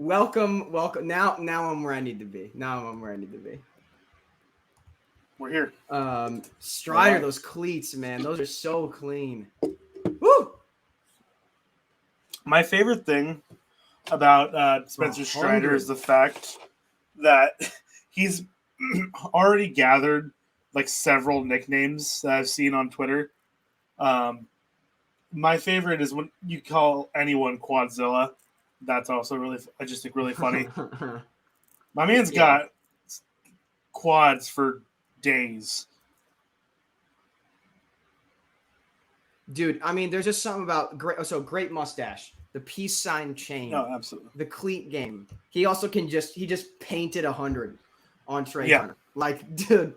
Welcome. Now I'm where I need to be. We're here. Strider, those cleats, man, those are so clean. Woo! My favorite thing about Spencer Strider is the fact that he's already gathered like several nicknames that I've seen on Twitter. My favorite is when you call anyone Quadzilla. That's also I just think really funny. My man's got quads for days. Dude, I mean, there's just something about great mustache, the peace sign chain, absolutely, the cleat game. He also he just painted 100 on Trey Hunter. Like, dude.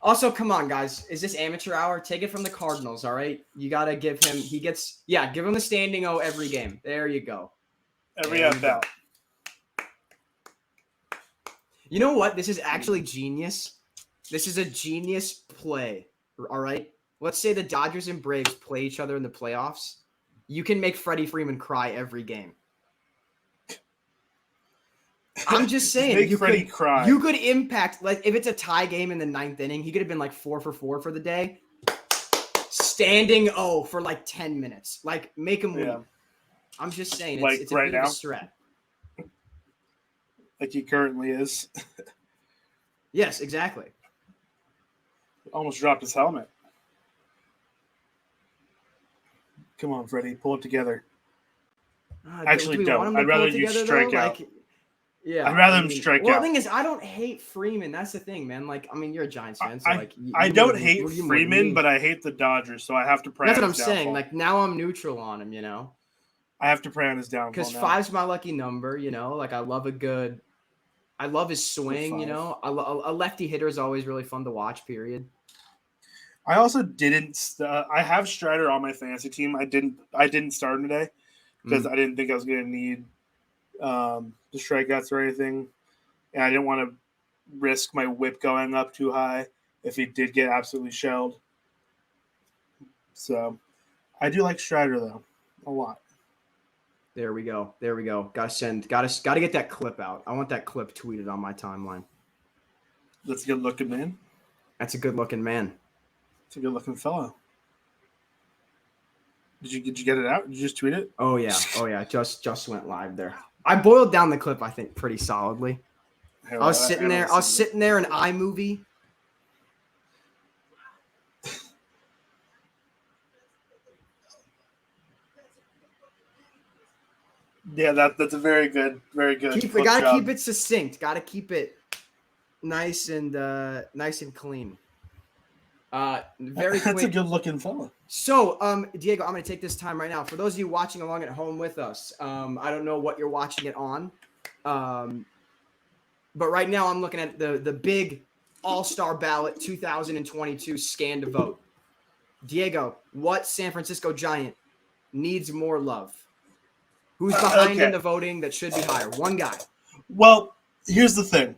Also, come on, guys. Is this amateur hour? Take it from the Cardinals, all right? You got to give him – give him the standing O every game. There you go. Every at-bat. You know what? This is actually genius. This is a genius play, all right? Let's say the Dodgers and Braves play each other in the playoffs. You can make Freddie Freeman cry every game. I'm just saying, you could impact, like, if it's a tie game in the 9th inning, he could have been like 4 for 4 for the day. Standing O for like 10 minutes. Like, make him win. I'm just saying, it's right a bit now? of a threat. Like he currently is. Yes, exactly. Almost dropped his helmet. Come on, Freddie, pull it together. Actually, don't. I'd rather you strike out. Yeah, I'd rather him strike out. Well, the thing is, I don't hate Freeman. That's the thing, man. Like, I mean, you're a Giants fan, so I don't hate Freeman, but I hate the Dodgers, so I have to pray. That's what I'm saying. Like, now I'm neutral on him, you know. I have to pray on his downfall. Because 5's my lucky number, you know. Like, I love his swing, you know. A lefty hitter is always really fun to watch. Period. I also didn't. I have Strider on my fantasy team. I didn't start him today because I didn't think I was going to need the strikeouts or anything, and I didn't want to risk my whip going up too high if he did get absolutely shelled. So, I do like Strider though a lot. There we go. Gotta get that clip out. I want that clip tweeted on my timeline. That's a good looking man. That's a good looking man. It's a good looking fellow. Did you get it out? Did you just tweet it? Oh yeah. Just went live there. I boiled down the clip, I think, pretty solidly. I was sitting there in iMovie. Yeah, that's a very good. Gotta keep it succinct. Gotta keep it nice and clean. Very quick. That's a good looking fella. So, Diego, I'm going to take this time right now. For those of you watching along at home with us, I don't know what you're watching it on, but right now I'm looking at the big All-Star Ballot 2022 scan to vote. Diego, what San Francisco Giant needs more love? Who's behind in the voting that should be higher? One guy. Well, here's the thing.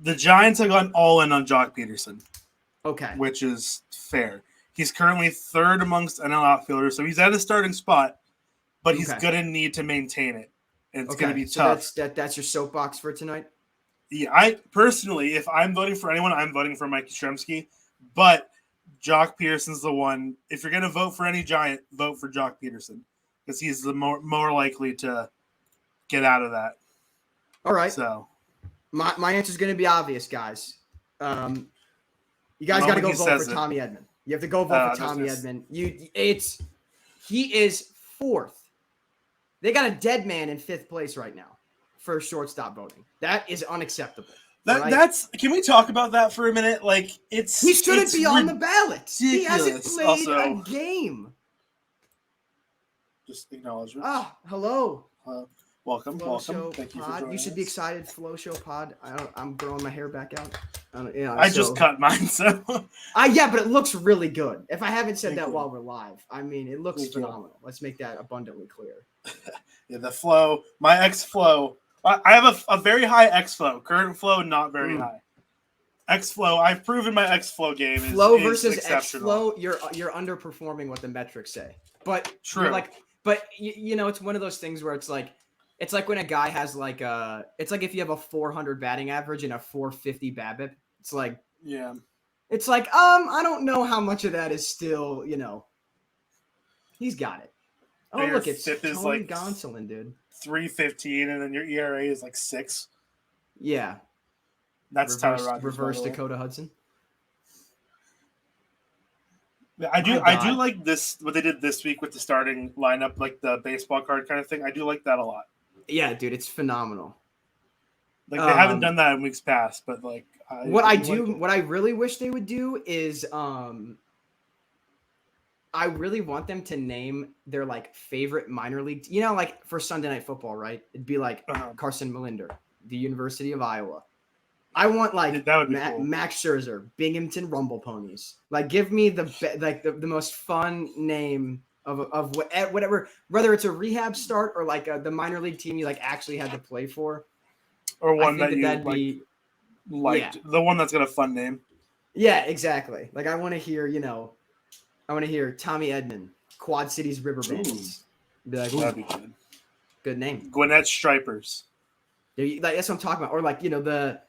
The Giants have gone all in on Jock Peterson. Okay. Which is fair. He's currently third amongst NL outfielders, so he's at a starting spot, but he's going to need to maintain it. And it's going to be tough. That's your soapbox for tonight? Yeah, I personally, if I'm voting for anyone, I'm voting for Mike Yastrzemski, but Jock Peterson's the one. If you're going to vote for any Giant, vote for Jock Peterson because he's the more likely to get out of that. All right. So my answer is going to be obvious, guys. You guys got to go vote for Tommy Edman. You have to go vote for Tommy Edman. He is fourth. They got a dead man in 5th place right now for shortstop voting. That is unacceptable. Can we talk about that for a minute? Like he shouldn't be on the ballot. Ridiculous. He hasn't played a game. Just acknowledgement. Hello. Welcome. Show Thank you pod. for joining You should us. be excited. Flow Show Pod. I'm growing my hair back out. I just cut mine, so. Yeah, but it looks really good. If I haven't said that while we're live, I mean, it looks phenomenal. Let's make that abundantly clear. Yeah, the flow. My X flow. I have a very high X flow. Current flow, not very high. X flow. I've proven my X flow game is flow versus X flow. flow. You're underperforming what the metrics say. But true. But you know, it's one of those things where it's like It's like when a guy has like it's like if you have a 400 batting average and a 450 BABIP. It's like, yeah. It's like, I don't know how much of that is still, he's got it. Oh, And look, it's FIP Tony is like Gonsolin, dude. 3.15, and then your ERA is like 6. Yeah. That's Tyler Rogers. Reverse Dakota Hudson. I do like this, what they did this week with the starting lineup, like the baseball card kind of thing. I do like that a lot. Yeah, dude, it's phenomenal. Like they haven't done that in weeks past, but like what I really wish they would do is I really want them to name their like favorite minor league, like for Sunday Night Football, right? It'd be like Carson Melinder, the University of Iowa. I want like that would be cool. Max Scherzer, Binghamton Rumble Ponies. Like, give me the most fun name of whatever, whether it's a rehab start or like the minor league team you like actually had to play for, or one that you liked, the one that's got a fun name. Yeah, exactly. Like I want to hear, I want to hear Tommy Edman, Quad Cities River Bandits. Be like, that'd be good. Good name. Gwinnett Stripers. Like, that's what I'm talking about. Or like, the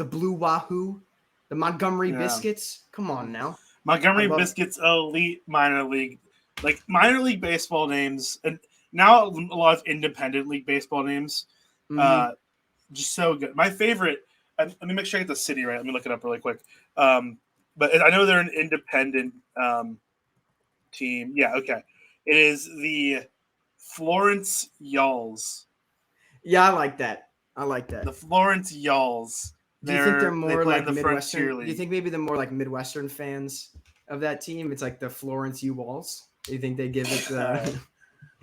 Blue Wahoo, the Montgomery Biscuits. Come on now. Montgomery Biscuits, elite minor league. Like minor league baseball names, and now a lot of independent league baseball names. Just so good. My favorite, let me make sure I get the city right. Let me look it up really quick. But I know they're an independent team. Yeah, okay. It is the Florence Yalls. Yeah, I like that. The Florence Yalls. Do you think they're more like Midwestern? Do you think maybe they're more like Midwestern fans of that team? It's like the Florence U Walls. Do you think they give it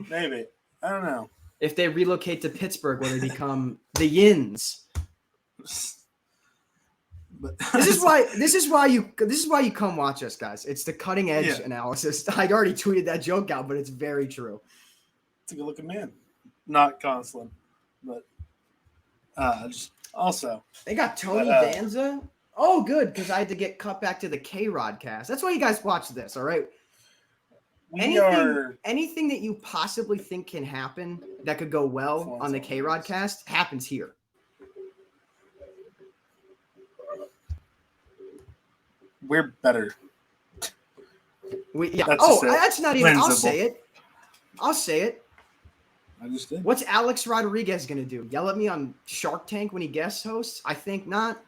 maybe. I don't know. If they relocate to Pittsburgh, will they become the Yins? But this is why you come watch us, guys. It's the cutting edge analysis. I already tweeted that joke out, but it's very true. It's a good looking man. Not Gonsolin, but just also they got Tony Danza. Oh, good, because I had to get cut back to the K-Rod cast. That's why you guys watch this, all right? Anything that you possibly think can happen that could go well on the K-Rod cast happens here. We're better. That's not even. I'll say it. I just did. What's Alex Rodriguez going to do? Yell at me on Shark Tank when he guest hosts? I think not.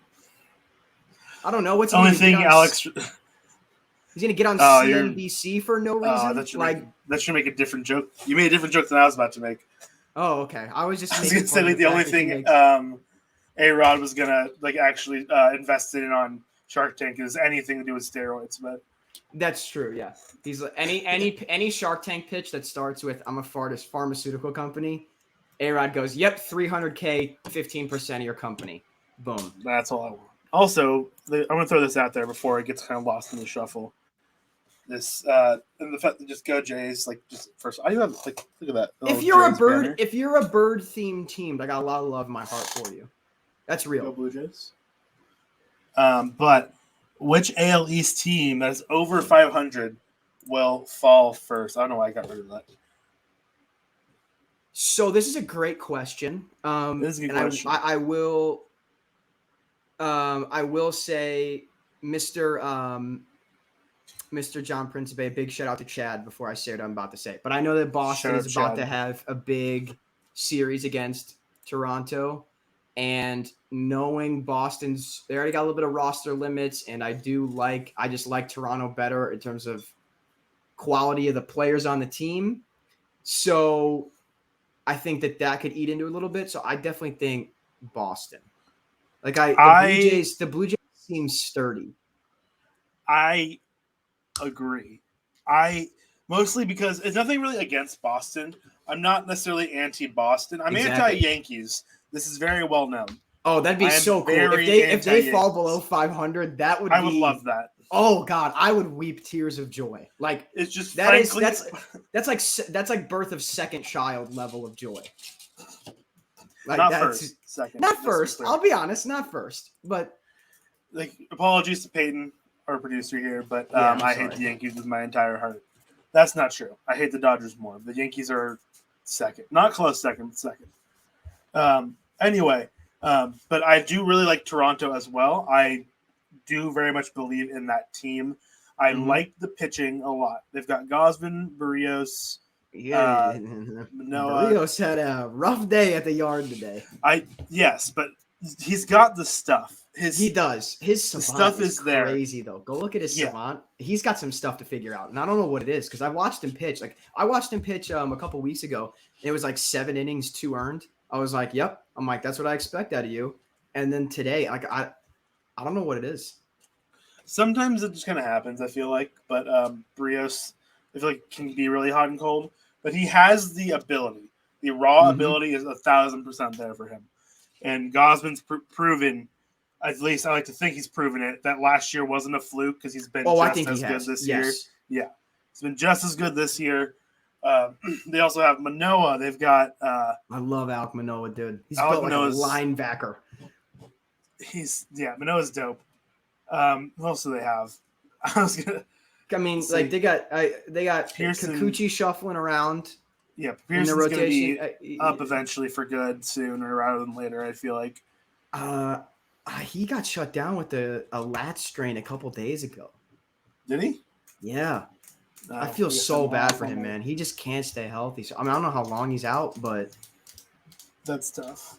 I don't know. What's the only thing Alex? He's going to get on CNBC for no reason. That should make a different joke. You made a different joke than I was about to make. Oh, okay. I was going to say like the only thing A-Rod was going to like actually invest in on Shark Tank is anything to do with steroids, but that's true. Yeah, he's any Shark Tank pitch that starts with "I'm a pharmaceutical company," A-Rod goes, "Yep, $300K, 15% of your company." Boom. That's all I want. Also, I'm gonna throw this out there before it gets kind of lost in the shuffle. This and the fact that just go Jays, like just first. I have like look at that. If you're a bird themed team, I got a lot of love in my heart for you. That's real. Go Blue Jays. But which AL East team that is over 500 will fall first? I don't know why I got rid of that. So this is a great question. This is a good question. I will say Mr. John Principe, big shout out to Chad before I say what I'm about to say. But I know that Boston is about to have a big series against Toronto. And knowing Boston's, they already got a little bit of roster limits, and I just like Toronto better in terms of quality of the players on the team. So I think that could eat into a little bit. So I definitely think Boston. Like the Blue Jays seem sturdy. I agree. Mostly because it's nothing really against Boston. I'm not necessarily anti-Boston. I'm anti-Yankees. This is very well known. Oh, that'd be so cool. If they fall below 500, I would love that. Oh God, I would weep tears of joy. Like it's just that's like birth of second child level of joy. Like not first, second. Not first. I'll be honest, not first. But like apologies to Peyton, our producer here, but I hate the Yankees with my entire heart. That's not true. I hate the Dodgers more. The Yankees are second. Not close second, but second. Anyway, but I do really like Toronto as well. I do very much believe in that team. I like the pitching a lot. They've got Gausman, Barrios, Yeah, Manoah. Barrios had a rough day at the yard today. Yes, but he's got the stuff. He does. His savant stuff is crazy there. though. Go look at his savant. He's got some stuff to figure out, and I don't know what it is because I watched him pitch. Like I watched him pitch a couple weeks ago. It was like 7 innings, 2 earned. I was like, "Yep." I'm like, "That's what I expect out of you." And then today, like I don't know what it is. Sometimes it just kind of happens. I feel like, but Barrios, I feel like can be really hot and cold. But he has the ability. The raw ability is 1,000% there for him. And Gausman's proven, at least I like to think he's proven it, that last year wasn't a fluke because he's been just as good this year. Yeah. He's been just as good this year. They also have Manoah. They've got... I love Alek Manoah, dude. He's built like a linebacker. Manoah's dope. Who else do they have? I mean, like they got Pearson, Kikuchi shuffling around. Yeah, Pearson's going to be up eventually for good sooner rather than later, I feel like. He got shut down with a lat strain a couple days ago. Did he? Yeah. I feel so bad for him, man. He just can't stay healthy. So I mean, I don't know how long he's out, but that's tough.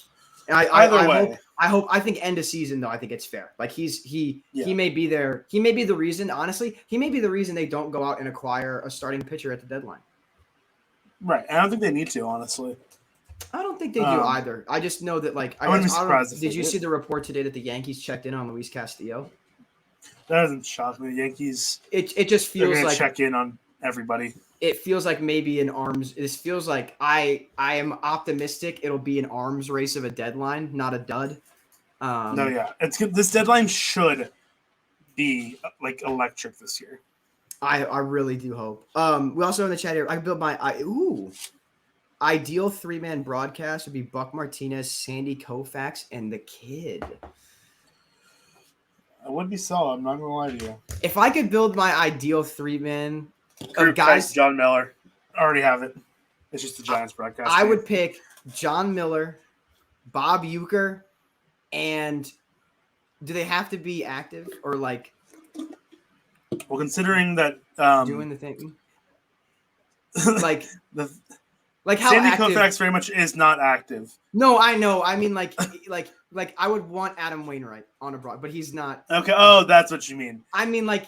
Either way. I think end of season though. I think it's fair. Like he may be there. He may be the reason. Honestly, he may be the reason they don't go out and acquire a starting pitcher at the deadline. Right. I don't think they need to. Honestly, I don't think they do either. I just know that I wouldn't be surprised. Did you see the report today that the Yankees checked in on Luis Castillo? That doesn't shock me. The Yankees. It just feels like check in on everybody. It feels like maybe an arms. This feels like I am optimistic. It'll be an arms race of a deadline, not a dud. It's good. This deadline should be like electric this year. I really do hope. We also in the chat here. I can build my ideal 3-man broadcast would be Buck Martinez, Sandy Koufax, and the Kid. I would be solid. I'm not gonna lie to you. If I could build my ideal 3-man guys, John Miller, I already have it. It's just the Giants broadcast. I would pick John Miller, Bob Uecker, and do they have to be active or like? Well, considering that doing the thing, like how Sandy active, Koufax very much is not active. No, I know. I mean, like I would want Adam Wainwright on a broad, but he's not. Okay. Oh, that's what you mean. I mean, like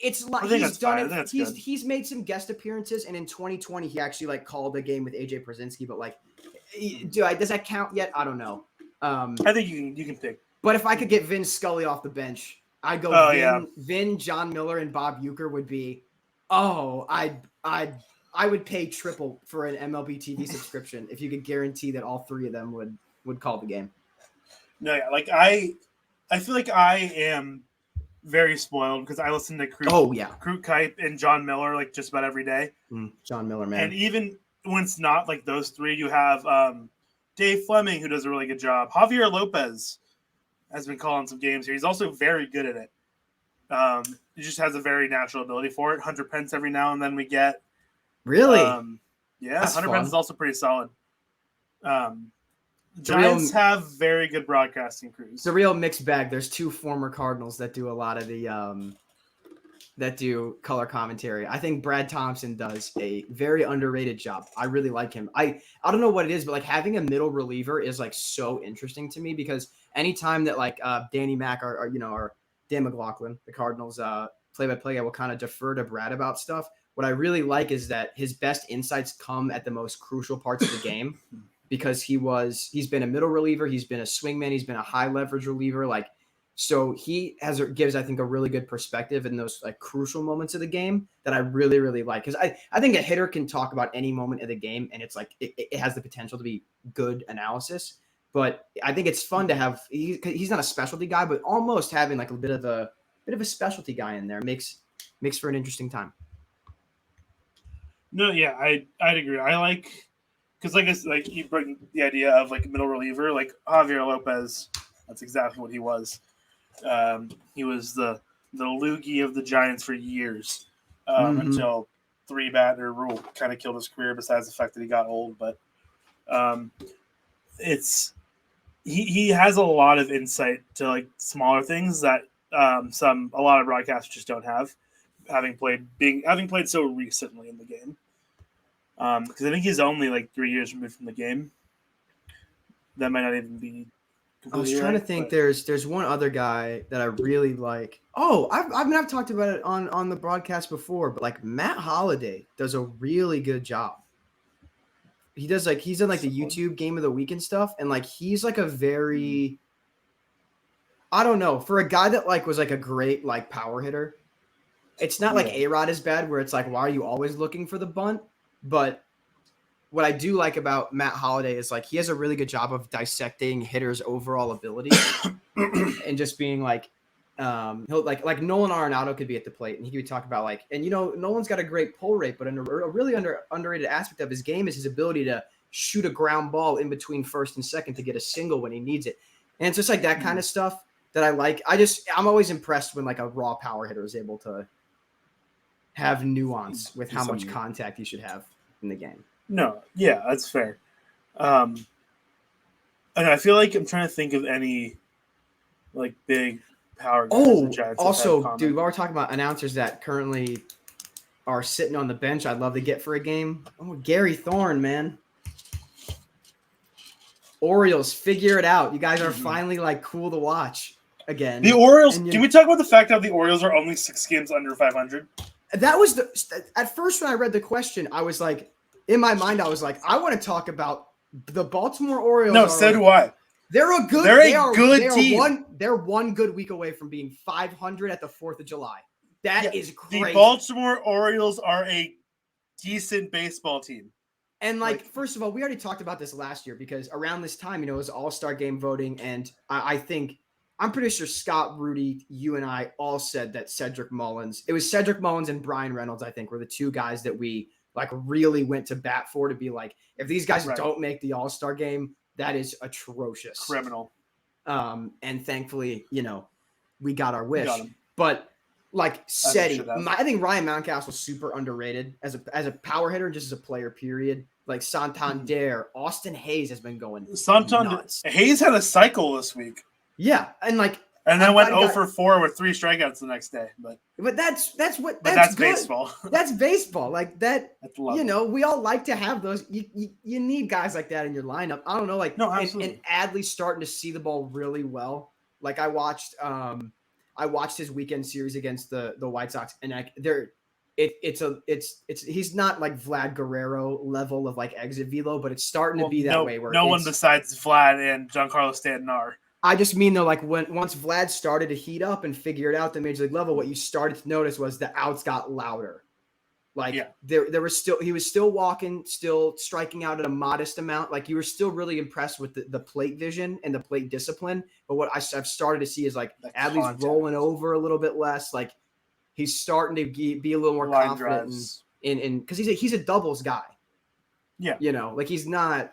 it's like he's done it. He's made some guest appearances, and in 2020 he actually called a game with AJ Przinsky. But does that count yet? I don't know. I think you can pick. But if I could get Vin Scully off the bench, I'd go Vin, John Miller, and Bob Uecker would be. I would pay triple for an MLB TV subscription if you could guarantee that all 3 of them would call the game. No, yeah, I feel like I am very spoiled because I listen to Krut Kuip and John Miller just about every day. John Miller, man. And even when it's not those 3, you have Dave Fleming, who does a really good job. Javier Lopez has been calling some games here. He's also very good at it. He just has a very natural ability for it. Hunter Pence every now and then we get. Really? Yeah, that's Hunter Pence is also pretty solid. Giants have very good broadcasting crews. It's a real mixed bag. There's 2 former Cardinals that do a lot of the that do color commentary. I think Brad Thompson does a very underrated job. I really like him. I don't know what it is, but having a middle reliever is so interesting to me because anytime that Danny Mac or Dan McLaughlin, the Cardinals play-by-play guy, will kind of defer to Brad about stuff. What I really like is that his best insights come at the most crucial parts of the game because he's been a middle reliever, he's been a swingman, he's been a high leverage reliever. So he gives, I think, a really good perspective in those crucial moments of the game that I really, really like. Because I think a hitter can talk about any moment of the game and it's it has the potential to be good analysis. But I think it's fun to have. He's not a specialty guy, but almost having a bit of a specialty guy in there makes for an interesting time. No, yeah, I'd agree. I like because you bring the idea of middle reliever, Javier Lopez. That's exactly what he was. He was the loogie of the Giants for years until 3-batter rule kind of killed his career. Besides the fact that he got old, but he has a lot of insight to like smaller things that a lot of broadcasters just don't have, having played so recently in the game. Because I think he's only like 3 years removed from the game. That might not even be. I was trying to think. There's one other guy that I really like. Oh, I've talked about it on the broadcast before, but like Matt Holliday does a really good job. He does like he's in like the YouTube Game of the Week and stuff, and like he's like a very, I don't know, for a guy that like was like a great like power hitter. It's not like A-Rod is bad, where it's like, why are you always looking for the bunt? But what I do like about Matt Holliday is like he has a really good job of dissecting hitters' overall ability and just being like, he'll like Nolan Arenado could be at the plate and he could talk about like, and you know, Nolan's got a great pull rate, but a really underrated aspect of his game is his ability to shoot a ground ball in between first and second to get a single when he needs it. And it's just like that kind of stuff that I like. I'm always impressed when like a raw power hitter is able to have nuance with how much contact you should have in the game. No, yeah, that's fair. And I feel like I'm trying to think of any like big power guys. Oh, also, dude, while we're talking about announcers that currently are sitting on the bench, I'd love to get for a game. Oh, Gary Thorne, man. Orioles, figure it out. You guys are finally like cool to watch again. The Orioles. Can we talk about the fact that the Orioles are only 6 games under 500? That was at first when I read the question, I was like, in my mind, I was like, I want to talk about the Baltimore Orioles. No, so do I. They're a good. They're a good team. They're one good week away from being 500 at the 4th of July. That is crazy. The Baltimore Orioles are a decent baseball team. And like, first of all, we already talked about this last year because around this time, you know, it was All-Star Game voting, and I think I'm pretty sure Scott, Rudy, you and I all said that Cedric Mullins. It was Cedric Mullins and Brian Reynolds, I think, were the two guys that we like really went to bat for, to be like, if these guys don't make the All-Star Game, that is atrocious. Criminal. And thankfully, you know, we got our wish. But like Seti, I think Ryan Mountcastle was super underrated as a power hitter, just as a player, period. Like Santander, Austin Hayes has been going nuts. Hayes had a cycle this week. Yeah, and like, and then went 0 for 4 with 3 strikeouts the next day. But that's good. Baseball. That's baseball. Like that. You know, we all like to have those. You need guys like that in your lineup. I don't know, like and Adley's starting to see the ball really well. Like I watched his weekend series against the White Sox, and like he's not like Vlad Guerrero level of like exit velo, but it's starting to be that way. Where no one besides Vlad and Giancarlo Stanton are. I just mean though, like once Vlad started to heat up and figure it out the major league level, what you started to notice was the outs got louder. Like there was he was still walking, still striking out at a modest amount. Like you were still really impressed with the plate vision and the plate discipline. But what I've started to see is like Adley's rolling over a little bit less. Like he's starting to be a little more confident in because he's a doubles guy. Yeah, you know, like he's not.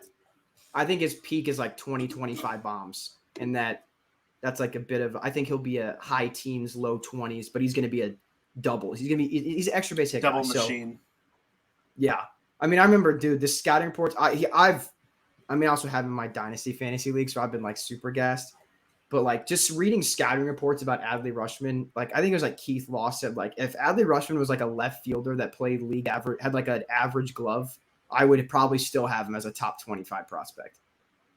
I think his peak is like 20-25 bombs. And that's like a bit of, I think he'll be a high teens, low 20s, but he's going to be a double. He's an extra base hit double machine. Yeah. I mean, I remember, dude, the scouting reports, I also have in my dynasty fantasy league, so I've been like super gassed, but like just reading scouting reports about Adley Rutschman, like I think it was like Keith Law said, like if Adley Rutschman was like a left fielder that played league average, had like an average glove, I would probably still have him as a top 25 prospect,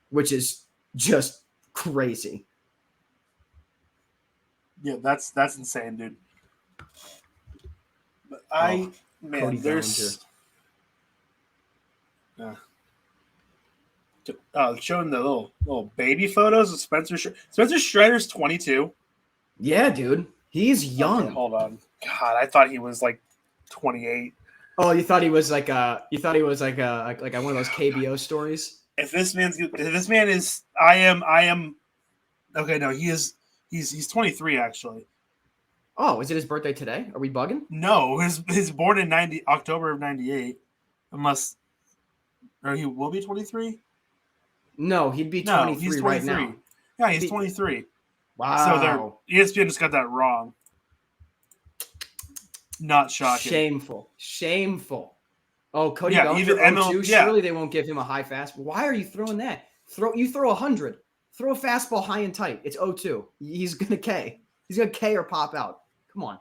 which is just crazy. Yeah, that's insane, dude. But there's showing the little baby photos of Spencer Strider's 22. Yeah, dude, he's young. Okay, hold on, God, I thought he was like 28. Oh, you thought he was like one of those KBO stories? If this man is, I am. Okay, no, he's 23 actually. Oh, is it his birthday today? Are we bugging? No, he's born in October of 98. Unless, or he will be 23. No, he'd be 23, he's 23 right now. Yeah, he's 23. Wow. So ESPN just got that wrong. Not shocking. Shameful. Oh, Cody Bellinger, even ML, surely they won't give him a high fastball. Why are you throwing that? You throw 100. Throw a fastball high and tight. It's 0-2. He's gonna K. He's gonna K or pop out. Come on.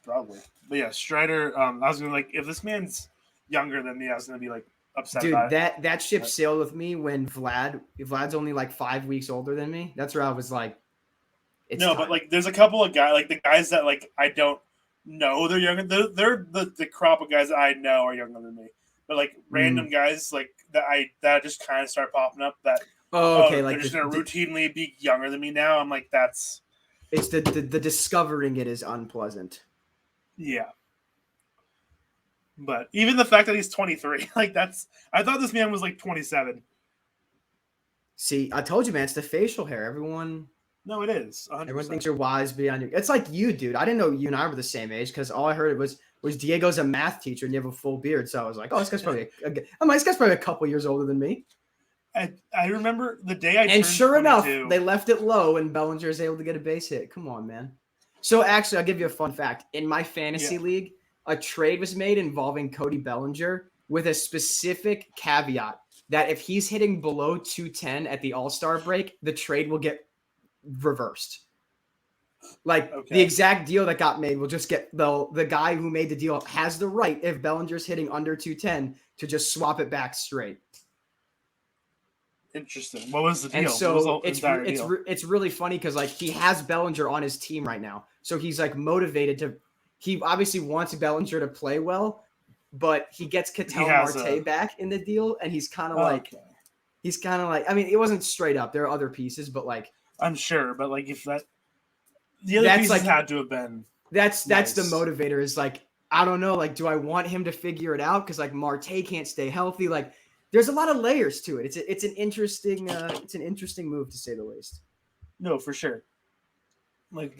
Probably. But yeah, Strider. I was gonna if this man's younger than me, I was gonna be upset. Dude, about that ship sailed with me when Vlad's only 5 weeks older than me. That's where I was like, it's no, time. But there's a couple of guys, the guys that I don't know they're younger. They're the crop of guys that I know are younger than me. But random guys that just kind of start popping up that. Okay, they're just gonna routinely be younger than me now. I'm that's. It's the discovering it is unpleasant. Yeah. But even the fact that he's 23, that's. I thought this man was 27. See, I told you, man, it's the facial hair. Everyone. No, it is. 100%. Everyone thinks you're wise beyond you. It's like you, dude. I didn't know you and I were the same age because all I heard was Diego's a math teacher and you have a full beard. So I was like, oh, this guy's probably this guy's probably a couple years older than me. I remember the day I and sure enough, they left it low, and Bellinger is able to get a base hit. Come on, man. So actually, I'll give you a fun fact. In my fantasy league, a trade was made involving Cody Bellinger with a specific caveat that if he's hitting below 210 at the All-Star break, the trade will get reversed. The exact deal that got made will just get the guy who made the deal has the right, if Bellinger's hitting under 210, to just swap it back straight. Interesting. What was the deal? And so it's really funny because he has Bellinger on his team right now, so he's motivated to. He obviously wants Bellinger to play well, but he gets Ketel Marte back in the deal, and he's kind of I mean, it wasn't straight up. There are other pieces, but I'm sure, but if that the other pieces had to have been. That's the motivator. Is I don't know. Do I want him to figure it out because Marte can't stay healthy? There's a lot of layers to it. It's an interesting move to say the least. No, for sure.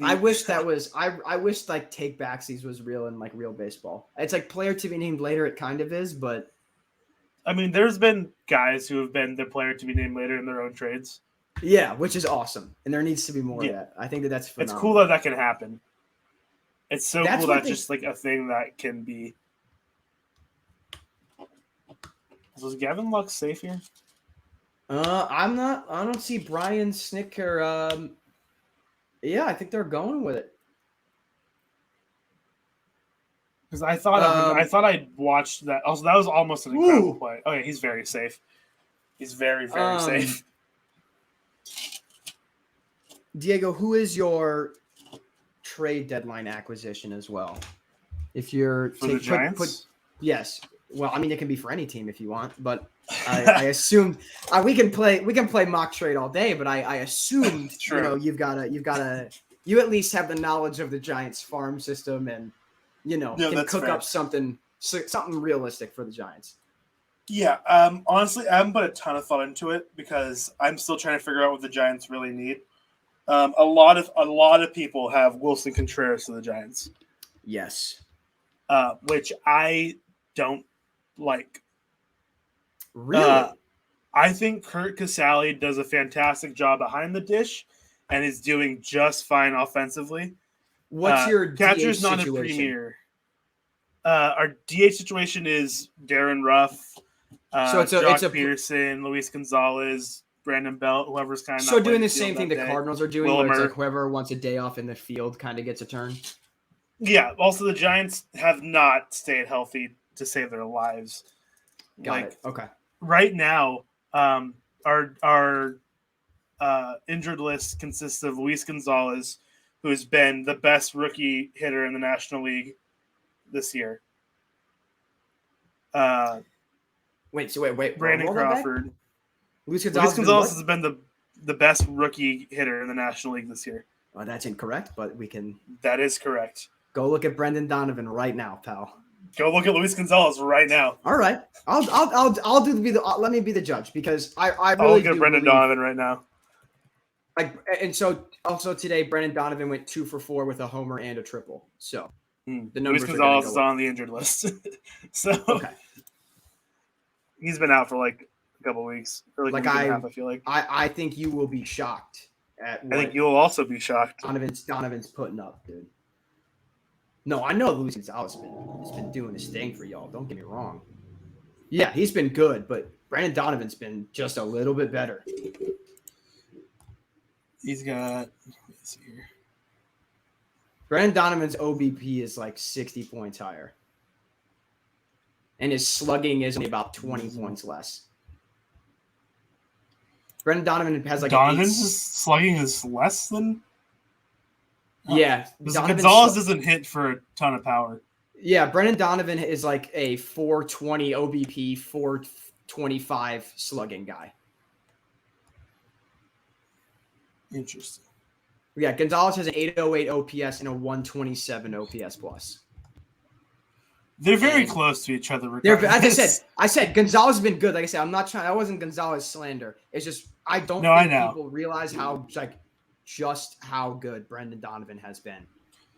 I wish that was I wish take backsies was real in real baseball. It's player to be named later. It kind of is, but I mean, there's been guys who have been the player to be named later in their own trades. Yeah, which is awesome, and there needs to be more of that. I think that's phenomenal. It's cool that can happen. It's so cool that's just a thing that can be. Was Gavin Lux safe here? I'm not. I don't see Brian Snitker. Yeah, I think they're going with it. Because I thought I'd watched that. Also, that was almost an incredible play. Okay, he's very safe. He's very, very safe. Diego, who is your trade deadline acquisition as well? If you're for the Giants, yes. Well, I mean, it can be for any team if you want, but I assumed we can play mock trade all day. But I assumed you've got to you at least have the knowledge of the Giants farm system and can cook up something realistic for the Giants. Yeah, honestly, I haven't put a ton of thought into it because I'm still trying to figure out what the Giants really need. A lot of people have Wilson Contreras to the Giants. Yes, which I don't like. Really? I think Kurt Casale does a fantastic job behind the dish and is doing just fine offensively. What's your catcher's DH not situation? A premier? Our DH situation is Darren Ruff, Jock Peterson, Luis Gonzalez, Brandon Belt, whoever's kind of doing the same thing the Cardinals are doing, where it's whoever wants a day off in the field kind of gets a turn. Yeah. Also, the Giants have not stayed healthy to save their lives. Got it. Okay. Right now, our injured list consists of Luis Gonzalez, who has been the best rookie hitter in the National League this year. Wait. Brandon Crawford. Luis Gonzalez has been the best rookie hitter in the National League this year. Well, that's incorrect, but we can. That is correct. Go look at Brendan Donovan right now, pal. Go look at Luis Gonzalez right now. All right, I'll let me be the judge because I really I'll look at Brendan Donovan right now. And so also today, Brendan Donovan went 2 for 4 with a homer and a triple. So the numbers. Luis Gonzalez is on the injured list. So okay, he's been out for a couple of weeks, or a week and a half, I feel like. I think you will be shocked at. I think you will also be shocked. Donovan's putting up, dude. No, I know Luis Gonzalez has been doing his thing for y'all. Don't get me wrong. Yeah, he's been good, but Brandon Donovan's been just a little bit better. He's got, let's see here. Brandon Donovan's OBP is like 60 points higher. And his slugging is only about 20 points less. Brandon Donovan has like Donovan's slugging is less than? Yeah. Gonzalez doesn't hit for a ton of power. Yeah, Brendan Donovan is like a 420 OBP, 425 slugging guy. Interesting. Yeah, Gonzalez has an 808 OPS and a 127 OPS plus. They're very close to each other. As I said Gonzalez has been good. Like I said, I'm not trying. That wasn't Gonzalez slander. It's just I don't think people realize just how good Brendan Donovan has been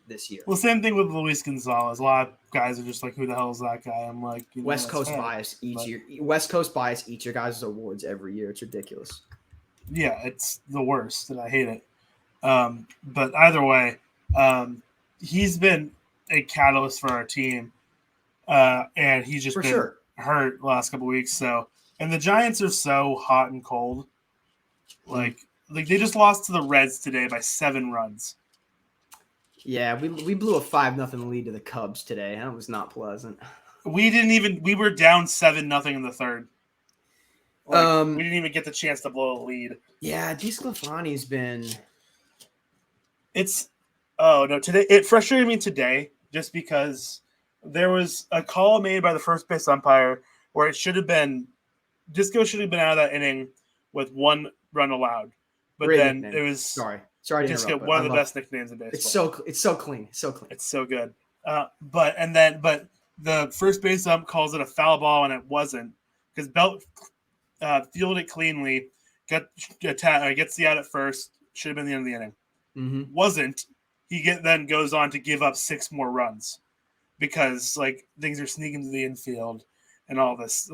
this year. Well, same thing with Luis Gonzalez. A lot of guys are just like, "Who the hell is that guy?" I'm like, West Coast bias each year. West Coast bias each your guys' awards every year. It's ridiculous. Yeah, it's the worst, and I hate it. But either way, he's been a catalyst for our team, and he's just been hurt the last couple of weeks. So, and the Giants are so hot and cold. Like they just lost to the Reds today by 7 runs. Yeah, we blew a 5-0 lead to the Cubs today. That was not pleasant. We were down 7-0 in the third. We didn't even get the chance to blow a lead. Yeah, DeSclafani's been. Today it frustrated me today just because there was a call made by the first base umpire where it should have been Disco should have been out of that inning with 1 run allowed, but Great then nickname. it was sorry to Disco, interrupt, one of the best nicknames in baseball. It's so clean, It's so good. But the first base ump calls it a foul ball and it wasn't because Belt fielded it cleanly, gets the out at first. Should have been the end of the inning. Mm-hmm. Wasn't. He then goes on to give up 6 more runs because things are sneaking to the infield and all this.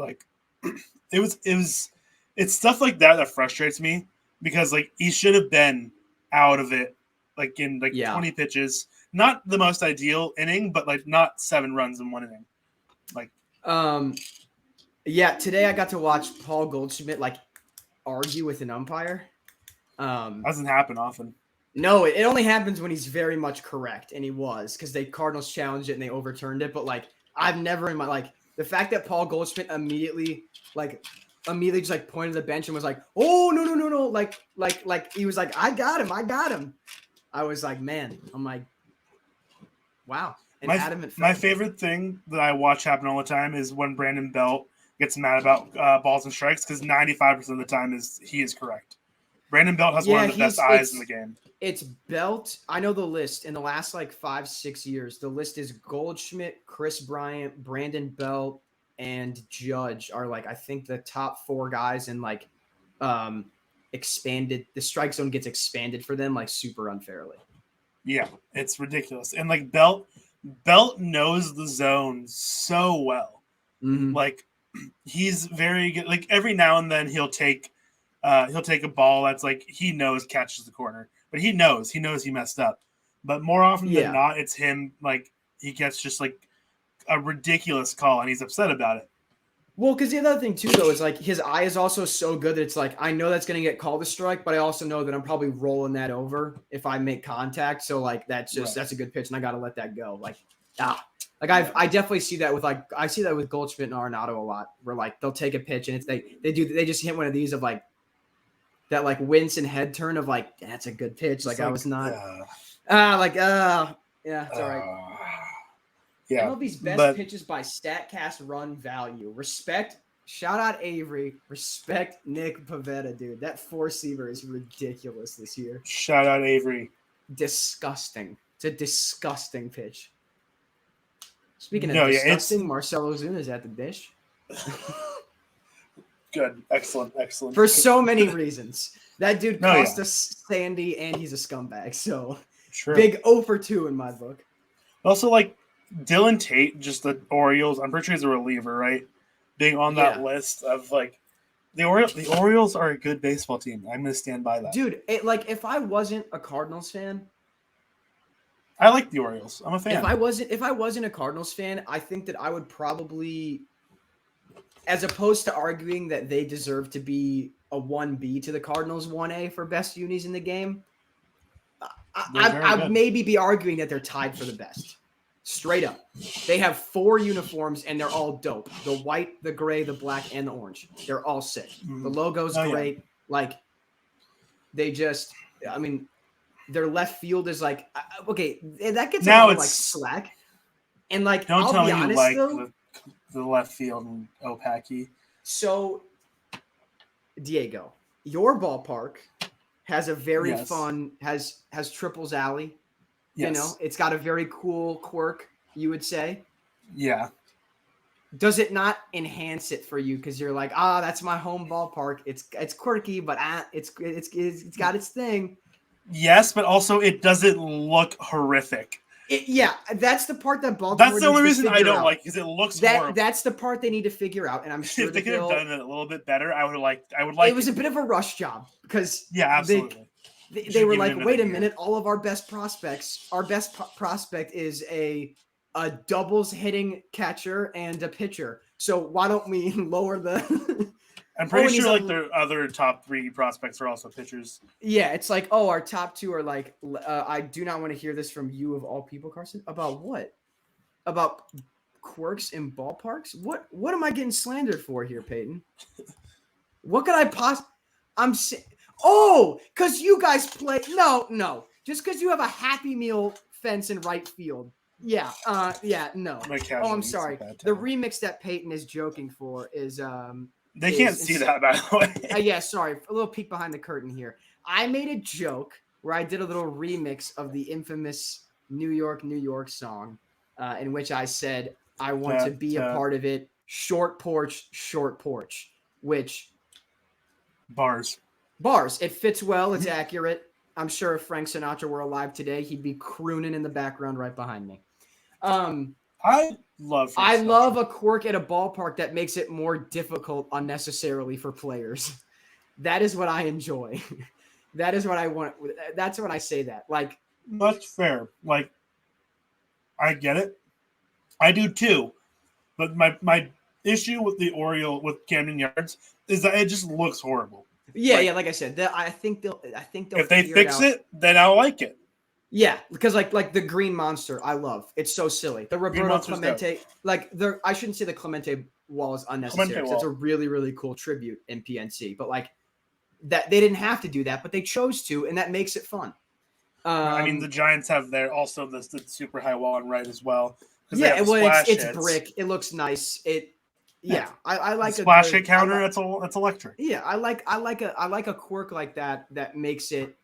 It's stuff like that frustrates me because he should have been out of it in 20 pitches. Not the most ideal inning, but not 7 runs in 1 inning. Yeah, today I got to watch Paul Goldschmidt argue with an umpire. Doesn't happen often. No, it only happens when he's very much correct, and he was because the Cardinals challenged it and they overturned it. But I've never in my the fact that Paul Goldschmidt immediately just pointed to the bench and was like, "Oh no!" Like he was like, "I got him." I was like, man, I'm like, wow. And my favorite thing that I watch happen all the time is when Brandon Belt gets mad about balls and strikes because 95% of the time he is correct. Brandon Belt has one of the best eyes in the game. It's Belt. I know the list in the last 5-6 years. The list is Goldschmidt, Chris Bryant, Brandon Belt, and Judge are I think the top 4 guys in expanded. The strike zone gets expanded for them super unfairly. Yeah, it's ridiculous. And Belt knows the zone so well. Mm-hmm. He's very good. Every now and then he'll take a ball that's he knows catches the corner, but he knows he messed up. But more often than not, it's him. He gets just a ridiculous call and he's upset about it. Well, because the other thing too, though, is his eye is also so good that it's I know that's going to get called a strike, but I also know that I'm probably rolling that over if I make contact. So that's a good pitch, and I got to let that go. I definitely see that with I see that with Goldschmidt and Arenado a lot, where they'll take a pitch and they just hit one of these of that Winston head turn of that's a good pitch. I was not yeah, it's all right. Yeah, MLB's best pitches by StatCast run value. Respect. Shout out Avery. Respect Nick Pivetta, dude. That 4-seamer is ridiculous this year. Shout out Avery. Disgusting. It's a disgusting pitch. Speaking of disgusting, Marcell Ozuna's at the dish. Good. Excellent. For so many reasons. That dude cost us Sandy, and he's a scumbag. So big 0 for 2 in my book. Also, Dylan Tate, just the Orioles. I'm pretty sure he's a reliever, right? Being on that list of the Orioles are a good baseball team. I'm going to stand by that, dude. If I wasn't a Cardinals fan, I like the Orioles. I'm a fan. If I wasn't a Cardinals fan, I think that I would probably, as opposed to arguing that they deserve to be a 1B to the Cardinals 1A for best unis in the game, I'd maybe be arguing that they're tied for the best. Straight up. They have 4 uniforms, and they're all dope. The white, the gray, the black, and the orange. They're all sick. The logo's great. Yeah. Like, they just – I mean, their left field is like – okay, that gets a little, like, slack. And, like, don't I'll tell be me honest, you like though, the left field and Opaki. So, Diego, your ballpark has a very fun – has Triples Alley. Yes. You know, it's got a very cool quirk, you would say. Yeah. Does it not enhance it for you because you're like, that's my home ballpark. It's quirky, but it's got its thing. Yes, but also it doesn't look horrific. That's the part that Baltimore. That's the only reason I don't like because it looks horrible. That's the part they need to figure out, and I'm sure if they could have done it a little bit better, I would like. It was a bit of a rush job because absolutely. They were like, wait a minute, all of our best prospects, our best prospect is a doubles hitting catcher and a pitcher. So why don't we lower the I'm pretty sure like their other top 3 prospects are also pitchers. Yeah, it's like, our top 2 are like, I do not want to hear this from you of all people, Carson. About what? About quirks in ballparks? What am I getting slandered for here, Peyton? What could I because you guys play. No. Just because you have a Happy Meal fence in right field. Yeah. No. I'm sorry. The remix that Peyton is joking for is They can't see that, by the way. Yeah, sorry. A little peek behind the curtain here. I made a joke where I did a little remix of the infamous New York song, in which I said I want to be a part of it. Short porch, which bars. It fits well. It's accurate. I'm sure if Frank Sinatra were alive today, he'd be crooning in the background right behind me. I love a quirk at a ballpark that makes it more difficult unnecessarily for players. That is what I enjoy. That is what I want. That's when I say that. Like, that's fair. Like, I get it. I do too. But my issue with with Camden Yards is that it just looks horrible. Yeah. Like I said, I think they'll. If they fix it, then I'll like it. Yeah, because like the green monster, I love. It's so silly. The Roberto Clemente, I shouldn't say the Clemente wall is unnecessary. It's a really, really cool tribute in PNC. But like that, they didn't have to do that, but they chose to, and that makes it fun. I mean, the Giants have the super high wall on right as well. Yeah, it's brick. It looks nice. I like a splash hit counter. It's electric. Yeah, I like a quirk like that makes it,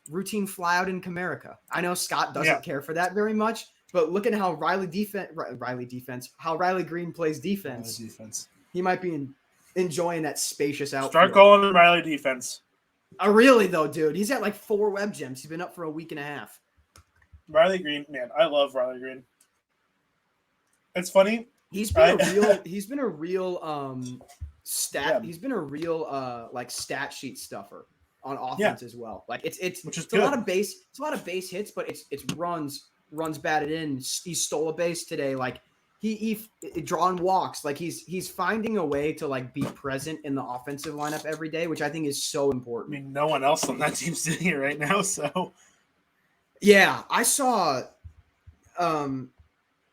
routine fly out in Comerica. I know Scott doesn't care for that very much, but look at how Riley Green plays defense. He might be enjoying that spacious outfield. Start calling him Riley defense. Really though, dude, he's at like 4 web gems. He's been up for a week and a half. Riley Green, man, I love Riley Green. It's funny. He's been a real stat. He's been a real stat sheet stuffer on offense as well. Like it's a lot of base hits, but it's runs batted in. He stole a base today. Like he drawn walks. Like he's finding a way to like be present in the offensive lineup every day, which I think is so important. I mean, no one else on that team's sitting here right now, so yeah, I saw.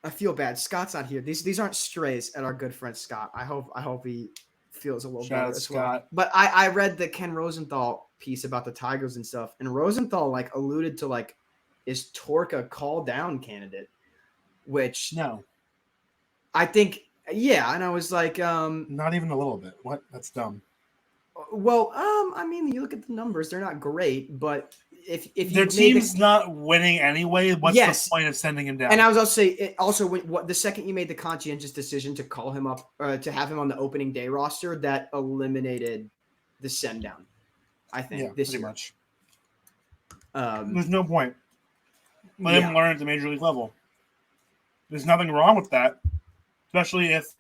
I feel bad. Scott's not here. These aren't strays at our good friend Scott. I hope he feels a little better as well. But I read the Ken Rosenthal piece about the Tigers and stuff, and Rosenthal like alluded to like, is Torque a call down candidate? Which no, I think and I was like, not even a little bit. What? That's dumb. Well, I mean, you look at the numbers; they're not great, but if their team's not winning anyway, what's the point of sending him down? And I was also the second you made the conscientious decision to call him up, to have him on the opening day roster, that eliminated the send down. I think this year. Much. There's no point. Let him learn at the major league level. There's nothing wrong with that, especially if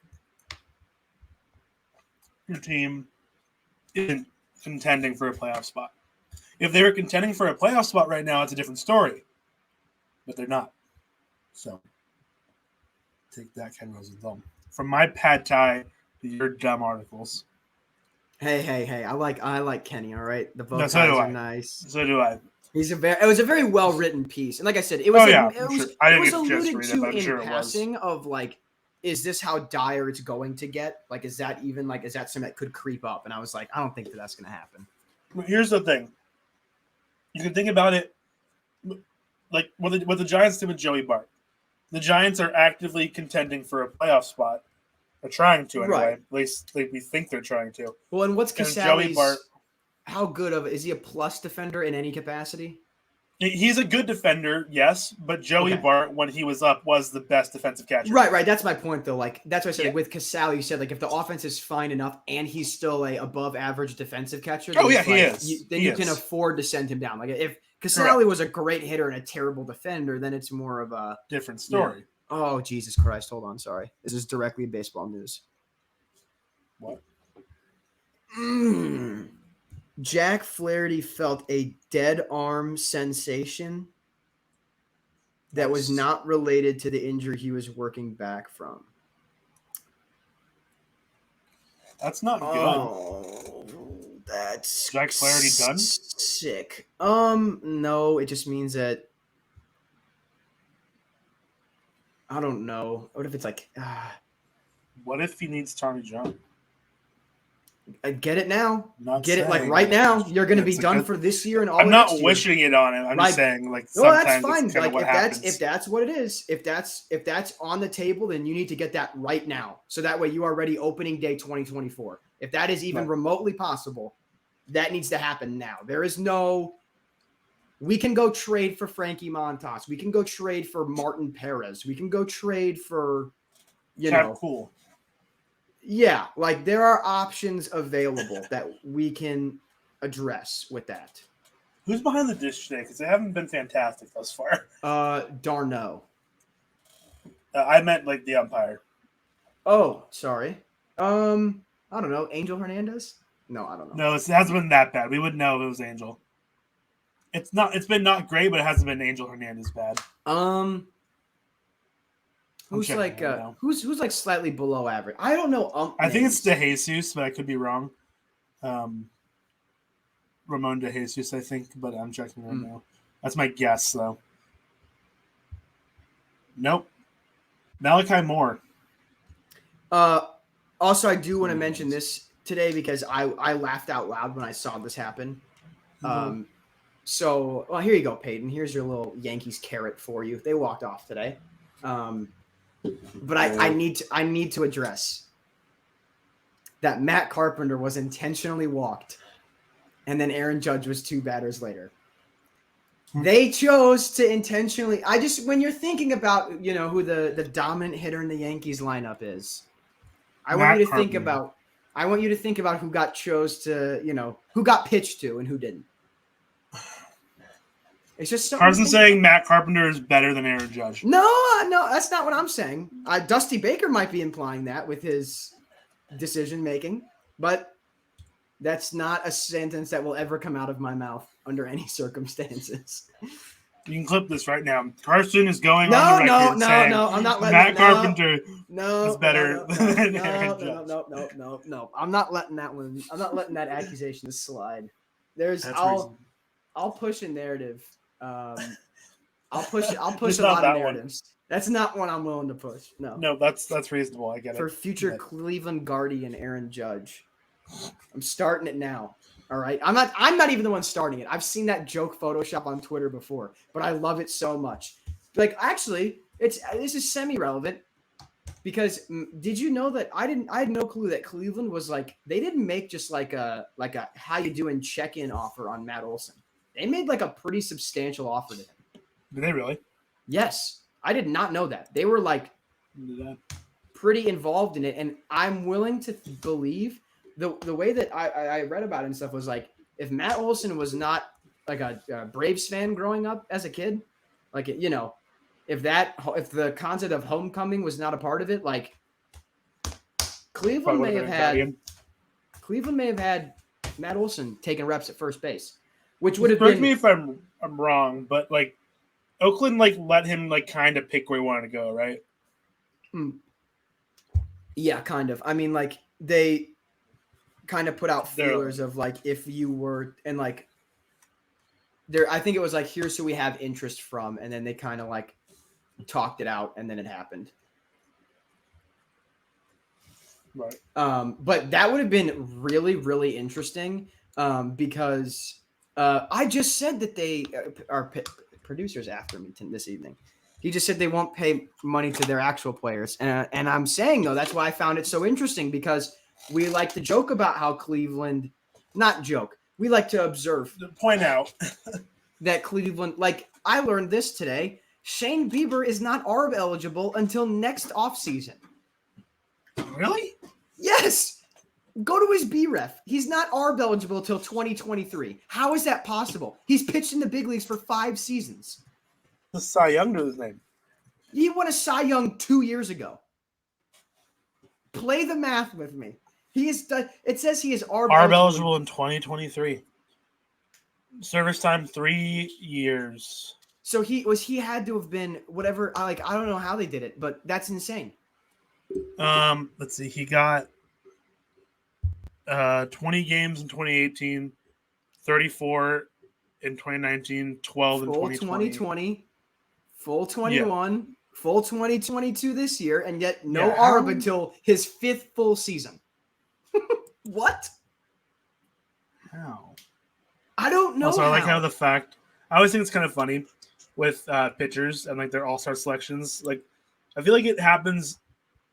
your team isn't contending for a playoff spot. If they were contending for a playoff spot right now, it's a different story. but they're not. So take that, Ken Rosenthal. From my pad thai to your dumb articles. Hey! I like Kenny. All right, the bow ties are nice. So do I. It was a very well written piece, and like I said, it was. It was alluded to in passing of like, is this how dire it's going to get? Like, is that something that could creep up? And I was like, I don't think that's going to happen. Here's the thing. You can think about it like what the Giants did with Joey Bart. The Giants are actively contending for a playoff spot. They're trying to anyway. Right. At least we think they're trying to. Well, and what's Casale's? Joey Bart, how good is he a plus defender in any capacity? He's a good defender, yes, but Joey Bart, when he was up, was the best defensive catcher. Right. That's my point, though. Like that's what I said. Like, with Casale, you said like if the offense is fine enough and he's still a above average defensive catcher, he is. You can afford to send him down. Like if Casale was a great hitter and a terrible defender, then it's more of a different story. Oh, Jesus Christ. Hold on. Sorry. This is directly baseball news. What? Jack Flaherty felt a dead arm sensation that was not related to the injury he was working back from. That's not good. Oh, that's Jack Flaherty done? Sick. No, it just means that I don't know. What if it's like what if he needs Tommy John? Get it now. Get it like right now. You're going to be done for this year and all. I'm not wishing it on him. I'm just saying like sometimes that's fine. It's kind of what happens. If that's what it is, if that's on the table, then you need to get that right now. So that way you are ready opening day 2024. If that is even remotely possible, that needs to happen now. There is no. We can go trade for Frankie Montas. We can go trade for Martin Perez. We can go trade for, cool. Yeah, like there are options available that we can address with that. Who's behind the dish today? Because they haven't been fantastic thus far. Darno. I meant like the umpire. Oh, sorry. I don't know. Angel Hernandez? No, I don't know. No, it hasn't been that bad. We would know if it was Angel. It's been not great, but it hasn't been Angel Hernandez bad. Who's like who's like slightly below average? I don't know. I think it's DeJesus, but I could be wrong. Ramon DeJesus, I think, but I'm checking right now. That's my guess, though. Nope. Malachi Moore. Also, I do want to mention this today because I laughed out loud when I saw this happen. So, here you go, Peyton. Here's your little Yankees carrot for you. They walked off today. But I need to address that Matt Carpenter was intentionally walked, and then Aaron Judge was 2 batters later. They chose to intentionally. When you're thinking about who the dominant hitter in the Yankees lineup is, I want you to think about who got who got pitched to and who didn't. It's just Carson saying Matt Carpenter is better than Aaron Judge. No, that's not what I'm saying. Dusty Baker might be implying that with his decision making, but that's not a sentence that will ever come out of my mouth under any circumstances. You can clip this right now. Carson is going on the record saying I'm not letting Matt Carpenter is better than Aaron Judge. No. I'm not letting that one. I'm not letting that accusation slide. I'll push a narrative. I'll push a lot of narratives. That's not one I'm willing to push. No, that's reasonable. I get it. For future Cleveland Guardian Aaron Judge, I'm starting it now. All right, I'm not even the one starting it. I've seen that joke Photoshop on Twitter before, but I love it so much. Like, actually, this is semi-relevant because did you know that I had no clue that Cleveland was like they didn't make just like a how you doing check-in offer on Matt Olson. They made like a pretty substantial offer to him. Did they really? Yes. I did not know that. They were like pretty involved in it. And I'm willing to believe the way that I read about it and stuff was like, if Matt Olson was not like a Braves fan growing up as a kid, like, if the concept of homecoming was not a part of it, like Cleveland may have had Matt Olson taking reps at first base. Which would have been. Correct me if I'm wrong, but like Oakland like let him like kind of pick where he wanted to go, right? Yeah, kind of. I mean, like they kind of put out feelers of like if you were and like there. I think it was like here's who we have interest from, and then they kind of like talked it out, and then it happened. Right. But that would have been really, really interesting because I just said that they are producers after me this evening. He just said they won't pay money to their actual players. And I'm saying, though, that's why I found it so interesting because we like to joke about how Cleveland – not joke. We like to observe. Point out. that Cleveland – like I learned this today. Shane Bieber is not ARB eligible until next offseason. Really? Yes. Go to his BREF. He's not ARB eligible until 2023. How is that possible? He's pitched in the big leagues for 5 seasons. The Cy Young to his name. He won a Cy Young 2 years ago. Play the math with me. He is. It says he is ARB eligible in 2023. Service time 3 years. So he had to have been whatever. I don't know how they did it, but that's insane. Let's see. He got 20 games in 2018, 34 in 2019, 12 in 2020. Full 21, full 2022 this year, and yet no ARB until his 5th full season. What? How? I don't know. Also, I like how the fact I always think it's kind of funny with pitchers and like their all-star selections. Like, I feel like it happens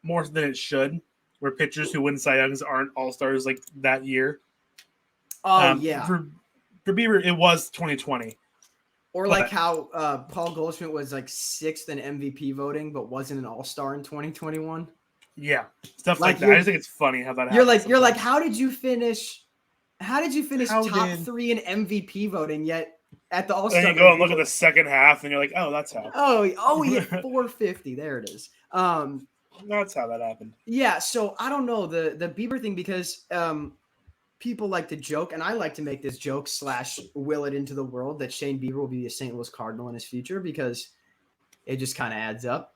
more than it should, where pitchers who win Cy Youngs aren't all-stars like that year. Oh yeah. For Bieber, it was 2020. Or like how Paul Goldschmidt was like 6th in MVP voting, but wasn't an all-star in 2021. Yeah, stuff like that. I just think it's funny how that happens. You're like, how did you finish top 3 in MVP voting yet at the All-Star? And you go and look at the second half, and you're like, oh, that's how. Oh, he hit 450. There it is. That's how that happened. Yeah, so I don't know the Bieber thing because people like to joke, and I like to make this joke / will it into the world that Shane Bieber will be a St. Louis Cardinal in his future because it just kind of adds up.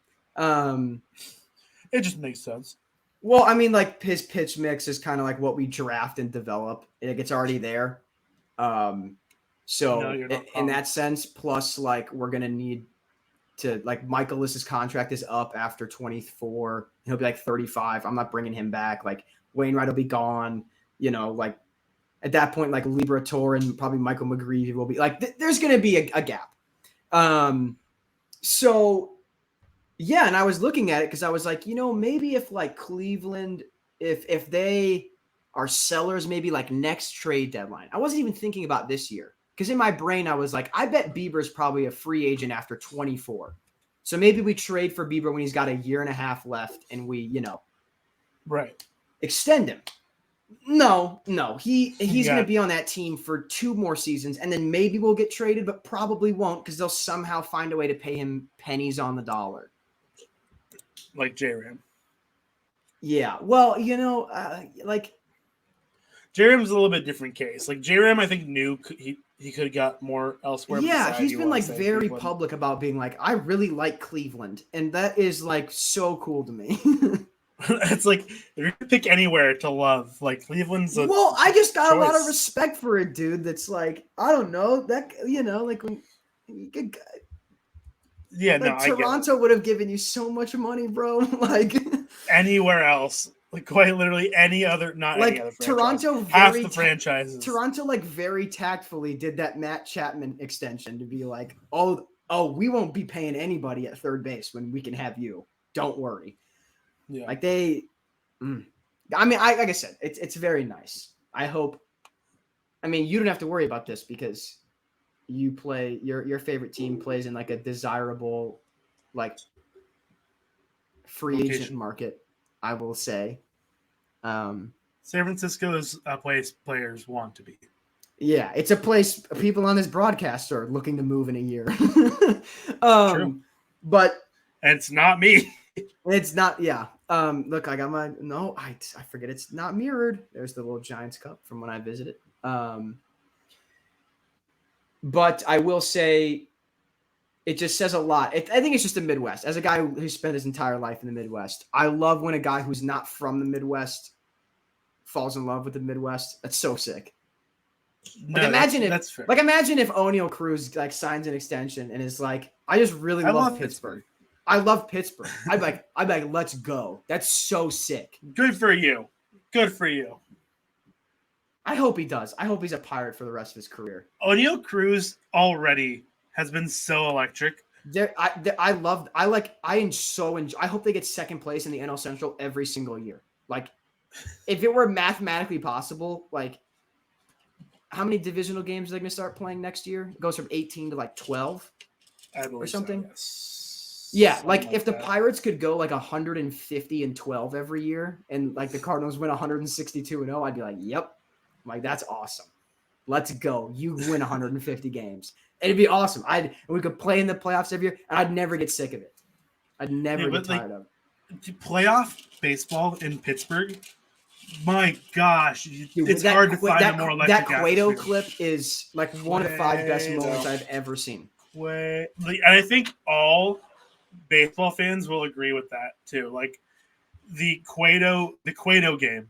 It just makes sense. Well, I mean, like his pitch mix is kind of like what we draft and develop. Like it's already there. So in that sense, plus like we're gonna need to like Michaelis's contract is up after 24. He'll be like 35. I'm not bringing him back. Like Wainwright will be gone. You know, like at that point, like Liberatore and probably Michael McGreevy will be like. There's gonna be a gap. So. Yeah, and I was looking at it because I was like, maybe if like Cleveland, if they are sellers, maybe like next trade deadline. I wasn't even thinking about this year because in my brain I was like, I bet Bieber's probably a free agent after 24. So maybe we trade for Bieber when he's got a year and a half left and we, right, extend him. No, he's going to be on that team for 2 more seasons and then maybe we'll get traded, but probably won't because they'll somehow find a way to pay him pennies on the dollar. Like J-Ram. Yeah. Well, like J-Ram's a little bit different case. Like J-Ram, I think knew he could have got more elsewhere. Yeah, he's been like very Cleveland. Public about being like, I really like Cleveland. And that is like so cool to me. It's like if you could pick anywhere to love, like Cleveland's well, I just got a lot of respect for a dude that's like, I don't know, that like when you could Toronto would have given you so much money, bro. Like anywhere else, like quite literally any other, not like any other franchise. Toronto, half the franchises. Toronto, like very tactfully did that Matt Chapman extension to be like, oh, we won't be paying anybody at third base when we can have you. Don't worry. Yeah, like they. I mean, like I said, it's very nice. I hope. I mean, you don't have to worry about this because. You play your favorite team plays in like a desirable, like free agent market, I will say. San Francisco is a place players want to be. Yeah, it's a place people on this broadcast are looking to move in a year. True. But it's not me. It's not. Yeah. Look, I got my I forget it's not mirrored. There's the little Giants cup from when I visited. But I will say It just says a lot. I think it's just the Midwest. As a guy who spent his entire life in the Midwest, I love when a guy who's not from the Midwest falls in love with the Midwest. That's so sick. Like, imagine if Oneil Cruz like signs an extension and is like, I just really love Pittsburgh. I love Pittsburgh. I'd be like, let's go. That's so sick. Good for you. Good for you. I hope he does. I hope he's a Pirate for the rest of his career. Oneil Cruz already has been so electric. I hope they get second place in the NL Central every single year. Like, if it were mathematically possible, like, how many divisional games are they going to start playing next year? It goes from 18 to like 12 or something. So, yes. Yeah, something if the Pirates could go like 150-12 every year, and like the Cardinals win 162-0, I'd be like, yep, like that's awesome. Let's go. You win 150 games. It'd be awesome. We could play in the playoffs every year, and I'd never get sick of it. I'd never get tired of it. Playoff baseball in Pittsburgh. My gosh, it's hard to find a more electric. That Cueto clip is like one of the 5 best moments I've ever seen. And I think all baseball fans will agree with that too. Like the Cueto game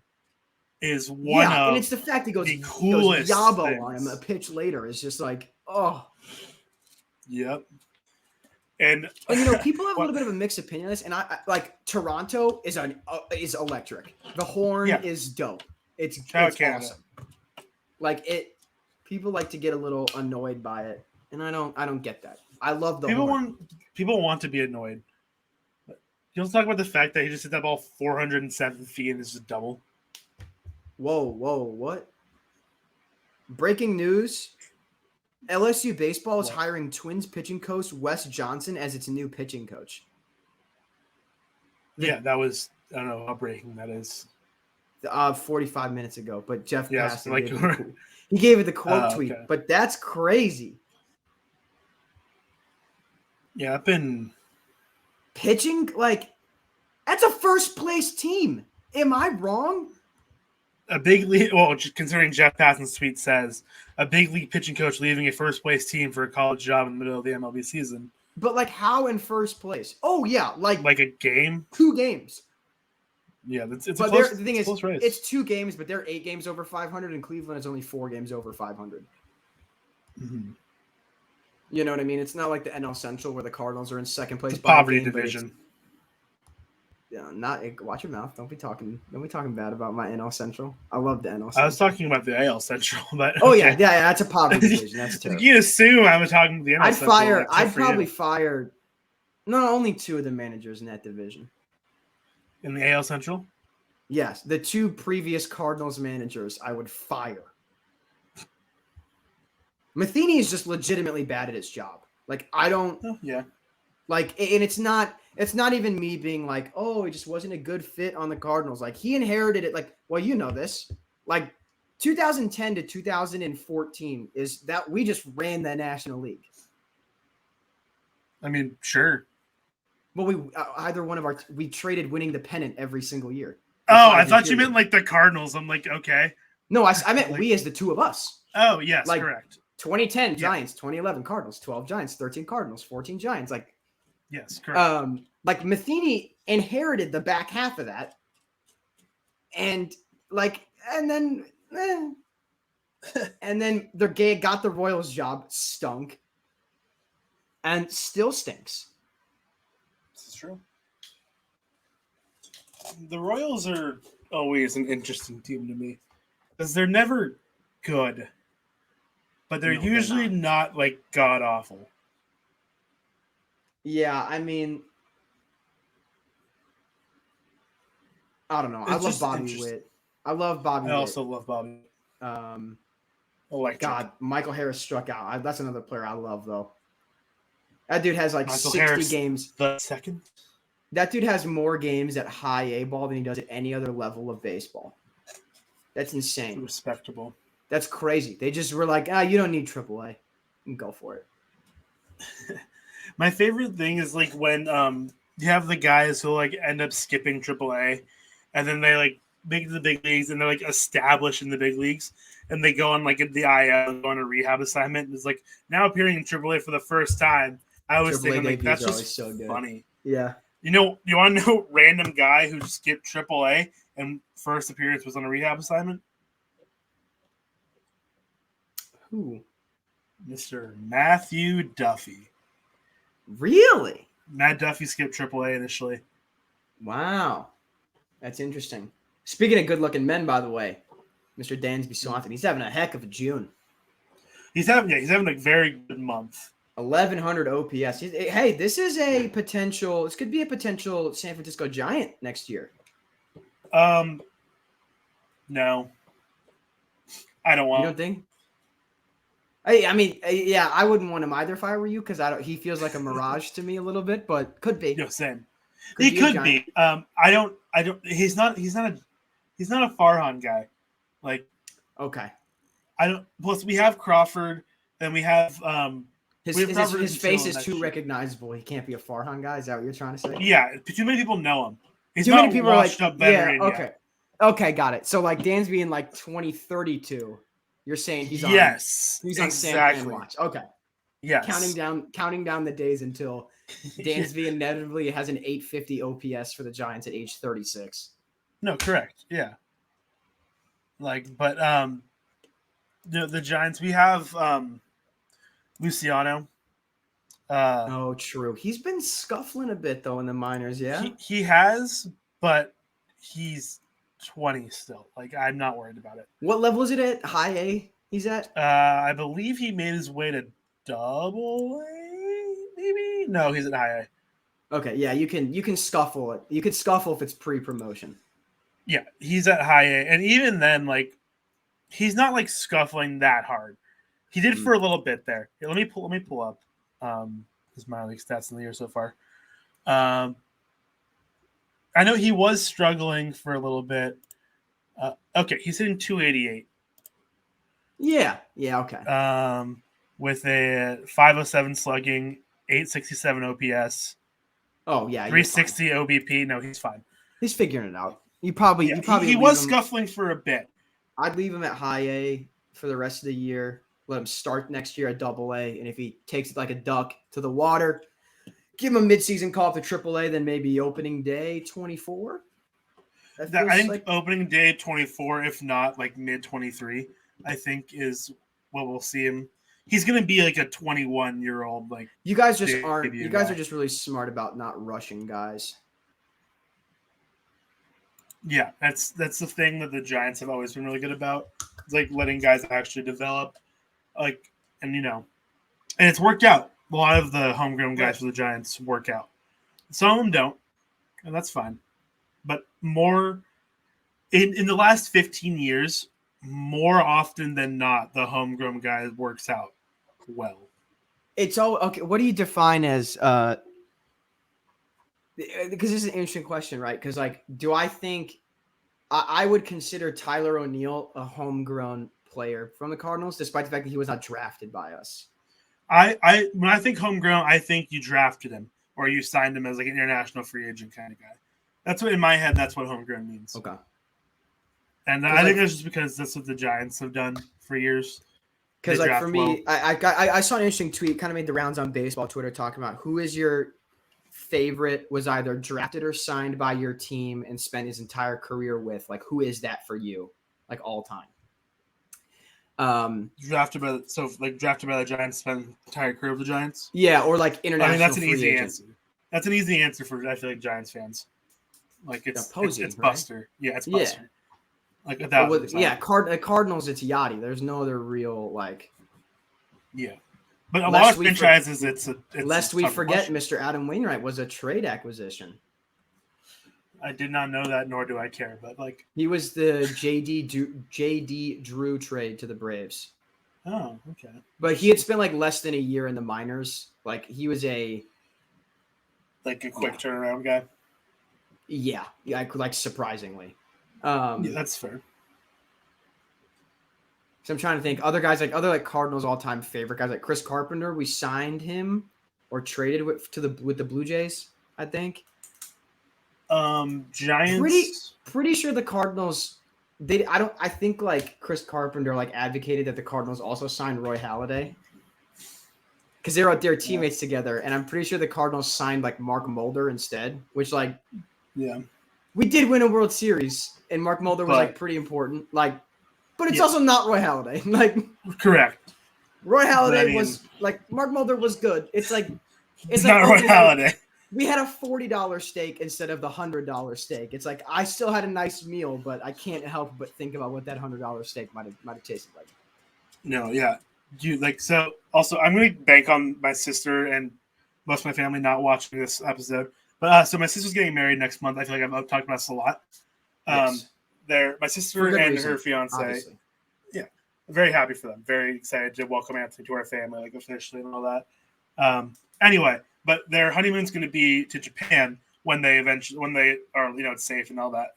is one of and it's the fact he goes the coolest Yabo things. On him a pitch later. It's just like, oh. Yep. And people have a little bit of a mixed opinion on this, and I like Toronto is electric. The horn is dope. It's awesome. Like it, people like to get a little annoyed by it, and I don't get that. I love the horn. People want to be annoyed. You'll talk about the fact that he just hit that ball 407 feet and this is a double. Whoa, what? Breaking news. LSU baseball is hiring Twins pitching coach Wes Johnson as its new pitching coach. Yeah, that was, I don't know how breaking that is. 45 minutes ago, but Jeff Passan he gave it the quote tweet, but that's crazy. Yeah, I've been pitching, like, that's a first place team. Am I wrong? A big league, well, considering Jeff Passan's tweet says, a big league pitching coach leaving a first place team for a college job in the middle of the MLB season. But, like, how in first place? Oh, yeah. Like a game? 2 games. Yeah, it's a close, the thing is, close race. It's 2 games, but they're 8 games over 500, and Cleveland is only 4 games over 500. Mm-hmm. You know what I mean? It's not like the NL Central where the Cardinals are in second place. It's a poverty division. Yeah, watch your mouth. Don't be talking bad about my NL Central. I love the NL Central. I was talking about the AL Central, but yeah, that's a poverty division. That's terrible. You assume I was talking about the NL Central. I'd probably fire not only 2 of the managers in that division. In the AL Central? Yes, the 2 previous Cardinals managers I would fire. Matheny is just legitimately bad at his job. Like, I don't. Yeah. Like, and it's not even me being like, oh, he just wasn't a good fit on the Cardinals. Like, he inherited it. Like, well, you know this. Like, 2010 to 2014 is that we just ran the National League. I mean, sure. Well, we traded winning the pennant every single year. Oh, I thought you meant like the Cardinals. I'm like, okay. No, I meant we as the 2 of us. Oh, yes, like, correct. 2010 Giants, 2011 Cardinals, 12 Giants, 13 Cardinals, 14 Giants. Like, yes, correct. Like Matheny inherited the back half of that, and then they got the Royals job, stunk, and still stinks. This is true. The Royals are always an interesting team to me because they're never good, but they're usually not like god awful. Yeah, I mean, I don't know. I love Bobby Witt. I love Bobby Witt. I also love Bobby. God, Michael Harris struck out. That's another player I love, though. That dude has like Michael 60 Harris, games. The second? That dude has more games at high A ball than he does at any other level of baseball. That's insane. Respectable. That's crazy. They just were like, you don't need AAA. You can go for it. My favorite thing is like when you have the guys who like end up skipping AAA and then they like make the big leagues and they're like established in the big leagues and they go on like the IL, go on a rehab assignment and it's like now appearing in AAA for the first time I was Triple A thinking like that's debuts are just always so good. funny. Yeah. You want to know random guy who skipped AAA and first appearance was on a rehab assignment? Who? Mr. Matthew Duffy. Really? Matt Duffy skipped AAA initially. Wow. That's interesting. Speaking of good-looking men, by the way, Mr. Dansby Swanson, he's having a heck of a June. He's having a very good month. 1,100 OPS. Hey, this is a potential. This could be a potential San Francisco Giant next year. No, I don't want. You don't think? I mean, yeah, I wouldn't want him either if I were you, because he feels like a mirage to me a little bit, but could be. No, same. He could be. I don't. He's not a Farhan guy. Like, okay. I don't. Plus, we have Crawford, then we have his face is too recognizable. He can't be a Farhan guy. Is that what you're trying to say? Yeah, too many people know him. He's too not many people washed are like, up veteran. Yeah, okay. Yet. Okay, got it. So like Dansby in like 2032, you're saying he's on exactly. San Fran watch. Okay. Yes. Counting down the days until Dansby inevitably has an 850 OPS for the Giants at age 36. No, correct. Yeah. Like, but the Giants, we have Luciano. Oh, true. He's been scuffling a bit though in the minors. Yeah, he has, but he's 20 still. Like, I'm not worried about it. What level is it at? High A? He's at? I believe he made his way to Double A. Maybe no, he's at High A. Okay, yeah, you can scuffle it. You can scuffle if it's pre-promotion. Yeah, he's at High A, and even then, like, he's not like scuffling that hard. He did for a little bit there. Here, let me pull up his minor league stats in the year so far. I know he was struggling for a little bit. Okay, he's hitting 288. Yeah, okay. With a 507 slugging, 867 OPS. Oh yeah, 360 OBP. No, he's fine. He's figuring it out. He was scuffling for a bit. I'd leave him at High A for the rest of the year. Let him start next year at Double A, and if he takes it like a duck to the water, give him a midseason call to Triple A, then maybe opening day 24. I think like opening day 24, if not like mid 23, I think is what we'll see him. He's going to be like a 21-year-old. Like, you guys just aren't. You guys are just really smart about not rushing guys. Yeah, that's the thing that the Giants have always been really good about. It's like letting guys actually develop, like, and and it's worked out. A lot of the homegrown guys for the Giants work out. Some of them don't, and that's fine. But more in the last 15 years, more often than not, the homegrown guy works out well. It's all okay. What do you define as? Because this is an interesting question, right? Because like, do I think I would consider Tyler O'Neill a homegrown player from the Cardinals, despite the fact that he was not drafted by us? When I think homegrown, I think you drafted him or you signed him as like an international free agent kind of guy. That's what in my head. That's what homegrown means. Okay. And I think that's just because that's what the Giants have done for years. Because like for me, I saw an interesting tweet, kind of made the rounds on baseball Twitter, talking about who is your favorite, was either drafted or signed by your team and spent his entire career with. Like, who is that for you, like all time? Drafted by the Giants, spent the entire career with the Giants. Yeah, or like international. I mean, that's an easy agent. answer. That's an easy answer for I feel like Giants fans. Like it's Posey, it's Buster. Right? Yeah, it's Buster. Yeah. Like 1,000%. Cardinals, it's Yachty. There's no other real like. Yeah, but a lot of franchises, it's lest we forget, Mr. Adam Wainwright was a trade acquisition. I did not know that, nor do I care. But like, he was the JD Drew trade to the Braves. Oh, okay. But he had spent like less than a year in the minors. Like he was a quick turnaround guy. Yeah, like surprisingly. Yeah, that's fair. So I'm trying to think other guys other Cardinals all-time favorite guys like Chris Carpenter. We signed him or traded with the Blue Jays, I think. Giants. Pretty sure the Cardinals. I think like Chris Carpenter like advocated that the Cardinals also signed Roy Halladay. because they were out there teammates together, and I'm pretty sure the Cardinals signed like Mark Mulder instead, which like, we did win a World Series, and Mark Mulder was like pretty important, like, but it's also not Roy Halladay, like, correct. Roy Halladay was like Mark Mulder was good. It's not Roy Halladay. We had a $40 steak instead of the $100 steak. It's like I still had a nice meal, but I can't help but think about what that $100 steak might have tasted like. No, yeah. So also I'm gonna bank on my sister and most of my family not watching this episode. But so my sister's getting married next month. I feel like I've talked about this a lot. My sister and her fiance. Obviously. Yeah. I'm very happy for them. Very excited to welcome Anthony to our family, like officially and all that. Anyway, but their honeymoon's going to be to Japan when they are, it's safe and all that.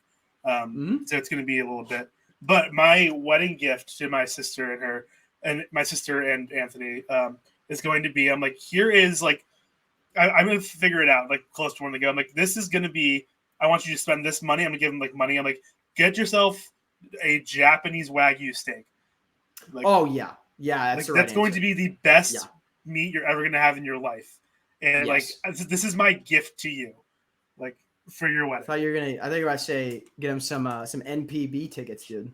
So it's going to be a little bit. But my wedding gift to my sister and Anthony is going to be. I'm like, here is like, I'm going to figure it out like close to when they go. I'm like, this is going to be. I want you to spend this money. I'm going to give them like money. I'm like, get yourself a Japanese Wagyu steak. Like, oh yeah, that's going to be the best meat you're ever going to have in your life. And like, this is my gift to you, like for your wedding. I thought you were gonna say get him some NPB tickets, dude.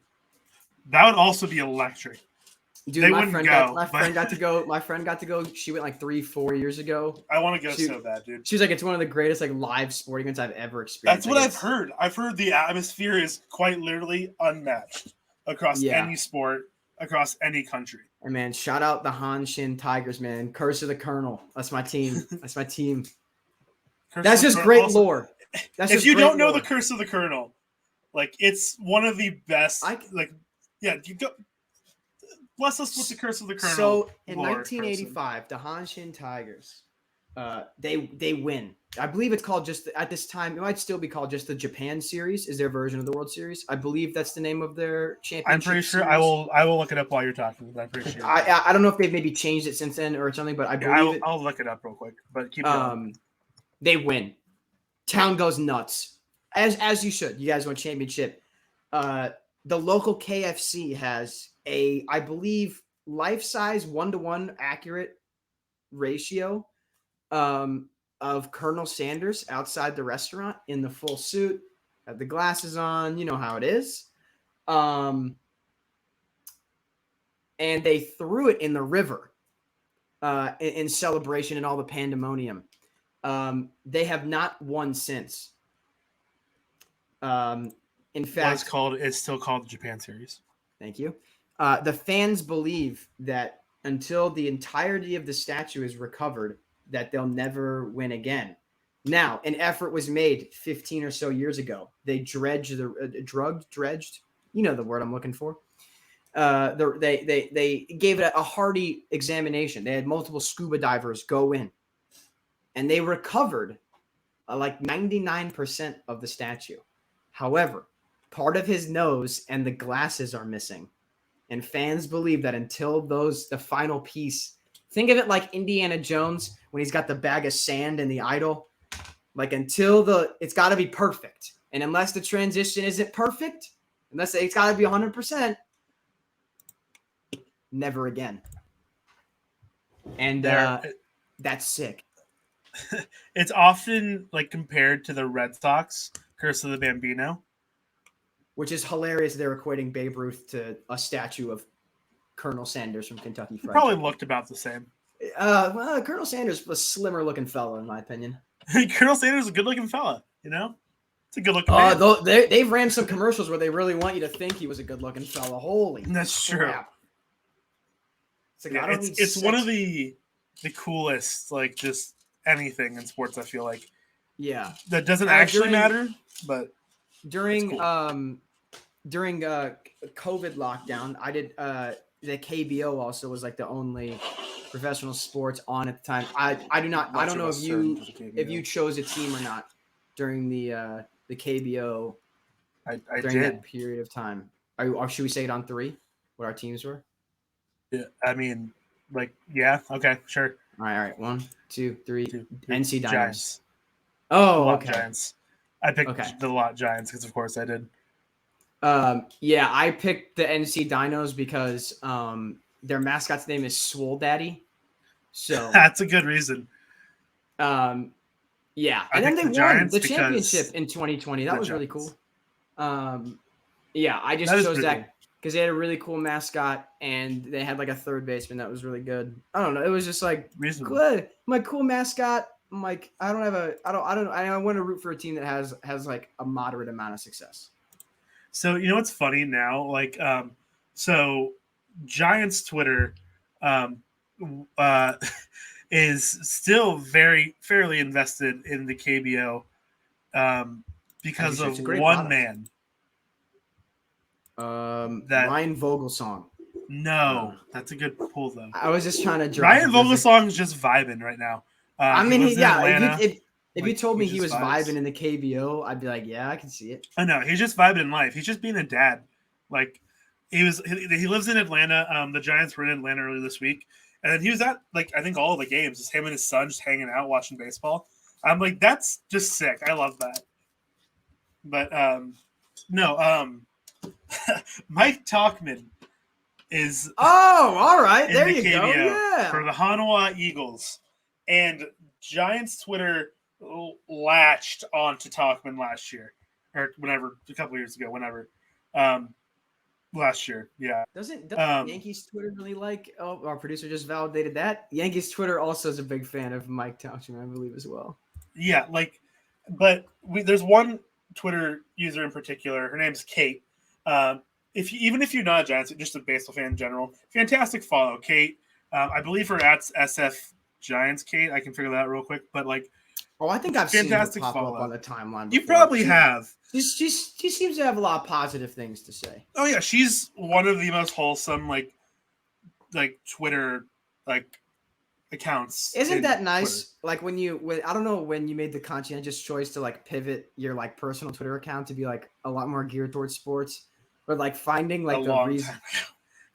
That would also be electric. Dude, my friend got to go. She went like 3-4 years ago. I want to go so bad, dude. She was like, it's one of the greatest like live sporting events I've ever experienced. That's what I've heard. I've heard the atmosphere is quite literally unmatched across any sport, across any country. And man, shout out the Hanshin Tigers, man. Curse of the Colonel. That's my team. That's just great also, lore. If you don't know the Curse of the Colonel, like it's one of the best. You go. Bless us with the Curse of the Colonel. So in 1985, the Hanshin Tigers, they win. I believe it's called at this time, it might still be called just the Japan Series, is their version of the World Series. I believe that's the name of their championship. I'm pretty sure. Series. I will look it up while you're talking. I'm pretty sure. I don't know if they've maybe changed it since then or something, but I believe I'll look it up real quick. But keep going. They win. Town goes nuts. As you should. You guys won championship. The local KFC has I believe, life-size 1-to-1 accurate ratio of Colonel Sanders outside the restaurant in the full suit, have the glasses on, you know how it is. And they threw it in the river in celebration and all the pandemonium. They have not won since. In fact, it's still called the Japan Series. Thank you. The fans believe that until the entirety of the statue is recovered, that they'll never win again. Now, an effort was made 15 or so years ago. They dredged, you know the word I'm looking for. They gave it a hearty examination. They had multiple scuba divers go in, and they recovered like 99% of the statue. However, part of his nose and the glasses are missing. And fans believe that until the final piece, think of it like Indiana Jones when he's got the bag of sand and the idol. Like it's got to be perfect. And unless the transition isn't perfect, unless it's got to be 100%, never again. And that's sick. It's often like compared to the Red Sox Curse of the Bambino. Which is hilarious. They're equating Babe Ruth to a statue of Colonel Sanders from Kentucky Fried Chicken. Probably looked about the same. Well, Colonel Sanders was a slimmer looking fella, in my opinion. Colonel Sanders is a good looking fella, you know? It's a good looking man. They've ran some commercials where they really want you to think he was a good looking fella. Holy That's crap. True. It's one of the coolest, like, just anything in sports, I feel like. Yeah. That doesn't actually matter, but during COVID lockdown, I did the KBO also was like the only professional sports on at the time. I don't know if you chose a team or not during the KBO. During that period of time. Or should we say it on 3? What our teams were? Yeah, I mean, yeah, okay, sure. All right. 1, 2, 3. NC Dinos. Giants. Oh, okay. Giants. I picked the Lot Giants because, of course, I did. Yeah, I picked the NC Dinos because their mascot's name is Swole Daddy. So that's a good reason. Yeah, and then they won the championship in 2020. That was Giants. really cool. Yeah, I just chose that because they had a really cool mascot and they had like a third baseman that was really good. I don't know. It was just like good. My cool mascot. I'm like, I want to root for a team that has like a moderate amount of success. So you know what's funny now? Like, so Giants Twitter, is still fairly invested in the KBO, because of one product. Man. Ryan Vogelsong. No, that's a good pull though. I was just trying to. Ryan Vogelsong's just vibing right now. I mean, if you told me he was vibing in the KBO, I'd be like, yeah, I can see it. I know he's just vibing in life. He's just being a dad. Like he lives in Atlanta. The Giants were in Atlanta earlier this week, and then he was at like I think all of the games. Just him and his son just hanging out watching baseball. I'm like, that's just sick. I love that. But Mike Tauchman is all right. There you go. Yeah, for the Hanwha Eagles, and Giants Twitter latched onto Tauchman last year or whenever, a couple years ago, whenever. Last year, yeah. Doesn't Yankees Twitter really like? Oh, our producer just validated that. Yankees Twitter also is a big fan of Mike Tauchman, I believe, as well. Yeah, but there's one Twitter user in particular. Her name's Kate. If you're not a Giants, just a baseball fan in general, fantastic follow, Kate. I believe her @'s SF Giants Kate. I can figure that out real quick, but like. Oh, I think I've seen her pop up on the timeline before. You probably have. She seems to have a lot of positive things to say. Oh yeah, she's one of the most wholesome like Twitter accounts. Isn't that nice? Twitter. Like when I don't know when you made the conscientious choice to like pivot your like personal Twitter account to be like a lot more geared towards sports, but like finding like the reason.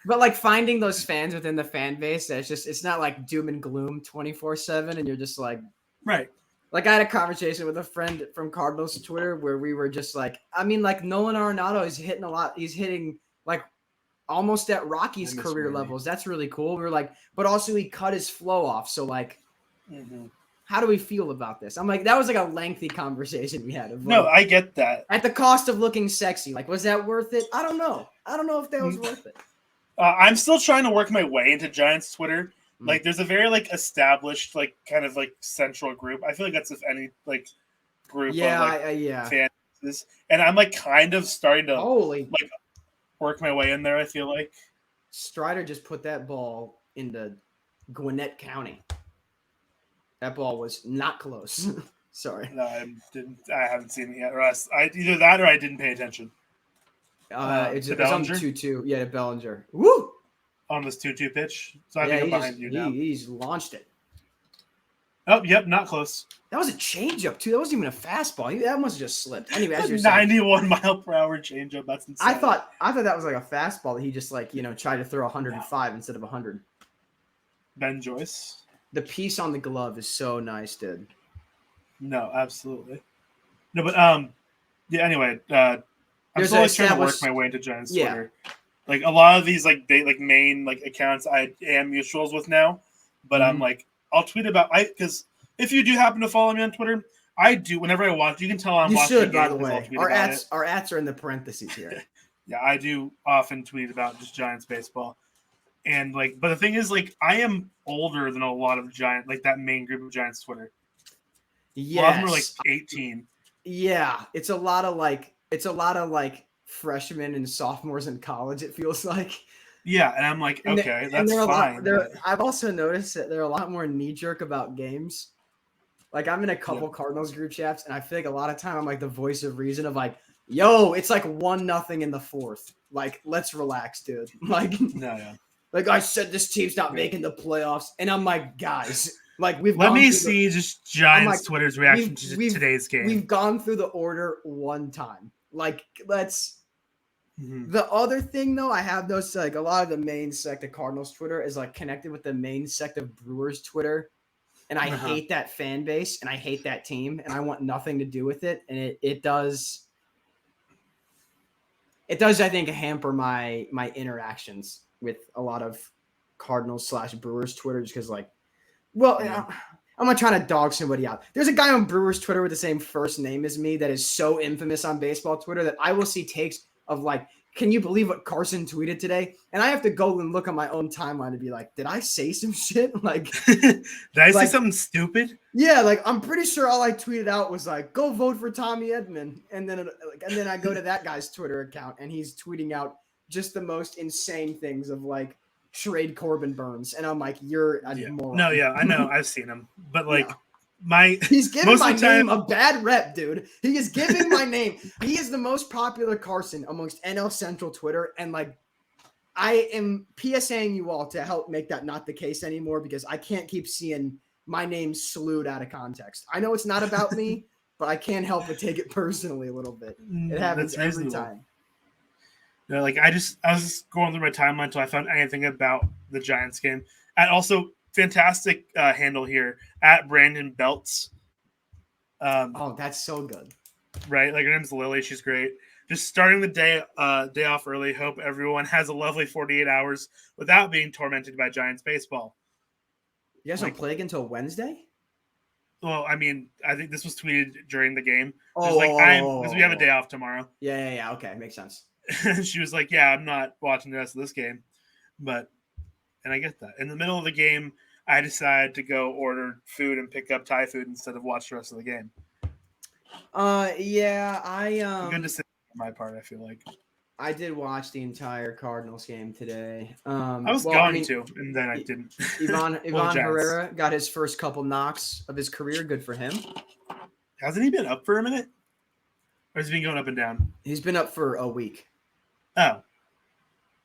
But like finding those fans within the fan base, it's not like doom and gloom 24/7, and you're just like right. Like I had a conversation with a friend from Cardinals Twitter where we were just like, I mean, like Nolan Arenado is hitting a lot. He's hitting like almost at Rocky's career levels. That's really cool. We were like, but also he cut his flow off. So like, how do we feel about this? I'm like, that was like a lengthy conversation we had. No, I get that. At the cost of looking sexy. Like, was that worth it? I don't know. I don't know if that was worth it. I'm still trying to work my way into Giants Twitter. Like there's a very like established like kind of like central group. I feel like that's if any like group of like fans, and I'm like kind of starting to like work my way in there. I feel like Strider just put that ball into Gwinnett County. That ball was not close. Sorry. No, I haven't seen it yet. Or either that or I didn't pay attention. It's on 2-2. Yeah, to Bellinger. Woo! On this 2-2 pitch. So I think I'm behind you now. He's launched it. Oh, yep, not close. That was a changeup, too. That wasn't even a fastball. That must have just slipped. Anyway, as you're 91 mile per hour changeup. That's insane. I thought that was like a fastball that he just like, tried to throw 105 instead of 100. Ben Joyce. The piece on the glove is so nice, dude. No, absolutely. No, but yeah, anyway, I'm still trying to work my way into Giants Twitter. Like a lot of these like main like accounts I am mutuals with now, but I'm like I'll tweet about because if you do happen to follow me on Twitter, I do whenever I watch. You can tell I'm watching. You should, by the way. Our ats are in the parentheses here. Yeah, I do often tweet about just Giants baseball, and like, but the thing is, like, I am older than a lot of that main group of Giants Twitter. Yeah, a lot of them are like 18. Yeah, it's a lot of like freshmen and sophomores in college, it feels like. Yeah, and I'm like, okay, that's fine. I've also noticed that they're a lot more knee-jerk about games. Like, I'm in a couple Cardinals group chats, and I feel like a lot of time I'm like the voice of reason of like, yo, it's like 1-0 in the fourth. Like, let's relax, dude. Like, like I said, this team's not making the playoffs, and I'm like, guys, like let me see just Giants Twitter's reaction to today's game. We've gone through the order one time. Like, let's. The other thing, though, I have those like a lot of the main sect of Cardinals Twitter is like connected with the main sect of Brewers Twitter, and I hate that fan base and I hate that team and I want nothing to do with it. And it does I think hamper my interactions with a lot of Cardinals /Brewers Twitter just because like Well, I'm not trying to dog somebody out. There's a guy on Brewers Twitter with the same first name as me that is so infamous on baseball Twitter that I will see takes of like, can you believe what Carson tweeted today? And I have to go and look on my own timeline to be like, did I say some shit? Like, did I say something stupid? Yeah, like I'm pretty sure all I tweeted out was like, "Go vote for Tommy Edman," and then I go to that guy's Twitter account and he's tweeting out just the most insane things of like trade Corbin Burns, and I'm like, "You're a moron." No, yeah, I know, I've seen him, but like he's giving my name a bad rep, dude. He is giving my name. He is the most popular Carson amongst NL Central Twitter, and like, I am PSAing you all to help make that not the case anymore because I can't keep seeing my name slewed out of context. I know it's not about me, but I can't help but take it personally a little bit. It happens every time. No, like I was going through my timeline until I found anything about the Giants game. And also, fantastic handle here at Brandon Belts. That's so good. Right, like her name's Lily. She's great. Just starting the day off early. Hope everyone has a lovely 48 hours without being tormented by Giants baseball. You guys don't play again until Wednesday? Well, I mean, I think this was tweeted during the game. Because we have a day off tomorrow. Yeah. Okay, makes sense. She was like, "Yeah, I'm not watching the rest of this game," and I get that. In the middle of the game, I decided to go order food and pick up Thai food instead of watch the rest of the game. Yeah, good decision on my part. I feel like I did watch the entire Cardinals game today. I was going to, and then I didn't. Ivan Herrera got his first couple knocks of his career. Good for him. Hasn't he been up for a minute? Or has he been going up and down? He's been up for a week. Oh.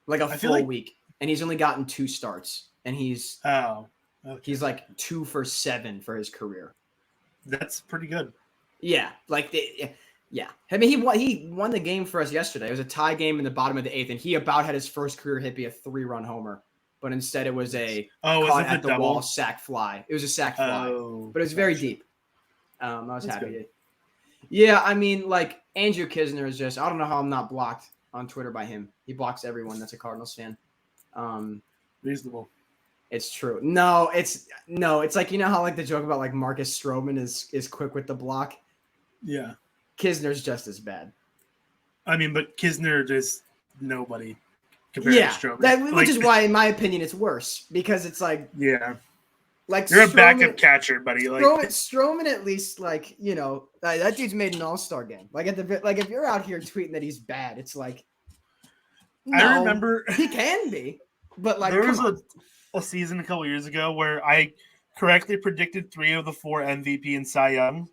Like a full week. And he's only gotten 2 starts. And he's he's like 2 for 7 for his career. That's pretty good. Yeah. Yeah. I mean, he won the game for us yesterday. It was a tie game in the bottom of the 8th, and he about had his first career hit be a 3-run homer. But instead it was a caught at the wall sack fly. It was a sack fly. But it was very deep. I was happy. Yeah, I mean, like, Andrew Kisner is just, I don't know how I'm not blocked on Twitter by him. He blocks everyone that's a Cardinals fan. Reasonable. It's true. No, it's like, you know how like the joke about like Marcus Stroman is quick with the block? Yeah. Kisner's just as bad. I mean, but Kisner is nobody compared to Stroman. Which is why, in my opinion, it's worse because it's like, like you're a backup catcher, buddy. Like Stroman, at least, like, you know, that dude's made an All-Star game. Like if you're out here tweeting that he's bad, it's like, no, I remember he can be, but like there was a season a couple years ago where I correctly predicted 3 of the 4 MVP and Cy Young.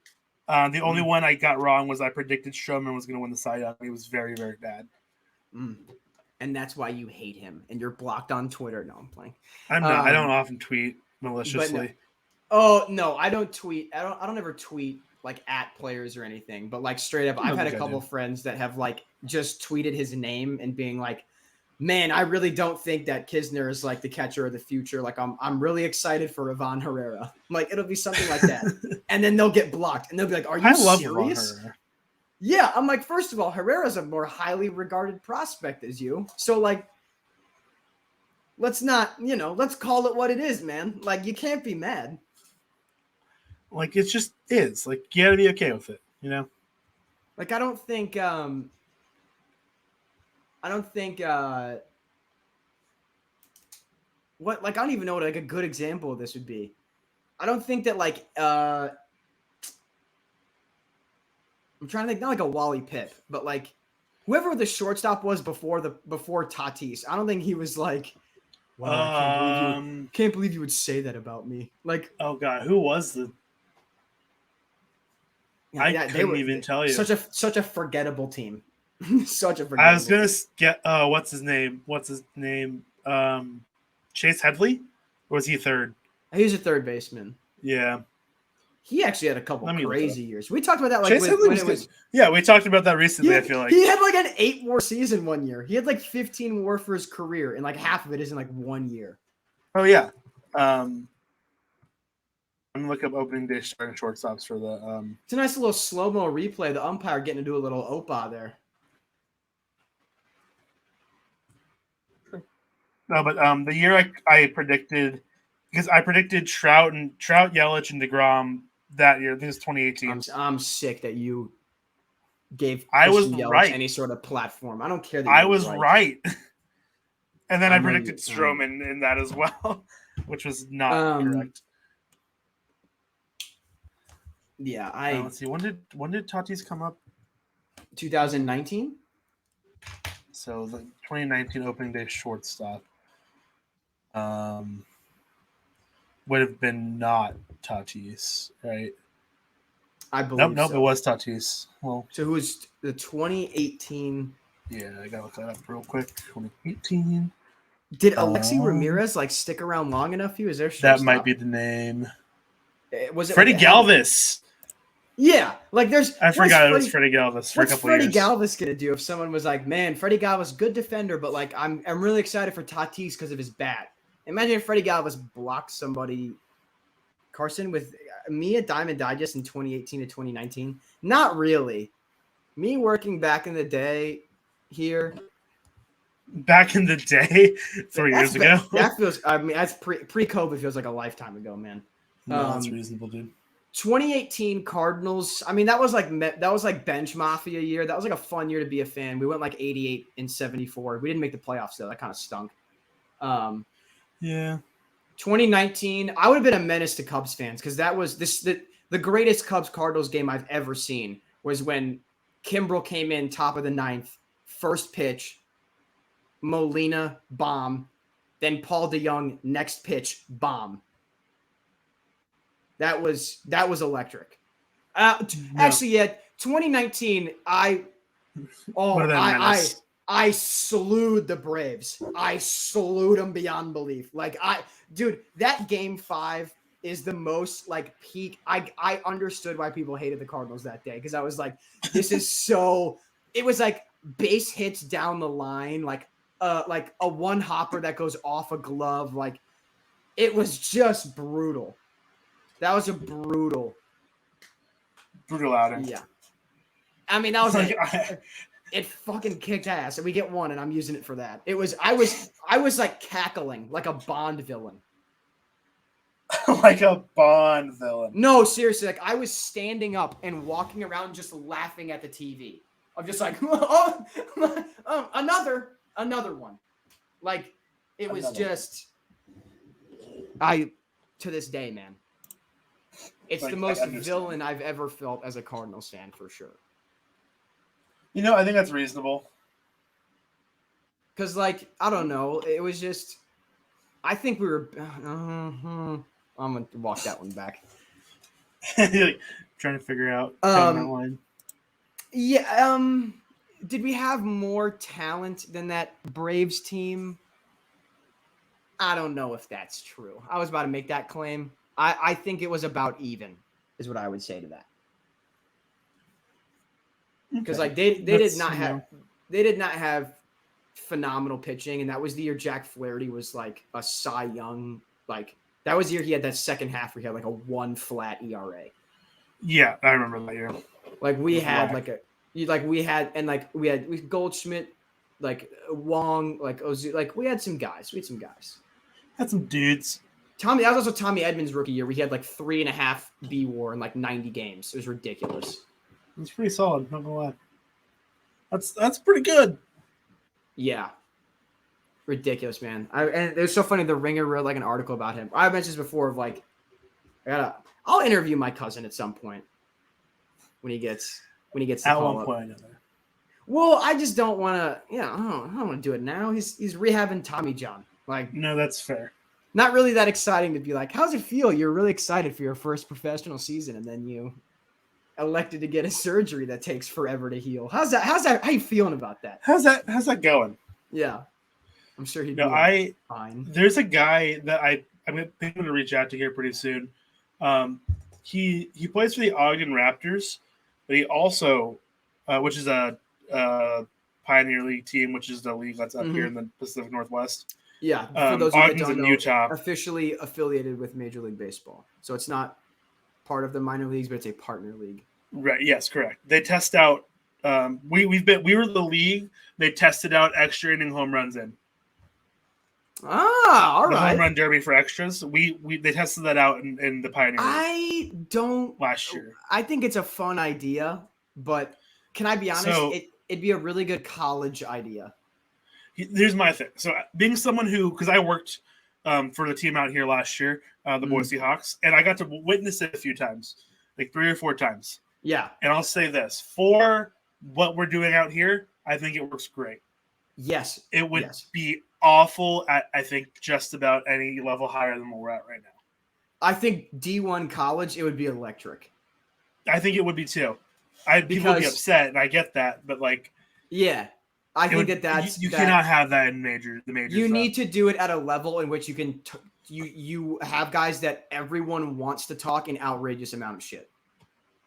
The only one I got wrong was I predicted Stroman was going to win the Cy Young. He was very, very bad. And that's why you hate him, and you're blocked on Twitter. No, I'm playing. I'm not. I don't often tweet maliciously. No, I don't tweet. I don't ever tweet like at players or anything. But like straight up, I've had a couple friends that have like just tweeted his name and being like, "Man, I really don't think that Kisner is like the catcher of the future. Like I'm really excited for Ivan Herrera. Like it'll be something like that." And then they'll get blocked, and they'll be like, "Are you serious?" Yeah, I'm like, first of all, Herrera's a more highly regarded prospect as you. So like, let's not, let's call it what it is, man. Like you can't be mad. Like it just is. Like you gotta be okay with it, Like I don't think what, like, I don't even know what like a good example of this would be. I don't think that like I'm trying to think, not like a Wally Pipp, but like whoever the shortstop was before Tatis. I don't think he was like, wow, I can't believe you would say that about me. Like, oh god, who was the? I couldn't even tell you. Such a forgettable team. Such a forgettable. I was gonna get. What's his name? Chase Headley, or was he third? He was a third baseman. Yeah. He actually had a couple crazy years. We talked about that Yeah, we talked about that recently. I feel like he had like an 8-WAR season one year. He had like 15 WAR for his career, and like half of it is in like 1 year. Oh yeah. I'm gonna look up opening day starting shortstops for the. It's a nice little slow mo replay. The umpire getting to do a little opa there. No, but the year I predicted because I predicted Trout, Yelich, and DeGrom that year. This is 2018. I'm sick that you gave I was Yelich right. any sort of platform. I don't care that I was right. And then I predicted you, Stroman in that as well, which was not correct. Yeah, let's see. When did Tatis come up? 2019. So the 2019 opening day shortstop would have been not Tatis, right? I believe. Nope, so. It was Tatis. Well, so who's the 2018? Yeah, I gotta look that up real quick. 2018. Did Alexi Ramirez stick around long enough? Is there that might be the name? Was it Freddie Galvis? Yeah, there's. I forgot it was Freddie Galvis for a couple years. What's Freddie Galvis gonna do if someone was like, man, Freddie Galvis, good defender, but I'm really excited for Tatis because of his bat. Imagine if Freddie Galvis blocked somebody. Carson, with me at Diamond Digest in 2018 to 2019, not really. Me working back in the day here. Back in the day, 3 years ago. That feels. I mean, that's pre-COVID feels like a lifetime ago, man. No, that's reasonable, dude. 2018 Cardinals. I mean, that was like bench mafia year. That was like a fun year to be a fan. We went 88 and 74. We didn't make the playoffs though. That kind of stunk. Yeah. 2019, I would have been a menace to Cubs fans because that was the greatest Cubs Cardinals game I've ever seen was when Kimbrel came in top of the ninth, first pitch, Molina bomb, then Paul DeJong next pitch bomb. That was electric. Actually, yeah, 2019, I salute the Braves. I salute them beyond belief. Dude, that game 5 is the most peak. I understood why people hated the Cardinals that day because I was like, this is so. It was base hits down the line, like a one hopper that goes off a glove. It was just brutal. That was a brutal outing. Yeah. I mean, that was it fucking kicked ass, and we get one, and I'm using it for that. I was cackling like a Bond villain. Like a Bond villain. No, seriously, I was standing up and walking around just laughing at the TV. I'm just another one. It was just to this day, man. It's the most villain I've ever felt as a Cardinals fan, for sure. I think that's reasonable. Because, I don't know. It was just... I think we were... I'm going to walk that one back. Trying to figure out that line. Yeah, did we have more talent than that Braves team? I don't know if that's true. I was about to make that claim. I think it was about even, is what I would say to that. Because they did not have phenomenal pitching, and that was the year Jack Flaherty was a Cy Young. That was the year he had that second half where he had a 1 flat ERA. Yeah, I remember that year. We had we had Goldschmidt, Wong, Ozu, we had some guys. Had some dudes. That was also Tommy Edmonds' rookie year. We had 3.5 B WAR in 90 games. It was ridiculous. It's pretty solid. Not gonna lie. That's pretty good. Yeah, ridiculous, man. And it was so funny. The Ringer wrote an article about him. I mentioned this before. I'll interview my cousin at some point when he gets the at call one up. point. Well, I just don't want to. Yeah, I don't want to do it now. He's rehabbing Tommy John. No, that's fair. Not really that exciting to be how's it feel? You're really excited for your first professional season, and then you elected to get a surgery that takes forever to heal. How's that? How you feeling about that? How's that going? Yeah, I'm sure he'd be fine. There's a guy that I'm going to reach out to here pretty soon. He plays for the Ogden Raptors, but he also, which is a Pioneer League team, which is the league that's up here in the Pacific Northwest. Yeah, for those Ogden's who don't in know, Utah. Officially affiliated with Major League Baseball, so it's not part of the minor leagues, but it's a partner league. Right. Yes, correct. They test out. We were the league they tested out extra inning home runs in. All the right. home run derby for extras. They tested that out in the Pioneer League I don't last year. I think it's a fun idea, but can I be honest? So, It'd be a really good college idea. Here's my thing. So being someone who, because I worked for the team out here last year, the Boise Hawks, and I got to witness it a few times, like 3 or 4 times. Yeah. And I'll say this, for what we're doing out here, I think it works great. Yes. It would be awful at, I think, just about any level higher than what we're at right now. I think D1 college, it would be electric. I think it would be too. People would be upset, and I get that, but like, yeah, I think that's you cannot have that in the majors. You need to do it at a level in which you can you have guys that everyone wants to talk an outrageous amount of shit.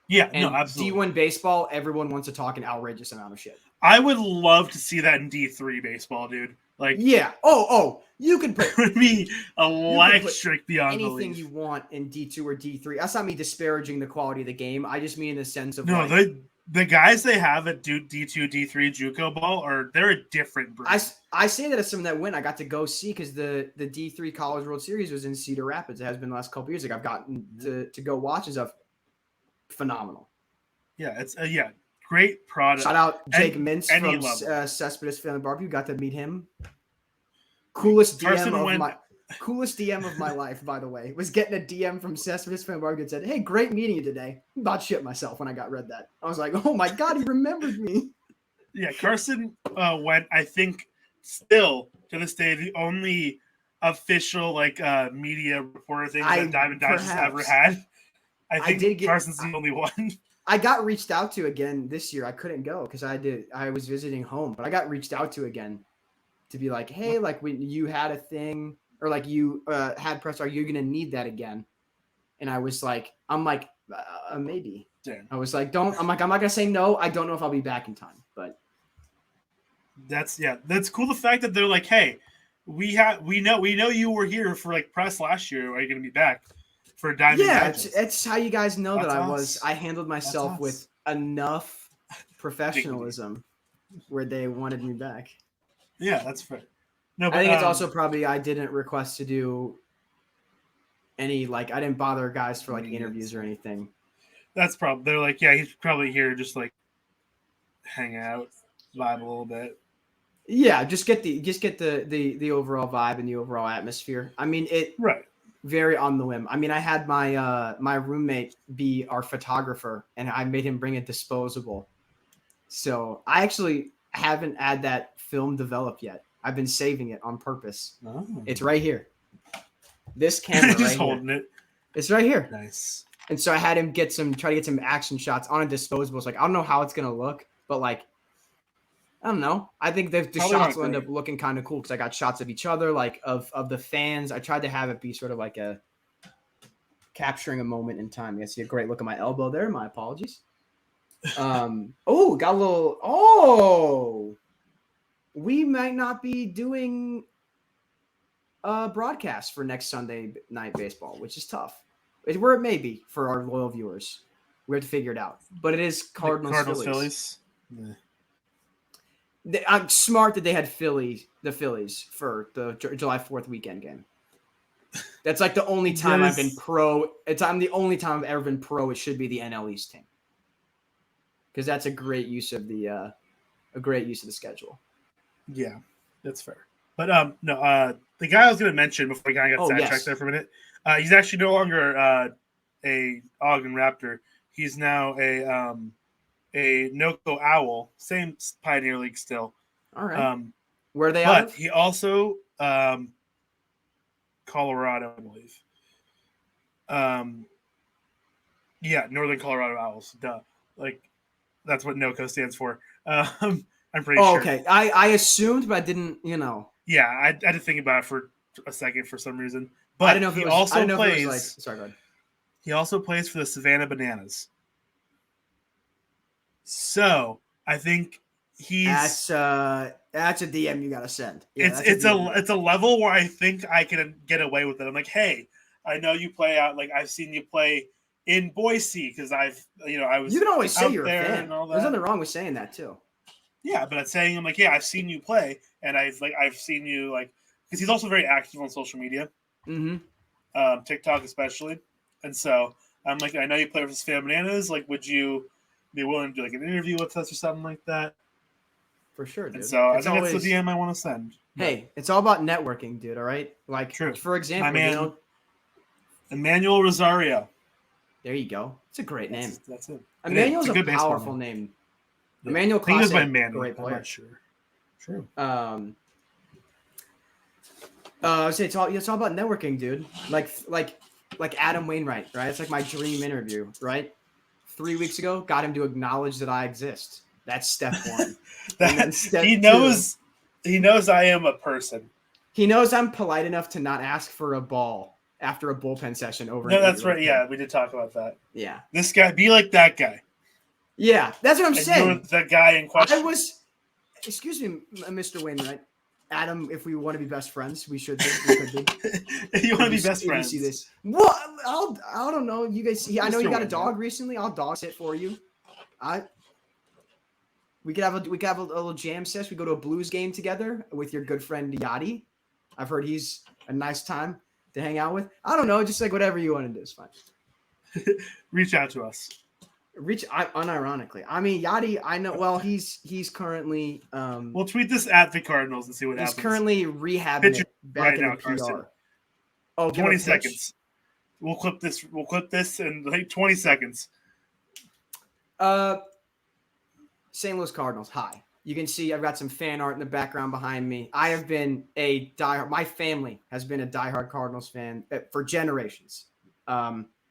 Yeah, and no, absolutely. D1 baseball, everyone wants to talk an outrageous amount of shit. I would love to see that in D3 baseball, dude. Like, yeah. Oh, you can put it would be electric beyond anything you want in D2 or D3. That's not me disparaging the quality of the game. I just mean in the sense of the guys they have at D2, D3 JUCO ball they're a different breed. I say that as someone that went. I got to go see because the D3 College World Series was in Cedar Rapids. It has been the last couple years. Like I've gotten to go watch and stuff. Phenomenal. Yeah, it's great product. Shout out Jake Mintz from Cespedes Family Barbecue. Got to meet him. Coolest DM of my life, by the way, was getting a DM from Cespedes Family Barbecue that said, "Hey, great meeting you today." About shit myself when I read that. I was like, "Oh my god, he remembered me." Yeah, Carson went. I think still to this day the only official media reporter thing that Diamond Dogs has ever had. I think Carson's the only one. I got reached out to again this year. I couldn't go because I was visiting home, but I got reached out to again to be like, hey, like when you had a thing or like you had press, are you going to need that again? And I was like, maybe. Damn. I was like, I'm not going to say no. I don't know if I'll be back in time, but. That's cool. The fact that they're like, hey, we know you were here for like press last year. Are you going to be back? For Diamond it's how you guys know that I handled myself with enough professionalism where they wanted me back. Yeah, that's fair. No, but I think it's also probably I didn't request to do any I didn't bother guys for interviews or anything. That's probably they're like, yeah, he's probably here just hang out, vibe a little bit. Yeah, just get the overall vibe and the overall atmosphere. I mean right. Very on the whim. I mean, I had my roommate be our photographer, and I made him bring a disposable. So I actually haven't had that film developed yet. I've been saving it on purpose. Oh. It's right here. This camera right here. Holding it. It's right here. Nice. And so I had him try to get some action shots on a disposable. It's I don't know how it's gonna look, but I don't know. I think the shots will end up looking kind of cool because I got shots of each other, of the fans. I tried to have it be sort of a capturing a moment in time. You see a great look at my elbow there. My apologies. Got a little. Oh, we might not be doing a broadcast for next Sunday night baseball, which is tough. Where it may be for our loyal viewers. We have to figure it out. But it is Cardinals Phillies. Yeah. I'm smart that they had the Phillies for the July 4th weekend game. That's the only time I've been pro. I'm the only time I've ever been pro. It should be the NL East team because that's a great use of the schedule. Yeah, that's fair. But the guy I was going to mention before we kind of got sidetracked there for a minute, he's actually no longer a Ogden Raptor. He's now a NOCO Owl, same Pioneer League still. All right. Where are they out of? He also Colorado, I believe. Northern Colorado Owls. Duh. That's what NOCO stands for. I'm pretty sure. Okay. I assumed, but I didn't, Yeah, I had to think about it for a second for some reason. But I didn't know if he also plays. Sorry, go ahead. He also plays for the Savannah Bananas. So I think that's a DM you gotta send. Yeah, it's a level where I think I can get away with it. I'm like, hey, I know you play out. I've seen you play in Boise because I was. You can always say you're a fan. There's nothing wrong with saying that too. Yeah, but it's saying I'm like, yeah, I've seen you play, and I've seen you because he's also very active on social media, TikTok especially. And so I'm like, I know you play with his Fan Bananas. Like, would you be willing to do like an interview with us or something like that? For sure, dude. And so I think that's the DM I want to send. Hey, it's all about networking, dude. All right, like True. For example, my man, Emmanuel Rosario. There you go. It's a great name. That's it. Emmanuel's a powerful name. Yeah. Emmanuel Clase, by Emmanuel. Great player. I'm not sure. True. It's all about networking, dude. Like Adam Wainwright, right? It's like my dream interview, right? 3 weeks ago, got him to acknowledge that I exist. That's step one. He knows I am a person. He knows I'm polite enough to not ask for a ball after a bullpen session over. No, that's right. Yeah, we did talk about that. Yeah. This guy, be like that guy. Yeah, that's what I'm saying. You're the guy in question. Excuse me, Mr. Wainwright. Adam, if we want to be best friends, we should be. We could be. You want to be best friends? You see this? What? I don't know. You guys see? I know you got a dog Wainwright. recently. I'll dog sit for you. We could have a little jam session. We go to a Blues game together with your good friend Yachty. I've heard he's a nice time to hang out with. I don't know, just like whatever you want to do is fine. Reach out to us. Unironically. I mean, Yachty, I know. Well, he's currently. We'll tweet this at the Cardinals and see what happens. He's currently rehabbing it back in the PR. Carson. Oh, 20 seconds. We'll clip this in like 20 seconds. St. Louis Cardinals. Hi. You can see I've got some fan art in the background behind me. I have been a diehard. My family has been a diehard Cardinals fan for generations.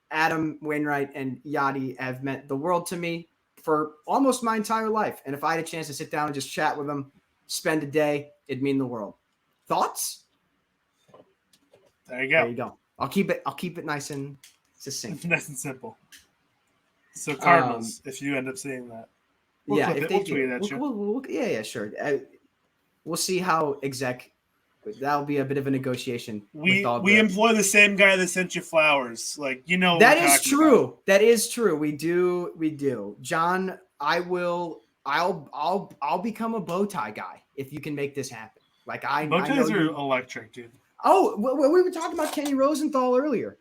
Adam Wainwright and Yachty have meant the world to me for almost my entire life. And if I had a chance to sit down and just chat with them, spend a day, it'd mean the world. Thoughts? There you go. There you go. I'll keep it nice and succinct. Nice and simple. So Cardinals, if you end up seeing that. We'll if they tweet at you. Yeah, sure. We'll see how exec. That'll be a bit of a negotiation. We employ the same guy that sent you flowers. Like, you know. That is true. About. That is true. We do. John, I'll become a bow tie guy if you can make this happen. Like bow ties are electric, dude. Oh, we were talking about Kenny Rosenthal earlier.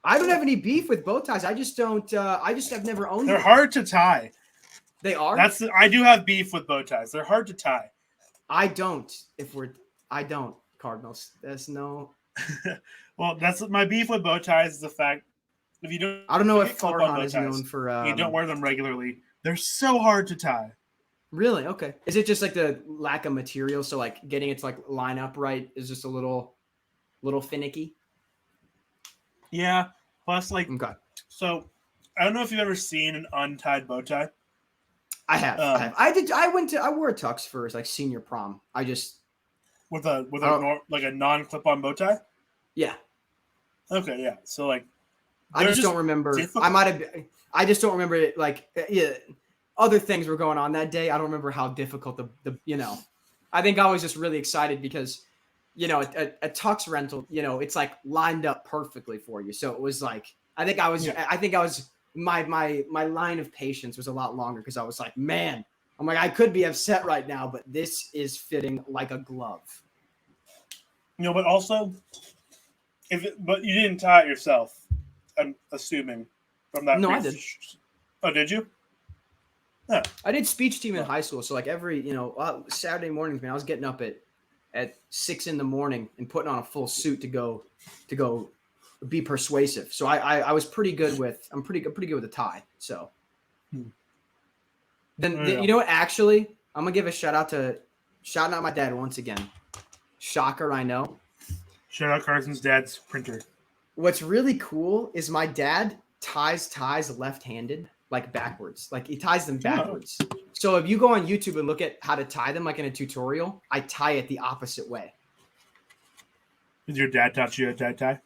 I don't have any beef with bow ties. I just don't. I just have never owned. They're hard to tie. They are. I do have beef with bow ties. They're hard to tie. I don't. I don't. Cardinals. There's no. Well, that's my beef with bow ties is the fact if you don't. I don't know if Farhan is known for. You don't wear them regularly. They're so hard to tie. Really? Okay. Is it just like the lack of material? So like getting it to like line up right is just a little finicky. Yeah. Plus, like, okay. So I don't know if you've ever seen an untied bow tie. I have. I wore a tux for like senior prom. I just with a non-clip-on bow tie. Yeah. Okay. Yeah. So like, I just don't remember. Difficult. I just don't remember it. Like, yeah, other things were going on that day. I don't remember how difficult the I think I was just really excited because, a tux rental, it's like lined up perfectly for you. So it was like I think I was. My line of patience was a lot longer because I was like, man, I'm like, I could be upset right now, but this is fitting like a glove. But also, but you didn't tie it yourself, I'm assuming from that. No, I did. Oh, did you? Yeah. I did speech team in high school, so like every Saturday mornings, man, I was getting up at 6 a.m. and putting on a full suit to go be persuasive. So I was pretty good with pretty good with a tie. So then you know what? Actually, I'm gonna give a shout out my dad once again. Shocker, I know. Shout out Carson's dad's printer. What's really cool is my dad ties left-handed, like backwards. Like he ties them backwards. Oh. So if you go on YouTube and look at how to tie them, like in a tutorial, I tie it the opposite way. Did your dad taught you a tie?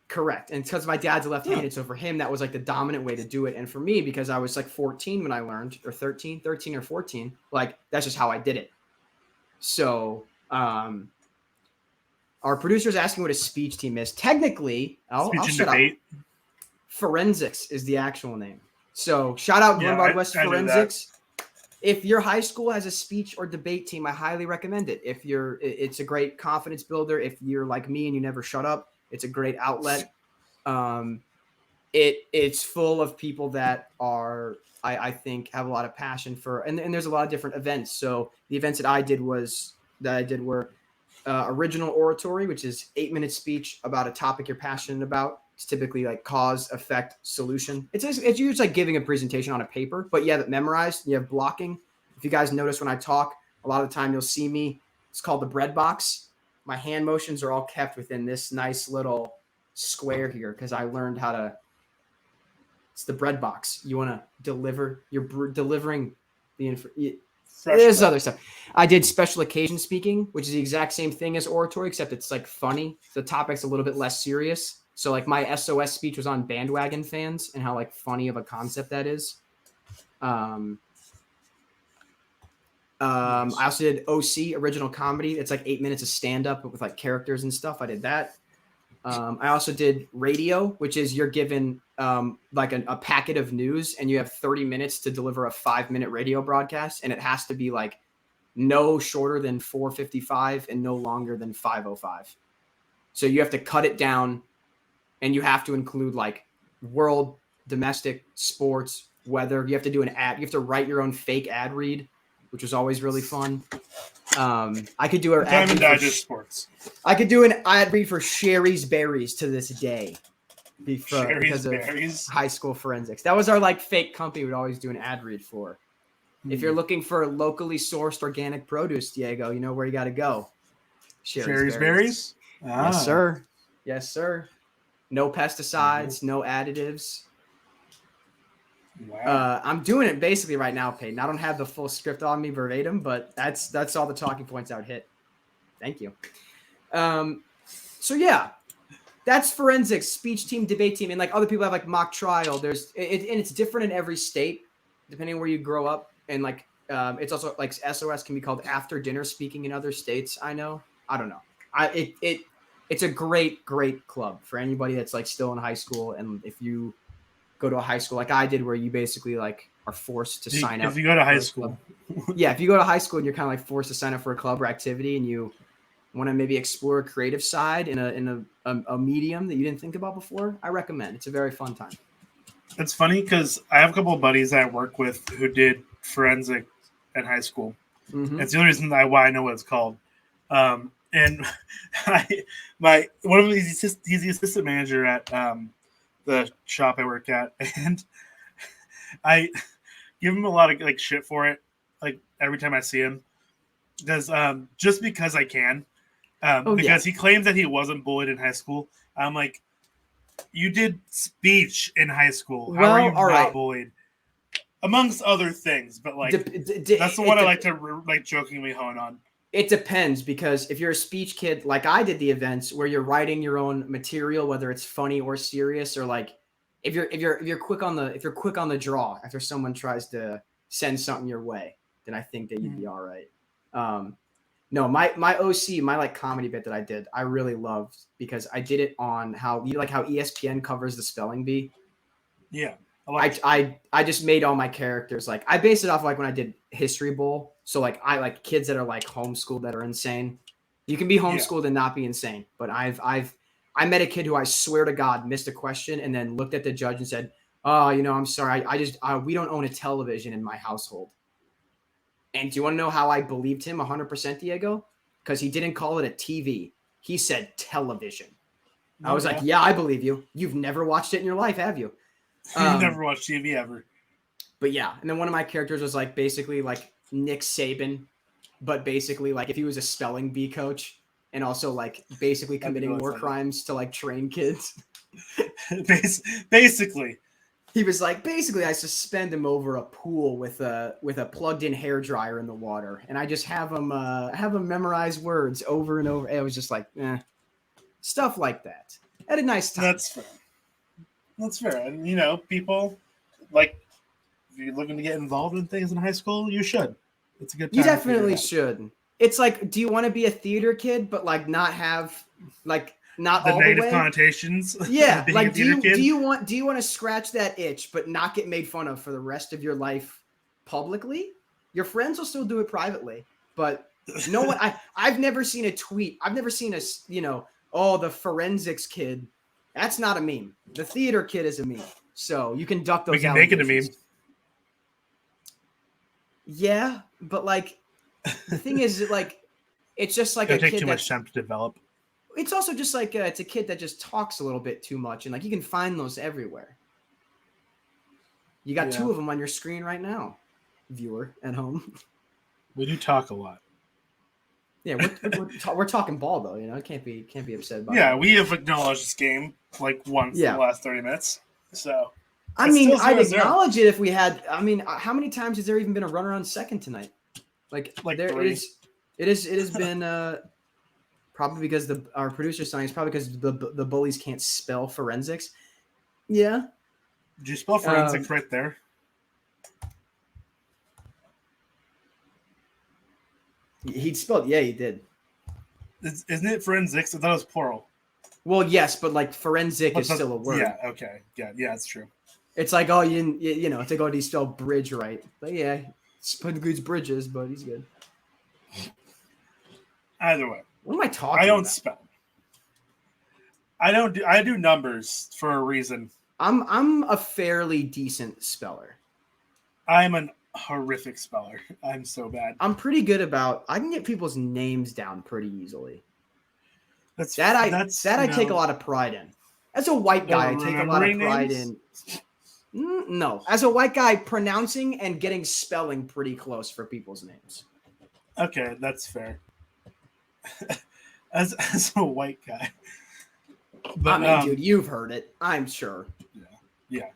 Correct. And because my dad's left-handed, so for him, that was like the dominant way to do it. And for me, because I was like 14 when I learned, or 13 or 14, like that's just how I did it. So our producer's asking what a speech team is. Technically, I'll shut up. Forensics is the actual name. So shout out Glenbard West Forensics. if your high school has a speech or debate team, I highly recommend it. It's a great confidence builder. If you're like me and you never shut up, it's a great outlet. It's full of people that are, I think, have a lot of passion for, and there's a lot of different events. So the events that I did were original oratory, which is 8-minute speech about a topic you're passionate about. It's typically like cause, effect, solution. It's usually like giving a presentation on a paper, but you have it memorized. You have blocking. If you guys notice when I talk, a lot of the time you'll see me. It's called the bread box. My hand motions are all kept within this nice little square here because I learned how to. It's the bread box. You want to deliver. You're delivering the info. There's other stuff. I did special occasion speaking, which is the exact same thing as oratory, except it's like funny. The topic's a little bit less serious. So like my SOS speech was on bandwagon fans and how like funny of a concept that is. I also did OC, original comedy. It's like 8 minutes of stand up with like characters and stuff. I did that. I also did radio, which is you're given like a packet of news and you have 30 minutes to deliver a 5-minute radio broadcast. And it has to be like no shorter than 4:55 and no longer than 5:05. So you have to cut it down and you have to include like world, domestic, sports, weather. You have to do an ad. You have to write your own fake ad read, which was always really fun. I could do an ad read Digest Sports. I could do an ad read for Sherry's Berries to this day because of high school forensics. That was our like fake company we'd always do an ad read for. If you're looking for locally sourced organic produce, Diego, you know where you got to go. Sherry's Berries? Ah. Yes, sir. Yes, sir. No pesticides, no additives. Wow. I'm doing it basically right now, Peyton. I don't have the full script on me verbatim, but that's all the talking points I would hit. Thank you. So yeah, that's forensics, speech team, debate team, and like other people have like mock trial. And it's different in every state, depending on where you grow up. And like it's also like SOS can be called after dinner speaking in other states. I don't know. It's a great club for anybody that's like still in high school, and if you go to a high school like I did, where you basically like are forced to sign up. If you go to high school, yeah, if you go to high school and you're kind of like forced to sign up for a club or activity, and you want to maybe explore a creative side in a medium that you didn't think about before, I recommend. It's a very fun time. It's funny because I have a couple of buddies that I work with who did forensic in high school. Mm-hmm. It's the only reason why I know what it's called. And one of them, he's the assistant manager at the shop I work at, and I give him a lot of like shit for it, like every time I see him, because just because I can, because he claims that he wasn't bullied in high school. I'm like, you did speech in high school. How are you not bullied? Amongst other things, but like that's the one I like to like jokingly hone on. It depends, because if you're a speech kid, like I did the events where you're writing your own material, whether it's funny or serious, or like if you're quick on the draw after someone tries to send something your way, then I think that you'd be all right. No, my OC, my like comedy bit that I did, I really loved because I did it on how ESPN covers the spelling bee. Yeah. I just made all my characters like I based it off like when I did History Bowl. So like I like kids that are like homeschooled that are insane. You can be homeschooled and not be insane. But I met a kid who I swear to God missed a question and then looked at the judge and said, "Oh, I'm sorry. We don't own a television in my household." And do you want to know how I believed him 100%, Diego? Because he didn't call it a TV. He said television. I was like, "Yeah, I believe you. You've never watched it in your life, have you?" You've never watched TV ever. But yeah, and then one of my characters was like basically like Nick Saban, but basically like if he was a spelling bee coach and also like basically committing war crimes to like train kids. Basically. He was like, basically I suspend him over a pool with a plugged-in hairdryer in the water, and I just have him memorize words over and over. It was just like, stuff like that. Had a nice time. That's fair. And, people, like, if you're looking to get involved in things in high school, you should. It's a good time. You definitely should. It's like, do you want to be a theater kid, but, like, not have, like, not the all negative the way? Connotations? Yeah. Like, do you want to scratch that itch, but not get made fun of for the rest of your life publicly? Your friends will still do it privately, but no one. I've never seen a tweet. I've never seen the forensics kid. That's not a meme. The theater kid is a meme. So you can duck those. We can make it a meme. Yeah, but like the thing is, like, it's just like it'll a take kid too much time to develop. It's also just like it's a kid that just talks a little bit too much, and like you can find those everywhere. You got 2 of them on your screen right now, viewer at home. We do talk a lot. Yeah, we're talking ball though, you know. Can't be upset about. Yeah, we have acknowledged this game like once in the last 30 minutes. So I mean, I'd acknowledge it if we had. I mean, how many times has there even been a runner on second tonight? Like there 3. It has been probably because our producer sign is probably because the bullies can't spell forensics. Yeah. Did you spell forensics right there? He spelled, yeah, he did. Isn't it forensics? I thought it was plural. Well, yes, but like forensic is still a word. Yeah, okay. Yeah, it's true. It's like, oh, it's like, oh, did he spell bridge right? But yeah, Spudgood's bridges, but he's good. Either way. What am I talking about? I don't spell. I do numbers for a reason. I'm a fairly decent speller. I'm an horrific speller. I'm so bad. I'm pretty good I can get people's names down pretty easily. I take a lot of pride in. As a white guy, I take a lot of pride in. No, as a white guy, pronouncing and getting spelling pretty close for people's names. Okay, that's fair. as a white guy. But, I mean, dude, you've heard it. I'm sure. Yeah.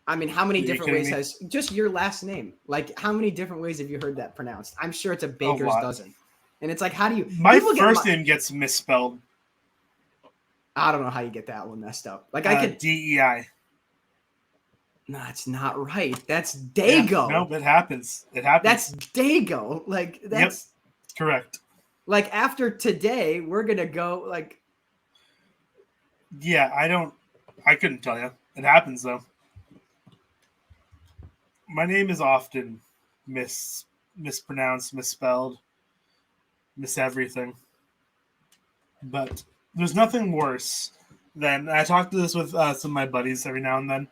I mean, how many different ways has just your last name? Like, how many different ways have you heard that pronounced? I'm sure it's a baker's dozen. And it's like, how do you? My first name gets misspelled. I don't know how you get that one messed up. Like I could DEI. No, it's not right. That's Dago. Yeah, no, it happens. It happens. That's Dago. Like that's correct. Like after today, we're gonna go like. Yeah, I couldn't tell you. It happens though. My name is often mispronounced, misspelled, miss everything. But there's nothing worse than I talk to this with some of my buddies every now and then.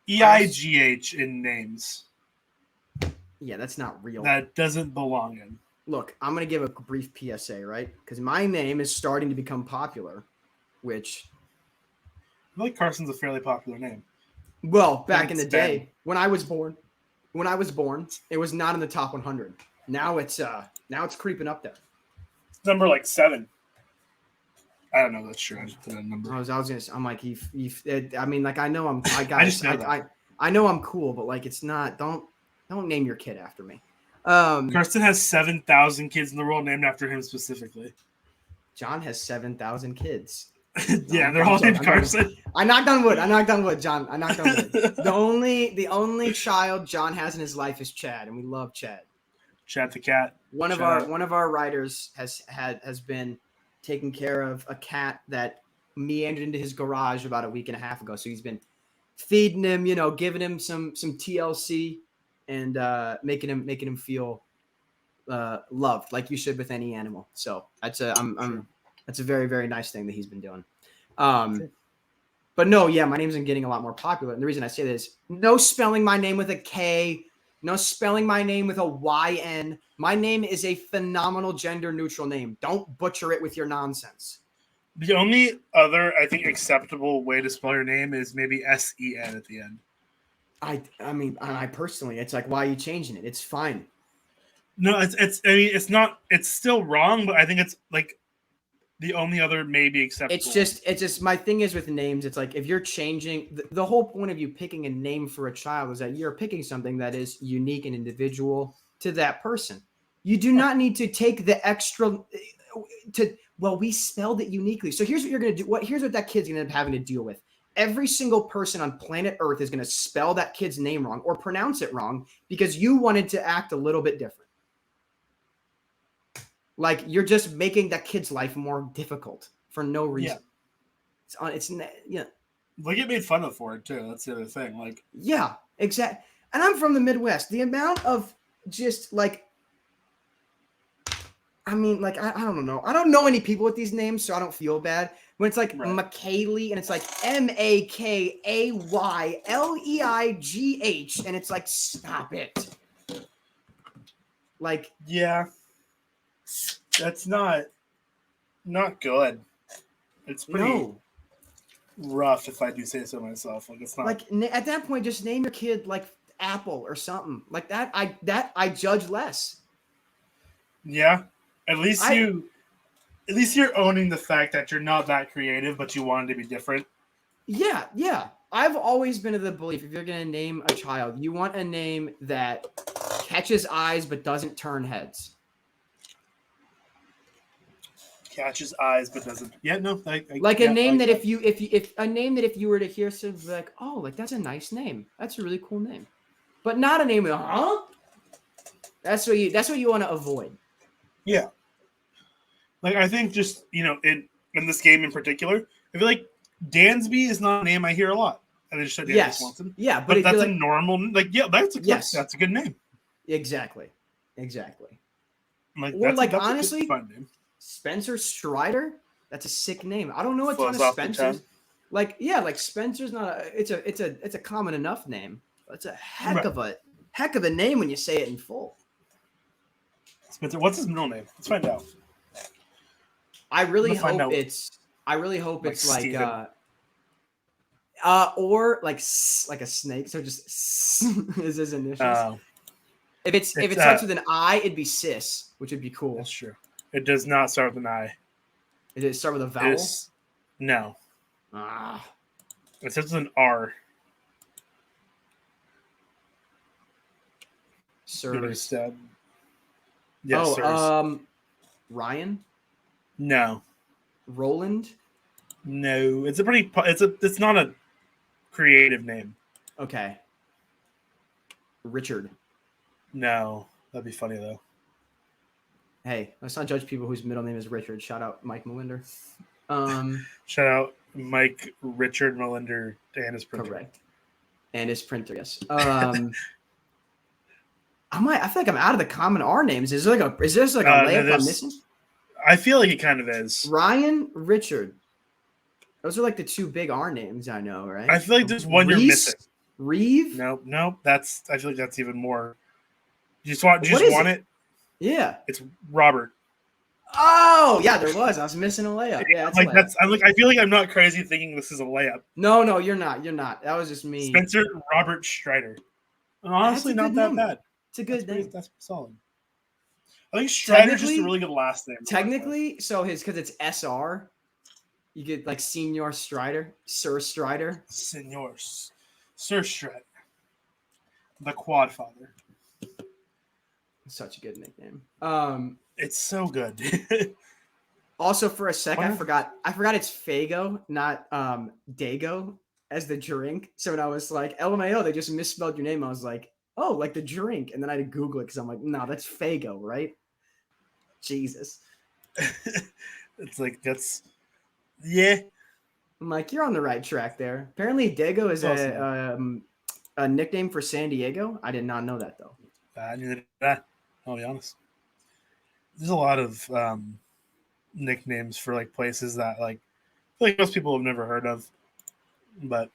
EIGH in names. Yeah, that's not real. That doesn't belong in. Look, I'm going to give a brief PSA, right? Because my name is starting to become popular, which... I feel like Carson's a fairly popular name. Well, back in the day, when I was born, it was not in the top 100. Now it's creeping up there. Number like 7. I don't know if that's true. I just put a number. I was gonna. I'm like, I mean, like, I know I'm. I know I'm cool, but like, it's not. Don't name your kid after me. Carson has 7,000 kids in the world named after him specifically. John has 7,000 kids. Yeah, they're all named Carson. I knocked on wood, John. I knocked on wood. The only child John has in his life is Chad, and we love Chad. Chad the cat. One of our writers has been taking care of a cat that meandered into his garage about a week and a half ago. So he's been feeding him, giving him some TLC and making him feel loved like you should with any animal. So that's a very, very nice thing that he's been doing. But no, yeah, my name's been getting a lot more popular. And the reason I say this, no spelling my name with a K, no spelling my name with a YN. My name is a phenomenal gender neutral name. Don't butcher it with your nonsense. The only other, I think, acceptable way to spell your name is maybe SEN at the end. I mean, I personally, it's like, why are you changing it? It's fine. No, it's not, it's still wrong, but I think it's like the only other maybe acceptable. It's just my thing is with names. It's like, if you're changing the whole point of you picking a name for a child is that you're picking something that is unique and individual to that person. You do not need to take the extra we spelled it uniquely. So here's what you're going to do. Here's what that kid's going to end up having to deal with. Every single person on planet Earth is going to spell that kid's name wrong or pronounce it wrong because you wanted to act a little bit different. Like, you're just making that kid's life more difficult for no reason. Yeah. They get made fun of for it too. That's the other thing. Like, yeah, exactly. And I'm from the Midwest. The amount of just like, I mean, like, I don't know. I don't know any people with these names, so I don't feel bad. When it's like Right. McKayleigh and it's like MAKAYLEIGH, and it's like, stop it. Like, yeah, that's not good. It's pretty rough, if I do say so myself. Like, it's not like at that point, just name your kid like Apple or something like that. I judge less. Yeah, at least you're owning the fact that you're not that creative, but you wanted to be different. Yeah. I've always been of the belief if you're gonna name a child, you want a name that catches eyes but doesn't turn heads. Catches eyes but doesn't. Yeah, no. Like a name that if a name that if you were to hear something like, oh, like that's a nice name, that's a really cool name, but not a name with That's what you want to avoid. Yeah. Like, I think just, in this game in particular, I feel like Dansby is not a name I hear a lot. And I just said Yes. Swanson. Yeah, but that's a normal, that's a good name. Exactly. Like, or that's honestly, a fun name. Spencer Strider, that's a sick name. I don't know a ton of Spencers. Like Spencer's not it's a common enough name. It's a heck of a name when you say it in full. Spencer, what's his middle name? Let's find out. I really hope it's like or like a snake. So just is his initials. If it starts with an I, it'd be Sis, which would be cool. That's true. It does not start with an I. Does it start with a vowel? No. It starts with an R. Sirs. Yes, Sirs. Ryan? No. Roland? No. It's not a creative name. Okay. Richard? No. That'd be funny though. Hey, let's not judge people whose middle name is Richard. Shout out Mike Melinder. Shout out Mike Richard Melinder and his printer. Correct. And his printer, yes. I feel like I'm out of the common R names. Is there like a layup I'm missing? I feel like it kind of is. Ryan, Richard. Those are like the two big R names I know, right? I feel like there's one you're missing. Reeve? No. I feel like that's even more. Do you just want it? Yeah. It's Robert. Oh, yeah, there was. I was missing a layup. Yeah, I feel like I'm not crazy thinking this is a layup. No, you're not. That was just me. Spencer Robert Strider. Honestly, not that bad. It's a good name. That's solid. I think Strider's just a really good last name. Technically, so because it's SR, you get like Senior Strider, Sir Strider. Sir Strider. The Quad Father. Such a good nickname. It's so good. Also, for a sec, I forgot it's Fago, not Dago, as the drink. So when I was like, LMAO, they just misspelled your name. I was like, oh, like the drink. And then I had to Google it because I'm like, no, that's Fago, right? Jesus. It's like, yeah. I'm like, you're on the right track there. Apparently, Dago is a nickname for San Diego. I did not know that, though. I'll be honest. There's a lot of nicknames for like places that like I feel like most people have never heard of, but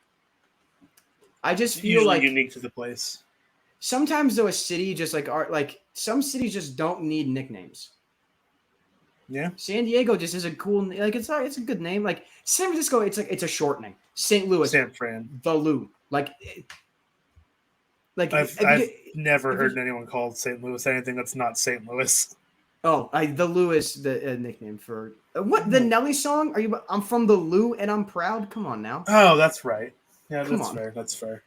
I just feel like unique to the place. Sometimes though, a city just like some cities just don't need nicknames. Yeah, San Diego just is a cool it's a good name. Like San Francisco, it's a shortening. St. Louis, San Fran, the Lou, like I've never heard anyone called St. Louis anything that's not St. Louis. Oh, the Lou is the nickname for what? The Nelly song? I'm from the Lou and I'm proud. Come on now. Oh, that's right. Yeah, that's fair.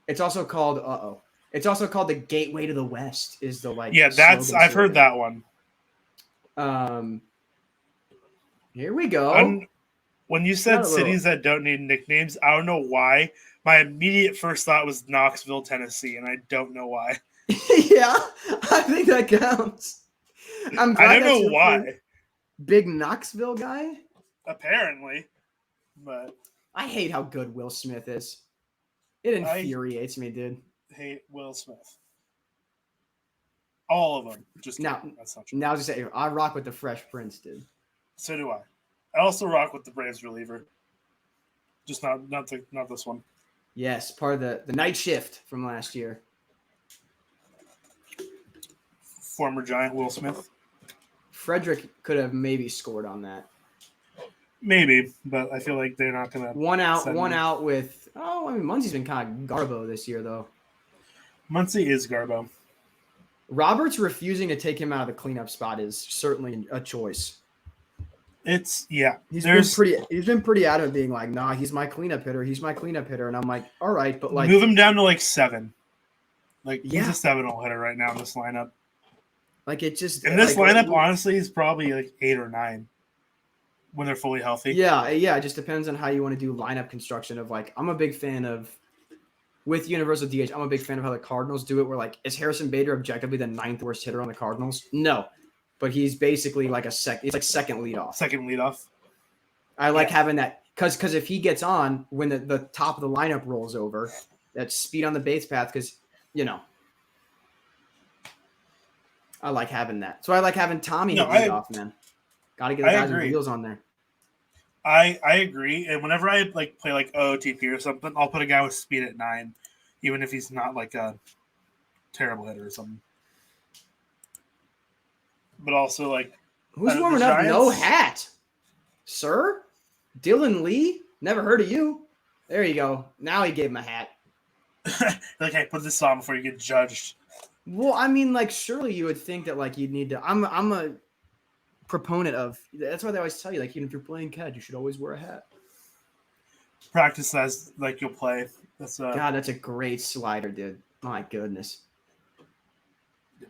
It's also called It's also called the Gateway to the West. Is the I've heard that one. Here we go. When you said cities that don't need nicknames, I don't know why. My immediate first thought was Knoxville, Tennessee, and I don't know why. Yeah, I think that counts. I don't know why. Big Knoxville guy? Apparently. But I hate how good Will Smith is. It infuriates me, dude. Hate Will Smith. All of them. Just now. That's not true. Now, I was just saying, I rock with the Fresh Prince, dude. So do I. I also rock with the Braves reliever. Just not this one. Yes, part of the night shift from last year. Former Giant Will Smith. Frederick could have maybe scored on that. Maybe, but I feel like they're not gonna. One out with. Oh, I mean, Muncy's been kind of garbo this year, though. Muncy is garbo. Roberts refusing to take him out of the cleanup spot is certainly a choice. He's been pretty adamant, being like, nah, he's my cleanup hitter. He's my cleanup hitter, and I'm like, all right, but like, move him down to like 7. Like he's a 7-hole hitter right now in this lineup. Like it just in this lineup, honestly, he's probably like 8 or 9 when they're fully healthy. Yeah. It just depends on how you want to do lineup construction. Of like, I'm a big fan of with universal DH. I'm a big fan of how the Cardinals do it. Where like, is Harrison Bader objectively the 9th worst hitter on the Cardinals? No, but he's basically like He's like second leadoff. Second leadoff. I like having that because if he gets on when the top of the lineup rolls over, that speed on the base path because I like having that. So I like having Tommy lead off, man. Got to get the guys with wheels on there. I agree. And whenever I like play like OOTP or something, I'll put a guy with speed at 9, even if he's not like a terrible hitter or something. But also like who's warming up? No hat, sir. Dylan Lee. Never heard of you. There you go. Now he gave him a hat. Like, hey, put this on before you get judged. Well, I mean, like, surely you would think that, like, you'd need to. I'm a proponent of. That's why they always tell you, like, even if you're playing catch, you should always wear a hat. Practice as like you'll play. God, that's a great slider, dude. My goodness.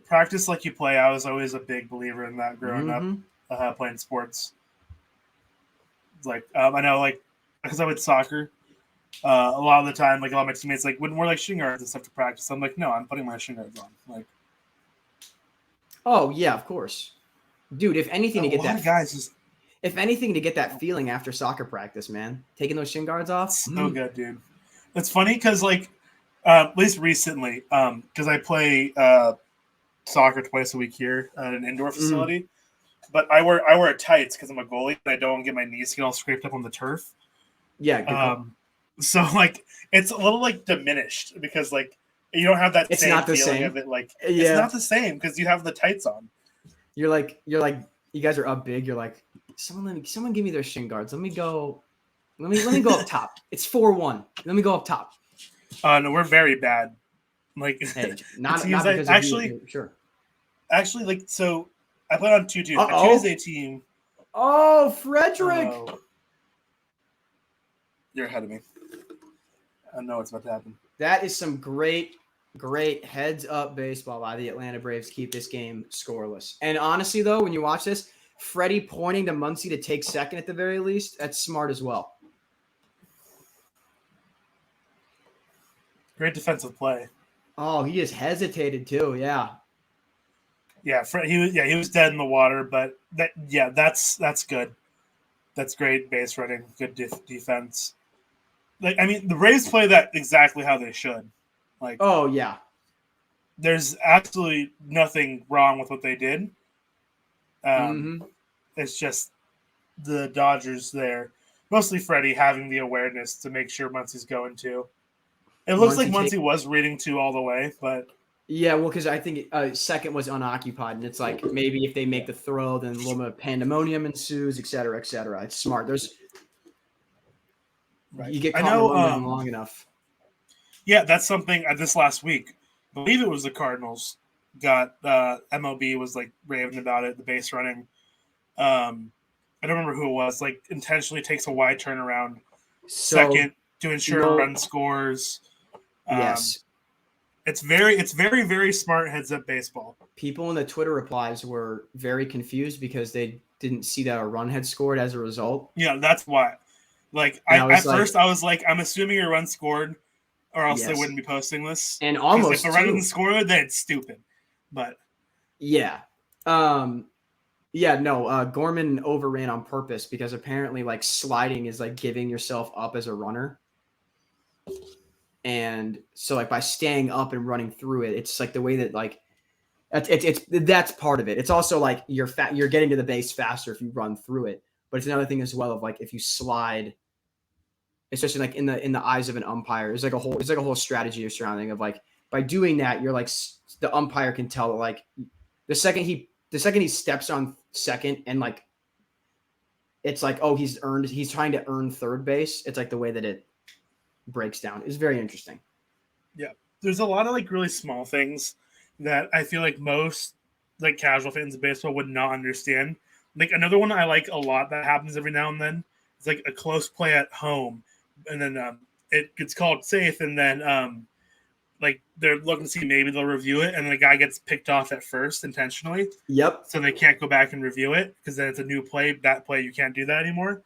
Practice like you play. I was always a big believer in that growing up, playing sports. Like, I know, like, because I went soccer. A lot of the time, like a lot of my teammates, like wouldn't wear like shin guards and stuff to practice. I'm like, no, I'm putting my shin guards on. Like, oh yeah, of course, dude. If anything to get that, if anything to get that feeling after soccer practice, man, taking those shin guards off, so good, dude. It's funny because like, at least recently, because I play soccer twice a week here at an indoor facility, but I wear tights because I'm a goalie and I don't want to get my knees get all scraped up on the turf. Yeah. So like it's a little like diminished because like you don't have that it's same not the feeling same. of it. Like it's not the same because you have the tights on. You're like you guys are up big. You're like someone give me their shin guards. Let me go up top. It's 4-1. Let me go up top. No, we're very bad. Like hey, not because actually of you. Sure. Actually, like so I played on 2 teams. A Tuesday team. Oh, Frederick. You're ahead of me. I know what's about to happen. That is some great heads up baseball by the Atlanta Braves. Keep this game scoreless. And honestly, though, when you watch this, Freddie pointing to Muncy to take second at the very least, that's smart as well. Great defensive play. Oh, he just hesitated too. Yeah. Yeah, he was dead in the water, but that's good. That's great base running, good defense. Like, I mean, the Braves play that exactly how they should. Like, oh yeah, there's absolutely nothing wrong with what they did. It's just the Dodgers there, mostly Freddie having the awareness to make sure Muncy's going to. It looks like Muncy was reading 2 all the way, but yeah, well, because I think second was unoccupied, and it's like maybe if they make the throw, then a little bit of pandemonium ensues, et cetera, et cetera. It's smart. You get caught long enough. Yeah, that's something this last week. I believe it was the Cardinals got MLB was like raving about it, the base running. I don't remember who it was. Like intentionally takes a wide turnaround second to ensure run scores. Yes. It's very, very smart heads-up baseball. People in the Twitter replies were very confused because they didn't see that a run had scored as a result. Yeah, that's why. Like, first I was like, I'm assuming a run scored, or else they wouldn't be posting this. And almost if a run didn't score, then it's stupid. But yeah, Gorman overran on purpose because apparently, like, sliding is like giving yourself up as a runner. And so, like, by staying up and running through it, it's like the way that, like, That's part of it. It's also like you're getting to the base faster if you run through it. But it's another thing as well of like if you slide, especially like in the eyes of an umpire, it's like a whole strategy surrounding of like by doing that, you're like the umpire can tell that like the second he steps on second and like it's like, oh, he's trying to earn third base. It's like the way that it breaks down is very interesting. Yeah. There's a lot of like really small things that I feel like most like casual fans of baseball would not understand. Like another one I like a lot that happens every now and then is like a close play at home, and then it gets called safe, and then like they're looking to see maybe they'll review it, and the guy gets picked off at first intentionally. Yep. So they can't go back and review it because then it's a new play. That play you can't do that anymore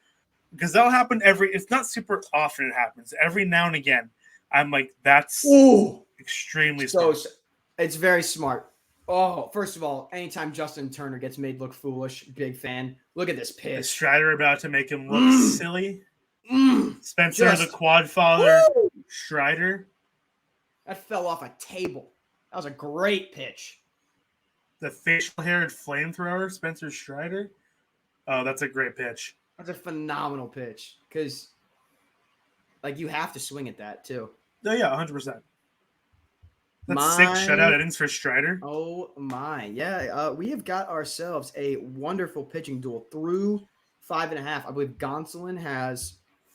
because that'll happen it's not super often. It happens every now and again. I'm like, that's extremely smart. So it's very smart. Oh, first of all, anytime Justin Turner gets made look foolish, big fan. Look at this pitch. Is Strider about to make him look silly? Spencer, the quad father, Strider. That fell off a table. That was a great pitch. The facial-haired flamethrower, Spencer Strider. Oh, that's a great pitch. That's a phenomenal pitch because, like, you have to swing at that too. Oh yeah, 100%. That's 6 shutout innings for Strider. Oh my, yeah. We have got ourselves a wonderful pitching duel through 5.5. I believe Gonsolin has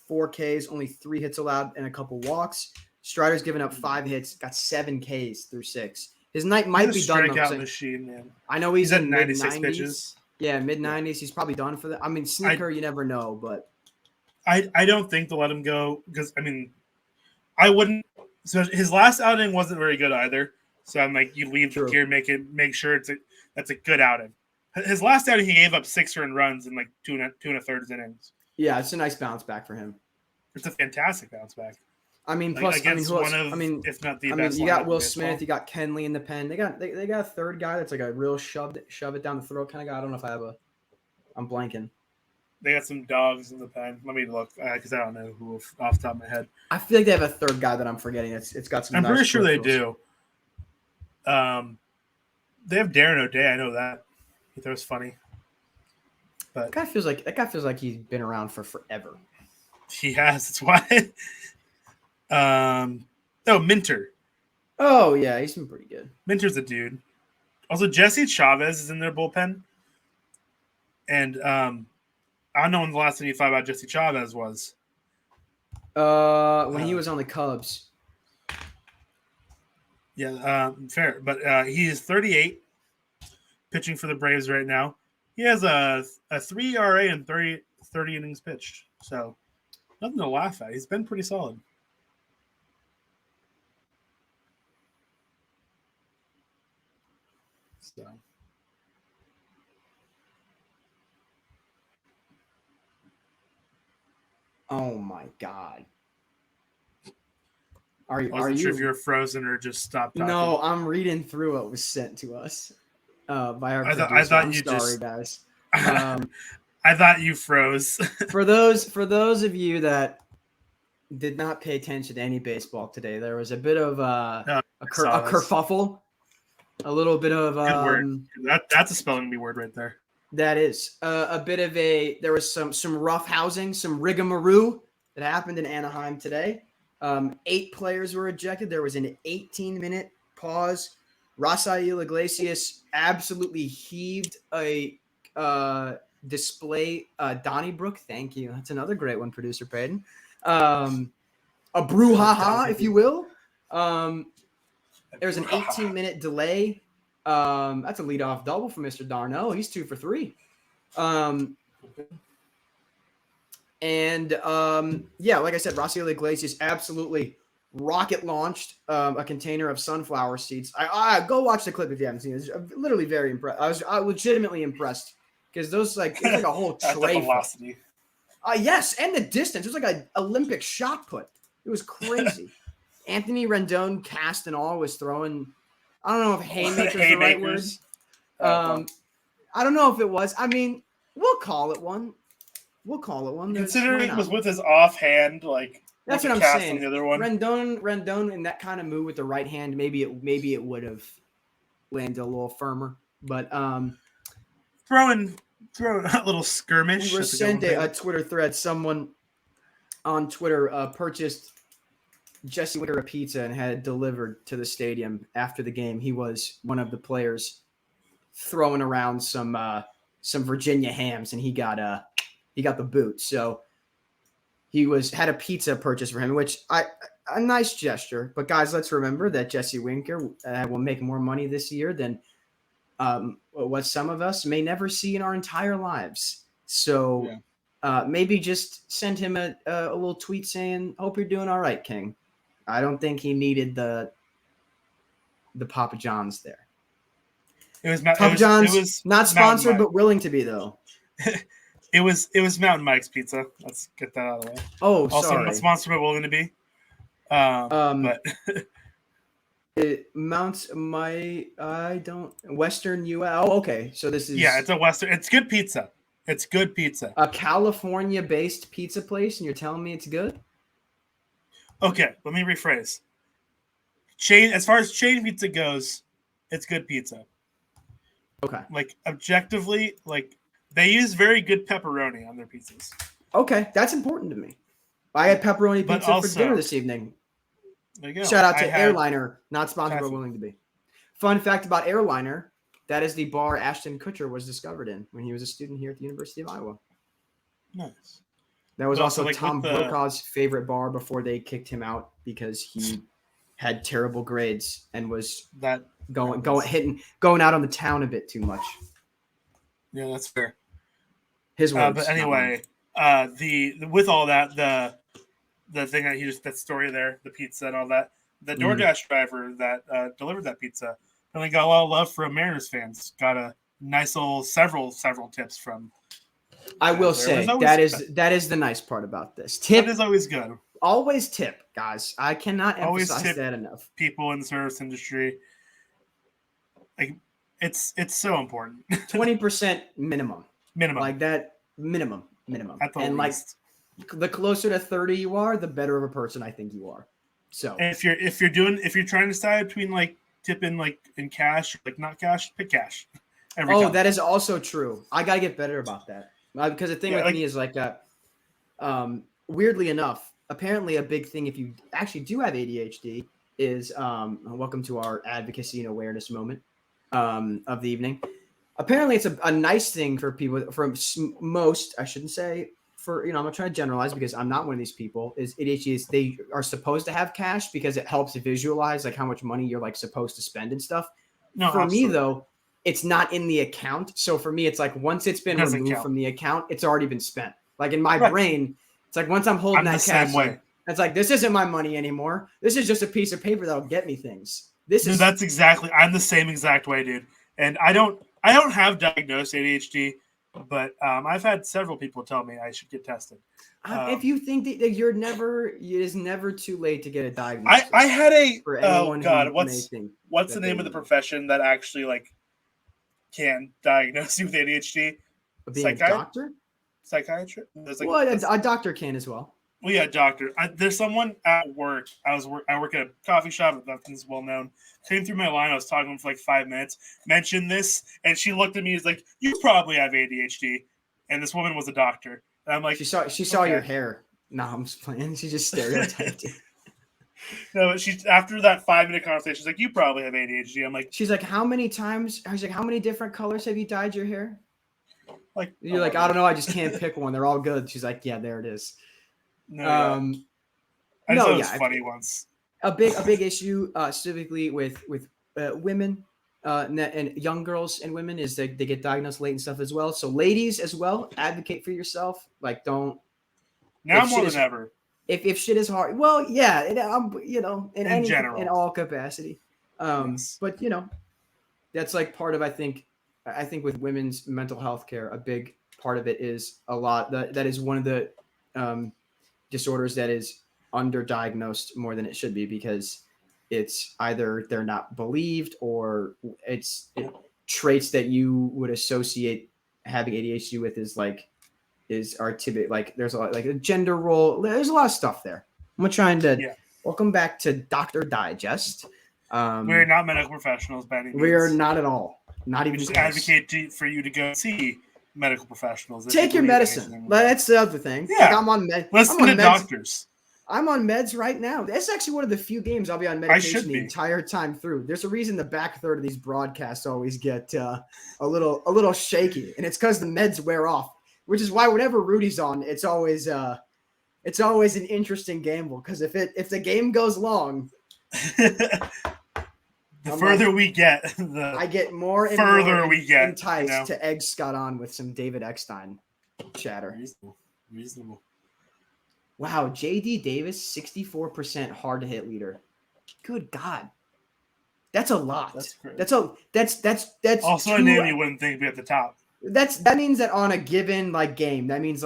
4 Ks, only 3 hits allowed, and a couple walks. Strider's given up 5 hits, got 7 Ks through 6. His night might be done. Strikeout machine, man. I know he's at in 96 mid-90s. pitches. Yeah, mid-90s. He's probably done for that. I mean, sneaker, you never know, but I don't think they'll let him go because, I mean, I wouldn't. So his last outing wasn't very good either. So I'm like, you leave the gear, make sure that's a good outing. His last outing, he gave up 6 earned runs in like 2 1/3 innings. Yeah, it's a nice bounce back for him. It's a fantastic bounce back. I mean, plus, if not the best. You got Will Smith, you got Kenley in the pen. They got a third guy that's like a real shove it down the throat kind of guy. I don't know if I'm blanking. They got some dogs in the pen. Let me look because I don't know who off the top of my head. I feel like they have a third guy that I'm forgetting. It's got some. I'm pretty sure they do. They have Darren O'Day. I know that. He throws funny. But that guy feels like he's been around for forever. He has. That's why. Minter. Oh yeah, he's been pretty good. Minter's a dude. Also, Jesse Chavez is in their bullpen, and I don't know when the last thing you thought about Jesse Chavez was. When he was on the Cubs. Yeah, fair. But he is 38, pitching for the Braves right now. He has a 3 ERA and 30 innings pitched. So nothing to laugh at. He's been pretty solid. So. Oh my God. Are you sure if you're frozen or just stopped talking? No, I'm reading through what was sent to us by our producer. I thought I'm you sorry, guys. I thought you froze. for those of you that did not pay attention to any baseball today, there was a bit of a kerfuffle, a little bit of that's a spelling bee word right there. That is a bit of there was some rough housing, some rigmarole that happened in Anaheim today. 8 players were ejected. There was an 18-minute pause. Rafael Iglesias absolutely heaved a display. Donnybrook, thank you. That's another great one, producer Payton. A brouhaha, if you will. There's an 18-minute delay. That's a leadoff double for Mr. Darno. He's 2 for 3. Like I said, Rafael Iglesias absolutely rocket launched a container of sunflower seeds. I go watch the clip if you haven't seen it. It's literally very impressed. I was legitimately impressed because those it's like a whole tray. Velocity. Yes, and the distance. It was like an Olympic shot put. It was crazy. Anthony Rendon, cast and all, was throwing. I don't know if haymakers are the right word. I don't know if it was. I mean, we'll call it one. Considering it was with his offhand, like that's what I'm saying. The other one. Rendon in that kind of move with the right hand, maybe it would have. land a little firmer. But throwing a little skirmish. we were sent a Twitter thread. Someone on Twitter purchased Jesse Winker a pizza and had it delivered to the stadium after the game. He was one of the players throwing around some Virginia hams, and he got the boot. So he had a pizza purchase for him, which a nice gesture. But guys, let's remember that Jesse Winker will make more money this year than what some of us may never see in our entire lives. So maybe just send him a little tweet saying, "Hope you're doing all right, King." I don't think he needed the Papa John's there. It was Papa John's. It was not sponsored, but willing to be though. It was Mountain Mike's Pizza. Let's get that out of the way. Oh, also sorry. Not sponsored, but willing to be. But Western U.S. Oh, okay. So this is it's a Western. It's good pizza. It's good pizza. A California-based pizza place, and you're telling me it's good? Okay, let me rephrase. As far as chain pizza goes, it's good pizza. Okay. Like objectively, like they use very good pepperoni on their pizzas. Okay, that's important to me. I had pepperoni pizza for dinner this evening. There you go. Shout out to Airliner, not sponsored but willing to be. Fun fact about Airliner, that is the bar Ashton Kutcher was discovered in when he was a student here at the University of Iowa. Nice. That was also Tom Brokaw's favorite bar before they kicked him out because he had terrible grades and was going out on the town a bit too much. Yeah, that's fair. His words. But anyway, with all that, the thing that story there, the pizza and all that, the DoorDash driver that delivered that pizza really got a lot of love from Mariners fans. Got a nice little several tips from. I will say that is the nice part about this. Tip is always good. Always tip, guys. I cannot emphasize that enough. People in the service industry, like it's so important. 20% minimum. Minimum. Like that minimum. At the and least. Like the closer to 30 you are, the better of a person I think you are. So and if you're trying to decide between like tipping like in cash, like not cash, pick cash. Every time. That is also true. I gotta get better about that. Because the thing with me is like weirdly enough, apparently a big thing if you actually do have ADHD is welcome to our advocacy and awareness moment of the evening. Apparently it's a nice thing for people from most, I shouldn't say for, I'm not trying to generalize because I'm not one of these people, is ADHD is they are supposed to have cash because it helps visualize like how much money you're like supposed to spend and stuff. No, for absolutely. Me though, it's not in the account. So for me, it's like once it's been removed from the account, it's already been spent. Like in my brain, it's like once I'm holding that cash, it's like, this isn't my money anymore. This is just a piece of paper that'll get me things. I'm the same exact way, dude. And I don't have diagnosed ADHD, but I've had several people tell me I should get tested. If you think that it is never too late to get a diagnosis. I had what's the name of the profession that actually like can diagnose you with ADHD? Being a doctor? Psychiatrist? A doctor can as well. Well, yeah, doctor. There's someone at work. I work at a coffee shop. Nothing's well known. Came through my line. I was talking to him for like 5 minutes. Mentioned this, and she looked at me. Is like, "You probably have ADHD." And this woman was a doctor. And I'm like, she saw your hair. No, I'm just playing. She just stereotyped you. No, she's after that 5-minute conversation. She's like, "You probably have ADHD." I'm like, she's like, "How many times?" I was like, "How many different colors have you dyed your hair?" Like, you're like, "I don't know. I just can't pick one. They're all good." She's like, "Yeah, there it is." No, I thought it was funny once. A big issue, specifically with women and young girls and women is they get diagnosed late and stuff as well. So ladies as well, advocate for yourself. Like don't. Now more than ever. If shit is hard, well, yeah, in general, in all capacity. Yes. But that's like part of I think with women's mental health care, a big part of it is a lot that is one of the disorders that is underdiagnosed more than it should be because it's either they're not believed or it's traits that you would associate having ADHD with are typical. Like there's a lot like a gender role. There's a lot of stuff there. I'm trying to welcome back to Dr. Digest. We're not medical professionals by any means. We are not at all. Not even. We just advocate for you to go see medical professionals. Take your medicine. That's the other thing. Yeah, like I'm on listen to doctors. I'm on meds right now. That's actually one of the few games I'll be on medication the entire time through. There's a reason the back third of these broadcasts always get a little shaky, and it's because the meds wear off. Which is why whenever Rudy's on, it's always an interesting gamble. Because if the game goes long, the further we get, I get more and further more we get enticed to egg Scott on with some David Eckstein chatter. Reasonable. Wow, JD Davis, 64% hard to hit leader. Good God. That's a lot. That's great. That's also a name you wouldn't think would be at the top. That means that on a given game, that means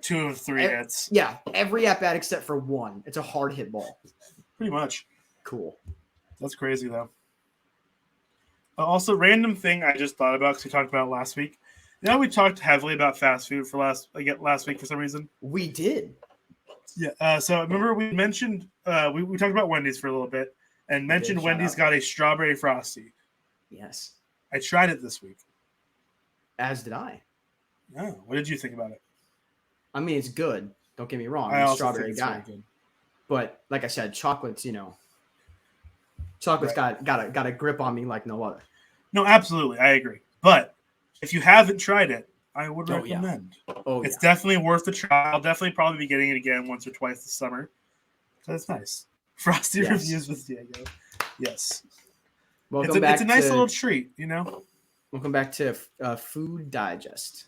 2 of 3 hits. Yeah, every at bat except for one. It's a hard hit ball. Pretty much. Cool. That's crazy though. Also, random thing I just thought about because we talked about it last week. You know, we talked heavily about fast food for last week for some reason. We did. Yeah. So remember we mentioned we talked about Wendy's for a little bit and mentioned Wendy's got a strawberry frosty. Yes. I tried it this week. As did I. Oh, what did you think about it? I mean, it's good. Don't get me wrong. I'm a strawberry guy. But like I said, chocolate's right. got a grip on me like no other. No, absolutely. I agree. But if you haven't tried it, I would recommend. It's definitely worth the try. I'll definitely probably be getting it again once or twice this summer. So that's nice. Frosty reviews with Diego. Yes. It's a nice little treat, you know? Welcome back to Food Digest.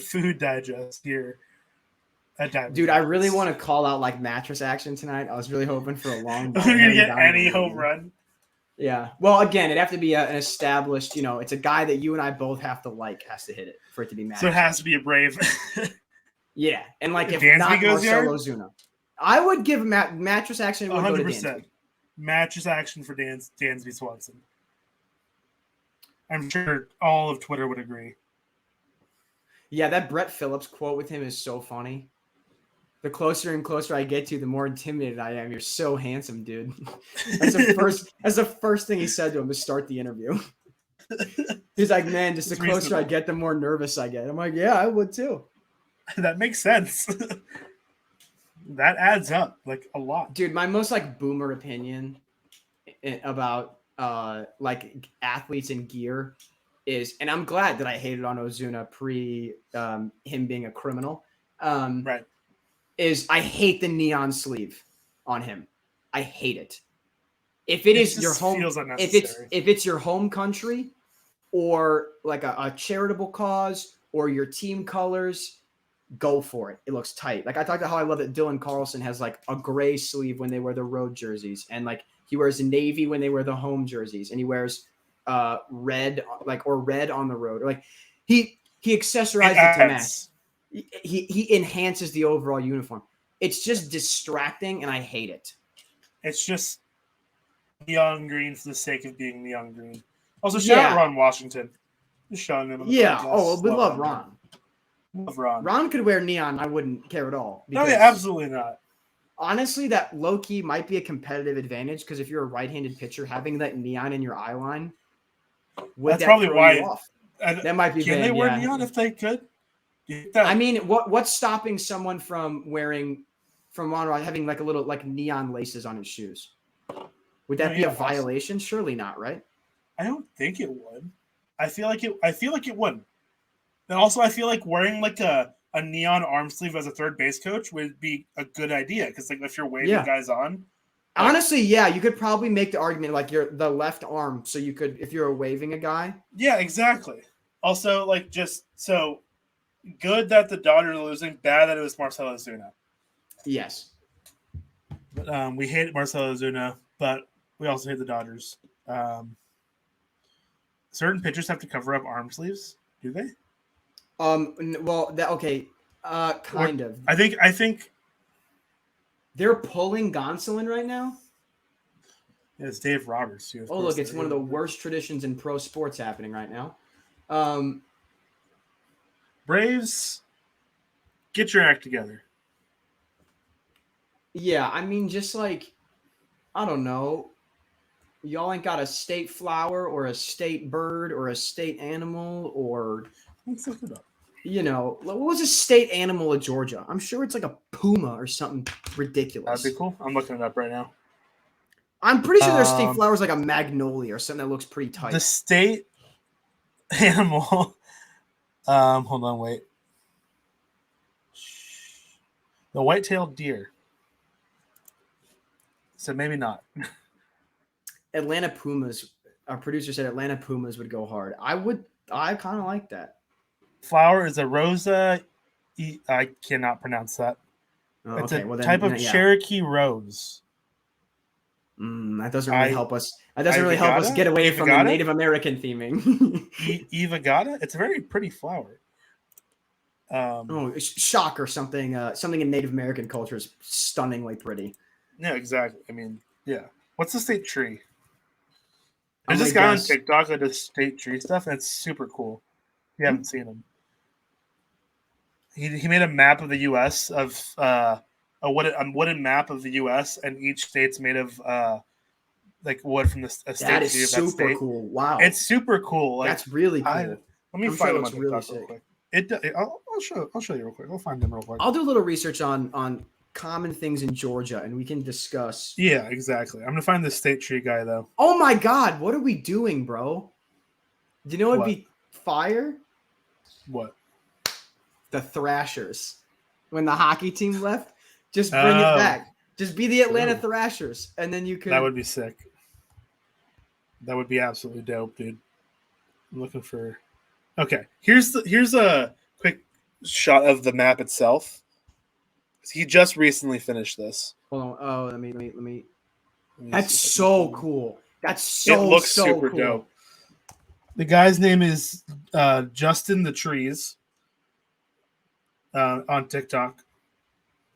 Food Digest here. Dude, I really want to call out mattress action tonight. I was really hoping for a long ball. You're going to get any home run? Yeah. Well, again, it'd have to be an established, it's a guy that you and I both have to has to hit it for it to be match. So it has to be a Brave. Yeah. And if Dansby not goes Marcell Ozuna. I would give mattress action. 100%. Mattress action for Dansby Swanson. I'm sure all of Twitter would agree. Yeah, that Brett Phillips quote with him is so funny. The closer and closer I get to you, the more intimidated I am. You're so handsome, dude. That's the first thing he said to him to start the interview. He's like, man, just the closer I get, the more nervous I get. I'm like, yeah, I would too. That makes sense. That adds up a lot. Dude, my most boomer opinion about athletes and gear is, and I'm glad that I hated on Ozuna pre him being a criminal. Right. Is I hate the neon sleeve on him. I hate it. If it is your home, if it's your home country, or a charitable cause, or your team colors, go for it. It looks tight. I talked about how I love that Dylan Carlson has a gray sleeve when they wear the road jerseys, and he wears a navy when they wear the home jerseys, and he wears red red on the road. He accessorizes it to match. He enhances the overall uniform. It's just distracting, and I hate it. It's just neon green for the sake of being neon green. Also, shout out Ron Washington. Just showing him. Yeah. Oh, we love Ron. Love Ron. Ron could wear neon. I wouldn't care at all. No, yeah, absolutely not. Honestly, that low-key might be a competitive advantage because if you're a right-handed pitcher, having that neon in your eye line, that's probably why. That might be. Can they wear neon if they could? I mean, what's stopping someone from having a little neon laces on his shoes? Would that be a violation? Surely not, right? I don't think it would. I feel like it wouldn't. And also, I feel like wearing a neon arm sleeve as a third base coach would be a good idea because if you're waving guys on. Honestly, yeah, you could probably make the argument you're the left arm, so you could if you're waving a guy. Yeah, exactly. Also, just so. Good that the Dodgers are losing. Bad that it was Marcell Ozuna. Yes. We hate Marcell Ozuna, but we also hate the Dodgers. Certain pitchers have to cover up arm sleeves. Do they? Well, okay. Kind of. I think they're pulling Gonsolin right now. Yeah, it's Dave Roberts too. Look, it's one of the worst traditions in pro sports happening right now. Braves, get your act together. Yeah, I mean, just I don't know. Y'all ain't got a state flower or a state bird or a state animal or Let's look it up. what was a state animal of Georgia? I'm sure it's like a puma or something ridiculous. That'd be cool. I'm looking it up right now. I'm pretty sure their state flower is like a magnolia or something that looks pretty tight. The state animal. Hold on, wait. The white-tailed deer. So maybe not. Atlanta Pumas. Our producer said Atlanta Pumas would go hard. I kind of like that. Flower is a Rosa. I cannot pronounce that. Oh, it's okay. a type of Cherokee rose. That doesn't really help us. That doesn't really help us get away from the Native American theming. Ivagata? It's a very pretty flower. Shock or something. Something in Native American culture is stunningly pretty. Yeah, exactly. I mean, yeah. What's the state tree? There's this guy on TikTok that does state tree stuff, and it's super cool. You haven't seen him. He made a map of the U.S. of a wooden map of the U.S. and each state's made of like wood from the state. That is super cool. Wow, it's super cool. Like, that's really cool. Let me find him on TikTok real quick. I'll show you real quick. I'll find him real quick. I'll do a little research on common things in Georgia, and we can discuss. Yeah, exactly. I'm gonna find the state tree guy though. Oh my God, what are we doing, bro? Do you know what'd be fire? What? The Thrashers. When the hockey team left, just bring it back. Just be the Atlanta Thrashers, and then you could. That would be sick. That would be absolutely dope, dude. I'm looking for. Okay, here's a quick shot of the map itself. He just recently finished this. Hold on. Oh, let me. That's so cool. That's so. It looks so super cool. dope. The guy's name is Justin the Trees. On TikTok,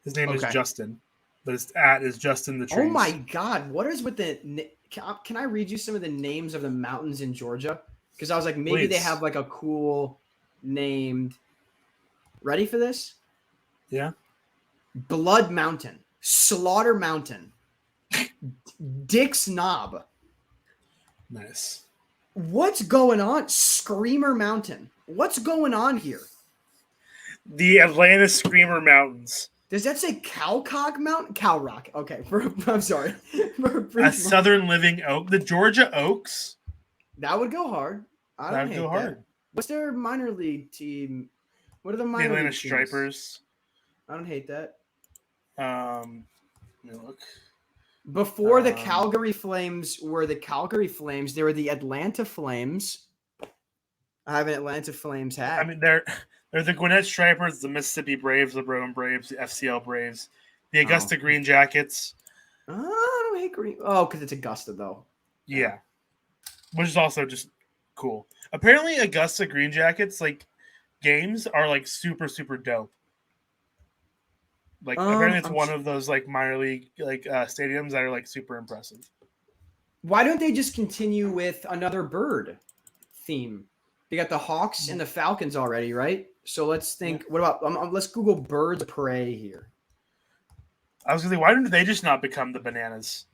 his name is Justin, but his @ is Justin the Trees. Oh my God! What is with the? Can I read you some of the names of the mountains in Georgia? Because I was like, maybe they have like a cool named. Ready for this? Yeah. Blood Mountain, Slaughter Mountain, Dick's Knob. Nice. What's going on? Screamer Mountain. What's going on here? The Atlanta Screamer Mountains. Does that say Cowcock Mountain? Cow Rock. Okay. I'm sorry. A Southern Living Oak. The Georgia Oaks. That would go hard. That would go hard. What's their minor league team? What are the minor Atlanta league teams? Stripers. I don't hate that. Let me look. Before the Calgary Flames were the Calgary Flames, they were the Atlanta Flames. I have an Atlanta Flames hat. I mean, they're the Gwinnett Stripers, the Mississippi Braves, the Brown Braves, the FCL Braves, the Augusta Green Jackets. I don't hate green. Oh, because it's Augusta, though. Yeah. Which is also just cool. Apparently, Augusta Green Jackets, like, games are, like, super, super dope. Like, apparently it's one of those, like, minor league, like, stadiums that are, like, super impressive. Why don't they just continue with another bird theme? They got the Hawks and the Falcons already, right? So let's think. What about? Let's Google birds of prey here. I was gonna say, why didn't they just not become the Bananas?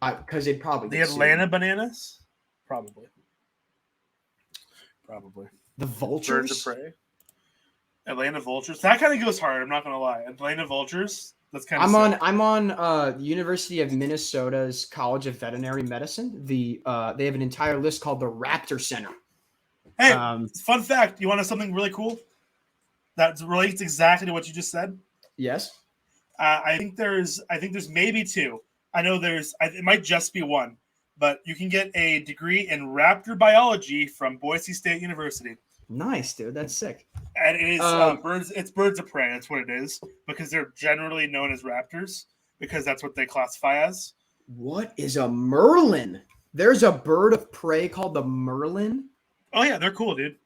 Because they'd probably the Atlanta Bananas, probably. The Vultures. Birds of prey. Atlanta Vultures. That kind of goes hard. I'm not gonna lie. Atlanta Vultures. That's kind of. I'm on the University of Minnesota's College of Veterinary Medicine. They have an entire list called the Raptor Center. Hey, fun fact. You want to know something really cool? That relates exactly to what you just said. Yes. I think there's maybe two. I know it might just be one, but you can get a degree in raptor biology from Boise State University. Nice, dude. That's sick. And it is birds. It's birds of prey. That's what it is, because they're generally known as raptors because that's what they classify as. What is a merlin? There's a bird of prey called the merlin. Oh yeah, they're cool, dude.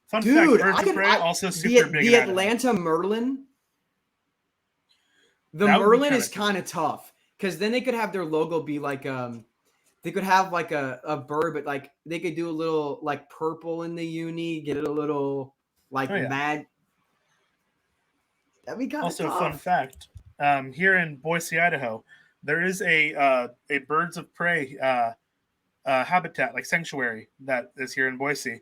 Fun fact: birds of prey also super big. The Atlanta merlin. The merlin is kind of tough because then they could have their logo be like they could have like a bird, but like they could do a little like purple in the uni, get it a little like mad. That'd be kind of also tough. Fun fact: here in Boise, Idaho, there is a birds of prey habitat, like sanctuary, that is here in Boise,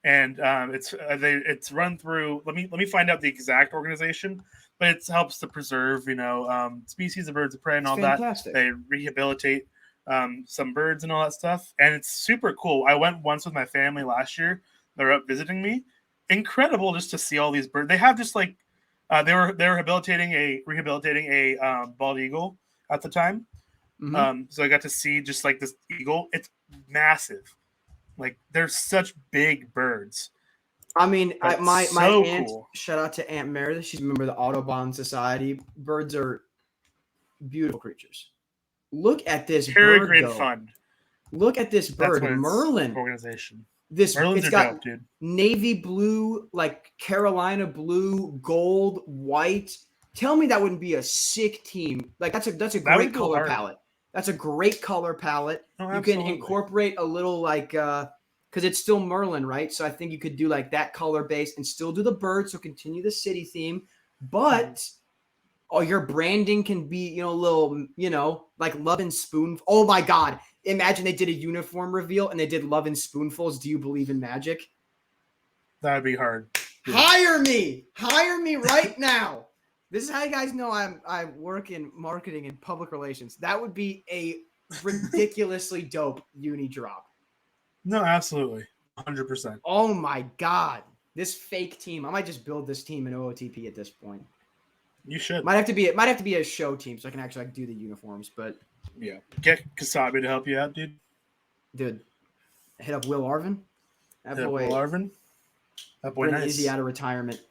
and it's run through. Let me find out the exact organization, but it helps to preserve species of birds of prey and It's all that. fantastic. They rehabilitate some birds and all that stuff, and it's super cool. I went once with my family last year. They're up visiting me. Incredible just to see all these birds. They have just like they were rehabilitating a bald eagle at the time. Mm-hmm. So I got to see just like this eagle. It's massive. Like they're such big birds. I mean, my aunt. Cool. Shout out to Aunt Meredith. She's a member of the Audubon Society. Birds are beautiful creatures. Look at this Peregrine bird. Fund. Look at this bird, Merlin organization. Merlin's it's got dope, dude. Navy blue, like Carolina blue, gold, white. Tell me that wouldn't be a sick team. Like that's a great color palette. That's a great color palette. Oh, you can incorporate a little like because it's still Merlin, right? So I think you could do like that color base and still do the bird. So continue the city theme, but your branding can be, a little, like Love and Spoon. Oh my God. Imagine they did a uniform reveal and they did Love and Spoonfuls. Do you believe in magic? That'd be hard. Yeah. Hire me right now. This is how you guys know I work in marketing and public relations. That would be a ridiculously dope uni drop. No, absolutely. 100%. Oh my God. This fake team. I might just build this team in OOTP at this point. You should. Might have to be a show team so I can actually do the uniforms, but yeah. Get Kasabi to help you out, dude. Dude. Hit up Will Arvin. That boy nice. Easy out of retirement.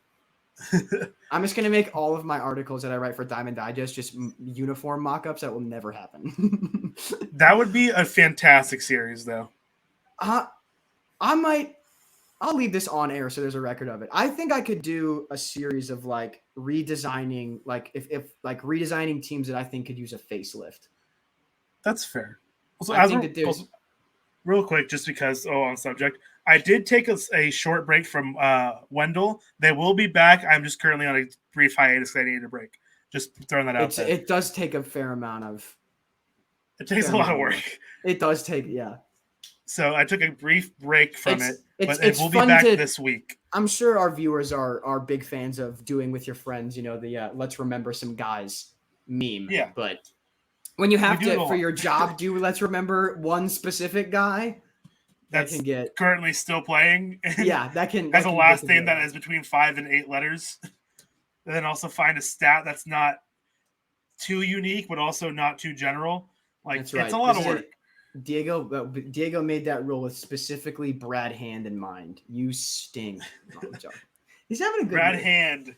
I'm just gonna make all of my articles that I write for Diamond Digest just uniform mock-ups. That will never happen. That would be a fantastic series, though. I'll leave this on air so there's a record of it. I think I could do a series of like redesigning, like if redesigning teams that I think could use a facelift. That's fair. Also, real quick, just because on subject, I did take a short break from Wendell. They will be back. I'm just currently on a brief hiatus. I needed a break. Just throwing that out there. It does take a fair amount of. It takes a lot of work. It does take, yeah. So I took a brief break from it, but it will be back this week. I'm sure our viewers are big fans of doing with your friends, the let's remember some guys meme. Yeah. But when you have to, for your job, do let's remember one specific guy that can get currently still playing. Yeah, that can has a last name that is between 5 and 8 letters. And then also find a stat that's not too unique, but also not too general. Like it's a lot of work. Diego made that rule with specifically Brad Hand in mind. You stink. He's having a good Brad Hand.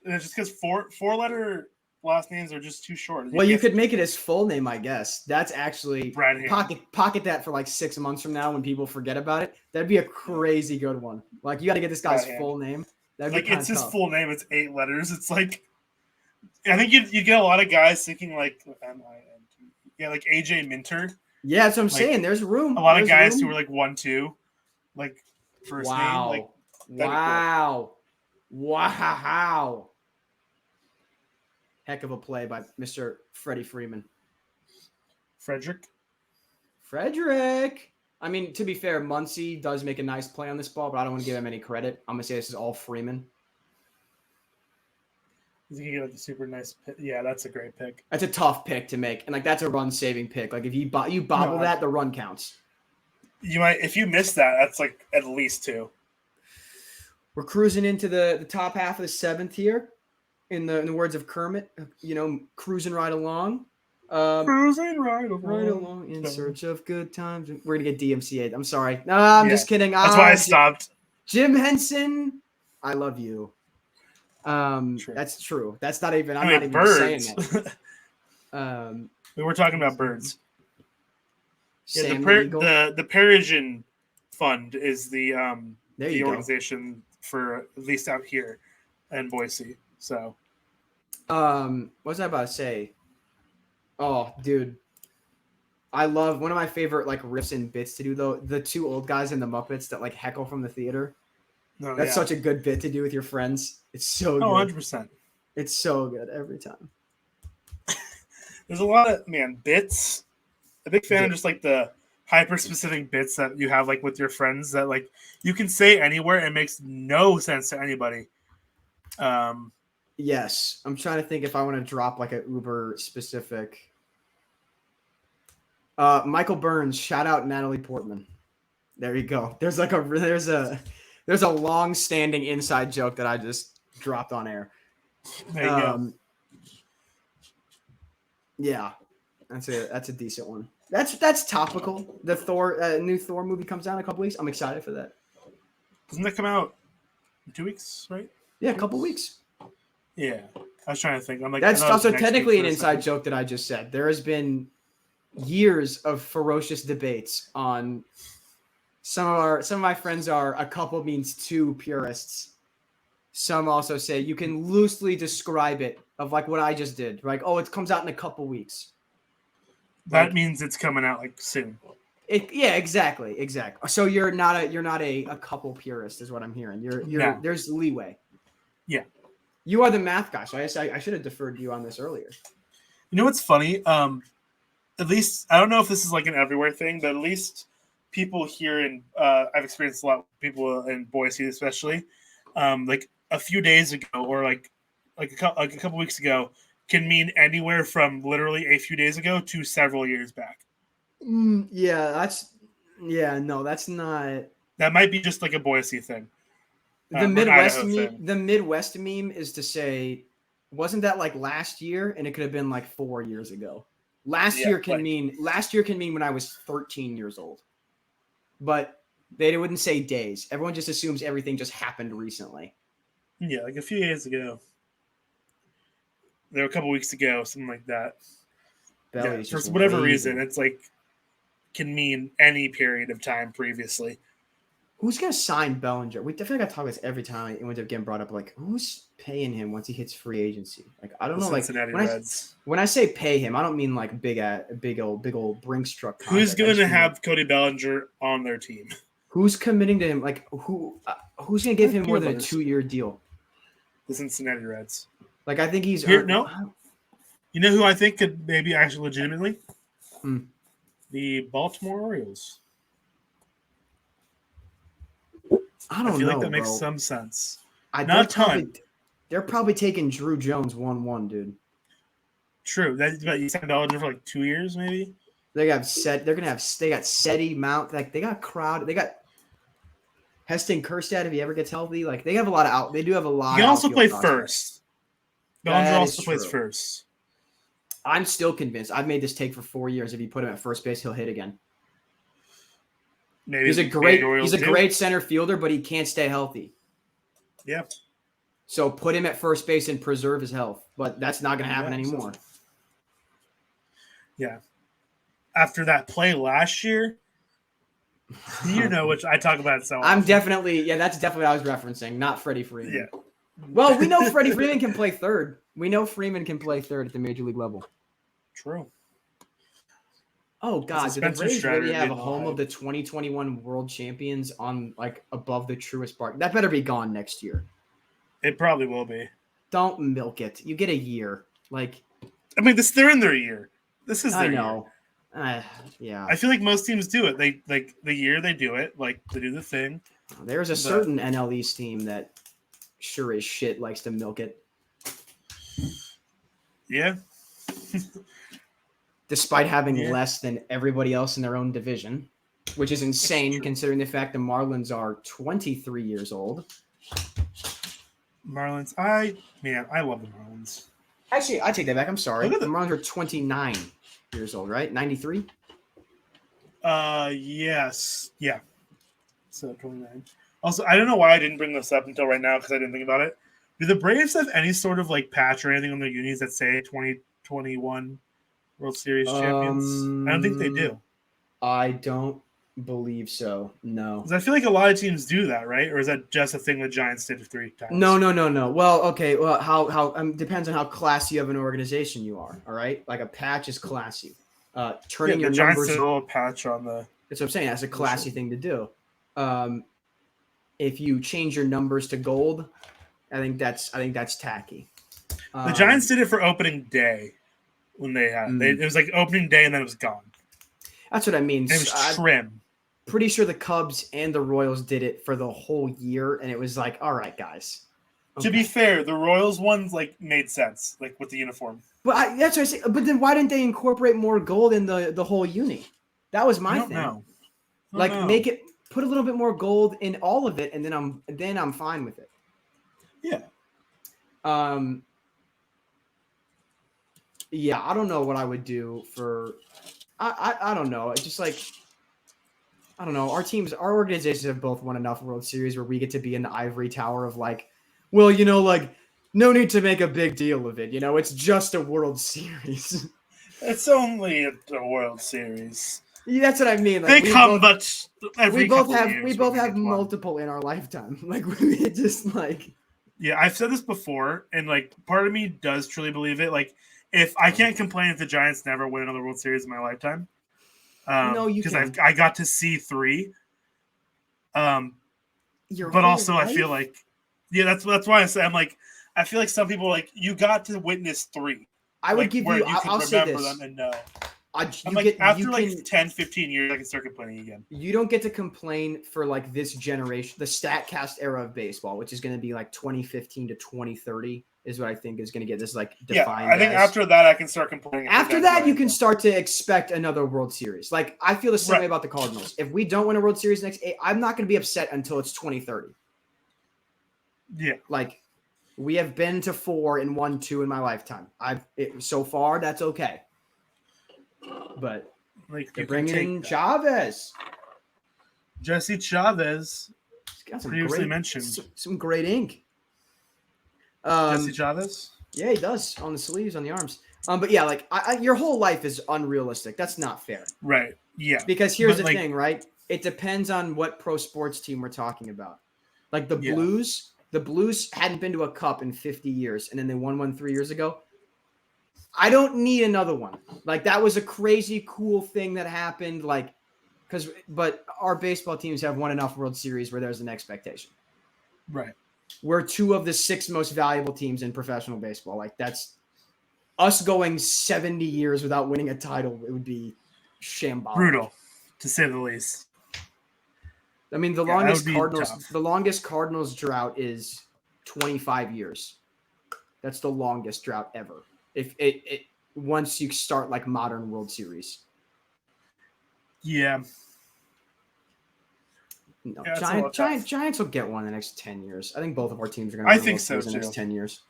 And it's just because four-letter last names are just too short. Well, you could make it his full name, I guess. That's actually Brad Hand. Pocket that for like 6 months from now when people forget about it. That'd be a crazy good one. Like you got to get this guy's full name. That'd be it's his full name. It's 8 letters. It's like I think you get a lot of guys thinking like M-I-N-T. like AJ Minter. Yeah, that's what I'm saying. There's room. A lot of guys who were like 1-2, like first name. Like, wow. Heck of a play by Mr. Freddie Freeman. Frederick. I mean, to be fair, Muncie does make a nice play on this ball, but I don't want to give him any credit. I'm going to say this is all Freeman. Is he like a super nice pick? Yeah, that's a great pick. That's a tough pick to make, and like that's a run-saving pick. Like if you bobble that, the run counts. You might if you miss that. That's like at least 2. We're cruising into the top half of the 7th here. In the words of Kermit, cruising right along. Cruising right along in search of good times. We're gonna get DMCA'd. I'm sorry. No, I'm just kidding. That's why I stopped. Jim Henson, I love you. True. That's true. That's not even. I'm not even birds. saying that. We were talking about birds. Yeah, the Peregrine Fund is the organization for at least out here in Boise. So, what was I about to say? Oh, dude, I love one of my favorite like riffs and bits to do though. The 2 old guys in the Muppets that like heckle from the theater. That's such a good bit to do with your friends. It's so good. 100%. It's so good every time. There's a lot of bits. A big fan of just like the hyper specific bits that you have like with your friends that like you can say anywhere and makes no sense to anybody. Yes, I'm trying to think if I want to drop like a uber specific. Michael Burns, shout out Natalie Portman. There you go. There's a long standing inside joke that I just dropped on air. There you go. Yeah, that's a decent one. That's topical. The new Thor movie comes out in a couple weeks. I'm excited for that. Doesn't that come out in 2 weeks, right? Yeah, a couple weeks. Yeah, I was trying to think. I'm like, that's also technically an inside joke that I just said. There has been years of ferocious debates on some of my friends are a couple means two purists. Some also say you can loosely describe it of like what I just did. Like, oh, it comes out in a couple weeks. That means it's coming out like soon. Yeah, exactly. So you're not a couple purist, is what I'm hearing. No. There's leeway. Yeah, you are the math guy, so I should have deferred to you on this earlier. You know what's funny? At least I don't know if this is like an everywhere thing, but at least people here in I've experienced a lot of people in Boise, especially, like a few days ago or like a couple weeks ago can mean anywhere from literally a few days ago to several years back. That's not. That might be just like a Boise thing. The Midwest meme is to say, wasn't that like last year? And it could have been like 4 years ago. Last year can mean when I was 13 years old. But they wouldn't say days. Everyone just assumes everything just happened recently. Yeah, like a few days ago. There were a couple weeks ago, something like that. Yeah, for whatever reason, it's like can mean any period of time previously. Who's gonna sign Bellinger? We definitely got to talk about this every time it ends up getting brought up. Like, who's paying him once he hits free agency? Like, I don't know. Cincinnati Reds. When I say pay him, I don't mean like big old Brinks truck. Who's going to have Cody Bellinger on their team? Who's committing to him? Like, who's going to give him more than a 2-year deal? The Cincinnati Reds. Like, I think he's no. You know who I think could maybe actually legitimately? The Baltimore Orioles. I don't know. I feel like that makes some sense. Not a ton. They're probably taking Drew Jones 1-1, dude. True. You signed Bellinger for like 2 years, maybe. They got Seti Mount. Like they got Crowd. They got Heston Kjerstad if he ever gets healthy. Like they have a lot of out. They do have a lot. He can also play first. Bellinger also plays first. I'm still convinced. I've made this take for 4 years. If you put him at first base, he'll hit again. Maybe he's a great center fielder, but he can't stay healthy. Yeah. So put him at first base and preserve his health, but that's not going to happen anymore. Yeah. After that play last year, which I talk about it so often. That's definitely what I was referencing, not Freddie Freeman. Yeah. Well, we know Freddie Freeman can play third. We know Freeman can play third at the major league level. True. Oh God! Did the Braves really have a home of the 2021 World Champions on like above the Truist Park? That better be gone next year. It probably will be. Don't milk it. You get a year. Like, I mean, they're in their year. This is their year. Yeah. I feel like most teams do it. They like the year they do it. Like they do the thing. There's a certain NL East team that sure as shit likes to milk it. Yeah. Despite having less than everybody else in their own division, which is insane considering the fact the Marlins are 23 years old. Marlins, I love the Marlins. Actually, I take that back. I'm sorry. The Marlins are 29 years old, right? 93? Yes. Yeah. So 29. Also, I don't know why I didn't bring this up until right now because I didn't think about it. Do the Braves have any sort of like patch or anything on their unis that say 2021 World Series champions? I don't think they do. I don't believe so. No. Because I feel like a lot of teams do that, right? Or is that just a thing the Giants did 3 times? No. Well, okay. Well, how depends on how classy of an organization you are. All right, like a patch is classy. Turning your Giants numbers. Did a little patch on the. That's what I'm saying. That's a classy thing to do. If you change your numbers to gold, I think that's tacky. The Giants did it for opening day. when they had it. It was like opening day and then it was gone. That's what I mean. And it was trim. Pretty sure the Cubs and the Royals did it for the whole year, and it was like, all right, guys. Okay. To be fair, the Royals ones like made sense, like with the uniform. But that's what I say. But then why didn't they incorporate more gold in the whole uni? That was my thing. Make it, put a little bit more gold in all of it, and then I'm fine with it. Yeah. Yeah, I don't know what I would do for. I don't know. It's just like, I don't know. Our organizations have both won enough World Series where we get to be in the ivory tower of like, well, like no need to make a big deal of it. It's just a World Series. It's only a World Series. Yeah, that's what I mean. Like, we both have multiple in our lifetime. Like we just like. Yeah, I've said this before, and like part of me does truly believe it. Like, if I can't complain if the Giants never win another World Series in my lifetime. No, you because I got to see 3. But also life? I feel like, that's why I say I'm like, I feel like some people like you got to witness 3. I would give you. I'll say this. Them and know. After 10, 15 years, I can start complaining again. You don't get to complain for like this generation, the StatCast era of baseball, which is going to be like 2015 to 2030 is what I think is going to get this like defined. Yeah, I think after that I can start complaining. After that, you can start to expect another World Series. Like I feel the same way about the Cardinals. If we don't win a World Series next 8, I'm not going to be upset until it's 2030. Yeah, like we have been to 4 and won 2 in my lifetime. So far that's okay. But like they're bringing in Chavez. Jesse Chavez. He's got some previously mentioned. Some great ink. Jesse Chavez? Yeah, he does on the sleeves, on the arms. But yeah, like your whole life is unrealistic. That's not fair. Right. Yeah. Because here's the thing, right? It depends on what pro sports team we're talking about. Like the Blues hadn't been to a cup in 50 years, and then they won one 3 years ago. I don't need another one. Like that was a crazy cool thing that happened. Like, but our baseball teams have won enough World Series where there's an expectation. Right. We're 2 of the 6 most valuable teams in professional baseball. Like that's us going 70 years without winning a title. It would be shambolic. Brutal, to say the least. I mean, the longest Cardinals drought is 25 years. That's the longest drought ever. If it once you start like modern World Series. Yeah. No, Giants will get one in the next 10 years. I think both of our teams are going to. I think so in the next 10 years.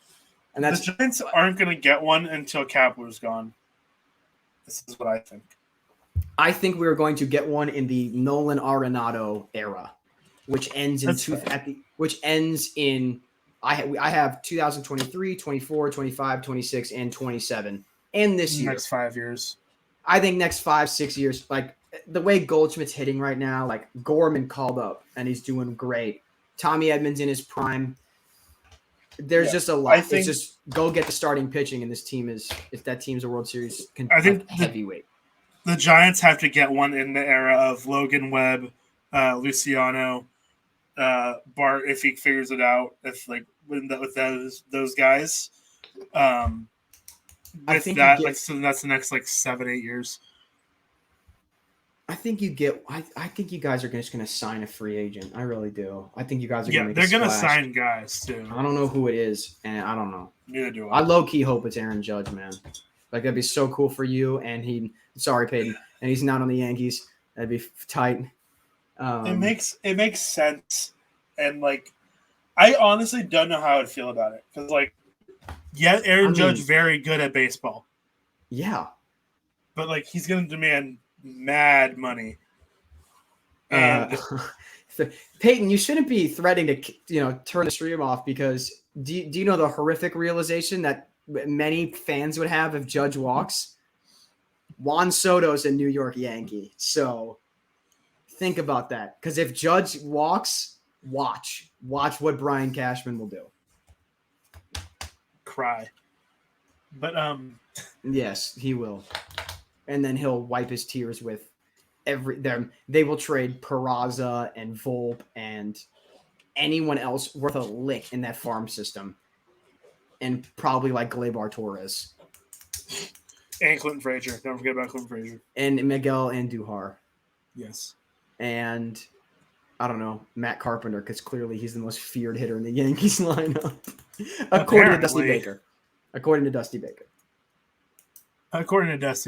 And the Giants aren't going to get one until Kapler's gone. This is what I think. I think we're going to get one in the Nolan Arenado era, which ends in I have 2023, 24, 25, 26, and 27. And this year. Next 5 years. I think next 5-6 years, like the way Goldschmidt's hitting right now, like Gorman called up and he's doing great. Tommy Edman's in his prime. There's just a lot. It's just go get the starting pitching, and this team is, if that team's a World Series heavyweight. The Giants have to get one in the era of Logan Webb, Luciano, Bart, if he figures it out, if like with those guys. So that's the next like 7-8 years. I think you guys are just going to sign a free agent. I really do. I think you guys are going to make a splash. They're going to sign guys too. I don't know who it is, and I don't know. Neither do I. I low-key hope it's Aaron Judge, man. Like, that'd be so cool for you, and sorry, Peyton, and he's not on the Yankees. That'd be tight. It makes sense, and, like, I honestly don't know how I'd feel about it. Because, like, Aaron Judge very good at baseball. Yeah. But, like, he's going to demand mad money. And Peyton, you shouldn't be threatening to turn the stream off, because do you know the horrific realization that many fans would have if Judge walks? Juan Soto's a New York Yankee, so think about that. Because if Judge walks, watch what Brian Cashman will do. Cry. But yes, he will. And then he'll wipe his tears with they will trade Peraza and Volpe and anyone else worth a lick in that farm system. And probably like Gleyber Torres. And Clinton Frazier. Don't forget about Clinton Frazier. And Miguel Andujar. Yes. And I don't know, Matt Carpenter, because clearly he's the most feared hitter in the Yankees lineup. According to Dusty Baker. According to Dusty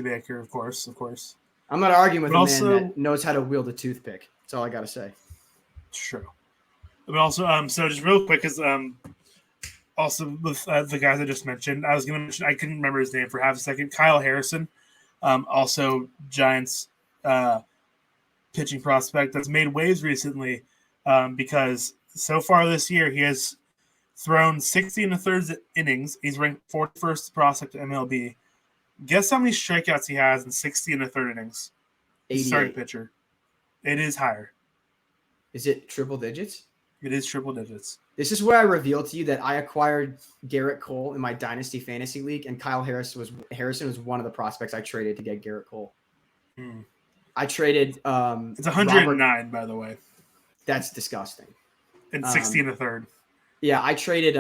Baker, of course. I'm not arguing with a man that knows how to wield a toothpick. That's all I got to say. True. But also, so just real quick, because also with the guys I just mentioned, I was going to mention, I couldn't remember his name for half a second. Kyle Harrison, also Giants pitching prospect that's made waves recently because so far this year he has thrown 60 1/3 innings. He's ranked 41st prospect at MLB. Guess how many strikeouts he has in 60 1/3 innings? Starting pitcher. It is higher. Is it triple digits? It is triple digits. This is where I reveal to you that I acquired Garrett Cole in my Dynasty Fantasy League, and Kyle Harrison was one of the prospects I traded to get Garrett Cole. I traded. It's 109, by the way. That's disgusting. And 60 1/3. Yeah, I traded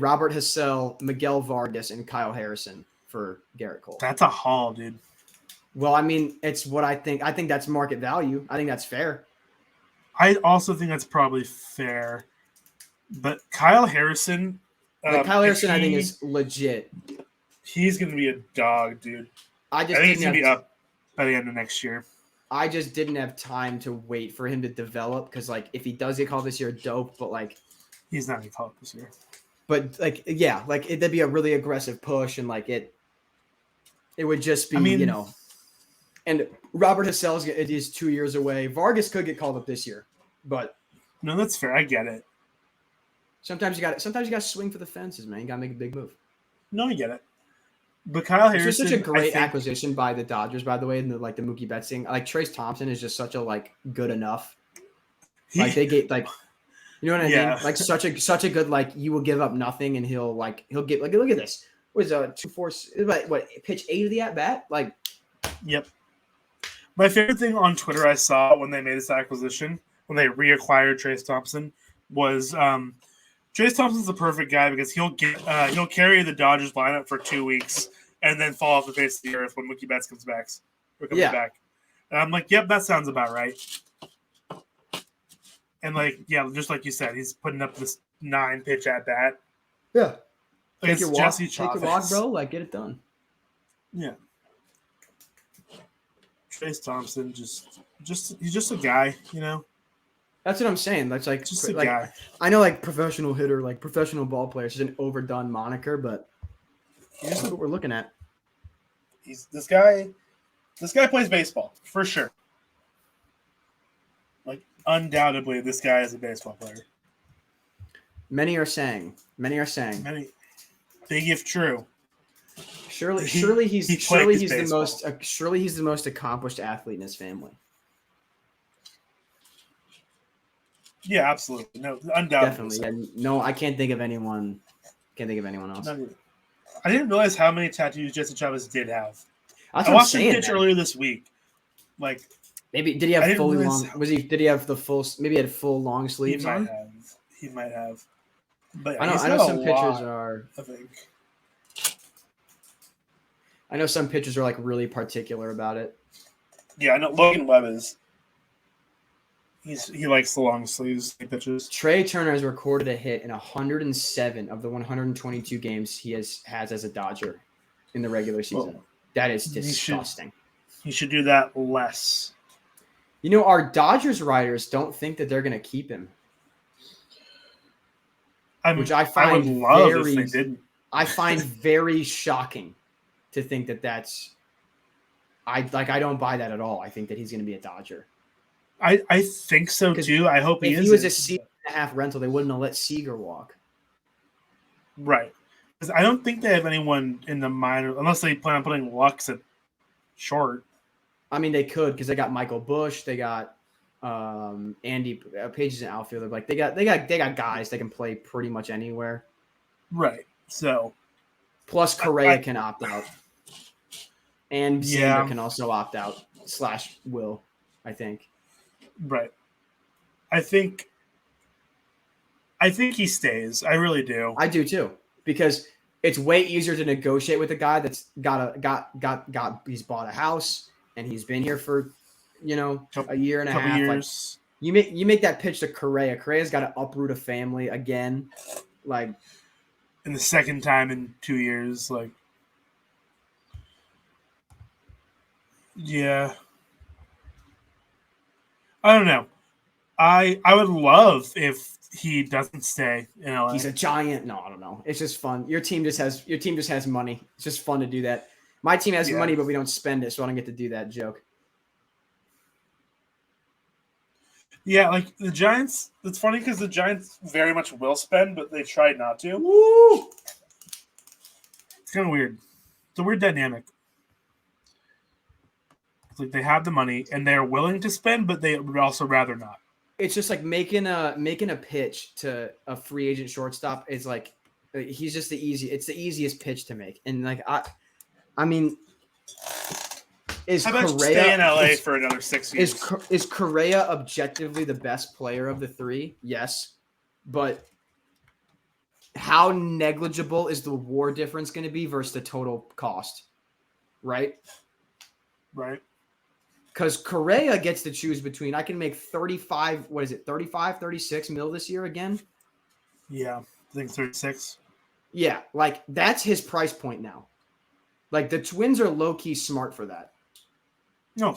Robert Hassell, Miguel Vargas, and Kyle Harrison for Garrett Cole. That's a haul, dude. Well, I mean, it's what I think. I think that's market value. I think that's fair. I also think that's probably fair. But Kyle Harrison... I think, is legit. He's going to be a dog, dude. I think he's going to be up by the end of next year. I just didn't have time to wait for him to develop because, like, if he does get called this year, dope. But, like... He's not going to call it this year. But, like, yeah, like, that'd be a really aggressive push, and, like, it would just be, And Robert Hassell is 2 years away. Vargas could get called up this year, but... No, that's fair. I get it. Sometimes you got to swing for the fences, man. You got to make a big move. No, I get it. But Kyle Harrison... This was such a great acquisition by the Dodgers, by the way, and the Mookie Betts thing. Like, Trace Thompson is just such a, like, good enough. Like, they get, like... You know what I mean? Like, such a good, like, you will give up nothing, and he'll get, like, look at this. What is a 2-4, what, pitch 8 of the at-bat? Like... Yep. My favorite thing on Twitter I saw when they made this acquisition, when they reacquired Trace Thompson, was Trace Thompson's the perfect guy because he'll carry the Dodgers lineup for 2 weeks and then fall off the face of the earth when Mookie Betts comes back. And I'm like, yep, that sounds about right. And just like you said, he's putting up this 9-pitch at bat. Yeah. Take your walk, bro. Like, get it done. Yeah. Trace Thompson, he's just a guy, That's what I'm saying. That's like just a guy. I know, like, professional hitter, like professional ball players is an overdone moniker, but here's what we're looking at. This guy plays baseball for sure. Like, undoubtedly, this guy is a baseball player. Many are saying. Big if true. Surely he's the most accomplished athlete in his family. Yeah, absolutely. No, undoubtedly. Definitely. And no, I can't think of anyone. Else. I didn't realize how many tattoos Jesse Chavez did have. I watched him pitch earlier this week. Like, maybe did he have fully long? Did he have the full? Maybe he had full long sleeves on. He might have. But I know some pitchers are. I think. I know some pitchers are, like, really particular about it. Yeah, I know Logan Webb is. He likes the long sleeves he pitches. Trey Turner has recorded a hit in 107 of the 122 games he has as a Dodger in the regular season. Well, that is disgusting. He should do that less. Our Dodgers writers don't think that they're going to keep him. Which I find I would love if they didn't. I find very shocking to think that that's. I don't buy that at all. I think that he's going to be a Dodger. I think so too. I hope he is. If he was a season and a half rental, they wouldn't have let Seager walk. Right. Because I don't think they have anyone in the minor, unless they plan on putting Lux at short. I mean, they could because they got Michael Busch, they got Andy Page's an outfielder. Like they got guys that can play pretty much anywhere. Right. So. Plus, Correa can opt out, and Xander can also opt out / Will, I think. Right. I think he stays. I really do. I do too. Because it's way easier to negotiate with a guy that's he's bought a house and he's been here for, a year and a half. Years. Like you make that pitch to Correa. Correa's got to uproot a family again, like. And the second time in 2 years, like. Yeah. I don't know. I would love if he doesn't stay in LA. He's a giant. No, I don't know. It's just fun. Your team just has money. It's just fun to do that. My team has money, but we don't spend it, so I don't get to do that joke. Yeah, like the Giants. It's funny because the Giants very much will spend, but they try not to. Woo! It's kind of weird. It's a weird dynamic. It's like they have the money and they're willing to spend, but they would also rather not. It's just like making a pitch to a free agent shortstop is like he's just it's the easiest pitch to make. And like I mean, is How about Correa stay in LA for another 6 years? Is Correa objectively the best player of the three? Yes, but how negligible is the WAR difference going to be versus the total cost? Right. Because Correa gets to choose between, I can make 35 mil this year again? Yeah, I think 36. Yeah, like that's his price point now. Like the Twins are low-key smart for that. No,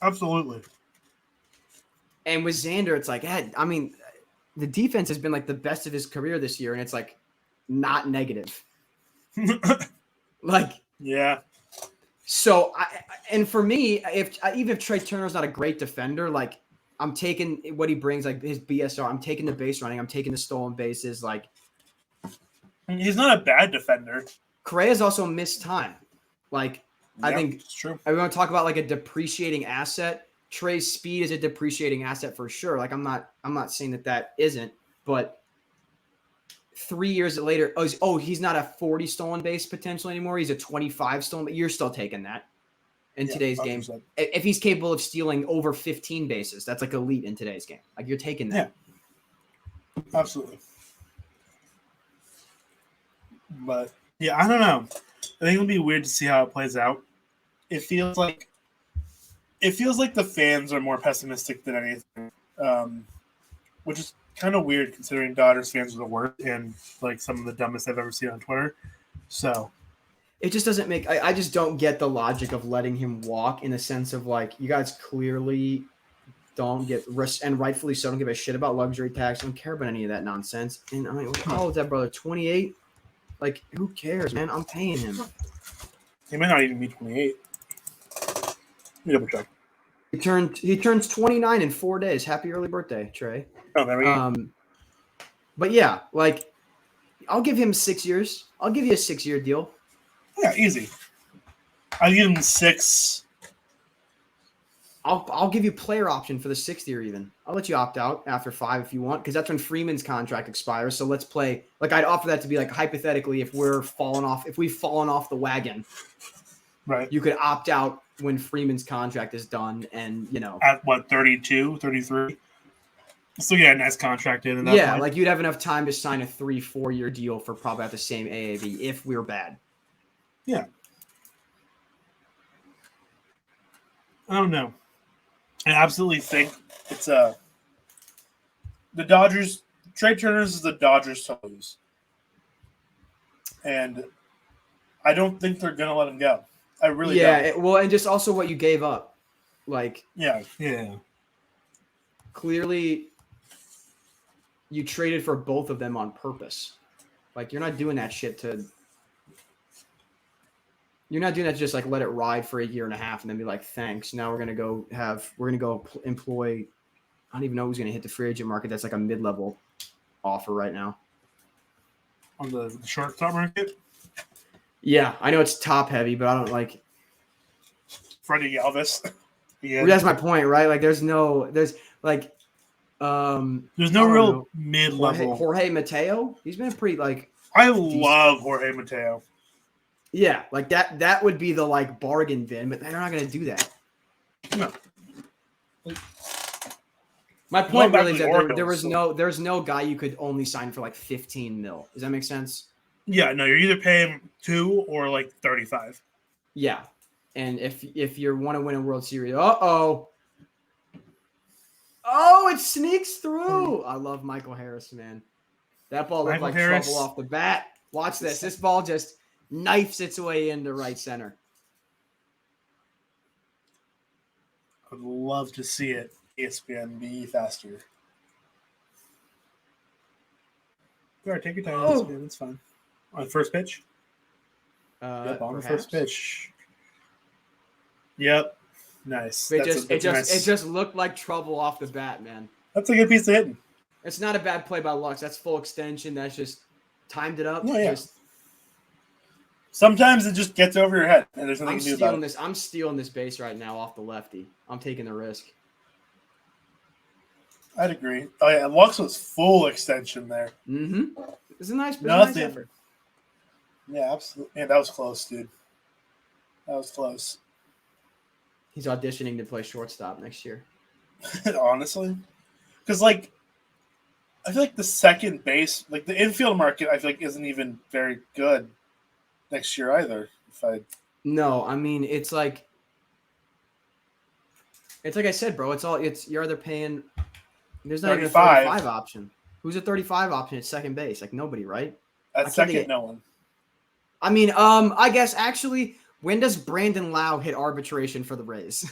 absolutely. And with Xander, it's like, I mean, the defense has been like the best of his career this year, and it's like not negative. Like, yeah. So, and for me, even if Trey Turner's not a great defender, like I'm taking what he brings, like his BSR. I'm taking the base running. I'm taking the stolen bases. Like he's not a bad defender. Correa's also missed time. Like I think it's true. I want to talk about like a depreciating asset. Trey's speed is a depreciating asset for sure. Like I'm not saying that isn't, but 3 years later, he's not a 40 stolen base potential anymore. He's a 25 stolen, but you're still taking that in today's 100%. Game. If he's capable of stealing over 15 bases, that's like elite in today's game. Like you're taking that. Yeah, absolutely. But yeah, I don't know. I think it'll be weird to see how it plays out. It feels like the fans are more pessimistic than anything, which is kind of weird considering Dodgers fans are the worst and like some of the dumbest I've ever seen on Twitter. So it just doesn't make. I just don't get the logic of letting him walk in the sense of like you guys clearly don't get and rightfully so don't give a shit about luxury tax. Don't care about any of that nonsense. And I mean, how old is that brother? 28. Like who cares, man? I'm paying him. He might not even be 28. Let me double check. He turns 29 in 4 days. Happy early birthday, Trey. Oh, there we go. But yeah, like I'll give him 6 years. I'll give you a 6-year deal. Yeah, easy. I'll give him 6. I'll give you player option for the 6th year even. I'll let you opt out after 5 if you want, because that's when Freeman's contract expires. So let's play. Like I'd offer that to be like hypothetically if we've fallen off the wagon. Right. You could opt out when Freeman's contract is done and, At what, 32, 33? So yeah, nice contract in that point. Like you'd have enough time to sign a 3-4 year deal for probably at the same AAV if we're bad. Yeah. I don't know. I absolutely think it's the Dodgers. Trey Turner's is the Dodgers to lose. And I don't think they're going to let him go. I really don't. Well, and just also what you gave up. Like, yeah. Clearly, you traded for both of them on purpose. Like, you're not doing that shit to. You're not doing that to just like let it ride for a year and a half and then be like, thanks. Now we're gonna go employ. I don't even know who's gonna hit the free agent market. That's like a mid-level offer right now. On the shortstop market. Yeah, I know it's top heavy, but I don't like Freddie Galvis. Yeah, that's my point, right? Like, there's no real mid-level. Jorge Mateo. He's been pretty like. I love Jorge Mateo. Yeah, like that would be the like bargain bin, but they're not going to do that. No. My point really is that there's no guy you could only sign for like 15 mil. Does that make sense? Yeah, no, you're either paying 2 or like 35. Yeah, and if you want to win a World Series, oh, it sneaks through. I love Michael Harris, man. That ball looked like trouble off the bat. Watch this. This ball just knifes its way into right center. I'd love to see it. ESPN be faster. All right, take your time. ESPN, it's fine. On the first pitch? Yep, on the first pitch. Yep. Nice. It just looked like trouble off the bat, man. That's a good piece of hitting. It's not a bad play by Lux. That's full extension. That's just timed it up. Oh, yeah. Sometimes it just gets over your head, and there's nothing to do about it. I'm stealing this base right now off the lefty. I'm taking the risk. I'd agree. Oh, yeah, Lux was full extension there. Mm-hmm. It's a nice effort. Yeah, absolutely. Yeah, that was close, dude. That was close. He's auditioning to play shortstop next year. Honestly. Because, like, I feel like the second base, like the infield market, I feel like isn't even very good next year either. No, I mean, it's like I said, bro. You're either paying. There's not 35. Even a 35 option. Who's a 35 option at second base? Like nobody, right? At second, no one. I mean, I guess actually, when does Brandon Lau hit arbitration for the Rays?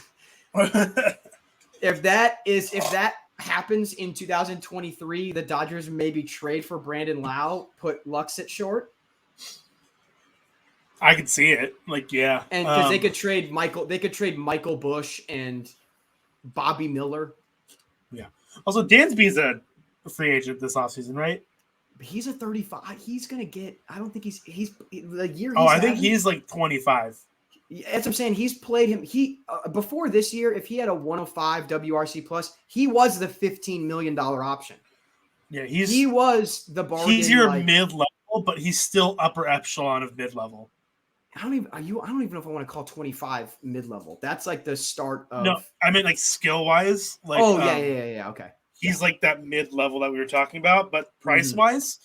If that happens in 2023, the Dodgers maybe trade for Brandon Lau, put Lux at short. I could see it. Like, yeah. And because they could trade Michael Busch and Bobby Miller. Yeah. Also, Dansby's a free agent this offseason, right? He's a 35. He's gonna get. I don't think he's the year. I think he's like 25. That's what I'm saying. He's played him. Before this year, if he had a 105 WRC plus, he was the $15 million option. Yeah, he was the bargain. He's your mid-level, but he's still upper echelon of mid-level. I don't even know if I want to call 25 mid-level. That's like the start of. No, I mean like skill-wise. Like, yeah. Okay. He's like that mid-level that we were talking about, but price-wise,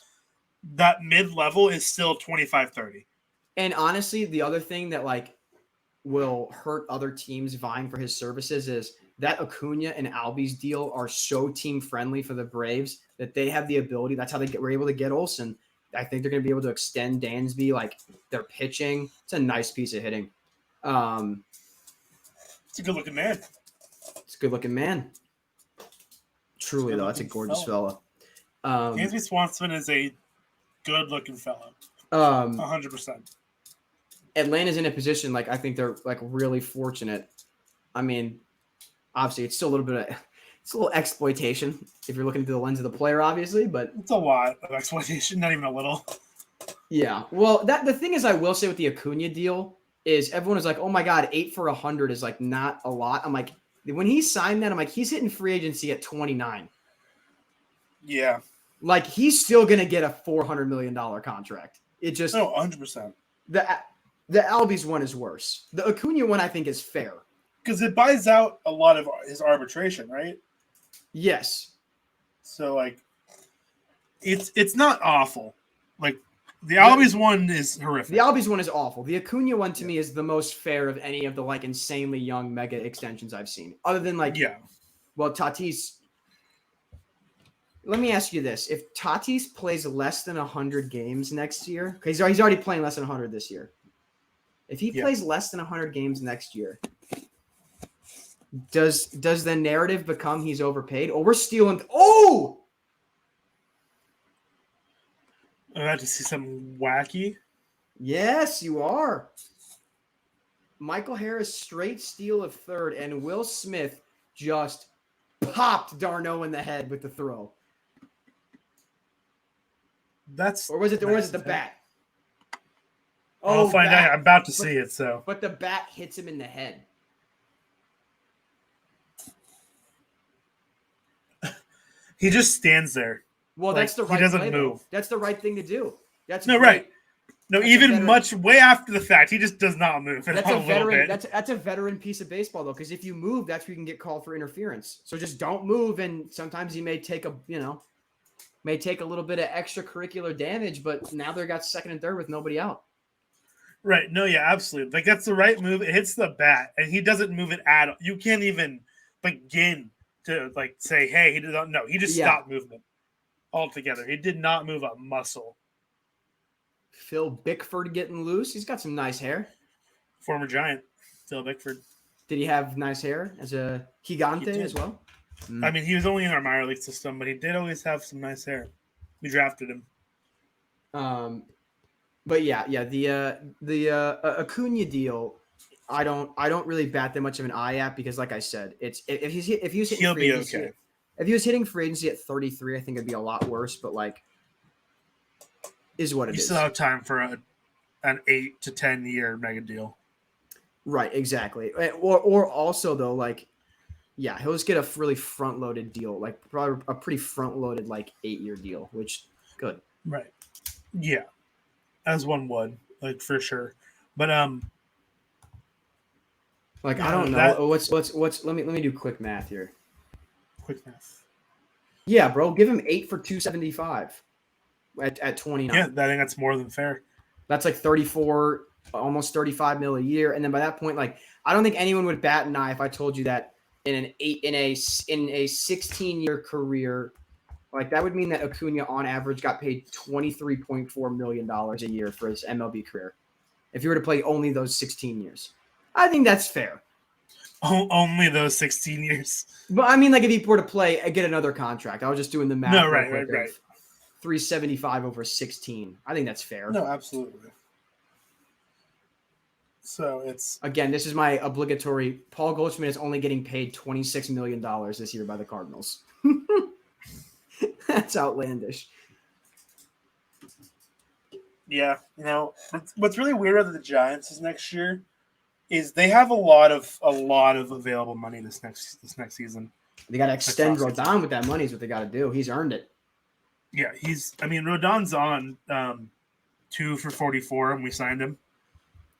that mid-level is still 25-30. And honestly, the other thing that like will hurt other teams vying for his services is that Acuna and Albies deal are so team-friendly for the Braves that they have the ability. That's how they were able to get Olsen. I think they're going to be able to extend Dansby. Like their pitching, it's a nice piece of hitting. It's a good-looking man. Truly, though, that's a gorgeous fella. Dansby Swanson is a good-looking fellow. 100%. Atlanta's in a position like I think they're like really fortunate. I mean, obviously, it's still a little exploitation if you're looking through the lens of the player, obviously, but it's a lot of exploitation, not even a little. Yeah. Well, the thing is, I will say with the Acuna deal is everyone is like, oh my God, 8 for 100 is like not a lot. I'm like, when he signed that, I'm like, he's hitting free agency at 29. Yeah. Like he's still going to get a $400 million contract. It just 100%. The Albies one is worse. The Acuna one I think is fair. Because it buys out a lot of his arbitration, right? Yes. So like it's not awful. Like the Albies one is horrific. The Albies one is awful. The Acuna one to me is the most fair of any of the like insanely young mega extensions I've seen. Other than like Tatis. Let me ask you this. If Tatis plays less than 100 games next year, because he's already playing less than 100 this year. If he plays less than 100 games next year, does the narrative become he's overpaid? Or we're stealing I'm about to see something wacky. Yes, you are. Michael Harris straight steal of third, and Will Smith just popped d'Arnaud in the head with the throw. Or was it the bat? I'll find out. I'm about to see it. So, but the bat hits him in the head. He just stands there. Well, that's the right. He doesn't move. That's the right thing to do. That's right. No, that's even much way after the fact, he just does not move. That's a veteran. That's a veteran piece of baseball, though, because if you move, that's where you can get called for interference. So just don't move, and sometimes you may take may take a little bit of extracurricular damage, but now they got second and third with nobody out. Right. No, yeah, absolutely. Like, that's the right move. It hits the bat, and he doesn't move it at all. You can't even begin to, like, say, hey, he did not. No, he just stopped movement altogether. He did not move a muscle. Phil Bickford getting loose. He's got some nice hair. Former Giant, Phil Bickford. Did he have nice hair as a Gigante as well? I mean, he was only in our minor league system, but he did always have some nice hair. We drafted him. But yeah, the Acuna deal, I don't really bat that much of an eye at because, like I said, it's if he was hitting he'll free be agency, okay. If he was hitting free agency at 33, I think it'd be a lot worse. But like, is what it is. You still have time for an 8 to 10 year mega deal. Right, exactly. Or also though, like, yeah, he'll just get a really front loaded deal, like probably a pretty front loaded like 8-year deal, which good. Right. Yeah. As one would, like, for sure. But like, I don't know. What's let me do quick math here. Quick math. Yeah, bro, give him 8 for 275 at 29. Yeah, I think that's more than fair. That's like 34, almost 35 mil a year. And then by that point, like, I don't think anyone would bat an eye if I told you that in a 16-year career, like, that would mean that Acuna on average got paid $23.4 million a year for his MLB career. If you were to play only those 16 years, I think that's fair. Only those 16 years. But I mean, like, if he were to get another contract, I was just doing the math. No, right. 375 over 16. I think that's fair. No, absolutely. So it's again, this is my obligatory. Paul Goldschmidt is only getting paid $26 million this year by the Cardinals. That's outlandish. Yeah, what's really weird about the Giants is next year is they have a lot of available money this next season. They got to extend Rodon with that money is what they got to do. He's earned it. Yeah, Rodon's on 2 for 44, and we signed him.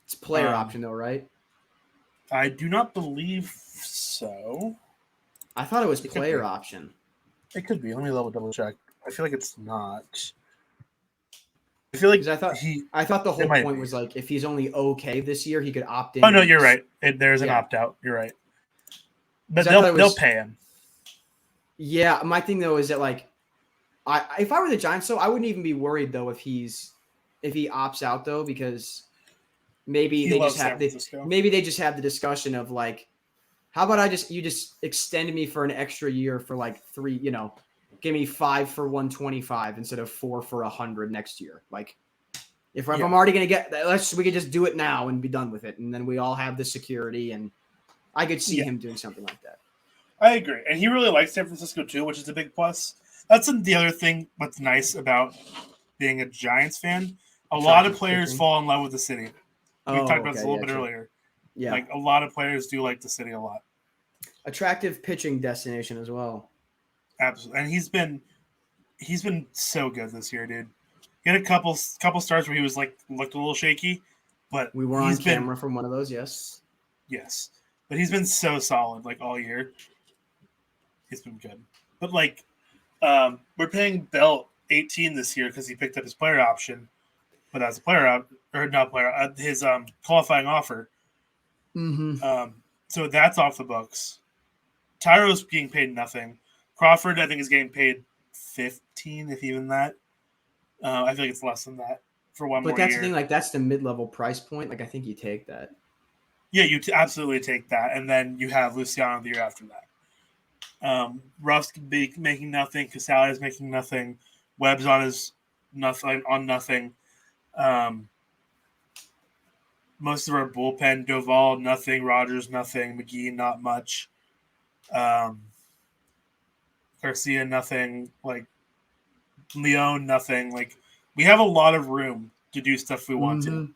It's player option though, right? I do not believe so. I thought it was player option. It could be. Let me double check. I feel like it's not. I feel like I thought the whole point was like if he's only okay this year, he could opt in. Oh no, you're right. There's an opt out. You're right. But they'll pay him. Yeah, my thing though is that like, if I were the Giants, though, I wouldn't even be worried though if he opts out though, because maybe they just have the discussion of like, how about you just extend me for an extra year for like 3, give me 5 for 125 instead of 4 for 100 next year. Like, if I'm already gonna we could just do it now and be done with it, and then we all have the security, and I could see him doing something like that. I agree, and he really likes San Francisco too, which is a big plus. That's the other thing. What's nice about being a Giants fan, a lot of players fall in love with the city. We talked about this a little bit earlier. Yeah, like a lot of players do like the city a lot. Attractive pitching destination as well. Absolutely, and he's been so good this year, dude. He had a couple starts where he was looked a little shaky, but we were on camera from one of those. Yes, but he's been so solid all year. He's been good, but we're paying Belt 18 this year because he picked up his player option, but as a player his qualifying offer. Mm-hmm. So that's off the books. Tyro's being paid nothing. Crawford, I think, is getting paid 15, if even that. I feel like it's less than that for one more year. But that's the thing, that's the mid-level price point. I think you take that. Yeah, you absolutely take that, and then you have Luciano the year after that. Russ could be making nothing. Casale is making nothing. Webb's on nothing. Most of our bullpen, Doval, nothing. Rogers, nothing. McGee, not much. Garcia, nothing. Leon, nothing. We have a lot of room to do stuff we want to.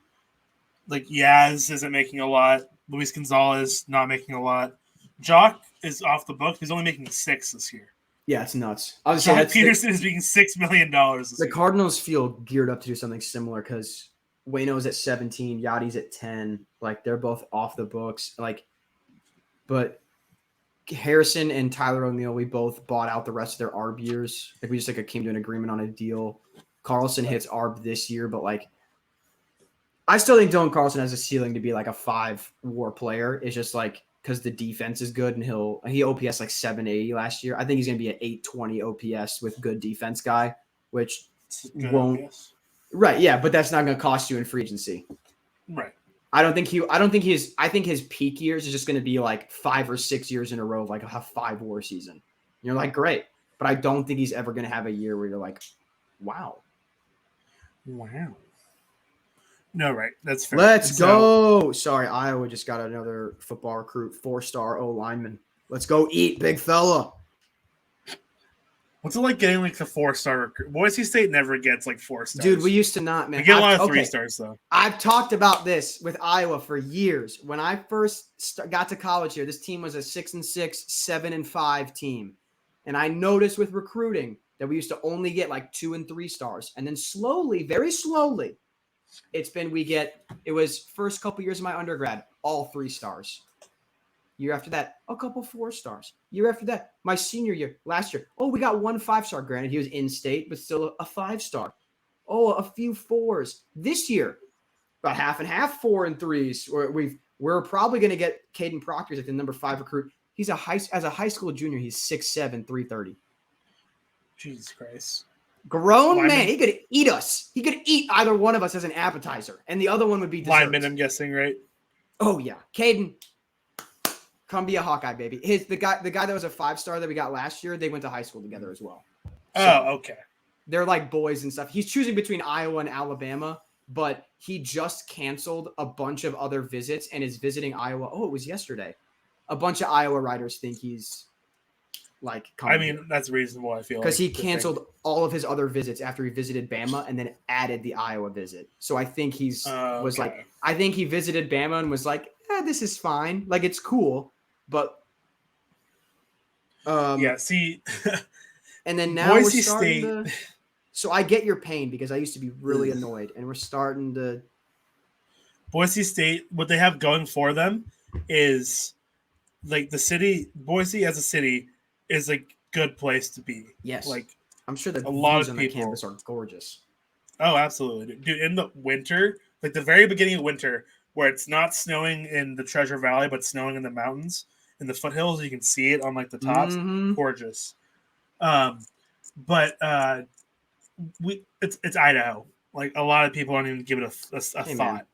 Yaz isn't making a lot. Luis Gonzalez not making a lot. Jock is off the book. He's only making 6 this year. Yeah, it's nuts. Jock Peterson is making $6 million this year. The Cardinals feel geared up to do something similar because Waino's at 17, Yachty's at 10. They're both off the books. But Harrison and Tyler O'Neill, we both bought out the rest of their ARB years. Like we just came to an agreement on a deal. Carlson hits ARB this year, but like I still think Dylan Carlson has a ceiling to be like a 5 WAR player. It's just like because the defense is good and he OPS like 780 last year. I think he's gonna be an 820 OPS with good defense guy, which won't OPS. Right, yeah, but that's not gonna cost you in free agency. Right. I think his peak years is just gonna be like 5 or 6 years in a row of like a 5 WAR season. And you're like, great. But I don't think he's ever gonna have a year where you're like, wow. No, right. That's fair. Let's go. Sorry, Iowa just got another football recruit, 4-star O lineman. Let's go eat, big fella. What's it like getting like the 4-star recruit? Boise State never gets like 4 stars. Dude, we used to not, man. We get a lot of 3 stars though. I've talked about this with Iowa for years. When I first got to college here, this team was a 6-6, 7-5 team. And I noticed with recruiting that we used to only get like 2 and 3 stars. And then slowly, very slowly, it was first couple years of my undergrad, all 3 stars. Year after that, a couple 4 stars. Year after that, my senior year, last year, we got 1 5-star. Granted, he was in state, but still a 5-star. A few 4s. This year, about half and half 4 and 3s. We're probably going to get Caden Proctor as like the number 5 recruit. He's as a high school junior, he's 6'7", 330. Jesus Christ. Grown man, he could eat us. He could eat either one of us as an appetizer, and the other one would be dessert. Lineman, I'm guessing, right? Oh yeah, Caden, come be a Hawkeye, baby. The guy that was a 5-star that we got last year, they went to high school together as well. So okay. They're like boys and stuff. He's choosing between Iowa and Alabama, but he just canceled a bunch of other visits and is visiting Iowa. Oh, it was yesterday. A bunch of Iowa writers think he's like that's reasonable, I feel, because he canceled all of his other visits after he visited Bama and then added the Iowa visit. So I think I think he visited Bama and was like, this is fine, like it's cool, but see, and then now Boise we're starting State. to, so I get your pain because I used to be really annoyed, and we're starting to. Boise State, what they have going for them is like the city. Boise as a city is a good place to be. Yes. Like I'm sure that a lot of on people the campus are gorgeous. Oh, absolutely. Dude, in the winter, like the very beginning of winter, where it's not snowing in the Treasure Valley, but snowing in the mountains, in the foothills, you can see it on like the tops. Mm-hmm. Gorgeous. But it's Idaho. Like a lot of people don't even give it a thought.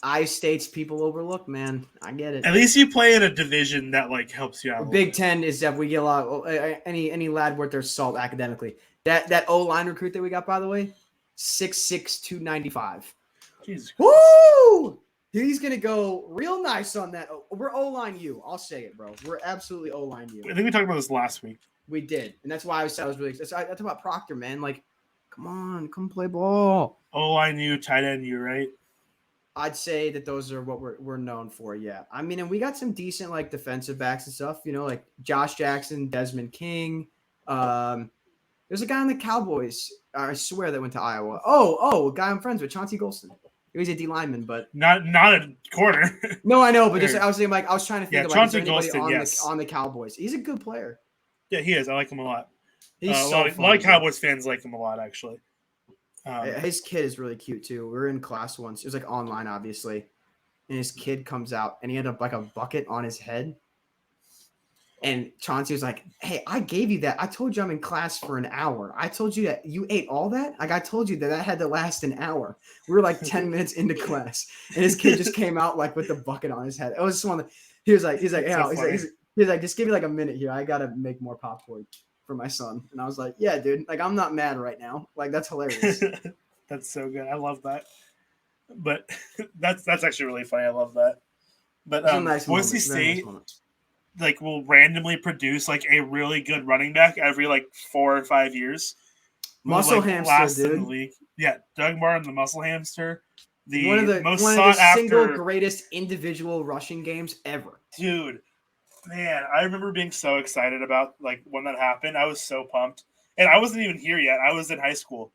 I-States people overlook, man. I get it. At least you play in a division that like helps you out. Big Ten is that we get a lot. Any lad worth their salt academically. That O-line recruit that we got, by the way, 6'6", 295. Jesus. Woo! He's gonna go real nice on that. We're O-line you. I'll say it, bro. We're absolutely O-line you. I think we talked about this last week. We did, and that's why I was really excited. I talked about Proctor, man. Like, come play ball. O-line you, tight end you, right? I'd say that those are what we're known for. Yeah. I mean, and we got some decent like defensive backs and stuff, like Josh Jackson, Desmond King. There's a guy on the Cowboys, I swear, that went to Iowa. A guy I'm friends with, Chauncey Golston. He's a D lineman, but not a corner. No, I know, but just I was thinking I was trying to think about Chauncey Golston, on the Cowboys. He's a good player. Yeah, he is. I like him a lot. He's a lot of Cowboys fans like him a lot, actually. His kid is really cute too. We were in class once. It was like online, obviously, and his kid comes out and he had like a bucket on his head. And Chauncey was like, "Hey, I gave you that. I told you I'm in class for an hour. I told you that you ate all that. Like I told you that had to last an hour. We were like 10 minutes into class, and his kid just came out like with the bucket on his head. It was just one of the, he's like, just give me like a minute here. I gotta make more popcorn for my son." And I was like, "Yeah, dude. Like I'm not mad right now. Like that's hilarious." That's so good. I love that. But that's actually really funny. I love that. But nice Boise State like will randomly produce like a really good running back every like 4 or 5 years. Muscle hamster, dude. In the league. Yeah, Doug Martin, the muscle hamster. One of the single greatest individual rushing games ever. Dude, man, I remember being so excited about like when that happened. I was so pumped. And I wasn't even here yet. I was in high school.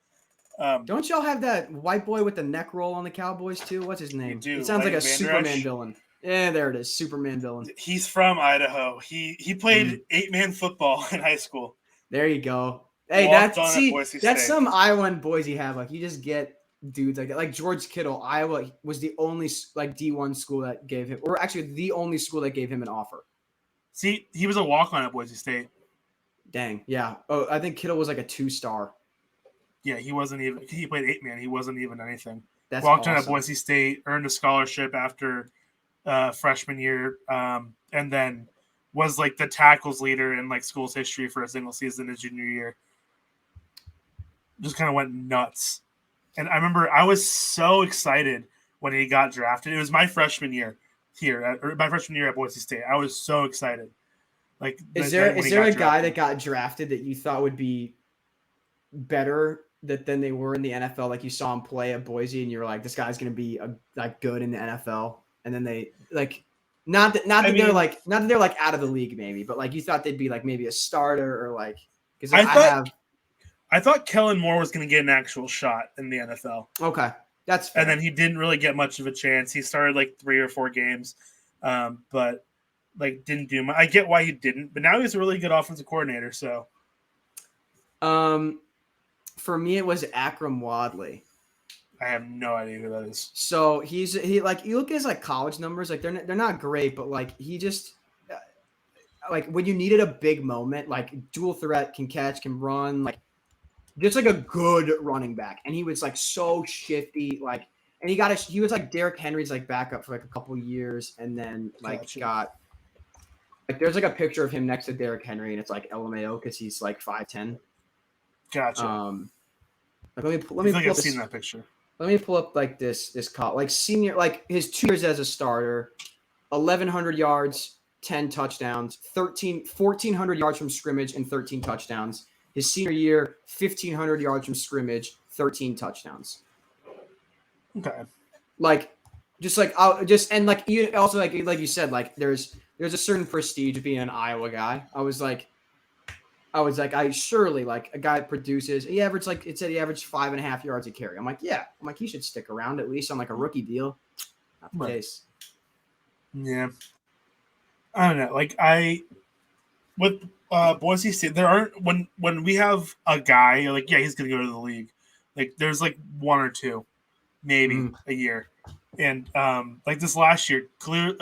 Don't y'all have that white boy with the neck roll on the Cowboys too? What's his name? Do. It sounds like a Superman villain. Yeah, there it is. Superman villain. He's from Idaho. He played 8-man football in high school. There you go. Hey, that's some Iowa and Boise have. Like, you just get dudes like that. Like George Kittle, Iowa was the only like D1 school that gave him, or actually the only school that gave him an offer. See, he was a walk-on at Boise State. Dang, yeah. Oh, I think Kittle was like a 2-star. Yeah, he wasn't even. He played 8-man. He wasn't even anything. That's walked awesome. on at Boise State, earned a scholarship after freshman year, and then was like the tackles leader in like school's history for a single season his junior year. Just kind of went nuts. And I remember I was so excited when he got drafted. It was my freshman year my freshman year at Boise State. I was so excited. Like, is there a guy that got drafted that you thought would be better than they were in the NFL? Like, you saw him play at Boise and you were like, this guy's going to be like good in the NFL. And then they like, not that they're like out of the league maybe, but like you thought they'd be like maybe a starter or like, because I thought Kellen Moore was going to get an actual shot in the NFL. Okay. That's fair. And then he didn't really get much of a chance. He started like 3 or 4 games, but like didn't do much. I get why he didn't, but now he's a really good offensive coordinator. So, for me, it was Akram Wadley. I have no idea who that is. So he like, you look at his like college numbers, like they're not great, but like he just like when you needed a big moment, like dual threat, can catch, can run, like just like a good running back. And he was like so shifty, like, and he was like Derrick Henry's like backup for like a couple years, and then like got like there's like a picture of him next to Derrick Henry, and it's like LMAO because he's like 5'10". Gotcha. Like let me I've seen that picture. Let me pull up like this call, like senior, like his 2 years as a starter, 1,100 yards, 10 touchdowns, 1,400 yards from scrimmage and 13 touchdowns. His senior year, 1,500 yards from scrimmage, 13 touchdowns. Okay. Like, just like and like you also like you said, like there's a certain prestige of being an Iowa guy. I was like, I surely like a guy that produces. He averaged like it said he averaged 5.5 yards a carry. I'm like, yeah. I'm like, he should stick around at least on like a rookie deal. Not the case. Yeah. I don't know. Like with Boise State, there aren't when we have a guy like he's gonna go to the league. Like there's like 1 or 2, maybe a year, and like this last year, Khalil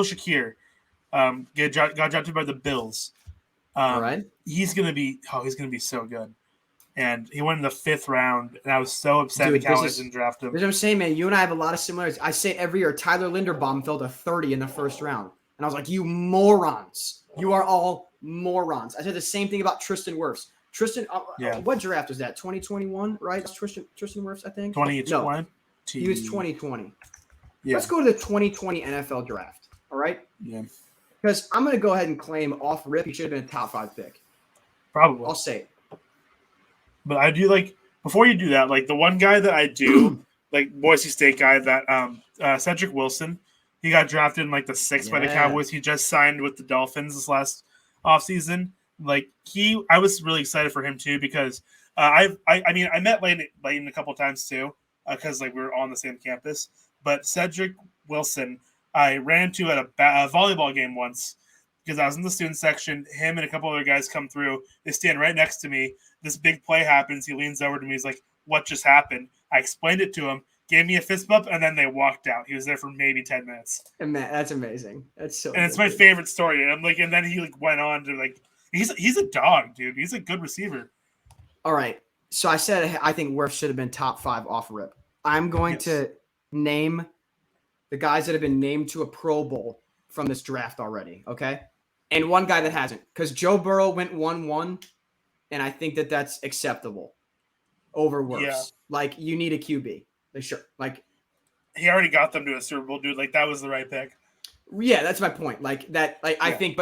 Shakir got drafted by the Bills. Right. He's gonna be so good, and he went in the 5th round, and I was so upset the Cowboys didn't draft him. That's what I'm saying, man. You and I have a lot of similarities. I say every year Tyler Linderbaum fell to 30 in the 1st round, and I was like, you morons! You are all morons. I said the same thing about Tristan Wirfs. What draft was that? 2021, right? That's Tristan Wirfs, I think. 2020. No, he was 2020. Yeah. Let's go to the 2020 NFL draft. All right. Yeah. Because I'm going to go ahead and claim off rip he should have been a top 5 pick. Probably. I'll say it. But I do like before you do that, like the one guy that I do like Boise State guy that Cedric Wilson. He got drafted in like the 6th by the Cowboys. He just signed with the Dolphins this last offseason. Like I was really excited for him too because I met Layton a couple times too because like we were all on the same campus. But Cedric Wilson, I ran into at a volleyball game once because I was in the student section. Him and a couple other guys come through. They stand right next to me. This big play happens. He leans over to me. He's like, "What just happened?" I explained it to him. Gave me a fist bump, and then they walked out. He was there for maybe 10 minutes. And that's amazing. That's so. And it's my favorite story. And I'm like, and then he like went on to like, he's a dog, dude. He's a good receiver. All right. So I said I think Wirfs should have been top 5 off rip. I'm going to name the guys that have been named to a Pro Bowl from this draft already. Okay, and one guy that hasn't, because Joe Burrow went 1-1, and I think that's acceptable over Wirfs. Yeah. Like you need a QB. Sure. Like he already got them to a Super Bowl, dude. Like that was the right pick. Yeah, that's my point. Like that, like I think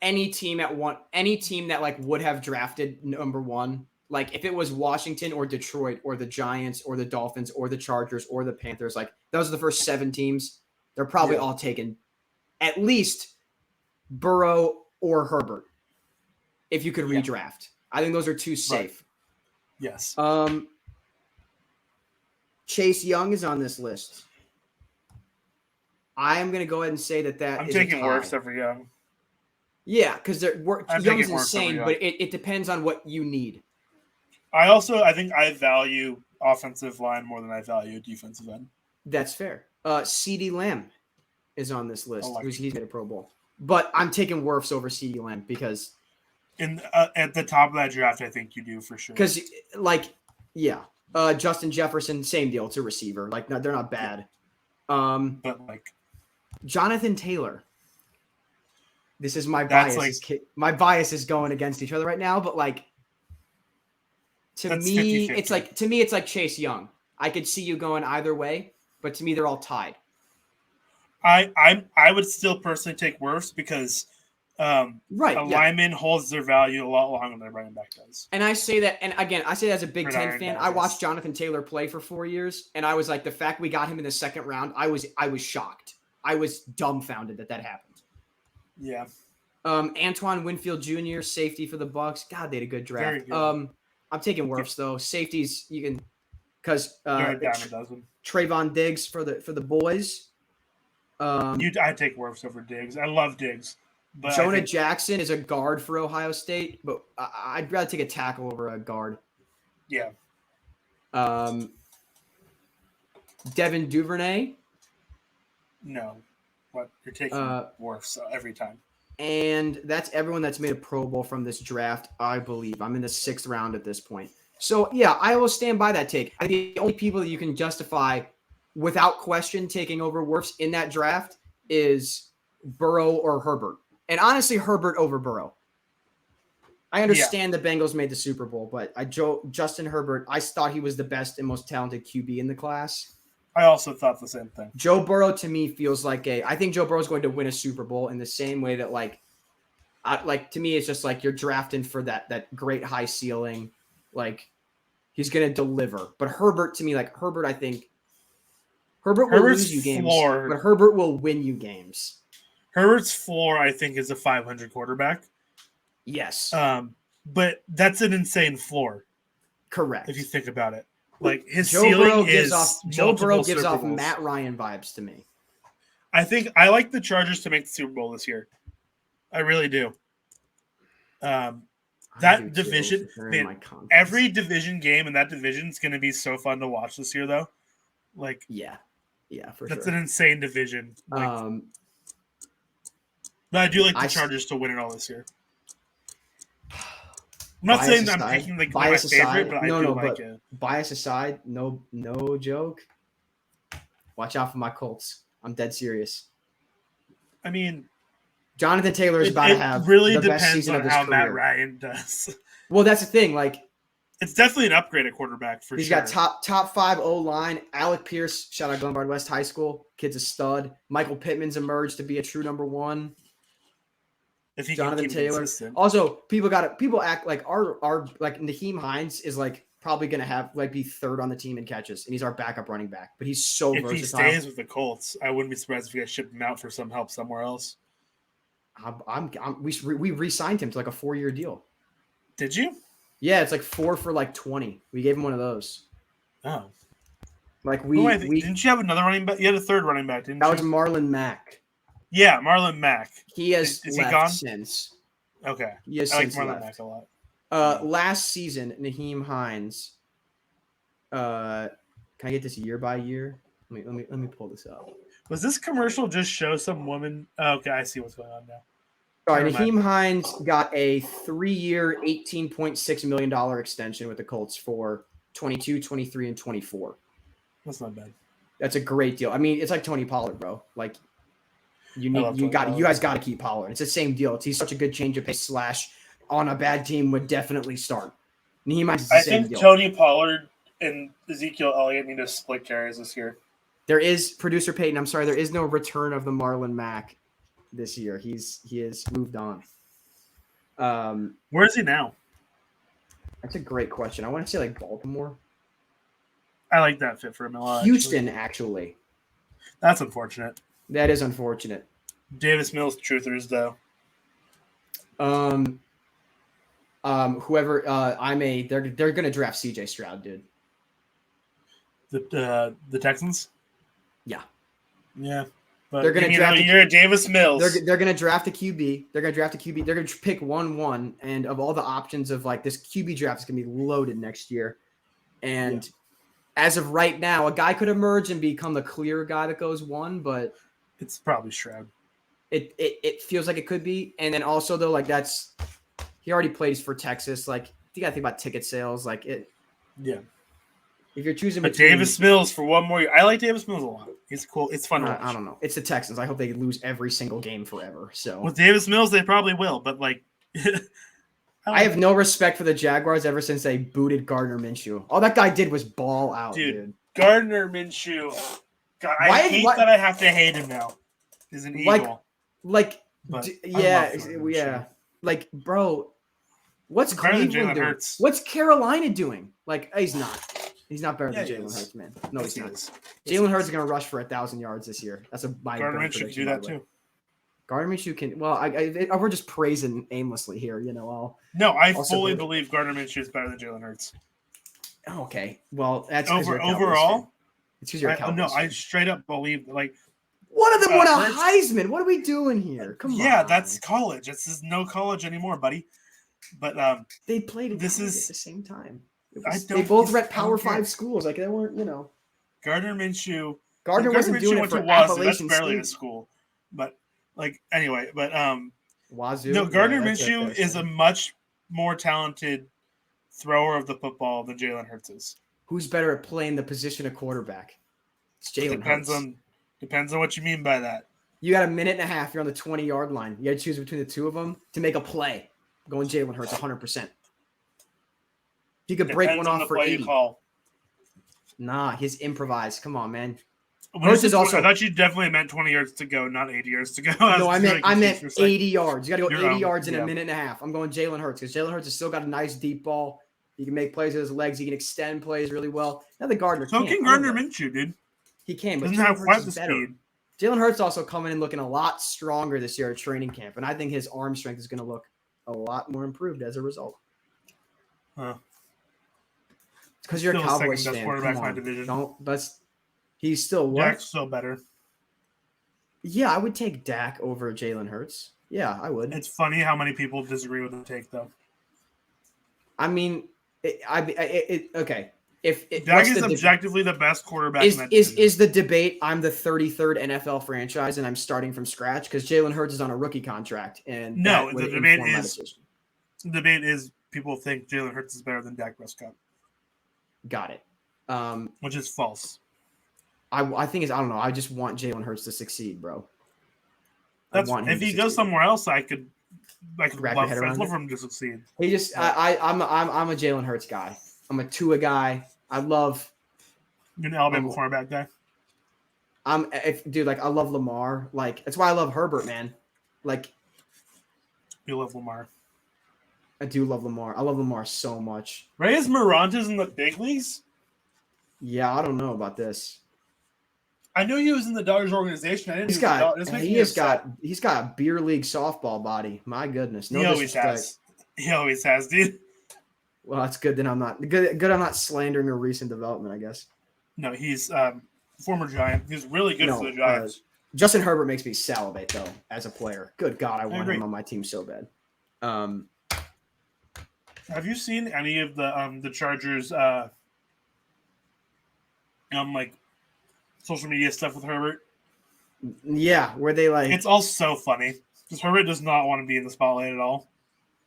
any team that like would have drafted number 1, like if it was Washington or Detroit or the Giants or the Dolphins or the Chargers or the Panthers, like those are the first 7 teams. They're probably all taken at least Burrow or Herbert. If you could redraft, I think those are 2 safe. Right. Yes. Chase Young is on this list. I am going to go ahead and say that I'm is taking a tie. Wirfs over Young. Yeah, because Young's insane, Young. but it depends on what you need. I think I value offensive line more than I value defensive end. That's fair. CeeDee Lamb is on this list. He's made a Pro Bowl. But I'm taking Wirfs over CeeDee Lamb because at the top of that draft, I think you do for sure. Because Justin Jefferson, same deal. It's a receiver. Like, no, they're not bad. But like Jonathan Taylor. This is my bias. My bias is going against each other right now, but like to me, 50-50. It's like Chase Young. I could see you going either way, but to me, they're all tied. I would still personally take Wirfs because lineman holds their value a lot longer than a running back does. And I say that, and again, I say that as a Big Ten fan. I watched Jonathan Taylor play for 4 years, and I was like, the fact we got him in the second round, I was shocked. I was dumbfounded that happened. Yeah. Antoine Winfield Jr., safety for the Bucs. God, they had a good draft. Good. I'm taking Wirfs though. Safeties you can because Trayvon Diggs for the boys. I take Wirfs over Diggs. I love Diggs. But Jonah Jackson is a guard for Ohio State, but I'd rather take a tackle over a guard. Yeah. Devin Duvernay. No, but you're taking Wirfs every time. And that's everyone that's made a Pro Bowl from this draft, I believe. I'm in the 6th round at this point. So, yeah, I will stand by that take. I think the only people that you can justify without question taking over Wirfs in that draft is Burrow or Herbert. And honestly, Herbert over Burrow. I understand the Bengals made the Super Bowl, but Justin Herbert, I thought he was the best and most talented QB in the class. I also thought the same thing. Joe Burrow to me feels like I think Joe Burrow is going to win a Super Bowl in the same way that to me it's just like you're drafting for that great high ceiling, like he's going to deliver. But Herbert to me, I think Herbert will lose you games, but Herbert will win you games. Herbert's floor, I think, is a 500 quarterback. Yes. But that's an insane floor. Correct. If you think about it. Like his ceiling Joe Burrow gives off Matt Ryan vibes to me. I think I like the Chargers to make the Super Bowl this year. I really do. That division, every division game in that division is going to be so fun to watch this year, though. Like, yeah, for that's an insane division. Like, but I do like the Chargers to win it all this year. I'm not saying that I'm picking like my favorite, but I do like it. Bias aside, no joke. Watch out for my Colts. I'm dead serious. I mean, Jonathan Taylor is about to have really the best season on of his how career. Matt Ryan does. Well, that's the thing. Like, it's definitely an upgrade at quarterback for sure. He's got top 5 O-line. Alec Pierce, shout out Glenbard West High School. Kid's a stud. Michael Pittman's emerged to be a true number 1. Jonathan Taylor. Also, people act like our like Nyheim Hines is like probably gonna have be 3rd on the team in catches, and he's our backup running back. But he's so versatile. If he stays with the Colts, I wouldn't be surprised if we got shipped him out for some help somewhere else. We re-signed him to like a 4-year deal. Did you? Yeah, it's like 4 for like 20. We gave him one of those. Oh. Like didn't you have another running back? You had a 3rd running back, didn't you? That was Marlon Mack. Yeah, Marlon Mack. He has is left he gone? Since. Okay. He has I like since Marlon left. Mack a lot. Last season, Nyheim Hines. Can I get this year by year? Let me pull this up. Was this commercial just show some woman? Oh, okay, I see what's going on now. Sorry, Nyheim Hines got a 3-year, $18.6 million extension with the Colts for 22, 23, and 24. That's not bad. That's a great deal. I mean, it's like Tony Pollard, bro. Like, you guys got to keep Pollard. It's the same deal. He's such a good change of pace / on a bad team would definitely start. Nyheim Hines is the same deal. Tony Pollard and Ezekiel Elliott need to split carries this year. There is producer Peyton. I'm sorry, there is no return of the Marlon Mack this year. He has moved on. Where is he now? That's a great question. I want to say like Baltimore. I like that fit for him a lot. Houston, actually. That's unfortunate. That is unfortunate. Davis Mills truthers, though. Whoever they're gonna draft CJ Stroud, dude. The Texans? Yeah. Yeah. But they're going to draft. You're Davis Mills. They're going to draft a QB. They're going to draft a QB. They're going to pick 1-1, and of all the options of like this QB draft is going to be loaded next year. And as of right now, a guy could emerge and become the clear guy that goes 1, but it's probably Stroud. It feels like it could be. And then also though, like he already plays for Texas. Like you got to think about ticket sales. Like it. Yeah. If you're choosing between Davis Mills for 1 more year, I like Davis Mills a lot. He's cool. It's fun to watch. I don't know. It's the Texans. I hope they lose every single game forever. So with Davis Mills, they probably will. But like, I have no respect for the Jaguars ever since they booted Gardner Minshew. All that guy did was ball out, dude. Gardner Minshew. God, I hate that I have to hate him now. He's an Eagle. Yeah. Like, bro, what's Cleveland doing? What's Carolina doing? Like, he's not. He's not better than Jalen Hurts, man. No, he's not. Jalen Hurts is going to rush for 1,000 yards this year. That's Gardner Minshew can do that too. Gardner Minshew can. Well, we're just praising aimlessly here, you know. I fully believe Gardner Minshew is better than Jalen Hurts. Okay, well, that's overall. It's because you're a Cowboys No, fan. I straight up believe like one of them won a Heisman. What are we doing here? Come on. Yeah, that's college. This is no college anymore, buddy. But they played at the same time. They both read Power 5 schools. Like they weren't, Gardner Minshew. Gardner wasn't doing it for Appalachian That's barely State. a school, but anyway. Wazoo. No, Gardner Minshew is a much more talented thrower of the football than Jalen Hurts is. Who's better at playing the position of quarterback? It's Jalen Hurts. Depends on what you mean by that. You got a minute and a half. You're on the 20-yard line. You got to choose between the two of them to make a play. Going Jalen Hurts 100%. He could break one off for 80. Nah, he's improvised. Come on, man. Hurts is also. I thought you definitely meant 20 yards to go, not 80 yards to go. No, I meant 80 yards. You got to go 80 yards in a minute and a half. I'm going Jalen Hurts because Jalen Hurts has still got a nice deep ball. He can make plays with his legs. He can extend plays really well. Now the Gardner can't. So can Gardner Minshew, dude. He can, but doesn't have quite the speed. Jalen Hurts also coming in looking a lot stronger this year at training camp, and I think his arm strength is going to look a lot more improved as a result. Huh. Because you're a Cowboys fan. He's still what? Dak's still better. Yeah, I would take Dak over Jalen Hurts. Yeah, I would. It's funny how many people disagree with the take, though. I mean, okay. If Dak is objectively the best quarterback. Is the debate? I'm the 33rd NFL franchise and I'm starting from scratch because Jalen Hurts is on a rookie contract. And no, the debate is people think Jalen Hurts is better than Dak Prescott. Got it. Which is false. I think I don't know. I just want Jalen Hurts to succeed, bro. If he goes somewhere else, I could love for him to succeed. He just I'm a Jalen Hurts guy. I'm a Tua guy. I love. You're an Alabama cornerback guy. I love Lamar. Like that's why I love Herbert, man. Like, you love Lamar. I do love Lamar. I love Lamar so much. Reyes Morantes in the big leagues? Yeah, I don't know about this. I knew he was in the Dodgers organization. He's got a beer league softball body. My goodness, no he always has. He always has, dude. Well, that's good. Then I'm not good. I'm not slandering a recent development, I guess. No, he's former Giant. He's really good for the Giants. Justin Herbert makes me salivate though as a player. Good God, I want him on my team so bad. Have you seen any of the Chargers social media stuff with Herbert? Yeah, where they it's all so funny because Herbert does not want to be in the spotlight at all.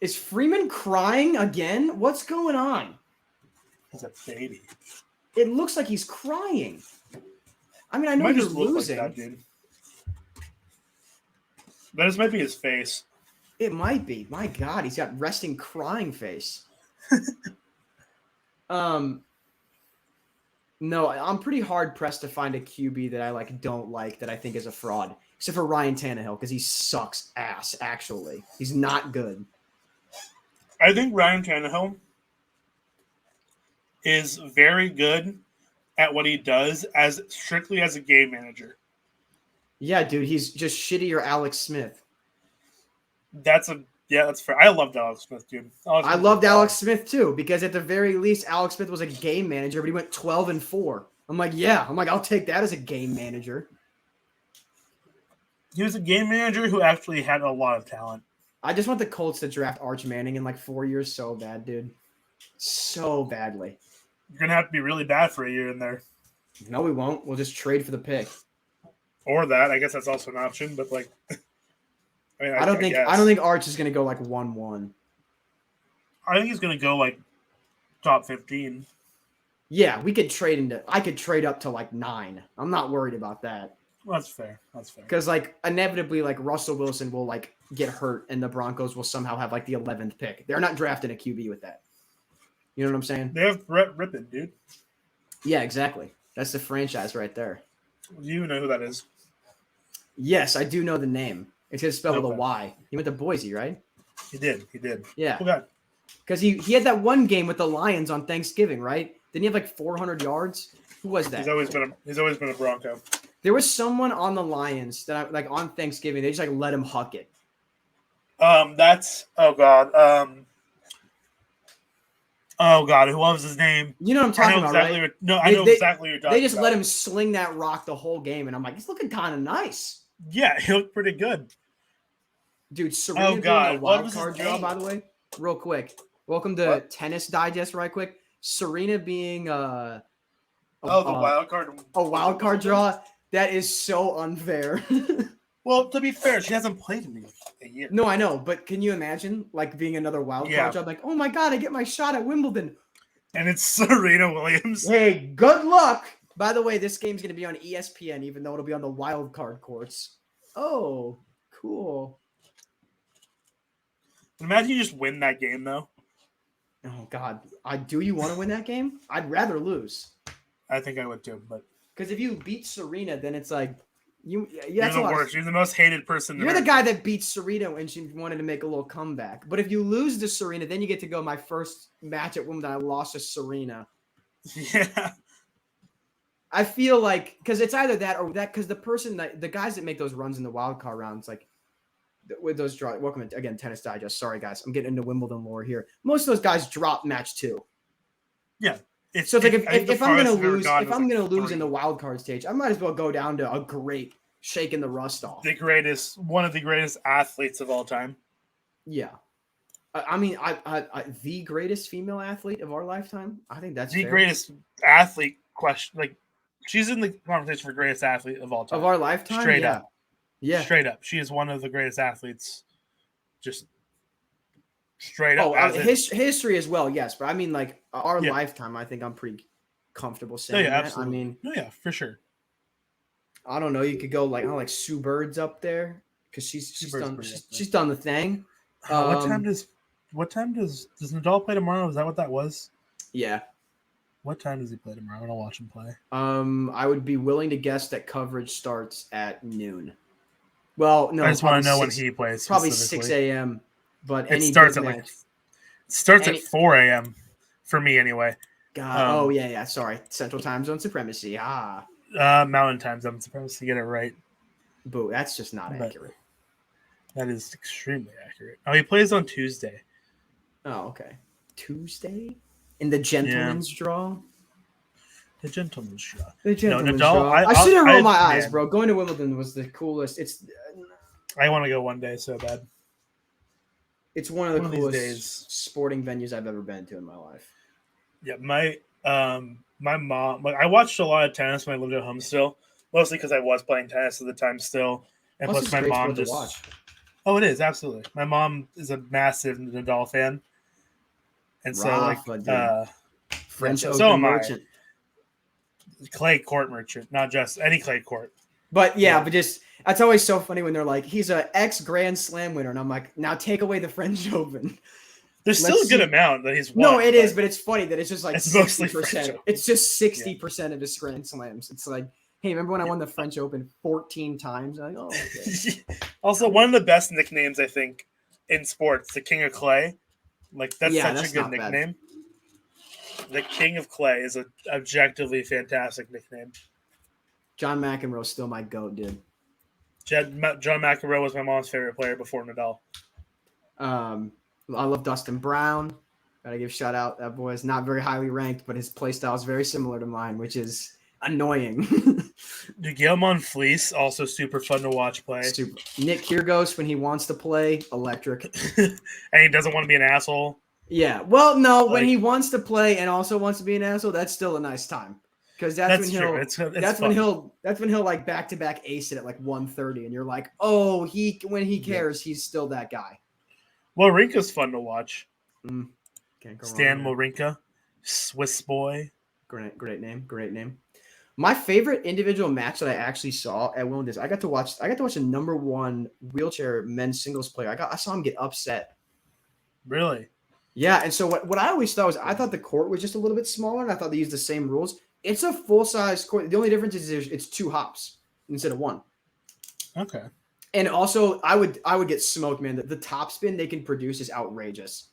Is Freeman crying again? What's going on? He's a baby. It looks like he's crying. I mean, I know you're losing. Like that, dude. But this might be his face. It might be. My God, he's got resting crying face. No, I'm pretty hard pressed to find a QB that I don't like that I think is a fraud, except for Ryan Tannehill because he sucks ass. Actually, he's not good. I think Ryan Tannehill is very good at what he does as strictly as a game manager. Yeah, dude, he's just shittier Alex Smith. That's fair. I loved Alex Smith, dude. I loved Alex Smith too because at the very least, Alex Smith was a game manager, but he went 12-4. I'm like, I'll take that as a game manager. He was a game manager who actually had a lot of talent. I just want the Colts to draft Arch Manning in like 4 years so bad, dude. So badly. You're going to have to be really bad for a year in there. No, we won't. We'll just trade for the pick. Or that. I guess that's also an option, but like I don't think Arch is going to go like 1-1. I think he's going to go like top 15. Yeah, I could trade up to like 9. I'm not worried about that. Well, that's fair. Because like inevitably, like Russell Wilson will like get hurt, and the Broncos will somehow have like the 11th pick. They're not drafting a QB with that. You know what I'm saying? They have Brett Rippon, dude. Yeah, exactly. That's the franchise right there. You know who that is? Yes, I do know the name. It's gonna spell with a Y. He went to Boise, right? He did. Yeah. Okay. Because he had that one game with the Lions on Thanksgiving, right? Didn't he have like 400 yards? Who was that? He's always been a Bronco. There was someone on the Lions that like on Thanksgiving, they just like let him huck it. That's oh god. Oh god, who was his name? You know what I'm talking about, right? I know exactly what you're talking about. They just let him sling that rock the whole game, and I'm like, he's looking kind of nice. Yeah, he looked pretty good. Dude, Serena being a wild card draw, by the way, real quick. Welcome to Tennis Digest, right quick. Serena being the wild card. A wild card draw. That is so unfair. Well, to be fair, she hasn't played in a year. No, I know, but can you imagine like being another wild card job? Like, oh my god, I get my shot at Wimbledon, and it's Serena Williams. Hey, good luck. By the way, this game's gonna be on ESPN, even though it'll be on the wild card courts. Oh, cool. Imagine you just win that game, though. Oh god, do you want to win that game? I'd rather lose. I think I would too, but because if you beat Serena, then it's like. You're the worst. You're the most hated person. You're the guy that beat Serena when she wanted to make a little comeback. But if you lose to Serena, then you get to go my first match at Wimbledon. I lost to Serena. Yeah. I feel like because it's either that or that because the guys that make those runs in the wild card rounds, like with those draw. Welcome again, Tennis Digest. Sorry guys, I'm getting into Wimbledon lore here. Most of those guys drop match 2. Yeah. So it's like if I'm gonna lose in the wild card stage, I might as well go down to a great shaking the rust off. One of the greatest athletes of all time. Yeah, I mean, the greatest female athlete of our lifetime. I think that's the fair. Greatest athlete question. Like she's in the conversation for greatest athlete of all time of our lifetime. Straight up, straight up. She is one of the greatest athletes. Just. Straight up. History as well, yes. But I mean, like, our lifetime, I think I'm pretty comfortable saying that. Absolutely. I mean... yeah, for sure. I don't know. You could go, like Sue Bird's up there because she's done the thing. What time does Nadal play tomorrow? Is that what that was? Yeah. What time does he play tomorrow? I want to watch him play. I would be willing to guess that coverage starts at noon. Well, no. I just want to know when he plays. Probably 6 a.m., But it starts at 4 a.m. for me anyway. God, yeah. Sorry, Central Time Zone supremacy. Mountain Time Zone supremacy. Get it right. Boo, that's just not accurate. That is extremely accurate. Oh, he plays on Tuesday. Oh, okay. Tuesday in the gentleman's draw. The gentleman's draw. Draw. I shouldn't roll my eyes, bro. Going to Wimbledon was the coolest. I want to go one day so bad. It's one of the coolest sporting venues I've ever been to in my life. Yeah, my mom. Like I watched a lot of tennis when I lived at home still, mostly because I was playing tennis at the time still, and plus my mom just. Watch. Oh, it is absolutely. My mom is a massive Nadal fan, and so French Open so merchant, clay court merchant, not just any clay court. But but just. That's always so funny when they're like, he's an ex-Grand Slam winner. And I'm like, now take away the French Open. There's still a good amount that he's won. No, it is, but it's funny that it's just like 60%. It's just 60% of his Grand Slams. It's like, hey, remember when I won the French Open 14 times? I'm like, oh, okay. Also, one of the best nicknames, I think, in sports, the King of Clay. Like, that's such a good nickname. Bad. The King of Clay is an objectively fantastic nickname. John McEnroe's still my GOAT, dude. John McEnroe was my mom's favorite player before Nadal. I love Dustin Brown. Gotta give a shout out. That boy is not very highly ranked, but his play style is very similar to mine, which is annoying. Miguel Monfils, also super fun to watch play. Super. Nick Kyrgios, when he wants to play, electric. And he doesn't want to be an asshole. Yeah. Well, no, when he wants to play and also wants to be an asshole, that's still a nice time. Because that's when he'll like back-to-back ace it at like 1:30, and you're like, oh, when he cares, he's still that guy. Wawrinka's fun to watch. Can't go Stan wrong. Wawrinka, Swiss boy. Great name. My favorite individual match that I actually saw at Wimbledon, I got to watch the number one wheelchair men's singles player. I saw him get upset. Really? Yeah, and so what I always thought was I thought the court was just a little bit smaller, and I thought they used the same rules. It's a full-size court. The only difference is it's 2 hops instead of 1. Okay. And also, I would get smoked, man. The top spin they can produce is outrageous.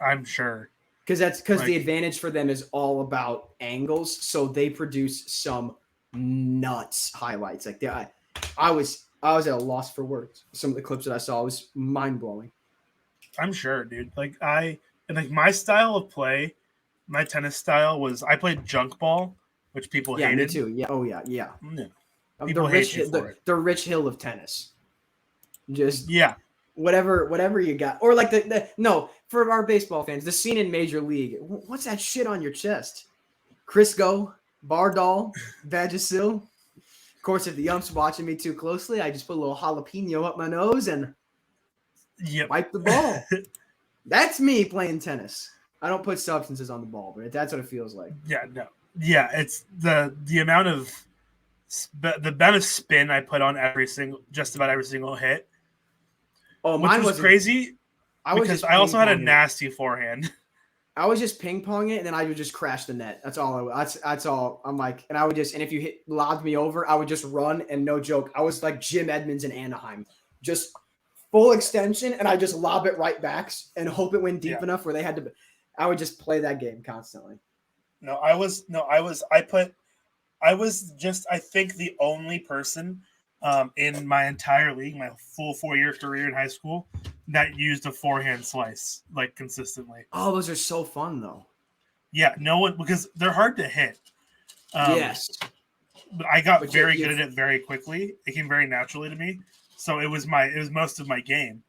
I'm sure. Because the advantage for them is all about angles, so they produce some nuts highlights. Like I was at a loss for words. Some of the clips that I saw was mind-blowing. I'm sure, dude. My style of play, my tennis style was I played junk ball, which people hated. Yeah, me too. Yeah. Oh yeah. People hate you for it. The Rich Hill of tennis. Just yeah. Whatever you got, or like for our baseball fans, the scene in Major League. What's that shit on your chest? Crisco, Bardol, Vagisil. Of course, if the ump's watching me too closely, I just put a little jalapeno up my nose and wipe the ball. That's me playing tennis. I don't put substances on the ball, but that's what it feels like. Yeah, no. Yeah, it's the amount of spin I put on just about every single hit. Oh, mine was crazy. Because I also had a nasty forehand. I was just ping pong it, and then I would just crash the net. That's all. That's all. I'm like, and I would just, and if you lobbed me over, I would just run, and no joke, I was like Jim Edmonds in Anaheim, just full extension, and I just lob it right back and hope it went deep enough where they had to. I would just play that game constantly. I think the only person in my entire league, my full 4-year career in high school, that used a forehand slice like consistently. Oh, those are so fun though. Yeah, no one, because they're hard to hit. Yes. But I got very good at it very quickly. It came very naturally to me. So it was most of my game.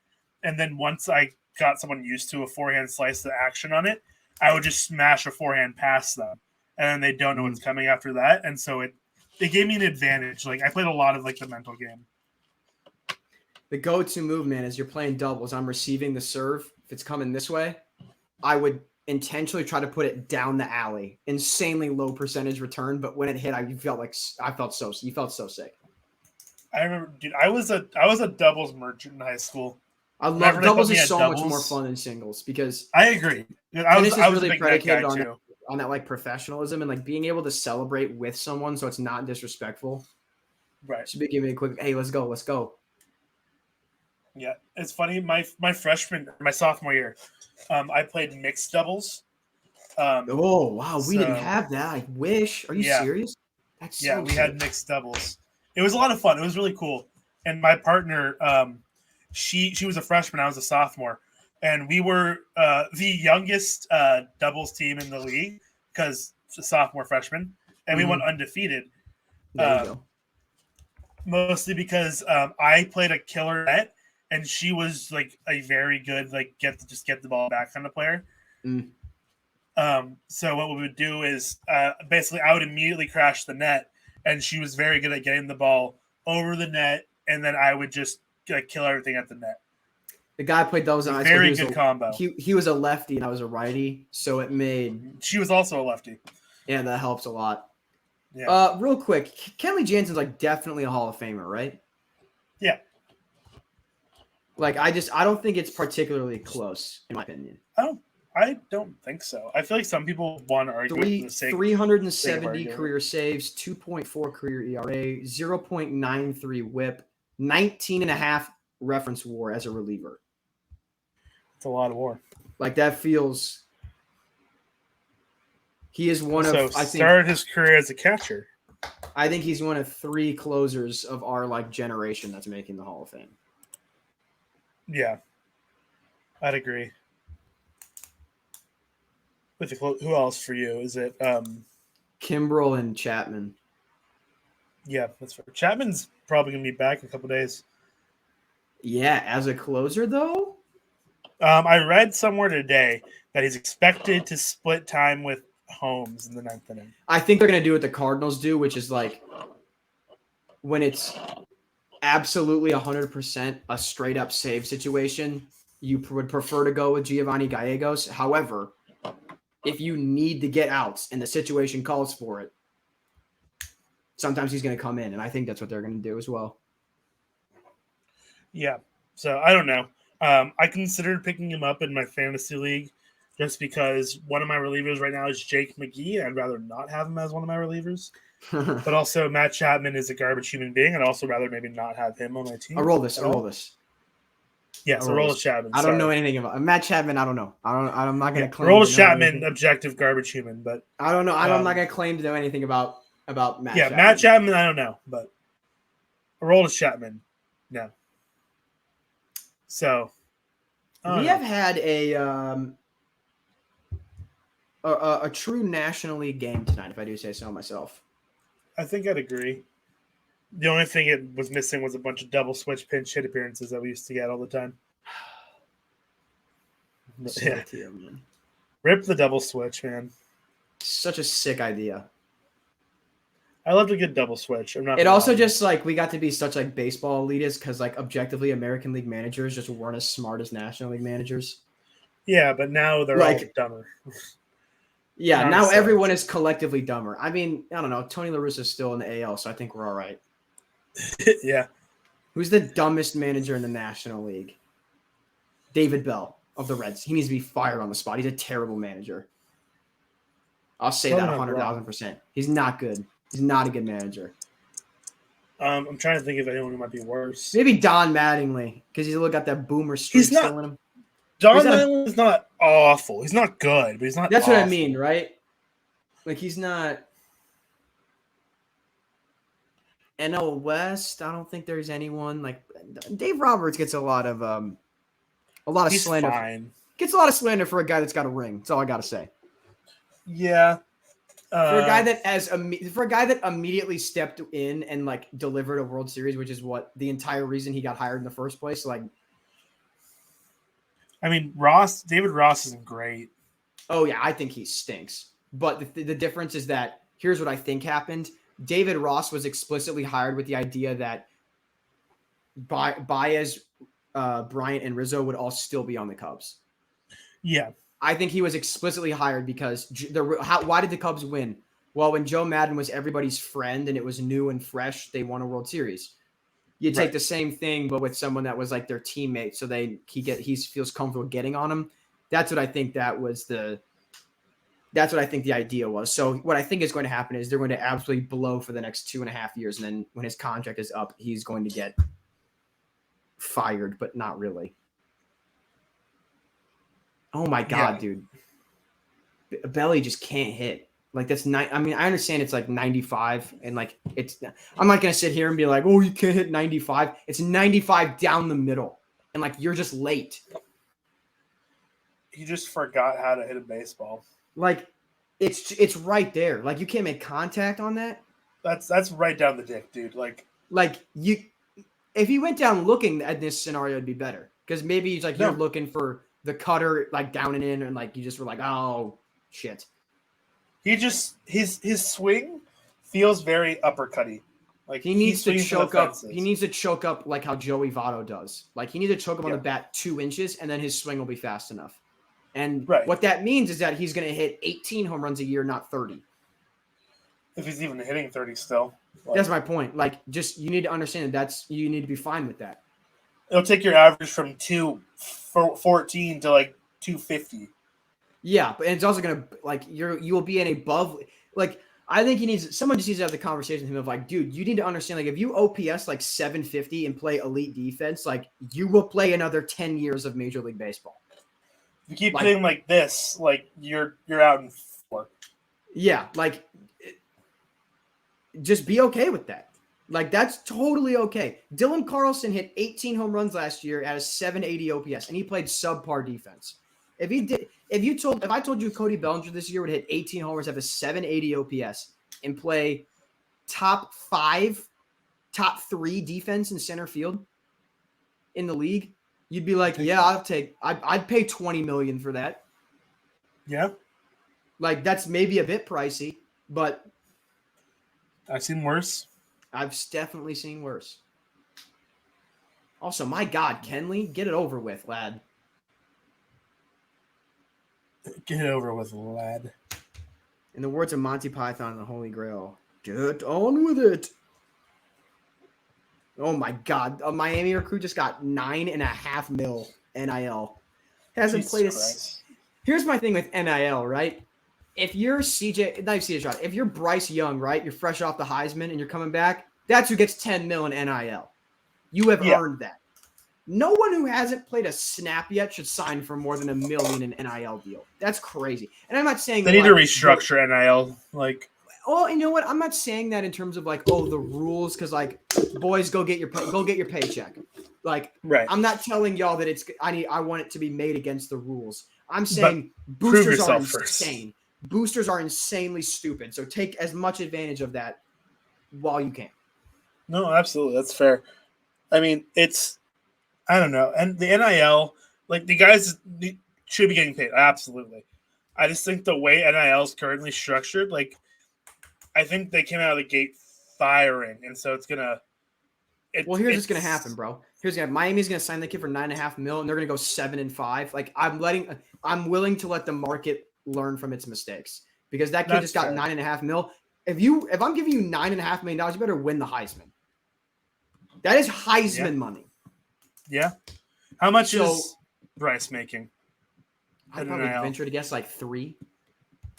And then once I got someone used to a forehand slice, the action on it, I would just smash a forehand past them. And then they don't know what's coming after that. And so it gave me an advantage. Like I played a lot of like the mental game. The go-to move, man, is you're playing doubles. I'm receiving the serve. If it's coming this way, I would intentionally try to put it down the alley. Insanely low percentage return, but when it hit, you felt so sick. I remember, dude. I was a doubles merchant in high school. I love doubles is so much more fun than singles because I agree. I was really predicated on that like professionalism and like being able to celebrate with someone so it's not disrespectful. Right. Should be giving me a quick, hey, let's go. Yeah, it's funny. My sophomore year, I played mixed doubles. Oh wow, we didn't have that. I wish. Are you serious? That's so we had mixed doubles. It was a lot of fun. It was really cool. And my partner, she was a freshman. I was a sophomore, and we were the youngest doubles team in the league because sophomore freshman, and we went undefeated. There you go. Mostly because I played a killer net. And she was like a very good, like get the ball back kind of player. So what we would do is basically I would immediately crash the net, and she was very good at getting the ball over the net, and then I would just kill everything at the net. The guy played those on very good combo. He was a lefty and I was a righty, so it made. She was also a lefty. Yeah, that helps a lot. Yeah. Real quick, Kenley Jansen's like definitely a Hall of Famer, right? Yeah. Like I don't think it's particularly close, in my opinion. I don't think so. I feel like some people want to argue 370 career saves, 2.4 career ERA, 0.93 WHIP, 19.5 reference WAR as a reliever. It's a lot of WAR. Like that feels. He is one of. I think started his career as a catcher. I think he's one of 3 closers of our like generation that's making the Hall of Fame. Yeah, I'd agree. Who else for you? Is it Kimbrel and Chapman? Yeah, that's fair. Chapman's probably going to be back in a couple days. Yeah, as a closer though. I read somewhere today that he's expected to split time with Holmes in the 9th inning. I think they're going to do what the Cardinals do, which is like when it's absolutely 100% a straight up save situation, you would prefer to go with Giovanni Gallegos. However, if you need to get outs and the situation calls for it, sometimes he's going to come in, and I think that's what they're going to do as well. Yeah, so I don't know. I considered picking him up in my fantasy league just because one of my relievers right now is Jake McGee, and I'd rather not have him as one of my relievers. But also, Matt Chapman is a garbage human being. I'd also rather maybe not have him on my team. I'll roll this. Yes, Aroldis Chapman. I don't know anything about Matt Chapman. I don't know. I'm not going to claim. Aroldis Chapman, objective garbage human, but I don't know. I'm not going to claim to know anything about Matt. Yeah, Chapman. Matt Chapman. I don't know, but Aroldis Chapman, no. So we have had a true National League game tonight, if I do say so myself. I think I'd agree. The only thing it was missing was a bunch of double switch pinch hit appearances that we used to get all the time. Yeah. Here, man. Rip the double switch, man. Such a sick idea. I loved a good double switch. It also just like we got to be such like baseball elitists because like objectively American League managers just weren't as smart as National League managers. Yeah, but now they're like, all dumber. Yeah, now everyone is collectively dumber. I mean, I don't know. Tony La Russa is still in the AL, so I think we're all right. Yeah. Who's the dumbest manager in the National League? David Bell of the Reds. He needs to be fired on the spot. He's a terrible manager. I'll say that 100,000%. He's not good. He's not a good manager. I'm trying to think of anyone who might be worse. Maybe Don Mattingly, because he's got that boomer streak still in him. Don Mattingly is not awful. He's not good, but he's not. That's awful. What I mean, right? Like he's not. NL West. I don't think there's anyone like Dave Roberts gets a lot of slander. Fine. Gets a lot of slander for a guy that's got a ring. That's all I got to say. Yeah. For a guy that immediately stepped in and like delivered a World Series, which is what the entire reason he got hired in the first place. Like, I mean, David Ross isn't great. Oh yeah, I think he stinks. But the difference is that here's what I think happened. David Ross was explicitly hired with the idea that Baez, Bryant, and Rizzo would all still be on the Cubs. Yeah. I think he was explicitly hired because why did the Cubs win? Well, when Joe Madden was everybody's friend and it was new and fresh, they won a World Series. You take the same thing, but with someone that was like their teammate, so he feels comfortable getting on him. That's what I think the idea was. So what I think is going to happen is they're going to absolutely blow for the next 2.5 years, and then when his contract is up, he's going to get fired, but not really. Oh my God, dude. Belly just can't hit. Like that's I mean, I understand it's like 95 and like I'm not going to sit here and be like, "Oh, you can't hit 95." It's 95 down the middle. And like you're just late. You just forgot how to hit a baseball. Like it's right there. Like you can't make contact on that. That's right down the dick, dude. Like if you went down looking at this scenario, it'd be better. Because maybe it's like you're looking for the cutter like down and in, and like you just were like, oh shit. He just his swing feels very uppercutty. Like he needs to choke up. He needs to choke up like how Joey Votto does. Like he needs to choke up on the bat 2 inches, and then his swing will be fast enough. And what that means is that he's going to hit 18 home runs a year, not 30. If he's even hitting 30 still. That's my point. Like, just you need to understand that you need to be fine with that. It'll take your average from 214 to like 250. Yeah, but it's also gonna like you will be an above. Like I think someone just needs to have the conversation with him of like, dude, you need to understand like if you OPS like 750 and play elite defense, like you will play another 10 years of Major League Baseball. If you keep playing like this, like you're out in 4. Yeah, like just be okay with that. Like that's totally okay. Dylan Carlson hit 18 home runs last year at a 780 OPS, and he played subpar defense. If I told you Cody Bellinger this year would hit 18 homers, have a 780 OPS, and play top 5, top 3 defense in center field in the league, you'd be like, yeah, I'd pay $20 million for that. Yeah. Like, that's maybe a bit pricey, but I've seen worse. I've definitely seen worse. Also, my God, Kenley, get it over with, lad. Get it over with, lad. In the words of Monty Python and the Holy Grail, get on with it. Oh my God, a Miami recruit just got $9.5 million NIL. Hasn't Jesus played a. Christ. Here's my thing with NIL, right? If you're if you're Bryce Young, right? You're fresh off the Heisman and you're coming back. That's who gets $10 million in NIL. You have earned that. No one who hasn't played a snap yet should sign for more than $1 million in NIL deal. That's crazy. And I'm not saying they need to restructure NIL. Like, oh, you know what? I'm not saying that in terms of like, oh, the rules, because like, boys, go get your paycheck. Like, right. I'm not telling y'all that I want it to be made against the rules. I'm saying boosters are insane. Boosters are insanely stupid. So take as much advantage of that while you can. No, absolutely. That's fair. I mean, I don't know. And the NIL, like, the guys should be getting paid. Absolutely. I just think the way NIL is currently structured, like, I think they came out of the gate firing. And so it's going to. Well, here's what's going to happen, bro. Miami's going to sign the kid for $9.5 million, and they're going to go 7-5. Like, I'm willing to let the market learn from its mistakes because that kid just got $9.5 million. If I'm giving you $9.5 million, you better win the Heisman. That is Heisman money. Yeah. How much is Bryce making? I'd probably venture to guess like 3.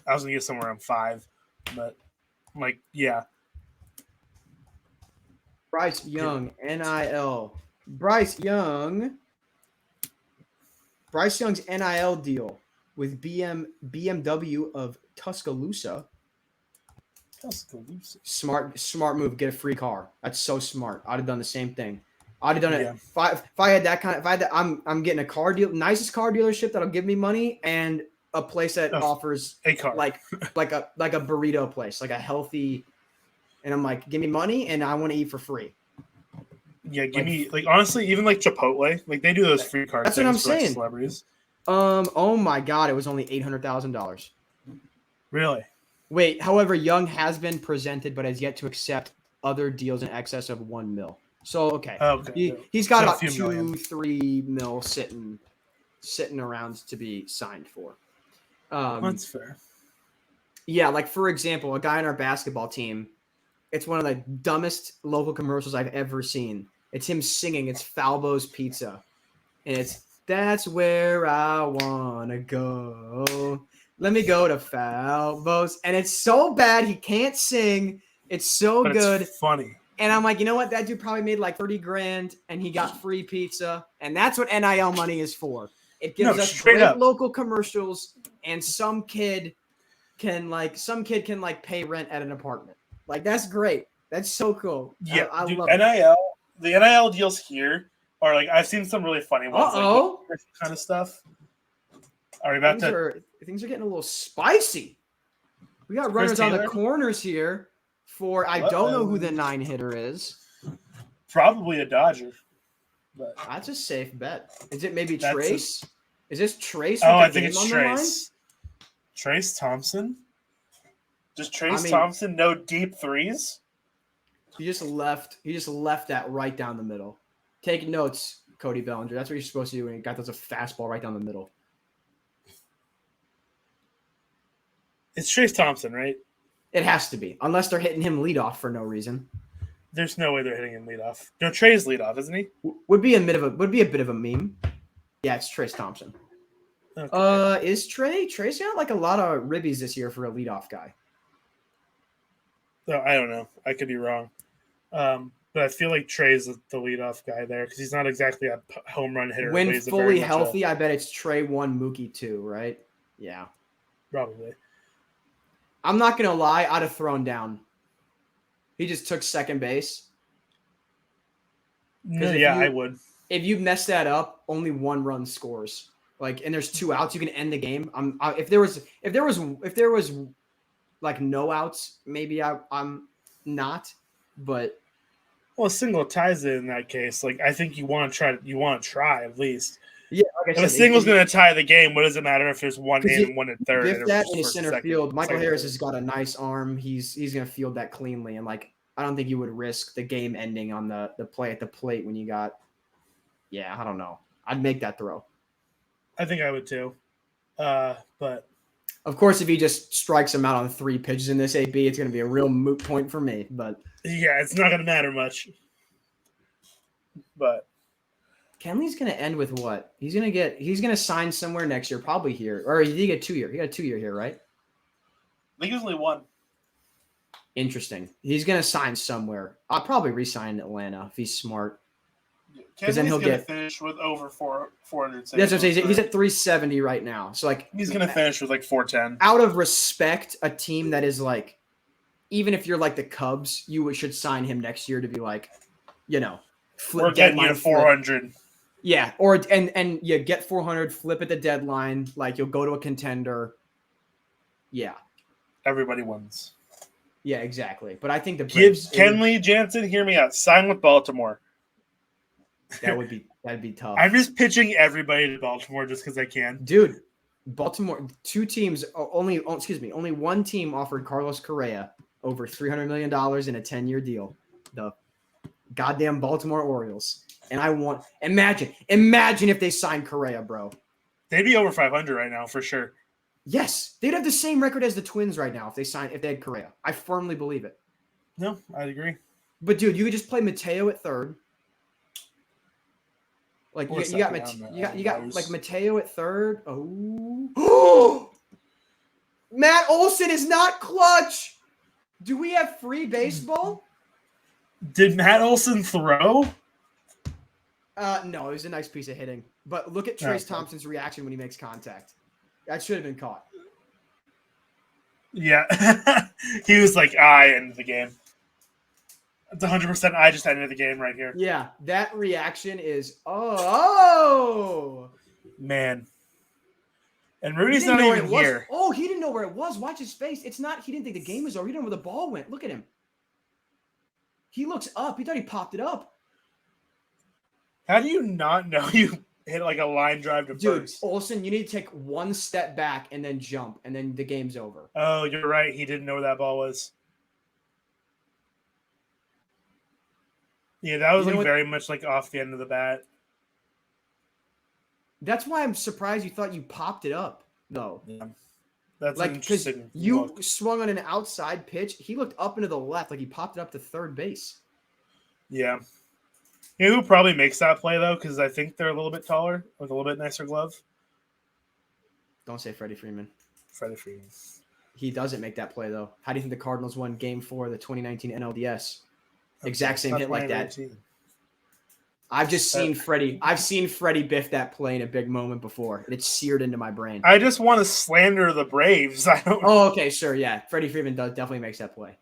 I was going to get somewhere around 5, but like, yeah. Bryce Young, NIL. Bryce Young's NIL deal with BMW of Tuscaloosa. Smart move. Get a free car. That's so smart. I'd have done the same thing. I'd have done it if I had that kind of. If I had that, I'm getting a car deal, nicest car dealership that'll give me money, and a place that offers a car, like a burrito place, like a healthy. And I'm like, give me money, and I want to eat for free. Yeah, give me honestly, even like Chipotle, like they do those free card. That's what I'm saying. Like celebrities. Oh my God, it was only $800,000. Really? Wait, however, Young has been presented, but has yet to accept other deals in excess of $1 million. So he's got about $2-3 million sitting around to be signed for. That's fair. Yeah, like for example, a guy on our basketball team. It's one of the dumbest local commercials I've ever seen. It's him singing. It's Falbo's Pizza, and that's where I wanna go. Let me go to Falbo's, and it's so bad he can't sing. It's so good. It's funny. And I'm like, you know what? That dude probably made like $30,000, and he got free pizza, and that's what NIL money is for. It gives us great local commercials, and some kid can pay rent at an apartment. Like, that's great. That's so cool. Yeah, I love NIL. The NIL deals here are like I've seen some really funny ones. Like kind of stuff. Are we about things are getting a little spicy. We got runners on the corners here for I don't know who the 9-hitter is. Probably a Dodger. But that's a safe bet. Is it maybe Trace? Is this Trace? I think it's Trace. Trace Thompson. Does Thompson know deep threes? He just left that right down the middle. Take notes, Cody Bellinger. That's what you're supposed to do when you got those a fastball right down the middle. It's Trace Thompson, right? It has to be, unless they're hitting him leadoff for no reason. There's no way they're hitting him leadoff. No, Trey's leadoff, isn't he? Would be a bit of a meme. Yeah, it's Trace Thompson. Okay. Is Trey? Trey's got like a lot of ribbies this year for a leadoff guy. No, I don't know. I could be wrong. But I feel like Trey's the leadoff guy there because he's not exactly a home run hitter. When fully healthy, I bet it's Trey 1, Mookie 2, right? Yeah. Probably. I'm not going to lie. I'd have thrown down. He just took second base. Yeah, I would. If you mess that up, only 1 run scores. Like, and there's 2 outs, you can end the game. If there was like no outs, maybe I'm not, but well, a single ties it in that case. Like I think you want to try at least. yeah, like I If a said, single's going to tie the game, what does it matter if there's one in and one in third? Biff and that just in his first, center second, field. Michael second, Harris third. has got a nice arm. He's going to field that cleanly, and like I don't think you would risk the game ending on the play at the plate when you got. Yeah, I don't know. I'd make that throw. I think I would too, but of course, if he just strikes him out on 3 pitches in this AB, it's going to be a real moot point for me. But yeah, it's not going to matter much. But Kenley's going to end with what? He's going to sign somewhere next year, probably here, or he did get 2 year. He got a 2 year here, right? I think usually one. Interesting. He's going to sign somewhere. I'll probably re-sign in Atlanta if he's smart. Because then he'll get finish with over 400. That's what I'm saying. He's at 370 right now. So like he's going to finish with like 410. Out of respect, a team that is like, even if you're like the Cubs, you should sign him next year to be like, we're getting you to 400. Flip. Yeah, or and you get 400, flip at the deadline, like you'll go to a contender. Yeah, everybody wins. Yeah, exactly. But I think the Braves, Kenley Jansen, hear me out. Sign with Baltimore. That'd be tough. I'm just pitching everybody to Baltimore just because I can. Dude, Baltimore, only one team offered Carlos Correa over $300 million in a 10-year deal. The goddamn Baltimore Orioles. And imagine if they signed Correa, bro. They'd be over 500 right now for sure. Yes, they'd have the same record as the Twins right now if they had Correa. I firmly believe it. No, I'd agree. But dude, you could just play Mateo at third. Like you got like Mateo at third. Oh, Matt Olson is not clutch. Do we have free baseball? Did Matt Olson throw? No, it was a nice piece of hitting. But look at Trace Thompson's reaction when he makes contact. That should have been caught. Yeah, he was like, "I ended the game." It's 100%. I just ended the game right here. Yeah, that reaction is man. And Rudy's not even here. Oh, he didn't know where it was. Watch his face. It's not. He didn't think the game was over. He didn't know where the ball went. Look at him. He looks up. He thought he popped it up. How do you not know you hit like a line drive to first? Dude, Olsen, you need to take one step back and then jump, and then the game's over. Oh, you're right. He didn't know where that ball was. Yeah, that was very much like off the end of the bat. That's why I'm surprised you thought you popped it up, though. Yeah. That's like because you swung on an outside pitch. He looked up into the left, like he popped it up to third base. Yeah. You know who probably makes that play, though? Because I think they're a little bit taller with a little bit nicer glove. Don't say Freddie Freeman. Freddie Freeman. He doesn't make that play, though. How do you think the Cardinals won Game 4 of the 2019 NLDS? Exact same hit like that. I've just seen Freddie. I've seen Freddie biff that play in a big moment before, and it's seared into my brain. I just want to slander the Braves. I don't. Oh, okay, sure, yeah. Freddie Freeman definitely makes that play.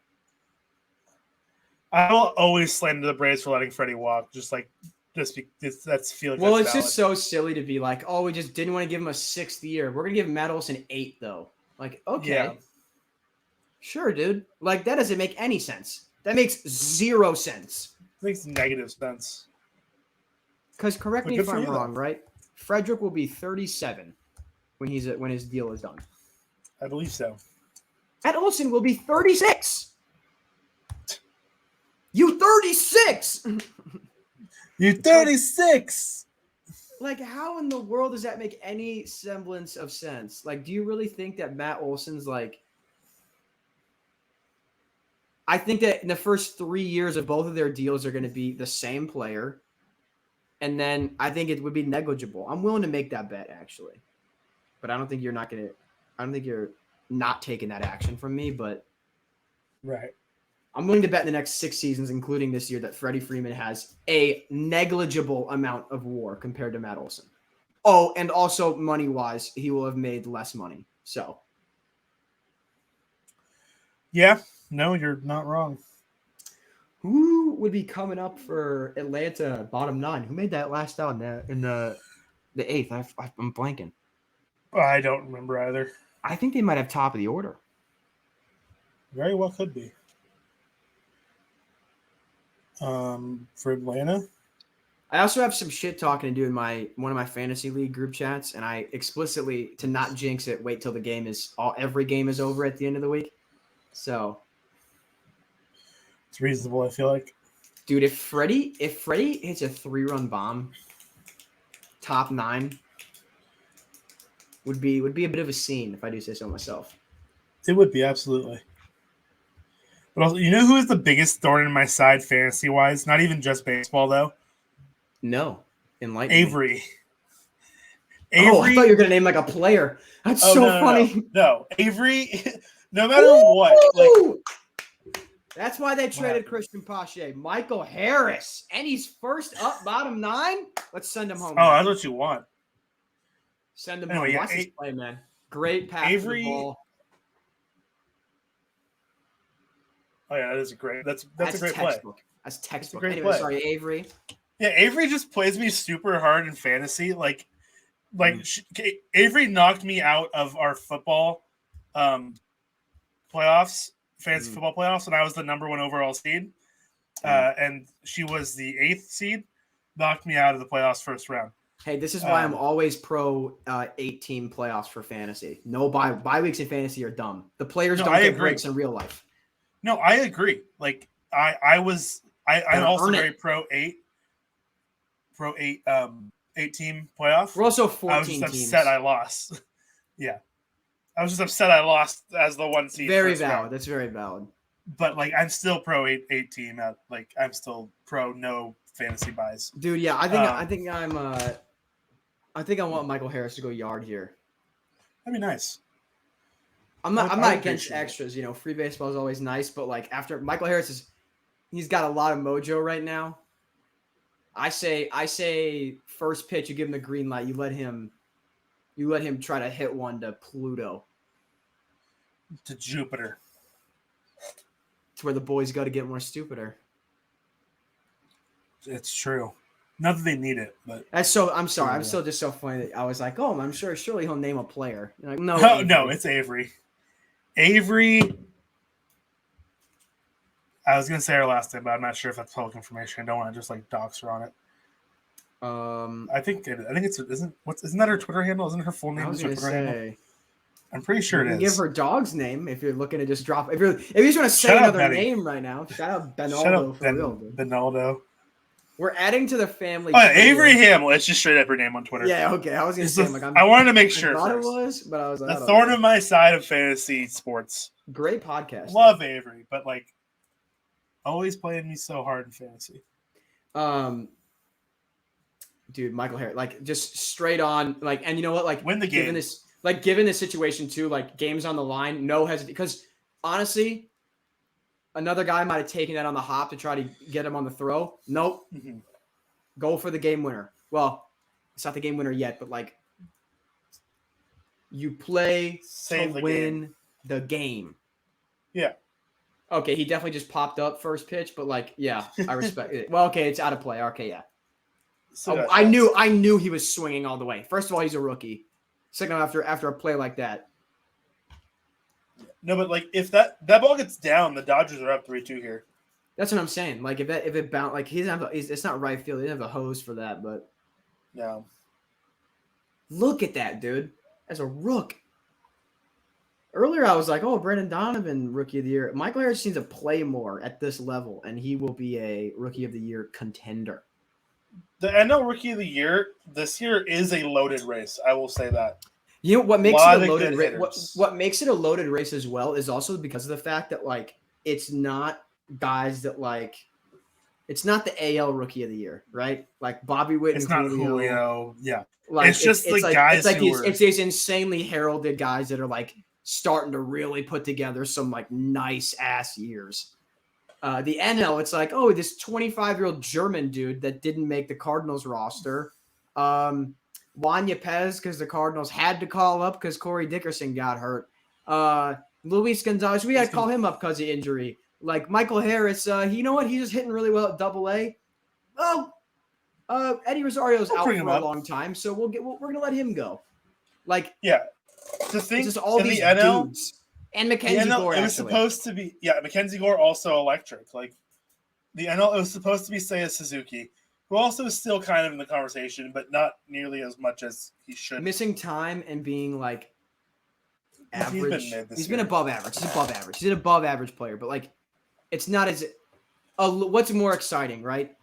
I will always slander the Braves for letting Freddie walk. That's feeling. Well, it's just so silly to be like, oh, we just didn't want to give him a 6th year. We're gonna give Matt Olson 8 though. Like, okay, sure, dude. Like that doesn't make any sense. That makes 0 sense. It makes negative sense. Because correct me if I'm wrong, right? Frederick will be 37 when his deal is done. I believe so. Matt Olson will be 36. You 36. You 36. Like, how in the world does that make any semblance of sense? Like, do you really think that Matt Olson's like? I think that in the first 3 years of both of their deals are going to be the same player. And then I think it would be negligible. I'm willing to make that bet, actually. But I don't think you're not taking that action from me. But right. I'm willing to bet in the next 6 seasons, including this year, that Freddie Freeman has a negligible amount of WAR compared to Matt Olson. Oh, and also money-wise, he will have made less money. So. Yeah. No, you're not wrong. Who would be coming up for Atlanta bottom 9? Who made that last out in the 8th? I'm blanking. I don't remember either. I think they might have top of the order. Very well could be. For Atlanta. I also have some shit talking to do in one of my fantasy league group chats, and I explicitly, to not jinx it, wait till every game is over at the end of the week. So it's reasonable, I feel like. Dude, if Freddie hits a 3-run bomb, top 9 would be a bit of a scene, if I do say so myself. It would be, absolutely. But also, you know who is the biggest thorn in my side fantasy wise? Not even just baseball though. No, enlighten Avery. Me. Oh, I thought you were gonna name like a player. That's funny. No, Avery. No matter what, that's why they traded Christian Pache. Michael Harris, and he's first up, bottom 9. Let's send him home. Oh, that's what you want. Send him home. Watch this play, man. Great pass Avery, to the ball. Oh yeah, that is great. That's a great textbook. Play. That's textbook. That's Anyway, sorry, Avery. Yeah, Avery just plays me super hard in fantasy. Avery knocked me out of our football playoffs, fantasy football playoffs, when I was the number 1 overall seed, and she was the 8th seed. Knocked me out of the playoffs first round. Hey, this is why I'm always pro 8-team playoffs for fantasy. No bye weeks in fantasy are dumb. The players don't get breaks in real life. No, I agree. Like I'm also very pro 8-team playoff. We're also 14 I was just teams. upset I lost. Yeah. I was just upset I lost as the 1 seed. Very valid. Round. That's very valid. But I'm still pro 8 team. I'm still pro no fantasy buys. Dude, yeah, I think I want Michael Harris to go yard here. That'd be nice. I'm not against extras. You know, free baseball is always nice, but after Michael Harris he's got a lot of mojo right now. I say first pitch, you give him the green light. You let him try to hit one to Pluto. To Jupiter. It's where the boys go to get more stupider. It's true. Not that they need it, but that's so. I'm sorry. I'm still just so funny that I was like, oh, I'm sure. Surely he'll name a player. Like, no, no, it's Avery. Avery. I was gonna say her last name, but I'm not sure if that's public information. I don't want to just dox her on it. I think isn't that her Twitter handle? Isn't her full name? I was gonna say. I'm pretty sure it is. Give her dog's name if you're looking to just drop. If you just want to say another name right now, shout out Benaldo for real, dude. Benaldo. We're adding to the family. Oh, yeah, Avery Hamill. It's just straight up her name on Twitter. Yeah, okay. I was gonna say I wanted to make sure. I thought it was, but I was like, the thorn in my side of fantasy sports. Great podcast. Love Avery, but always playing me so hard in fantasy. Dude, Michael Harris, just straight on, and you know what, win the game. Given this situation too, games on the line, no hesitation. Because honestly, another guy might have taken that on the hop to try to get him on the throw. Nope. Mm-hmm. Go for the game winner. Well, it's not the game winner yet, but you play to win the game. Yeah. Okay, he definitely just popped up first pitch, but yeah, I respect it. Well, okay, it's out of play. Okay, yeah. So I knew he was swinging all the way. First of all, he's a rookie. Second, after a play like that. No, but if that ball gets down, the Dodgers are up 3-2 here. That's what I'm saying. If it bounced, he doesn't have it's not right field. He doesn't have a hose for that, but no. Look at that, dude. As a rook. Earlier, I was like, "Oh, Brendan Donovan, Rookie of the Year." Michael Harris seems to play more at this level, and he will be a Rookie of the Year contender. The NL Rookie of the Year this year is a loaded race. I will say that. You know what makes it a loaded race? What makes it a loaded race as well is also because of the fact that it's not guys that it's not the AL Rookie of the Year, right? Bobby Witt. It's not Julio. Yeah. It's just guys. It's these insanely heralded guys that are starting to really put together some nice ass years. The NL, it's this 25-year-old German dude that didn't make the Cardinals roster. Juan Yepez, because the Cardinals had to call up because Corey Dickerson got hurt. Luis Gonzalez, we got to call him up because of injury. Michael Harris, you know what? He's just hitting really well at Double-A. Oh, Eddie Rosario's out for a long time, so we're gonna let him go. Yeah, the thing it's just all these NL, dudes and Mackenzie Gore. It was supposed to be Mackenzie Gore also electric. The NL, it was supposed to be Seiya Suzuki, who also is still kind of in the conversation, but not nearly as much as he should. Missing time and being like average. He's been above average. He's above average. He's an above average player, but like it's not as what's more exciting, right?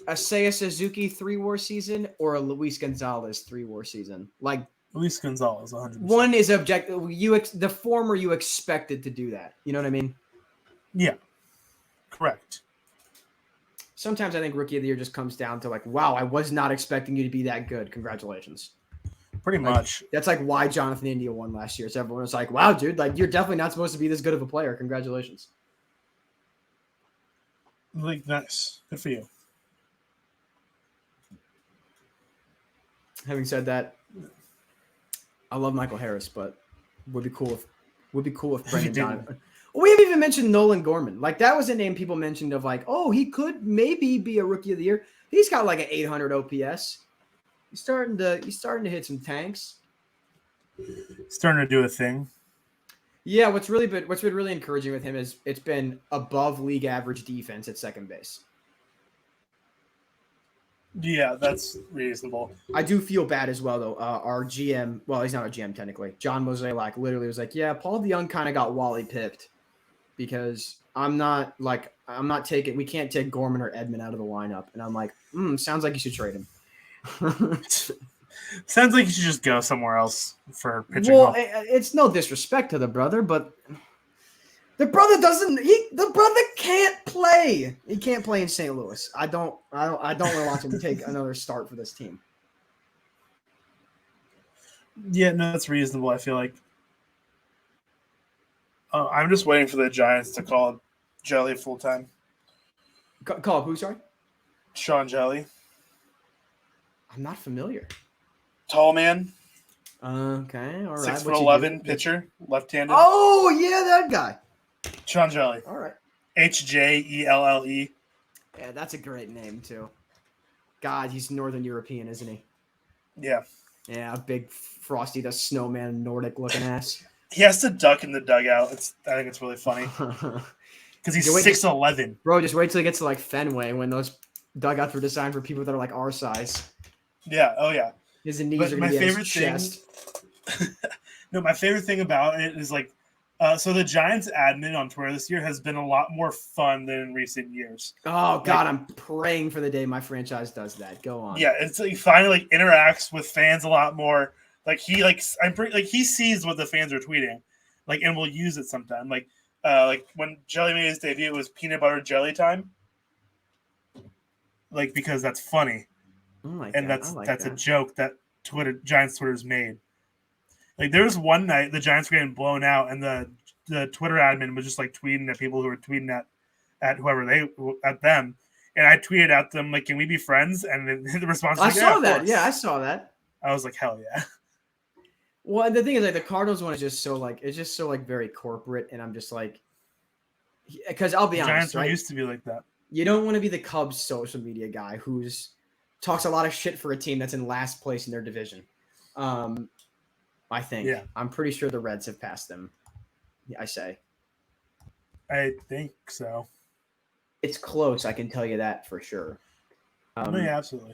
A Seiya Suzuki 3-WAR season or a Luis Gonzalez 3-WAR season? Like Luis Gonzalez, 100%. One is objective. The former you expected to do that. You know what I mean? Yeah, correct. Sometimes I think Rookie of the Year just comes down to like, wow, I was not expecting you to be that good. Congratulations. Pretty much. That's like why Jonathan India won last year. So everyone was like, wow, dude, like you're definitely not supposed to be this good of a player. Congratulations. Like, nice. Good for you. Having said that, I love Michael Harris, but would be cool if Brendan Donovan. We haven't even mentioned Nolan Gorman. Like that was a name people mentioned of like, oh, he could maybe be a Rookie of the Year. He's got like an 800 OPS. He's starting to hit some tanks. Starting to do a thing. Yeah, what's been really encouraging with him is it's been above league average defense at second base. Yeah, that's reasonable. I do feel bad as well, though. Our GM, well, he's not our GM technically. John Mozeliak literally was like, yeah, Paul DeYoung kind of got Wally pipped because we can't take Gorman or Edman out of the lineup. And I'm like, sounds like you should trade him. Sounds like you should just go somewhere else for pitching. Well, it's no disrespect to the brother, but the brother can't play. He can't play in St. Louis. I don't want to watch him take another start for this team. Yeah, no, that's reasonable. I feel like I'm just waiting for the Giants to call Jelly full time. Call up who? Sorry, Sean Jelly. I'm not familiar. Tall man. Okay, all right. 6'11" pitcher, left-handed. Oh yeah, that guy. Sean Jelly. All right. HJELLE. Yeah, that's a great name too. God, he's Northern European, isn't he? Yeah. Yeah, a big Frosty the Snowman Nordic looking ass. He has to duck in the dugout. I think it's really funny because he's 6'11". Bro, just wait till he gets to like Fenway when those dugouts were designed for people that are like our size. Yeah. Oh yeah. His knees are going to be his chest. No, my favorite thing about it is like, so the Giants admin on Twitter this year has been a lot more fun than in recent years. Oh God, I'm praying for the day my franchise does that. Go on. Yeah, it's like he finally like interacts with fans a lot more. Like he he sees what the fans are tweeting, like, and will use it sometime. Like when Jelly made his debut, it was peanut butter jelly time. Like because that's funny. That's a joke that Giants Twitter's made. Like there was one night the Giants were getting blown out, and the Twitter admin was just like tweeting at people who were tweeting at whoever at them, and I tweeted at them like, "Can we be friends?" And the response was, I saw that. Yeah, I saw that. I was like, "Hell yeah!" Well, the thing is, like the Cardinals one is just so like very corporate, and I'm just like, because I'll be honest, Giants were used to be like that. You don't want to be the Cubs social media guy who's talks a lot of shit for a team that's in last place in their division. I think. Yeah. I'm pretty sure the Reds have passed them. I say. I think so. It's close. I can tell you that for sure. Yeah, absolutely.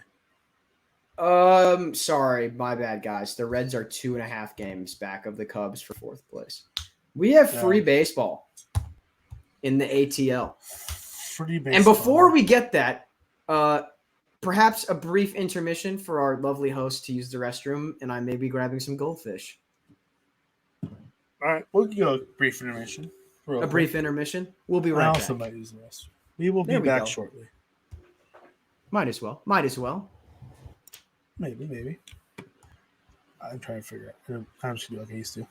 Sorry, my bad, guys. The Reds are 2.5 games back of the Cubs for 4th place. We have free baseball in the ATL. Free baseball. And before we get that, perhaps a brief intermission for our lovely host to use the restroom, and I may be grabbing some goldfish. All right, we'll go brief intermission. Brief intermission. We'll be right back. I also might use the restroom. We will be back shortly. Might as well. Maybe. I'm trying to figure out. I'm just going to do like I used to.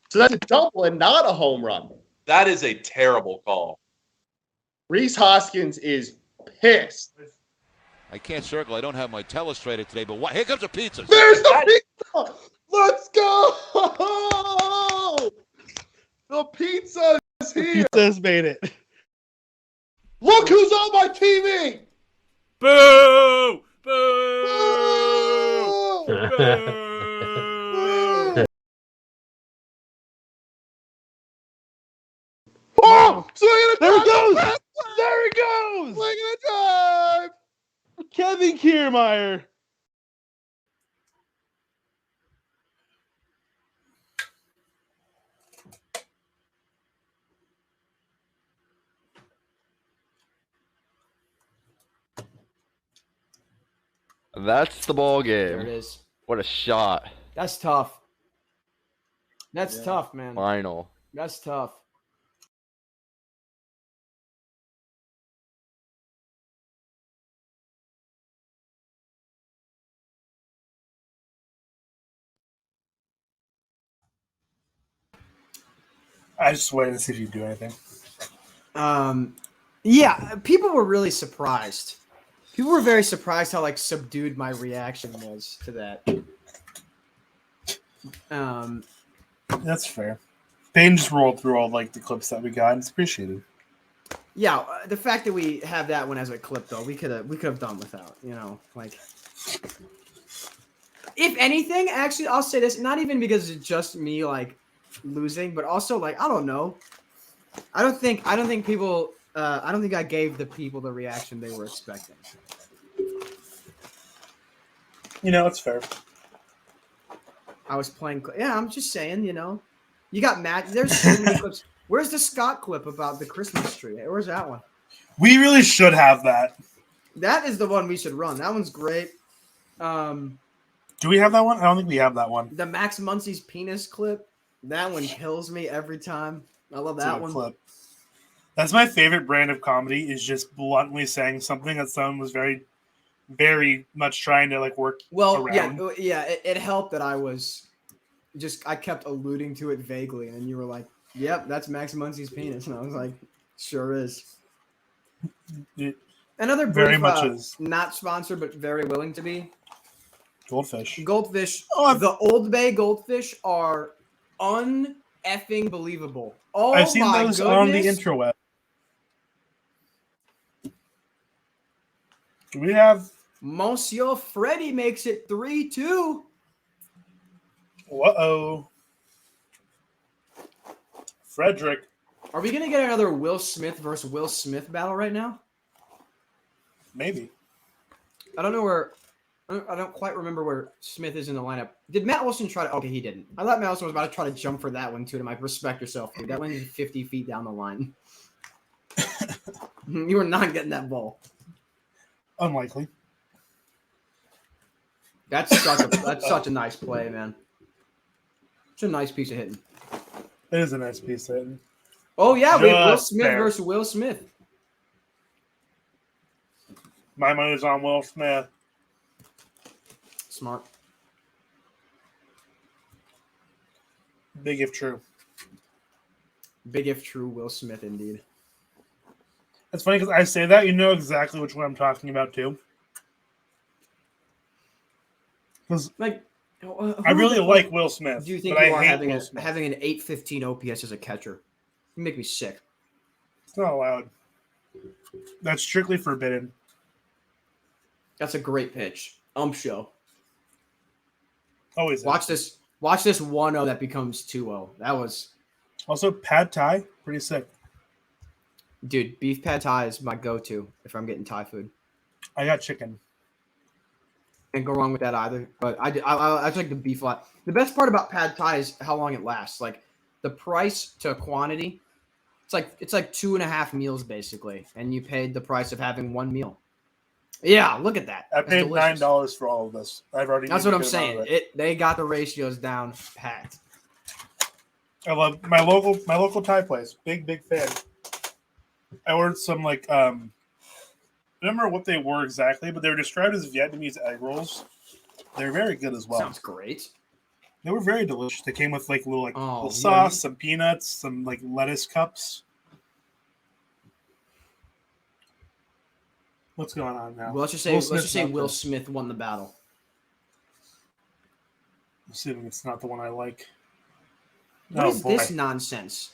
So that's a double and not a home run. That is a terrible call. Rhys Hoskins is pissed. I can't circle. I don't have my telestrator today, but here comes a pizza. There's the pizza. Let's go. The pizza is here. Pizza has made it. Look who's on my TV. Boo! Boo! Boo! Boo! Oh, swing There and it a goes. drive. There it goes. Swing and a drive. Kevin Kiermaier. That's the ball There it game. is. What a shot. That's tough. That's Yeah. tough, man. Final. That's tough. I just waited to see if you do anything. Yeah, people were really surprised. People were very surprised how like subdued my reaction was to that. That's fair. Payne just rolled through all like the clips that we got. It's appreciated. Yeah, the fact that we have that one as a clip though, we could have done without. You know, like if anything, actually, I'll say this, not even because it's just me like losing, but also like I don't know. I don't think people. I don't think I gave the people the reaction they were expecting. You know, it's fair. I was playing. Yeah, I'm just saying. You know, you got Matt. There's so many clips. Where's the Scott clip about the Christmas tree? Where's that one? We really should have that. That is the one we should run. That one's great. Do we have that one? I don't think we have that one. The Max Muncy's penis clip. That one kills me every time. I love It's a that good one. clip. That's my favorite brand of comedy, is just bluntly saying something that someone was very, very much trying to like work Well, around. yeah. It helped that I kept alluding to it vaguely, and then you were like, "Yep, that's Max Muncy's penis," and I was like, "Sure is." It Another very brief, much is. not sponsored, but very willing to be. Goldfish. Goldfish. Oh, The Old Bay goldfish are un-effing believable. Oh, I've seen my those goodness. on the intraweb. Do we have? Monsieur Freddy makes it 3-2. Uh-oh. Frederick. Are we gonna get another Will Smith versus Will Smith battle right now? Maybe. I don't know where. I don't quite remember where Smith is in the lineup. Did Matt Wilson try to? Okay, he didn't. I thought Matt Wilson was about to try to jump for that one too. To my respect yourself, dude. That went 50 feet down the line. You were not getting that ball. Unlikely. That's such a nice play, man. Such a nice piece of hitting. It is a nice piece. Of Oh yeah, we have Will Just Smith fair. versus Will Smith. My money's on Will Smith. Smart. Big if true. Big if true, Will Smith indeed. It's funny because I say that, you know exactly which one I'm talking about too. Because Like, I really like Will Smith. Do you think but you I are hate having Will Smith. having an 815 OPS as a catcher? You make me sick. It's not allowed. That's strictly forbidden. That's a great pitch. Show. Always. Watch this 1-0 that becomes 2-0. That was, Also, pad thai, pretty sick. dude, beef pad thai is my go-to if I'm getting Thai food. I got chicken. Can't go wrong with that either. But I just like the beef a lot. The best part about pad thai is how long it lasts. Like the price to quantity. It's like 2.5 meals basically, and you paid the price of having one meal. Yeah, look at that. I That's paid delicious. $9 for all of this. I've already. That's made what a I'm good saying. amount of it. They got the ratios down pat. I love my local Thai place. Big fan. I ordered some like I don't remember what they were exactly, but they were described as Vietnamese egg rolls. They're very good as well. Sounds great. They were very delicious. They came with like little Oh, sauce, yeah. some peanuts, some like lettuce cups. What's going on now? Well, let's just say Will Smith won the battle. Assuming it's not the one I like. What is this nonsense?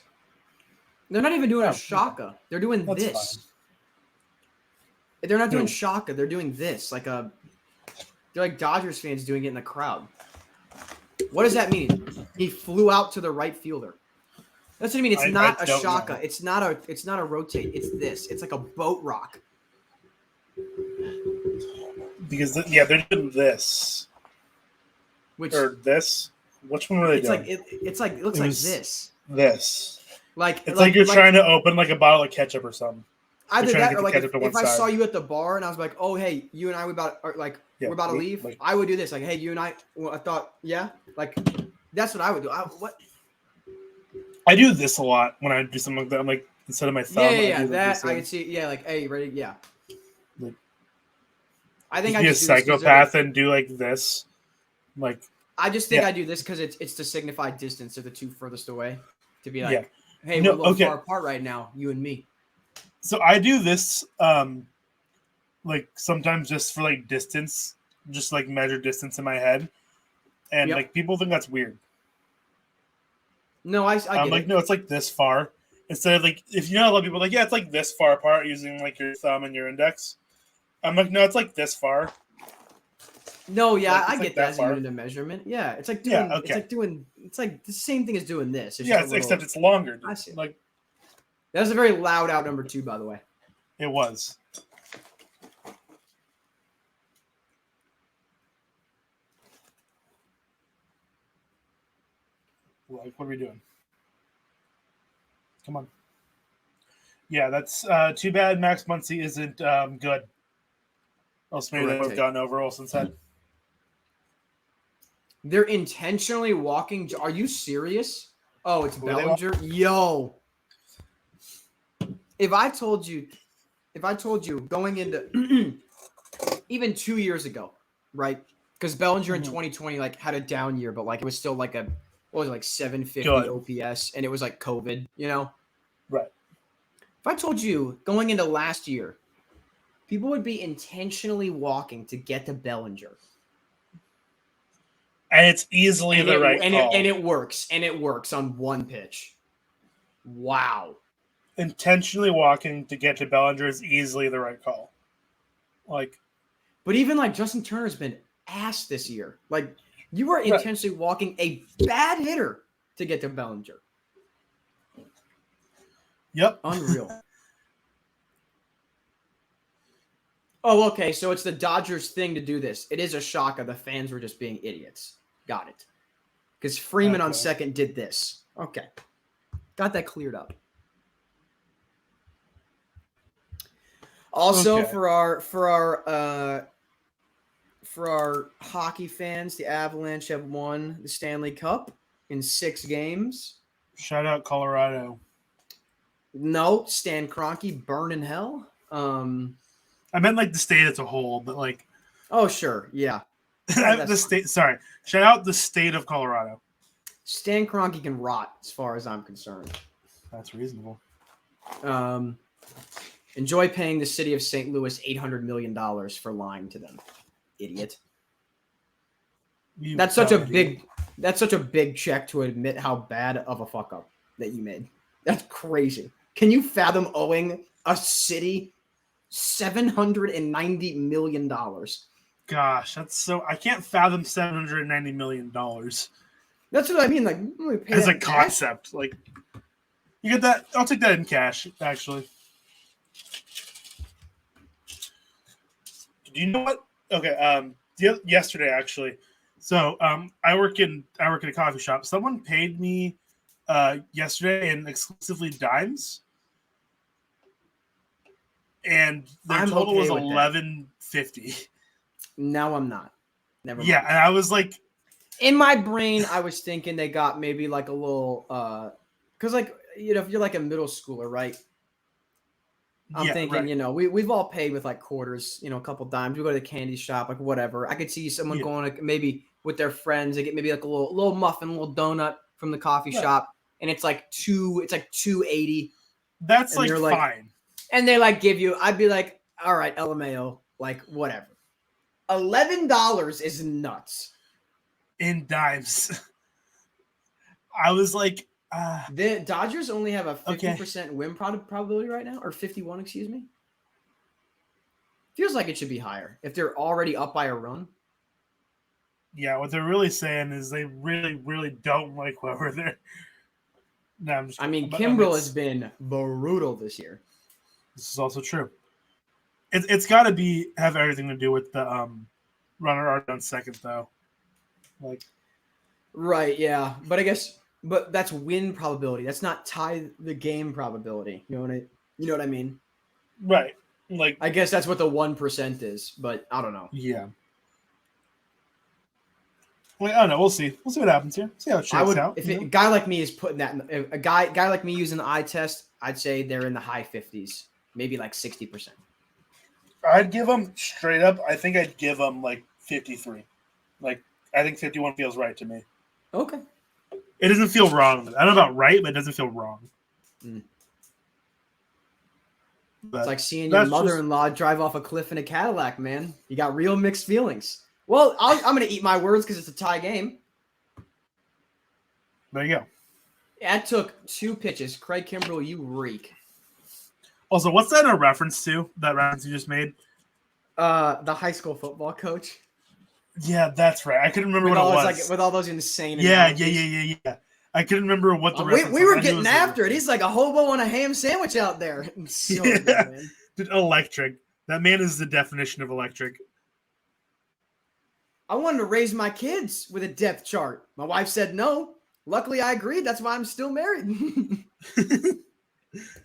They're not even doing a shaka. They're doing this. Fine. They're not doing shaka. They're doing this. They're like Dodgers fans doing it in the crowd. What does that mean? He flew out to the right fielder. That's what I mean. It's not a shaka. Know. It's not a rotate. It's this. It's like a boat rock. Because they're doing this. Which one were they doing? It looks like this. This. It's like you're trying to open like a bottle of ketchup or something. Either that or like if I saw you at the bar and I was like, oh hey, you and I we're about to leave. I would do this. Like, hey, you and I thought, yeah, like that's what I would do. I do this a lot when I do something like that. I'm like, instead of my thumb. Yeah, that I can see. Yeah, like, hey, ready? Yeah. Like, I think I'd be a psychopath and do like this. Like, I just think I do this because it's to signify distance to the two furthest away. To be like, hey, we're a little far apart right now, you and me. So I do this, like sometimes just for like distance, just like measure distance in my head, and like people think that's weird. No, I get I'm like, it. no, it's like this far. Instead of like, if you know, a lot of people are like, yeah, it's like this far apart using like your thumb and your index. I'm like, no, it's like this far. No, yeah, I get that as a unit of measurement. Yeah, it's like doing. It's like the same thing as doing this. Except it's longer. I see. Like that was a very loud out number 2, by the way. It was. Like, what are we doing? Come on. Yeah, that's too bad. Max Muncy isn't good. Else maybe they would have gotten over Olsen's head. They're intentionally walking. Are you serious? Oh, it's Bellinger. Yo. If I told you going into even 2 years ago, right? Because Bellinger in 2020 like had a down year, but like it was still like a 750 OPS, and it was like COVID, you know? Right. If I told you going into last year, people would be intentionally walking to get to Bellinger. And it's easily the right call. And it works. And it works on one pitch. Wow. Intentionally walking to get to Bellinger is easily the right call. But even like Justin Turner's been ass this year. Like you were intentionally walking a bad hitter to get to Bellinger. Yep. Unreal. Oh, okay. So it's the Dodgers thing to do this. It is a shaka. The fans were just being idiots. Got it. Because Freeman on second did this. Okay. Got that cleared up. Also, for our hockey fans, the Avalanche have won the Stanley Cup in 6 games. Shout out Colorado. No, Stan Kroenke, burn in hell. I meant like the state as a whole, but like. Oh, sure, yeah. The state. Sorry, shout out the state of Colorado. Stan Kroenke can rot, as far as I'm concerned. That's reasonable. Enjoy paying the city of St. Louis $800 million for lying to them, idiot. That's such a big check to admit how bad of a fuck up that you made. That's crazy. Can you fathom owing a city $790 million? Gosh, that's so. I can't fathom $790 million. That's what I mean. Like as a concept, like you get that. I'll take that in cash. Actually, do you know what? Okay. Yesterday, actually. So, I work in a coffee shop. Someone paid me yesterday in exclusively dimes, and their total was $11.50. No, I'm not. Never mind. Yeah, and I was like, in my brain, I was thinking they got maybe like a little, because like if you're like a middle schooler, right? I'm thinking, right. We've all paid with like quarters, a couple dimes. We go to the candy shop, like whatever. I could see someone going like maybe with their friends. They get maybe like a little muffin, a little donut from the coffee shop, and it's like $2.80. That's like fine. And they like give you. I'd be like, all right, LMAO, like whatever. $11 is nuts. In dimes. I was like, The Dodgers only have a 50% okay. win probability right now, or 51, excuse me. Feels like it should be higher if they're already up by a run. Yeah, what they're really saying is they really, really don't like whoever they're. No, I'm just, I mean, Kimbrel has been brutal this year. This is also true. It's got to have everything to do with the runner already on second, though. Like, right, yeah, but that's win probability. That's not tie the game probability. You know what I mean? right. Like, I guess that's what the 1% is, but I don't know. Yeah. Well, I don't know. We'll see. We'll see what happens here. See how it shakes out. If a guy like me is putting that, a guy like me using the eye test, I'd say they're in the high 50s, maybe like 60%. I'd give them straight up. I think I'd give them like 53. Like, I think 51 feels right to me. Okay. It doesn't feel wrong. I don't know about right, but it doesn't feel wrong. It's like seeing your mother-in-law drive off a cliff in a Cadillac, man. You got real mixed feelings. Well, I'm going to eat my words because it's a tie game. There you go. That took 2 pitches. Craig Kimbrel, you reek. Also, what's that a reference to? That reference you just made? The high school football coach. Yeah, that's right. I couldn't remember what it was. Like, with all those insane Yeah. I couldn't remember what the reference we were getting after it. He's like a hobo on a ham sandwich out there. So good, man. Dude, electric. That man is the definition of electric. I wanted to raise my kids with a depth chart. My wife said no. Luckily, I agreed. That's why I'm still married.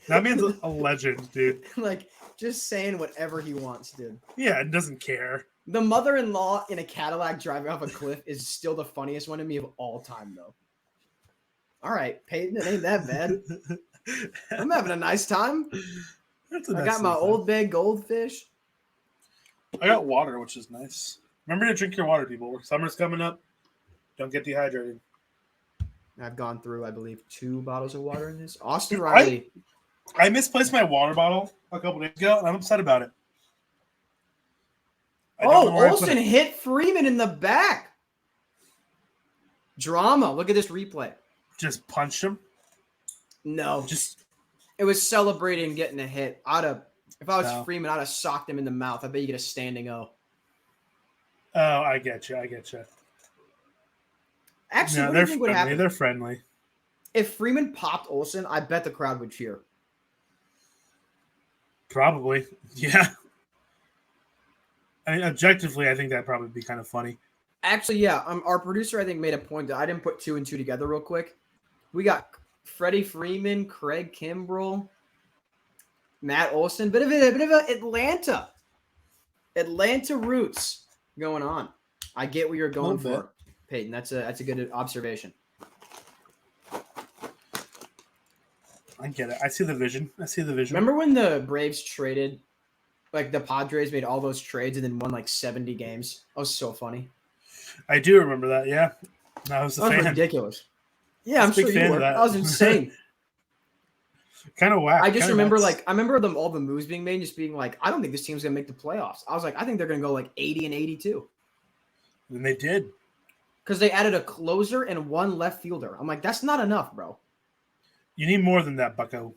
That man's a legend, dude. Like, just saying whatever he wants, dude. Yeah, it doesn't care. The mother-in-law in a Cadillac driving off a cliff is still the funniest one to me of all time, though. All right, Peyton, it ain't that bad. I'm having a nice time. I got my Old Bay goldfish. I got water, which is nice. Remember to drink your water, people. Summer's coming up. Don't get dehydrated. I've gone through, I believe, 2 bottles of water in this. Austin Riley. I misplaced my water bottle a couple days ago, and I'm upset about it. Olsen hit Freeman in the back. Drama. Look at this replay. Just punched him? No. It was celebrating getting a hit. If I was Freeman, I'd have socked him in the mouth. I bet you get a standing O. Oh, I get you. Actually, what do you think would happen? They're friendly. If Freeman popped Olsen, I bet the crowd would cheer. Probably. Yeah. I mean, objectively, I think that'd probably be kind of funny. Actually, yeah. Our producer, I think, made a point that I didn't put 2 and 2 together real quick. We got Freddie Freeman, Craig Kimbrel, Matt Olson. Bit of Atlanta roots going on. I get what you're going for, Peyton. That's a good observation. I get it. I see the vision. Remember when the Braves traded, like the Padres made all those trades and then won like 70 games? That was so funny. I do remember that. Yeah, I was a fan. That was ridiculous. Yeah, I'm sure you were. That was insane. Kind of whack. I just remember I remember all the moves being made, just being like, I don't think this team's gonna make the playoffs. I was like, I think they're gonna go like 80 and 82. And they did. Because they added a closer and 1 left fielder. I'm like, that's not enough, bro. You need more than that, bucko.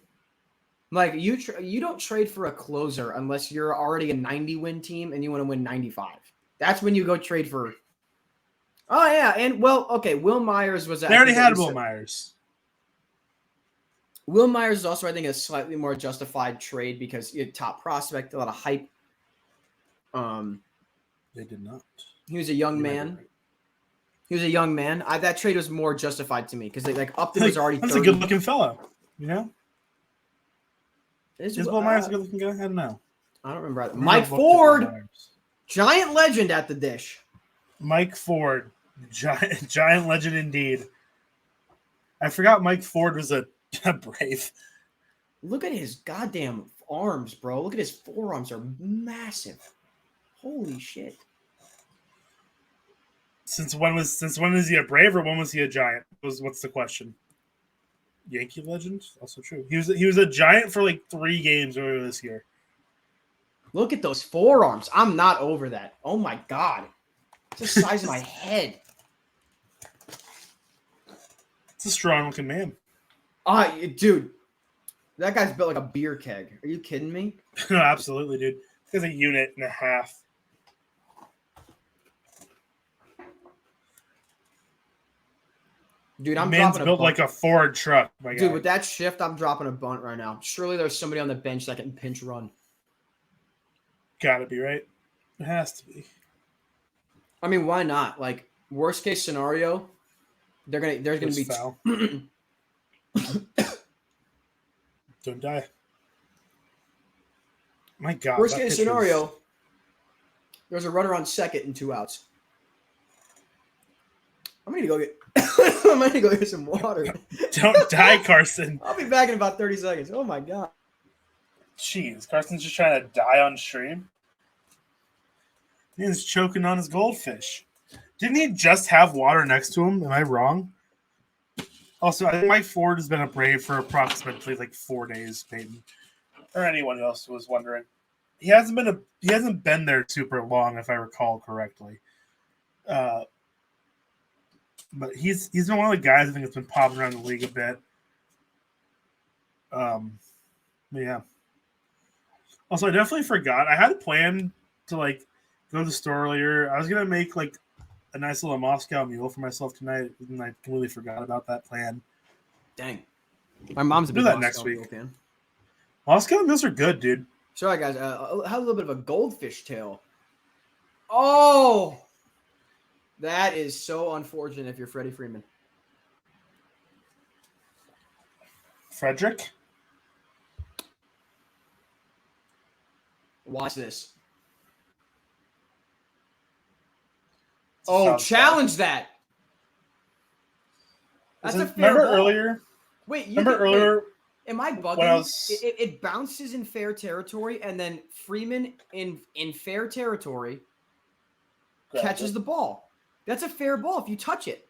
Like, you don't trade for a closer unless you're already a 90-win team and you want to win 95. That's when you go trade for. Oh, yeah. And, Will Myers was. They already had Will Myers. Will Myers is also, I think, a slightly more justified trade because he had top prospect, a lot of hype. They did not. He was a young man. That trade was more justified to me because Upton was already. That's 30. a good-looking fellow. You know. Is Will Myers a good-looking guy? I don't know. I don't remember. Mike Ford, giant legend at the dish. Mike Ford, giant legend indeed. I forgot Mike Ford was a Brave. Look at his goddamn arms, bro. Look at his forearms are massive. Holy shit. Since when is he a Brave or when was he a Giant? What's the question? Yankee legend? Also true. He was a Giant for like 3 games earlier this year. Look at those forearms. I'm not over that. Oh my God. It's the size of my head. It's a strong-looking man. Dude. That guy's built like a beer keg. Are you kidding me? No, absolutely, dude. He's a unit and a half. Dude, I'm Man's dropping a built bunt. like a Ford truck, my guy. Dude, with that shift, I'm dropping a bunt right now. Surely there's somebody on the bench that can pinch run. Gotta be, right? It has to be. I mean, why not? Like, worst case scenario, there's gonna be foul. Don't die. My God. worst that case pitch scenario. There's a runner on second and 2 outs. I'm gonna go get. I'm gonna go get some water. Don't die, Carson. I'll be back in about 30 seconds. Oh my God. Jeez, Carson's just trying to die on stream. He's choking on his goldfish. Didn't he just have water next to him? Am I wrong? Also, I think Mike Ford has been a Brave for approximately like 4 days, Peyton, or anyone else who was wondering. He hasn't been there super long, if I recall correctly. But he's been one of the guys I think that's been popping around the league a bit. But yeah. Also, I definitely forgot. I had a plan to like go to the store earlier. I was gonna make like a nice little Moscow Mule for myself tonight, and I completely forgot about that plan. Dang. My mom's a Do big that Moscow next week. Mule fan. Moscow Mules are good, dude. Sorry, guys. I have a little bit of a goldfish tail. Oh, that is so unfortunate if you're Freddie Freeman. Frederick? Watch this. It's a Oh, foul challenge that. That's a fair Remember ball. earlier? Wait, Earlier? Am I bugging? When I was- It bounces in fair territory, and then Freeman in fair territory catches the ball. That's a fair ball if you touch it.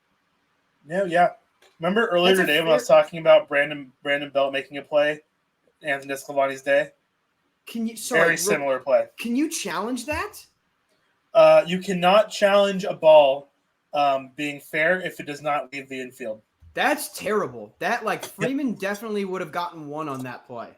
Yeah. Remember earlier That's a today when I was talking about Brandon Belt making a play, Anthony Escalani's day? Can you? Very similar play. Can you challenge that? You cannot challenge a ball being fair if it does not leave the infield. That's terrible. That Freeman definitely would have gotten one on that play.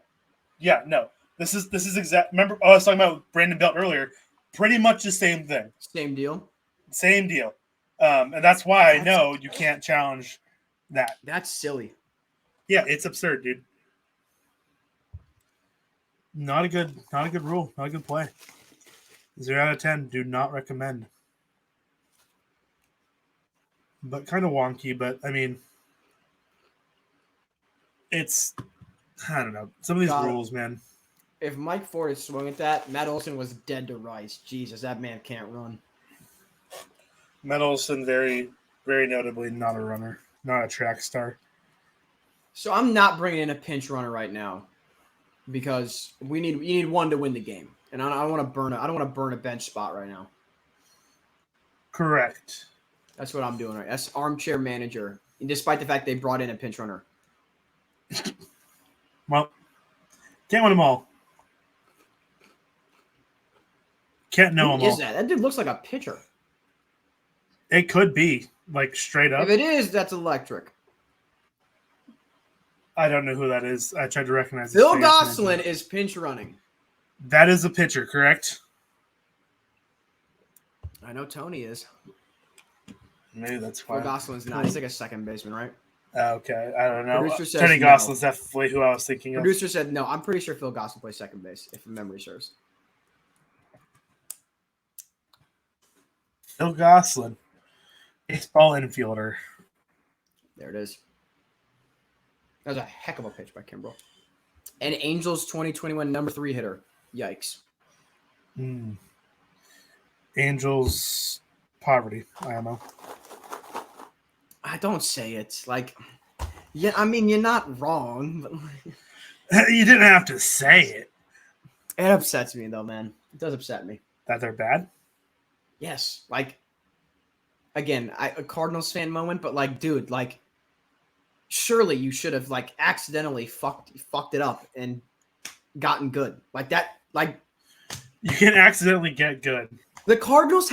Yeah, no. This is exact. Remember, I was talking about Brandon Belt earlier. Pretty much the same thing. Same deal. Same deal. And that's why I know you can't challenge that. That's silly. Yeah, it's absurd, dude. Not a good rule. Not a good play. 0 out of 10. Do not recommend. But kind of wonky. But I mean, it's I don't know. Some of these rules, man. If Mike Ford is swung at that, Matt Olson was dead to rights. Jesus, that man can't run. Matt Olson, very, very notably not a runner, not a track star. So I'm not bringing in a pinch runner right now because you need one to win the game, and I don't want to burn a bench spot right now. Correct. That's what I'm doing right. That's armchair manager, despite the fact they brought in a pinch runner. Well, can't win them all. Can't know them Who is all. that? That dude looks like a pitcher. It could be like straight up. If it is, that's electric. I don't know who that is. I tried to recognize. Phil Gosselin is pinch running. That is a pitcher, correct? I know Tony is. Maybe that's Phil why. Gosselin's not. He's like a second baseman, right? Okay, I don't know. Producer says Tony no. Gosselin's definitely who I was thinking of. Producer said no. I'm pretty sure Phil Gosselin plays second base, if memory serves. Phil Gosselin, baseball infielder. There it is. That was a heck of a pitch by Kimbrel. And Angels 2021 number 3 hitter. Yikes. Angels poverty. IMO. I don't say it. Yeah, I mean, you're not wrong, but You didn't have to say it. it upsets me, though, man. It does upset me. That they're bad. Yes. Again, a Cardinals fan moment, but dude, surely you should have accidentally fucked it up and gotten good. You can accidentally get good. The Cardinals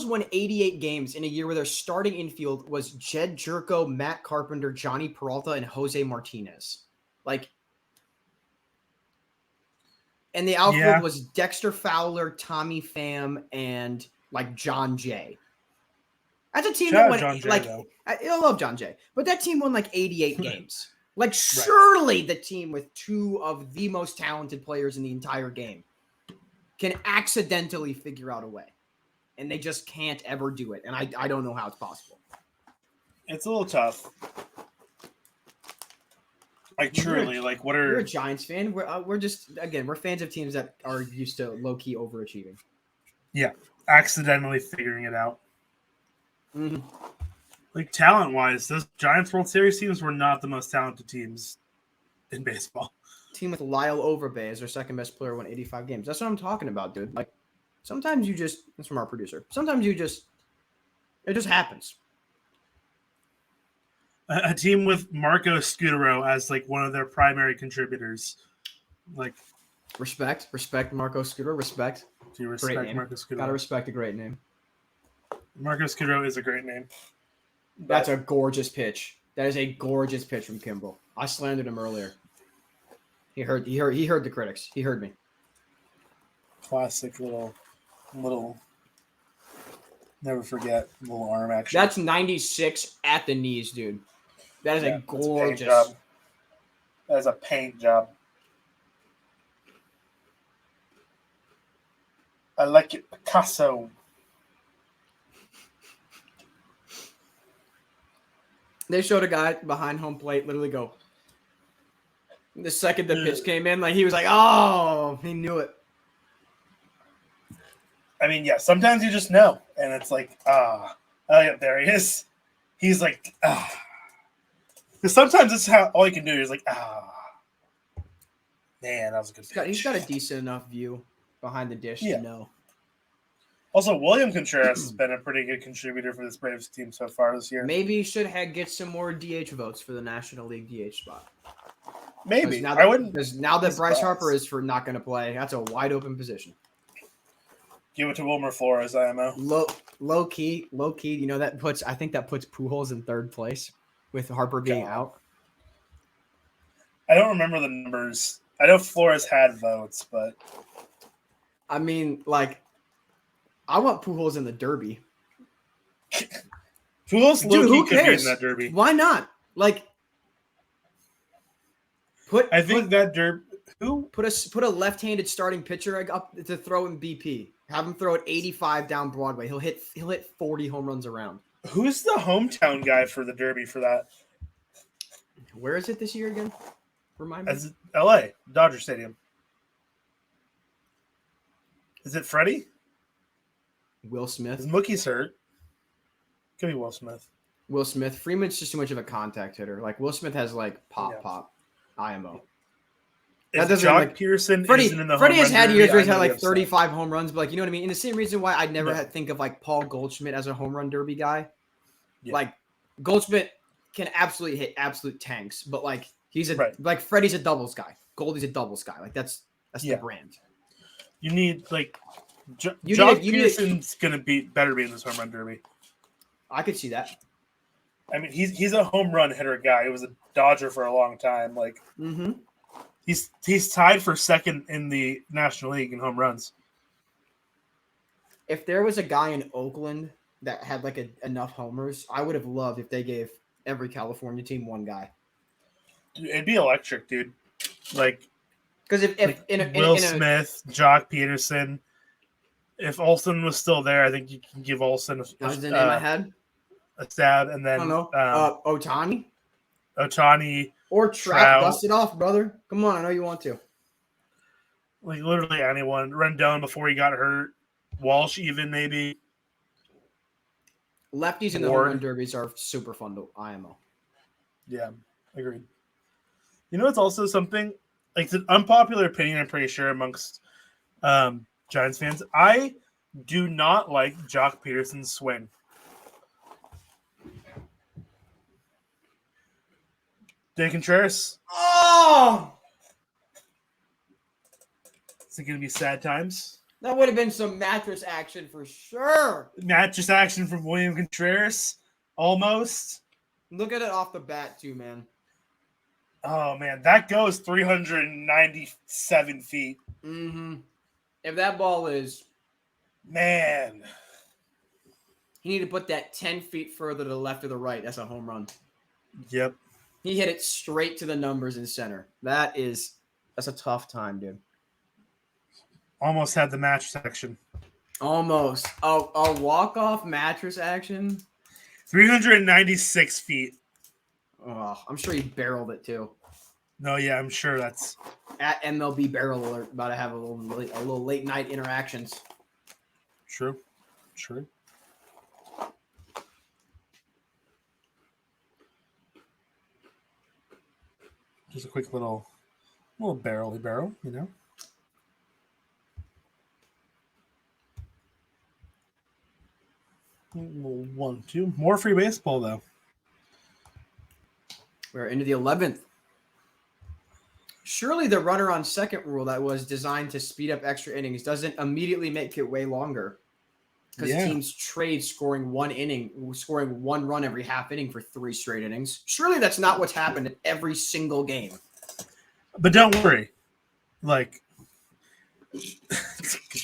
won 88 games in a year where their starting infield was Jed Jerko, Matt Carpenter, Johnny Peralta, and Jose Martinez. And the outfield was Dexter Fowler, Tommy Pham, and John Jay. That's a team that won I love John Jay, but that team won 88 games. Surely the team with two of the most talented players in the entire game can accidentally figure out a way, and they just can't ever do it. And I don't know how it's possible. It's a little tough. Truly, what are... You're a Giants fan. We're just, again, we're fans of teams that are used to low-key overachieving. Yeah, accidentally figuring it out. Mm-hmm. Talent-wise, those Giants World Series teams were not the most talented teams in baseball. Team with Lyle Overbay as their second-best player, won 85 games. That's what I'm talking about, dude. Sometimes you just... That's from our producer. Sometimes you just... It just happens. A team with Marco Scutaro as one of their primary contributors. Respect Marco Scutaro. Respect. Do you respect Marco Scutaro? Gotta respect a great name. Marco Scutaro is a great name. That's a gorgeous pitch. That is a gorgeous pitch from Kimbrel. I slandered him earlier. He heard the critics. He heard me. Classic little never forget little arm action. That's 96 at the knees, dude. That is a gorgeous. That is a paint job. I like it, Picasso. They showed a guy behind home plate literally go. The second the pitch came in, he was oh, he knew it. I mean, yeah, sometimes you just know. And it's oh, yeah, there he is. He's because sometimes it's how all you can do is man, that was a good pitch. He's got a decent enough view behind the dish to know. Also, William Contreras has been a pretty good contributor for this Braves team so far this year. Maybe he should get some more DH votes for the National League DH spot. Maybe. Because now that Bryce Harper is not going to play, that's a wide open position. Give it to Wilmer Flores, IMO. Low key. I think that puts Pujols in third place with Harper being out. I don't remember the numbers. I know Flores had votes, but I mean, I want Pujols in the Derby. Pujols low-key could be in that Derby. Why not? Put a left-handed starting pitcher up to throw in BP. Have him throw at 85 down Broadway. He'll hit 40 home runs around. Who's the hometown guy for the Derby for that? Where is it this year again? Remind me. LA, Dodger Stadium. Is it Freddie? Will Smith. Is Mookie's hurt? Could be Will Smith. Will Smith. Freeman's just too much of a contact hitter. Will Smith has pop, IMO. That doesn't Jock Pearson isn't in the Freddie has had years where he's had 35 home runs, but you know what I mean? And the same reason why I'd never think of Paul Goldschmidt as a home run derby guy. Yeah. Goldschmidt can absolutely hit absolute tanks, but he's Freddie's a doubles guy. Goldie's a doubles guy. That's the brand. You need Jock Pearson's gonna better be in this home run derby. I could see that. I mean, he's a home run hitter guy. He was a Dodger for a long time. Mm-hmm. He's tied for second in the National League in home runs. If there was a guy in Oakland that had enough homers, I would have loved if they gave every California team one guy. It'd be electric, dude. Because if Will Smith, Jock Peterson, if Olsen was still there, I think you can give Olsen that was the name I had. A stab, and then Ohtani or Trout. Dust it off, brother. Come on, I know you want to. Literally anyone. Rendon before he got hurt. Walsh even maybe. Lefties in the home run derbies are super fun to IMO. Yeah, agreed. You know, it's also something it's an unpopular opinion. I'm pretty sure amongst Giants fans. I do not like Jock Peterson's swing. Dan Contreras. Oh! Is it going to be sad times? That would have been some mattress action for sure. Mattress action from William Contreras. Almost. Look at it off the bat, too, man. Oh, man. That goes 397 feet. Mm-hmm. If that ball is... Man. You need to put that 10 feet further to the left or the right. That's a home run. Yep. He hit it straight to the numbers in center. That's a tough time, dude. Almost had the match section. Almost. A walk-off mattress action? 396 feet. Oh, I'm sure he barreled it, too. No, yeah, I'm sure that's... At MLB Barrel Alert, about to have a little late-night interactions. True. Just a quick little barrel, you know? Little 1, 2. More free baseball, though. We're into the 11th. Surely the runner on second rule that was designed to speed up extra innings doesn't immediately make it way longer. Because teams trade scoring one run every half inning for 3 straight innings. Surely that's not what's happened in every single game. But don't worry. Like,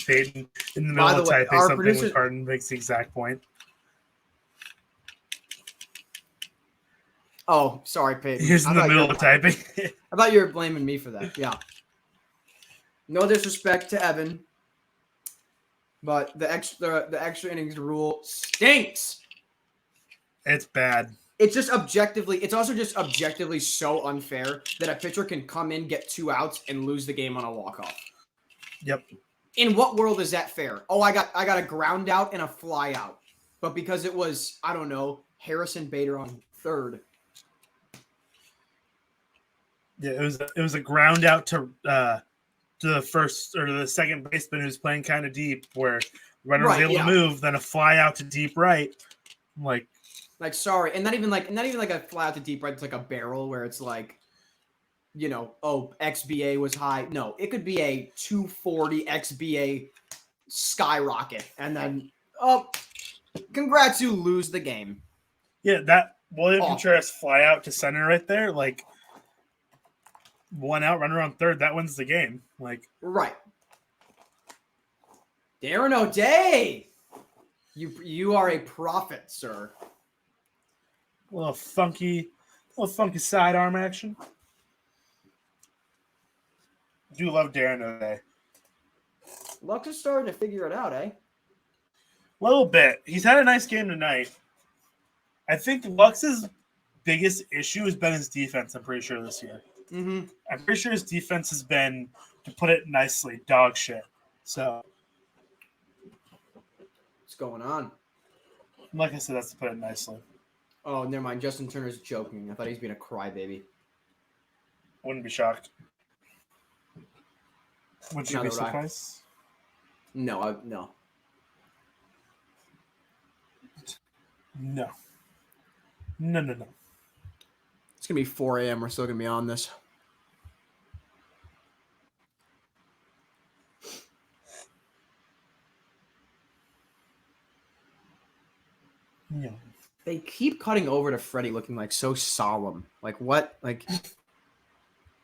Peyton in the middle of typing something when Carton makes the exact point. Oh, sorry, Peyton. He's in the middle of typing. I thought you were blaming me for that. Yeah. No disrespect to Evan, but the extra innings rule stinks. It's bad. It's also just objectively so unfair that a pitcher can come in, get 2 outs, and lose the game on a walk-off. Yep. In what world is that fair? Oh, I got a ground out and a fly out. But because it was, I don't know, Harrison Bader on third. Yeah, it was a ground out to the first or the second baseman who's playing kind of deep, where the runner was able to move, then a fly out to deep right. Like sorry, and not even like a fly out to deep right. It's like a barrel where it's like, you know, oh, XBA was high. No, it could be a 240 XBA skyrocket, and then congrats, you lose the game. Yeah, that William Contreras fly out to center right there, like 1 out, runner on third, that wins the game. Like, right. Darren O'Day, you are a prophet, sir. A little funky sidearm action. Do love Darren O'Day. Lux is starting to figure it out, eh? A little bit. He's had a nice game tonight. I think Lux's biggest issue has been his defense, I'm pretty sure, this year. Mm-hmm. I'm pretty sure his defense has been, to put it nicely, dog shit. So, what's going on? Like I said, that's to put it nicely. Oh, never mind. Justin Turner's joking. I thought he was being a crybaby. Wouldn't be shocked. Would you be surprised? No. No. It's going to be 4 a.m. We're still going to be on this. No. They keep cutting over to Freddie looking like so solemn. Like what? Like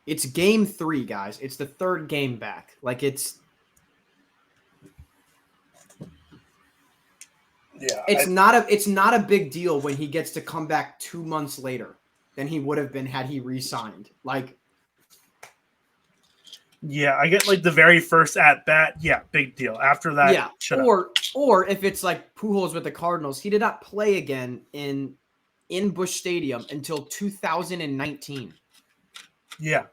it's game 3, guys. It's the 3rd game back. Like it's it's not a big deal when he gets to come back 2 months later than he would have been had he re-signed. Like, yeah, I get like the very first at bat. Yeah, big deal. After that, yeah. Or if it's like Pujols with the Cardinals, he did not play again in Busch Stadium until 2019. Yeah,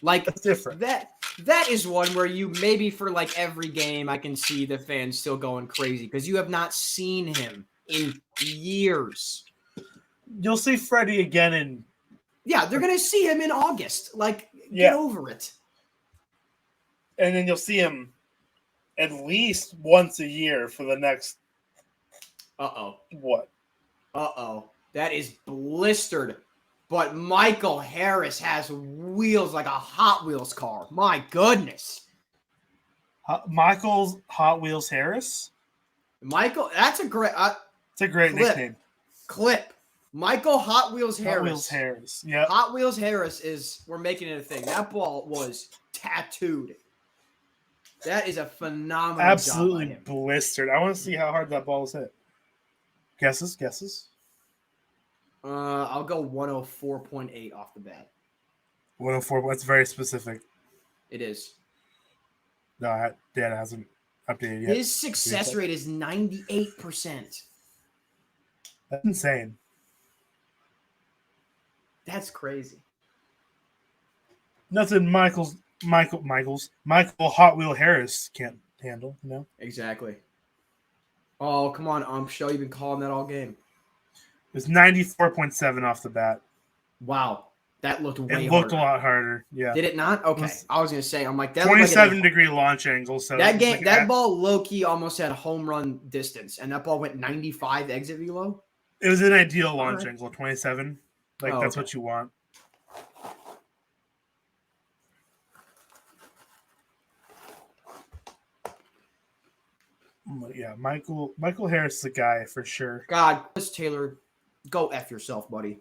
like that's different. That is one where you maybe for like every game I can see the fans still going crazy because you have not seen him in years. You'll see Freddie again in. Yeah, they're gonna see him in August. Like, get over it. And then you'll see him at least once a year for the next. What? That is blistered. But Michael Harris has wheels like a Hot Wheels car. My goodness. Michael's Hot Wheels Harris. Michael, that's a great It's a great nickname. clip. Michael Hot Wheels Harris. Hot Wheels Harris. Yeah. Hot Wheels Harris we're making it a thing. That ball was tattooed. That is a phenomenal Absolutely job by him. blistered. I want to see how hard that ball was hit. Guesses? I'll go 104.8 off the bat. 104. That's very specific. It is. No, Dan hasn't updated yet. His success rate is 98%. That's insane. That's crazy. Nothing Michael Hot Wheel Harris can't handle, you know? Exactly. Oh, come on, show you've been calling that all game. It was 94.7 off the bat. Wow. That looked way It looked harder. a lot harder. Yeah. Did it not? Okay. I was gonna say, I'm like that. 27-degree launch angle. So that ball low key almost had home run distance, and that ball went 95 exit velo. It was an ideal launch angle, 27. Like that's okay. what you want. Yeah, Michael Harris is the guy for sure. God, Chris Taylor, go F yourself, buddy.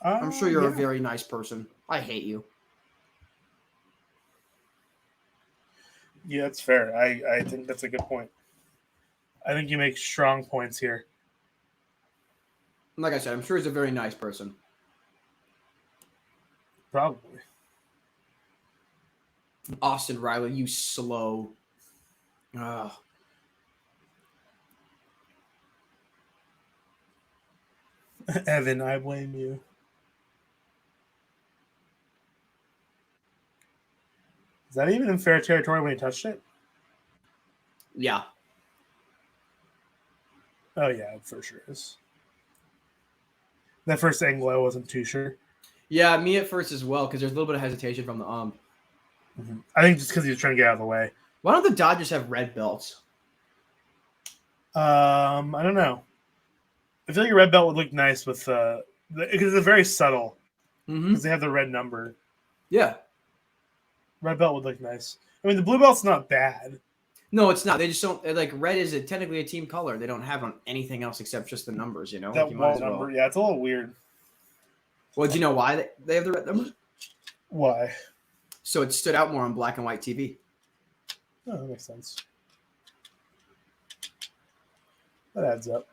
I'm sure you're a very nice person. I hate you. Yeah, that's fair. I think that's a good point. I think you make strong points here. Like I said, I'm sure he's a very nice person. Probably. Austin Riley, you slow. Evan, I blame you. Is that even in fair territory when he touched it? Yeah. Oh, yeah, it for sure is. That first angle, I wasn't too sure. Yeah, me at first as well, because there's a little bit of hesitation from the Mm-hmm. I think just because he was trying to get out of the way. Why don't the Dodgers have red belts? I don't know. I feel like a red belt would look nice with because it's very subtle. Because they have the red number. Yeah. Red belt would look nice. I mean, the blue belt's not bad. No, it's not. They just don't like red is technically a team color. They don't have on anything else except just the numbers. You know, That like you wall might as well. number, yeah, it's a little weird. Well, do you know why they have the red numbers? Why? So it stood out more on black and white TV. Oh, that makes sense. That adds up.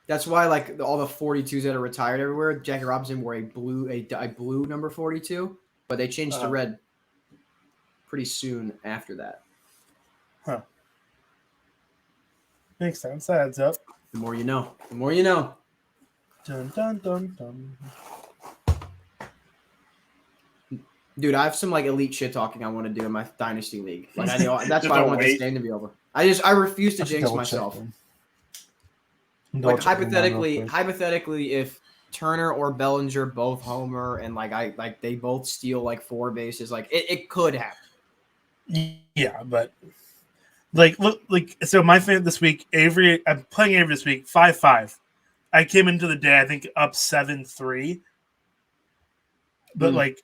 That's why, like all the 42s that are retired everywhere, Jackie Robinson wore a blue number 42, but they changed to red pretty soon after that. Huh. Makes sense. That adds up. The more you know. The more you know. Dun, dun, dun, dun. Dude, I have some like elite shit talking I want to do in my dynasty league. Like I know that's why I Don't want this wait. game to be over. I refuse to jinx myself. Like hypothetically, if Turner or Bellinger both homer and they both steal like 4 bases, like it could happen. Yeah, but so my fan this week, Avery. I'm playing Avery this week, 5-5. I came into the day, I think, up 7-3. But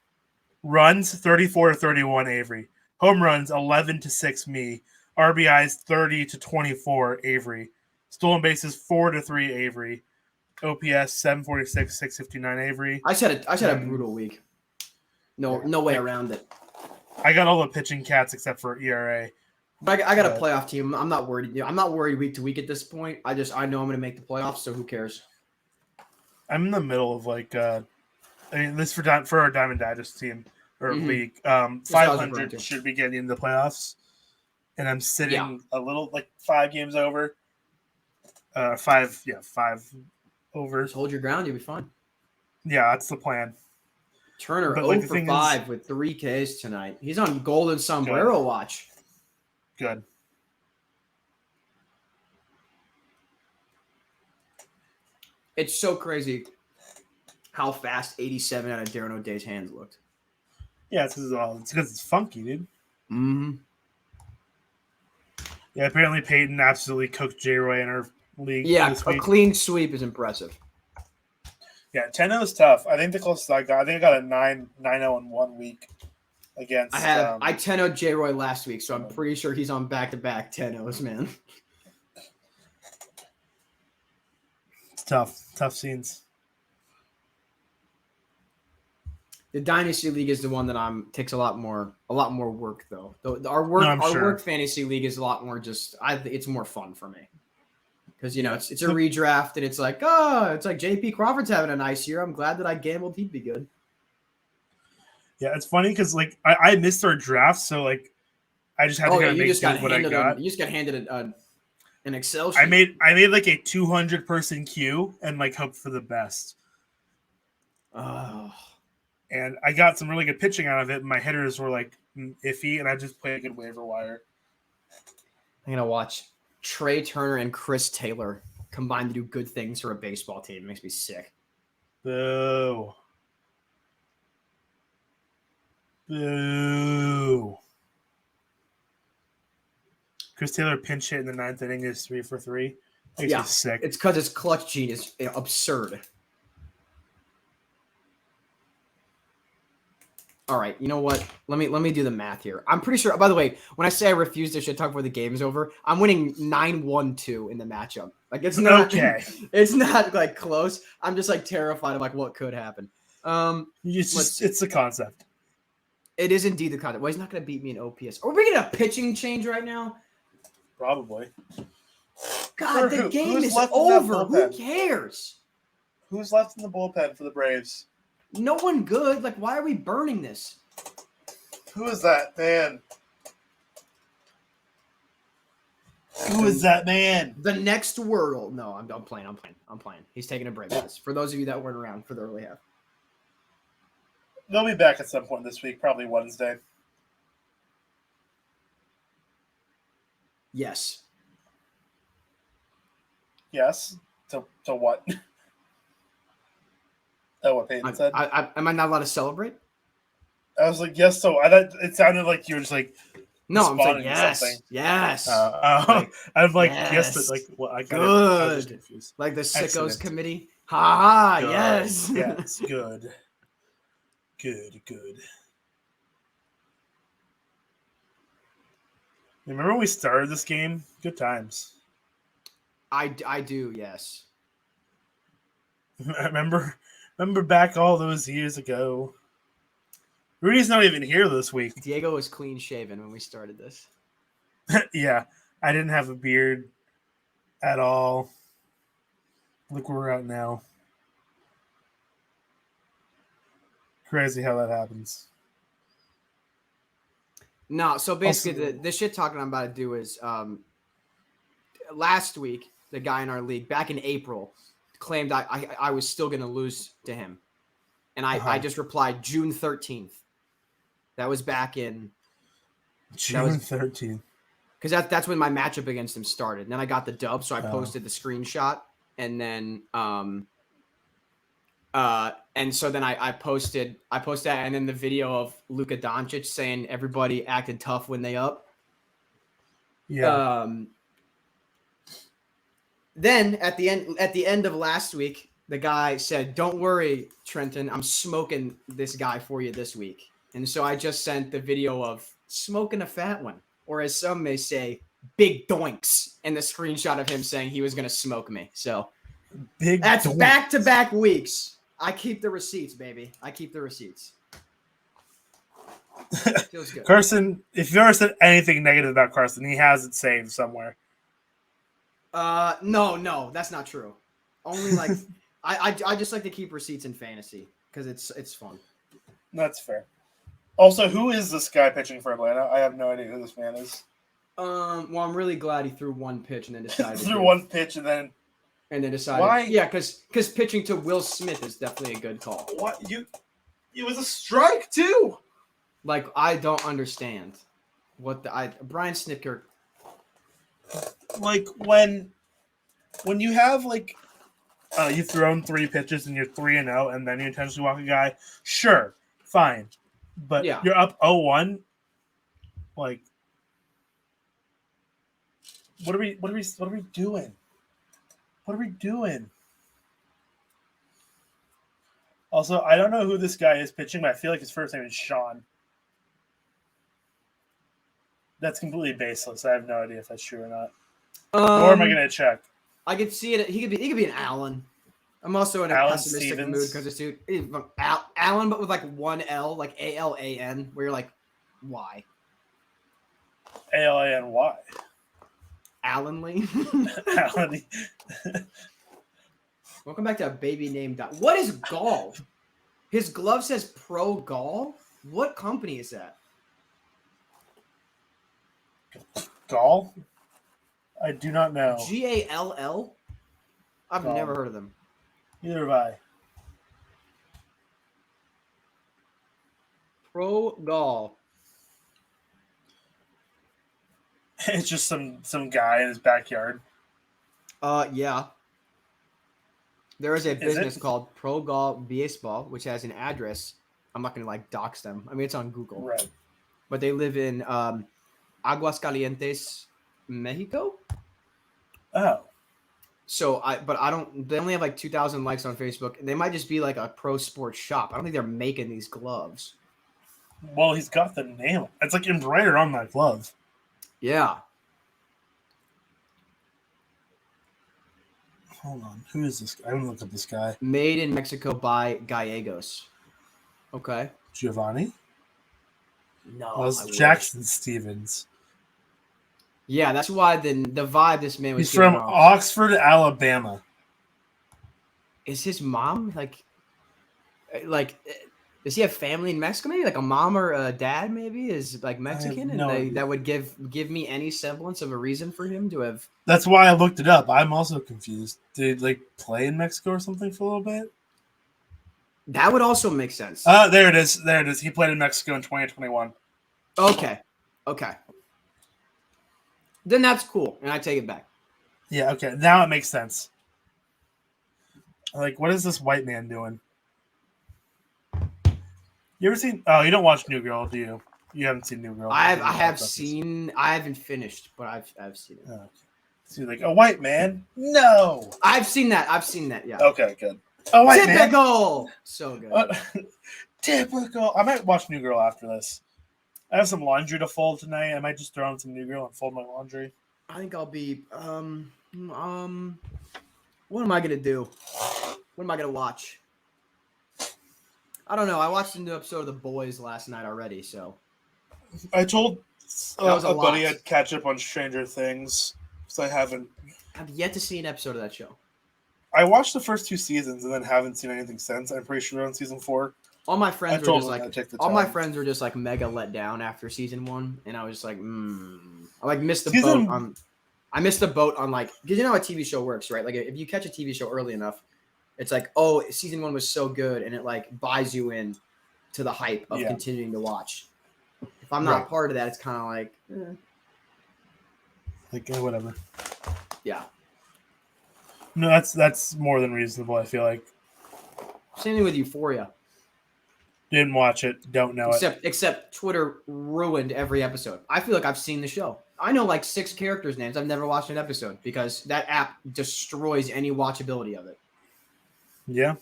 runs 34-31 Avery, home runs 11-6 me, RBIs 30-24 Avery, stolen bases 4-3 Avery, OPS 746, 659 Avery. I said a brutal week. No way around it. I got all the pitching cats except for ERA. But I got a playoff team. I'm not worried. I'm not worried week to week at this point. I know I'm going to make the playoffs, so who cares? I'm in the middle of this for our Diamond Digest team or league. 500 should be getting into the playoffs, and I'm sitting a little 5 games over. 5 over. Just hold your ground, you'll be fine. Yeah, that's the plan. Turner 0 for 5 with 3 Ks tonight. He's on Golden Sombrero watch. Good. It's so crazy how fast 87 out of Darren O'Day's hands looked. Yeah, it's because it's funky, dude. Mm-hmm. Yeah, apparently Peyton absolutely cooked J-Roy in our league. Yeah, this a week. clean sweep is impressive. Yeah, 10-0 is tough. I think the closest I think I got a 9-0 in 1 week. against. I 10-0'd J-Roy last week, so I'm pretty sure he's on back-to-back 10-0s, man. It's tough scenes. The Dynasty League is the one that takes a lot more work though. Our work fantasy league is a lot more it's more fun for me. Because it's a redraft and it's like JP Crawford's having a nice year. I'm glad that I gambled he'd be good. Yeah, it's funny because like I missed our draft, so like I just had to kind of make do what I got. You just got handed an Excel sheet. I made like a 200-person queue and like hope for the best. Oh. And I got some really good pitching out of it. My hitters were like iffy, and I just played a good waiver wire. I'm gonna watch Trey Turner and Chris Taylor combine to do good things for a baseball team. It makes me sick. Boo. Boo. Chris Taylor pinch hit in the 9th inning is 3 for 3. Makes me sick. It's because his clutch gene is absurd. All right, you know what? Let me do the math here. I'm pretty sure. By the way, when I say I refuse to shit talk before the game's over, I'm winning 9-1-2 in the matchup. Like it's not okay. It's not like close. I'm just like terrified of like what could happen. It's the concept. It is indeed the concept. Well, he's not going to beat me in OPS. Are we getting a pitching change right now? Probably. God, the game is over. Who cares? Who's left in the bullpen for the Braves? No one good. Like, why are we burning this? Who is that man? Who is that man? The next Wordle. No, I'm playing. I'm playing. He's taking a break, guys. For those of you that weren't around for the early half. They'll be back at some point this week, probably Wednesday. Yes. Yes? To what? Oh, what Peyton said? Am I not allowed to celebrate? I was like, yes. So I thought it sounded like you were just like, no, I'm like, yes, something. yes. I'm like, yes, but like, well, I got good. I was confused. Like the Sickos Excellent. Committee. Ha ha, Good. yes. Yes, good. Good. Remember when we started this game? Good times. I do, yes. Remember back all those years ago. Rudy's not even here this week. Diego was clean shaven when we started this. Yeah, I didn't have a beard at all. Look where we're at now. Crazy how that happens. No, so basically the shit talking I'm about to do is last week the guy in our league back in April claimed I was still going to lose to him. And I just replied June 13th. That was back in June 13th. Because that's when my matchup against him started. And then I got the dub, so I posted the screenshot. And then and so then I posted that, and then the video of Luka Doncic saying everybody acted tough when they up. Yeah. Then at the end of last week, the guy said, "Don't worry, Trenton, I'm smoking this guy for you this week." And so I just sent the video of smoking a fat one, or as some may say, big doinks, and the screenshot of him saying he was going to smoke me. So that's back-to-back weeks. I keep the receipts, baby. I keep the receipts. Feels good. Carson, if you've ever said anything negative about Carson, he has it saved somewhere. No, that's not true. Only like I just like to keep receipts in fantasy because it's fun. That's fair. Also, who is this guy pitching for Atlanta? I have no idea who this man is. Well, I'm really glad he threw one pitch and then decided one pitch and then decided. Why? Yeah, because pitching to Will Smith is definitely a good call. What it was a strike too. Like, I don't understand what Brian Snitker. Like when you have like you've thrown 3 pitches and you're 3-0 and then you intentionally walk a guy, sure, fine. But yeah. You're up 0-1. Like, what are we doing? What are we doing? Also, I don't know who this guy is pitching, but I feel like his first name is Sean. That's completely baseless. I have no idea if that's true or not. Nor am I going to check. I could see it. He could be an Allen. I'm also in a Alan pessimistic Stevens. mood because this dude is Allen, but with like one L, like ALAN, where you're like, why? ALANY. Allen Lee. Alan. Welcome back to a baby named. What is Gall? His glove says Pro Gall. What company is that? Gall? I do not know. GALL? I've Gall. never heard of them. Neither have I. Pro Gall. It's just some guy in his backyard. Yeah. There is a business it? called Pro Gall Baseball, which has an address. I'm not gonna like dox them. I mean, it's on Google. Right. But they live in Aguascalientes, Mexico. Oh. So I don't. They only have like 2,000 likes on Facebook, and they might just be like a pro sports shop. I don't think they're making these gloves. Well, he's got the name. It's like embroidered on that glove. Yeah. Hold on. Who is this guy? I'm gonna look up this guy. Made in Mexico by Gallegos. Okay. Giovanni? No. Oh, it's I wish. Jackson Stevens. Yeah, that's why the vibe this man was. He's from giving off. Oxford, Alabama. Is his mom like? Does he have family in Mexico? Maybe like a mom or a dad. Maybe is like Mexican, and no idea. that would give me any semblance of a reason for him to have. That's why I looked it up. I'm also confused. Did he like play in Mexico or something for a little bit? That would also make sense. There it is. There it is. He played in Mexico in 2021. Okay. Then that's cool, and I take it back. Yeah, okay. Now it makes sense. Like, what is this white man doing? You ever seen? Oh, you don't watch New Girl, do you? You haven't seen New Girl. I have seen. I haven't finished, but I've seen it. Oh, okay. So you're like a white man? No. I've seen that. Yeah. Okay, good. A white man. Typical. So good. Typical. I might watch New Girl after this. I have some laundry to fold tonight. I might just throw on some New Girl and fold my laundry. I think I'll be. What am I gonna do? What am I gonna watch? I don't know. I watched a new episode of The Boys last night already, so. I told was a a buddy lot. I'd catch up on Stranger Things because I haven't. I've yet to see an episode of that show. I watched the first 2 seasons and then haven't seen anything since. I'm pretty sure they're on season 4. All my friends were told just them like, to take the all my time. friends were just like mega let down after season 1, and I was just like, I like missed the Season- boat on. I missed the boat on like, because you know how a TV show works, right? Like if you catch a TV show early enough, it's like, oh, season 1 was so good, and it like buys you in to the hype of continuing to watch. If I'm not part of that, it's kind of like, Whatever. yeah. No, that's more than reasonable. I feel like. Same thing with Euphoria. Didn't watch it. Don't know it. Except Twitter ruined every episode. I feel like I've seen the show. I know like 6 characters' names. I've never watched an episode because that app destroys any watchability of it. Yeah.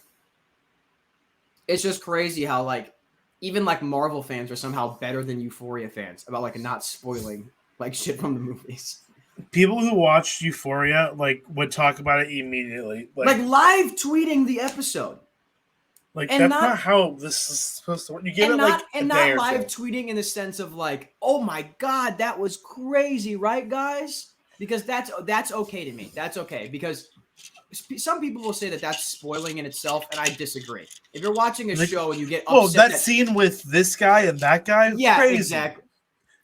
It's just crazy how like even like Marvel fans are somehow better than Euphoria fans about like not spoiling like shit from the movies. People who watched Euphoria like would talk about it immediately. Like live tweeting the episode. Like and that's not- not how this is supposed to work. You give And it like a not day or live two. tweeting in the sense of like, oh my god, that was crazy, right, guys? Because that's okay to me. That's okay because some people will say that that's spoiling in itself, and I disagree. If you're watching a show and you get upset, that scene with this guy and that guy, yeah, crazy. exactly.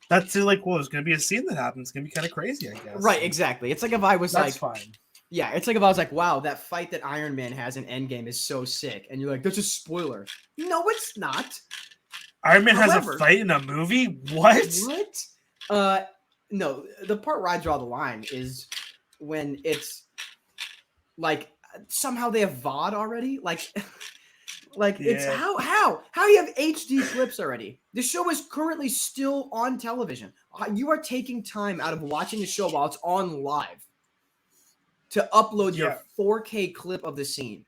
That's like, well, there's gonna be a scene that happens. It's gonna be kind of crazy, I guess. Right, exactly. It's like if I was That's like, fine. yeah, it's like if I was like, wow, that fight that Iron Man has in Endgame is so sick, and you're like, that's a spoiler. No, it's not. Iron Man has However- a fight in a movie. What? What? No, the part where I draw the line is when it's like somehow they have VOD already. Like it's Yeah. how you have HD clips already. The show is currently still on television. You are taking time out of watching the show while it's on live to upload your 4K clip of the scene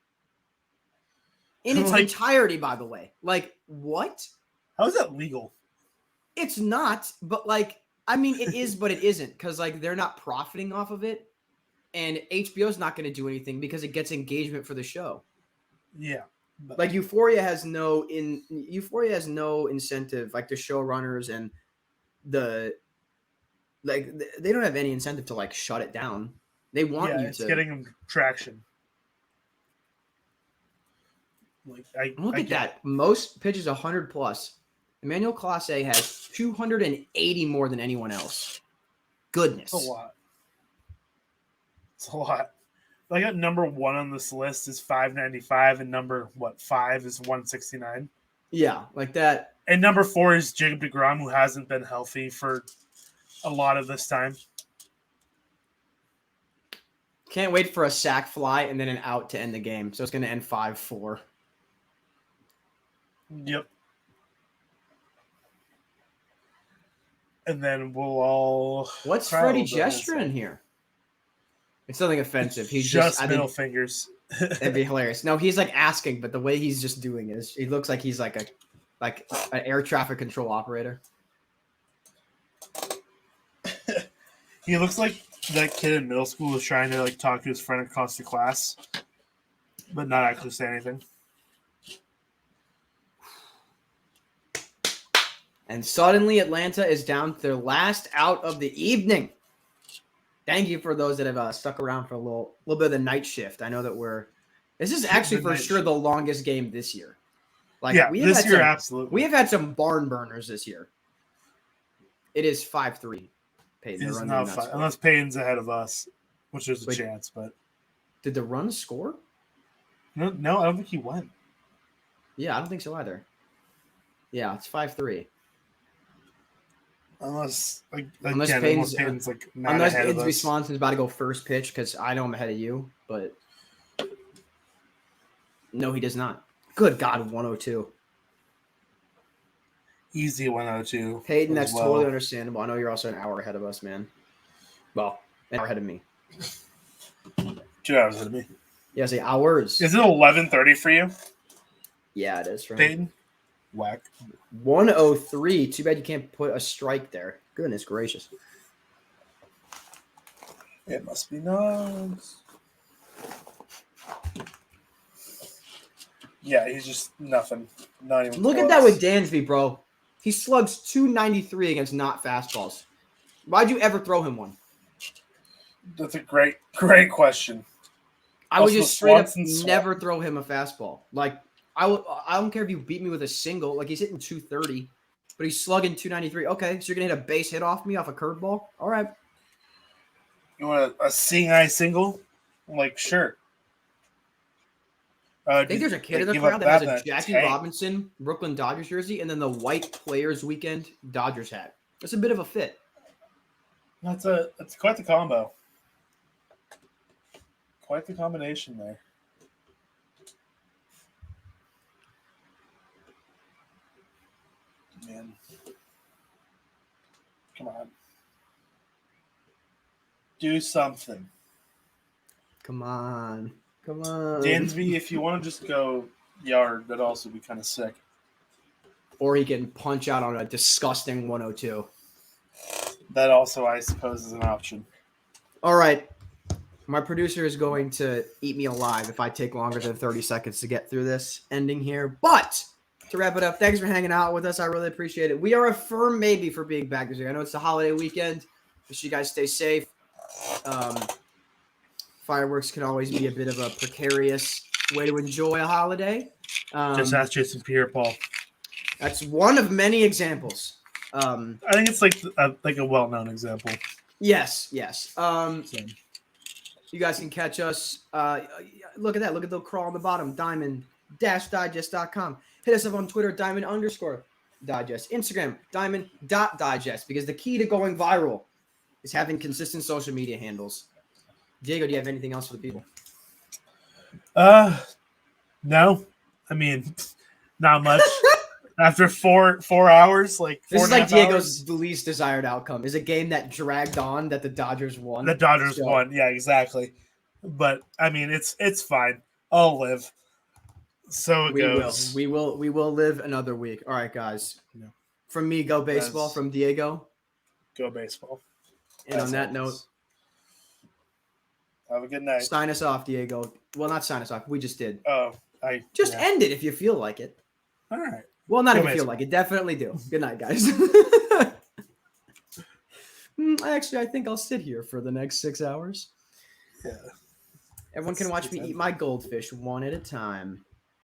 in its Like- entirety. By the way, like what? How is that legal? It's not, but like I mean, it is, but it isn't because like they're not profiting off of it, and HBO's not going to do anything because it gets engagement for the show. Yeah, but Like Euphoria has no incentive. Like the showrunners and they don't have any incentive to like shut it down. They want you it's to getting them traction. Like look at that. Most pitches 100 plus. Emmanuel Clase has 280 more than anyone else. Goodness. It's a lot. It's a lot. Like at number 1 on this list is 595, and number 5 is 169. Yeah, like that. And number 4 is Jacob deGrom, who hasn't been healthy for a lot of this time. Can't wait for a sac fly and then an out to end the game. So it's going to end 5-4. Yep. And then we'll all. What's cry a Freddie little bit and gesture say, in here? It's nothing offensive. He's just I middle think fingers. that'd be hilarious. No, he's like asking, but the way he's just doing it is he looks like he's like an air traffic control operator. He looks like that kid in middle school was trying to like talk to his friend across the class, but not actually say anything. And suddenly Atlanta is down to their last out of the evening. Thank you for those that have stuck around for a little bit of the night shift. I know that this is actually for sure the longest game this year. Like this year, absolutely. We have had some barn burners this year. It is 5-3. Peyton, It's not fun, unless Payton's ahead of us, which there's a chance. But did the run score? No, I don't think he went. Yeah, I don't think so either. Yeah, it's 5-3. Unless Payton's like not ahead of us. Insby Swanson's about to go first pitch because I know I'm ahead of you, but no, he does not. Good God, 102. Easy 102. Peyton, that's totally understandable. I know you're also an hour ahead of us, man. Well, an hour ahead of me. 2 hours ahead of me. Yeah, say hours. Is it 11:30 for you? Yeah, it is for me. Peyton? Whack. 103. Too bad you can't put a strike there. Goodness gracious. It must be nice. Yeah, he's just nothing. Not even Look close. at that with Dansby, bro. He slugs 293 against not fastballs. Why'd you ever throw him one? That's a great question. I would Also, just straight up Swanson never throw him a fastball. Like I don't care if you beat me with a single. Like he's hitting 230, but he's slugging 293. Okay, so you're gonna hit a base hit off me off a curveball? All right. You want a seeing eye single? I'm like, sure. I think there's a kid in the crowd that has a Jackie Robinson Brooklyn Dodgers jersey and then the white Players Weekend Dodgers hat. That's a bit of a fit. That's quite the combo. Quite the combination there. Man. Come on. Do something. Come on. Dansby, if you want to just go yard, that'd also be kind of sick. Or he can punch out on a disgusting 102. That also, I suppose, is an option. All right. My producer is going to eat me alive if I take longer than 30 seconds to get through this ending here. But to wrap it up, thanks for hanging out with us. I really appreciate it. We are a firm maybe for being back this year. I know it's the holiday weekend. Wish you guys stay safe. Fireworks can always be a bit of a precarious way to enjoy a holiday. Just ask Jason Pierre-Paul. That's one of many examples. I think it's like a well-known example. Yes. You guys can catch us. Look at that. Look at the crawl on the bottom. Diamond-digest.com. Hit us up on Twitter, Diamond_digest. Instagram, Diamond.digest. Because the key to going viral is having consistent social media handles. Diego, do you have anything else for the people? No. I mean, not much. After 4 hours, this is like Diego's least desired outcome. Is a game that dragged on that the Dodgers won. The Dodgers won, yeah, exactly. But I mean, it's fine. I'll live. So it goes. We will live another week. All right, guys. Yeah. From me, go baseball. From Diego, Go baseball. And on that note, have a good night. sign us off, Diego. Well, not sign us off. We just did. Oh, Just end it if you feel like it. All right. Well, not Go if you feel baseball. like it. Definitely do. Good night, guys. Actually, I think I'll sit here for the next 6 hours. Yeah. Everyone can watch me eat my goldfish one at a time.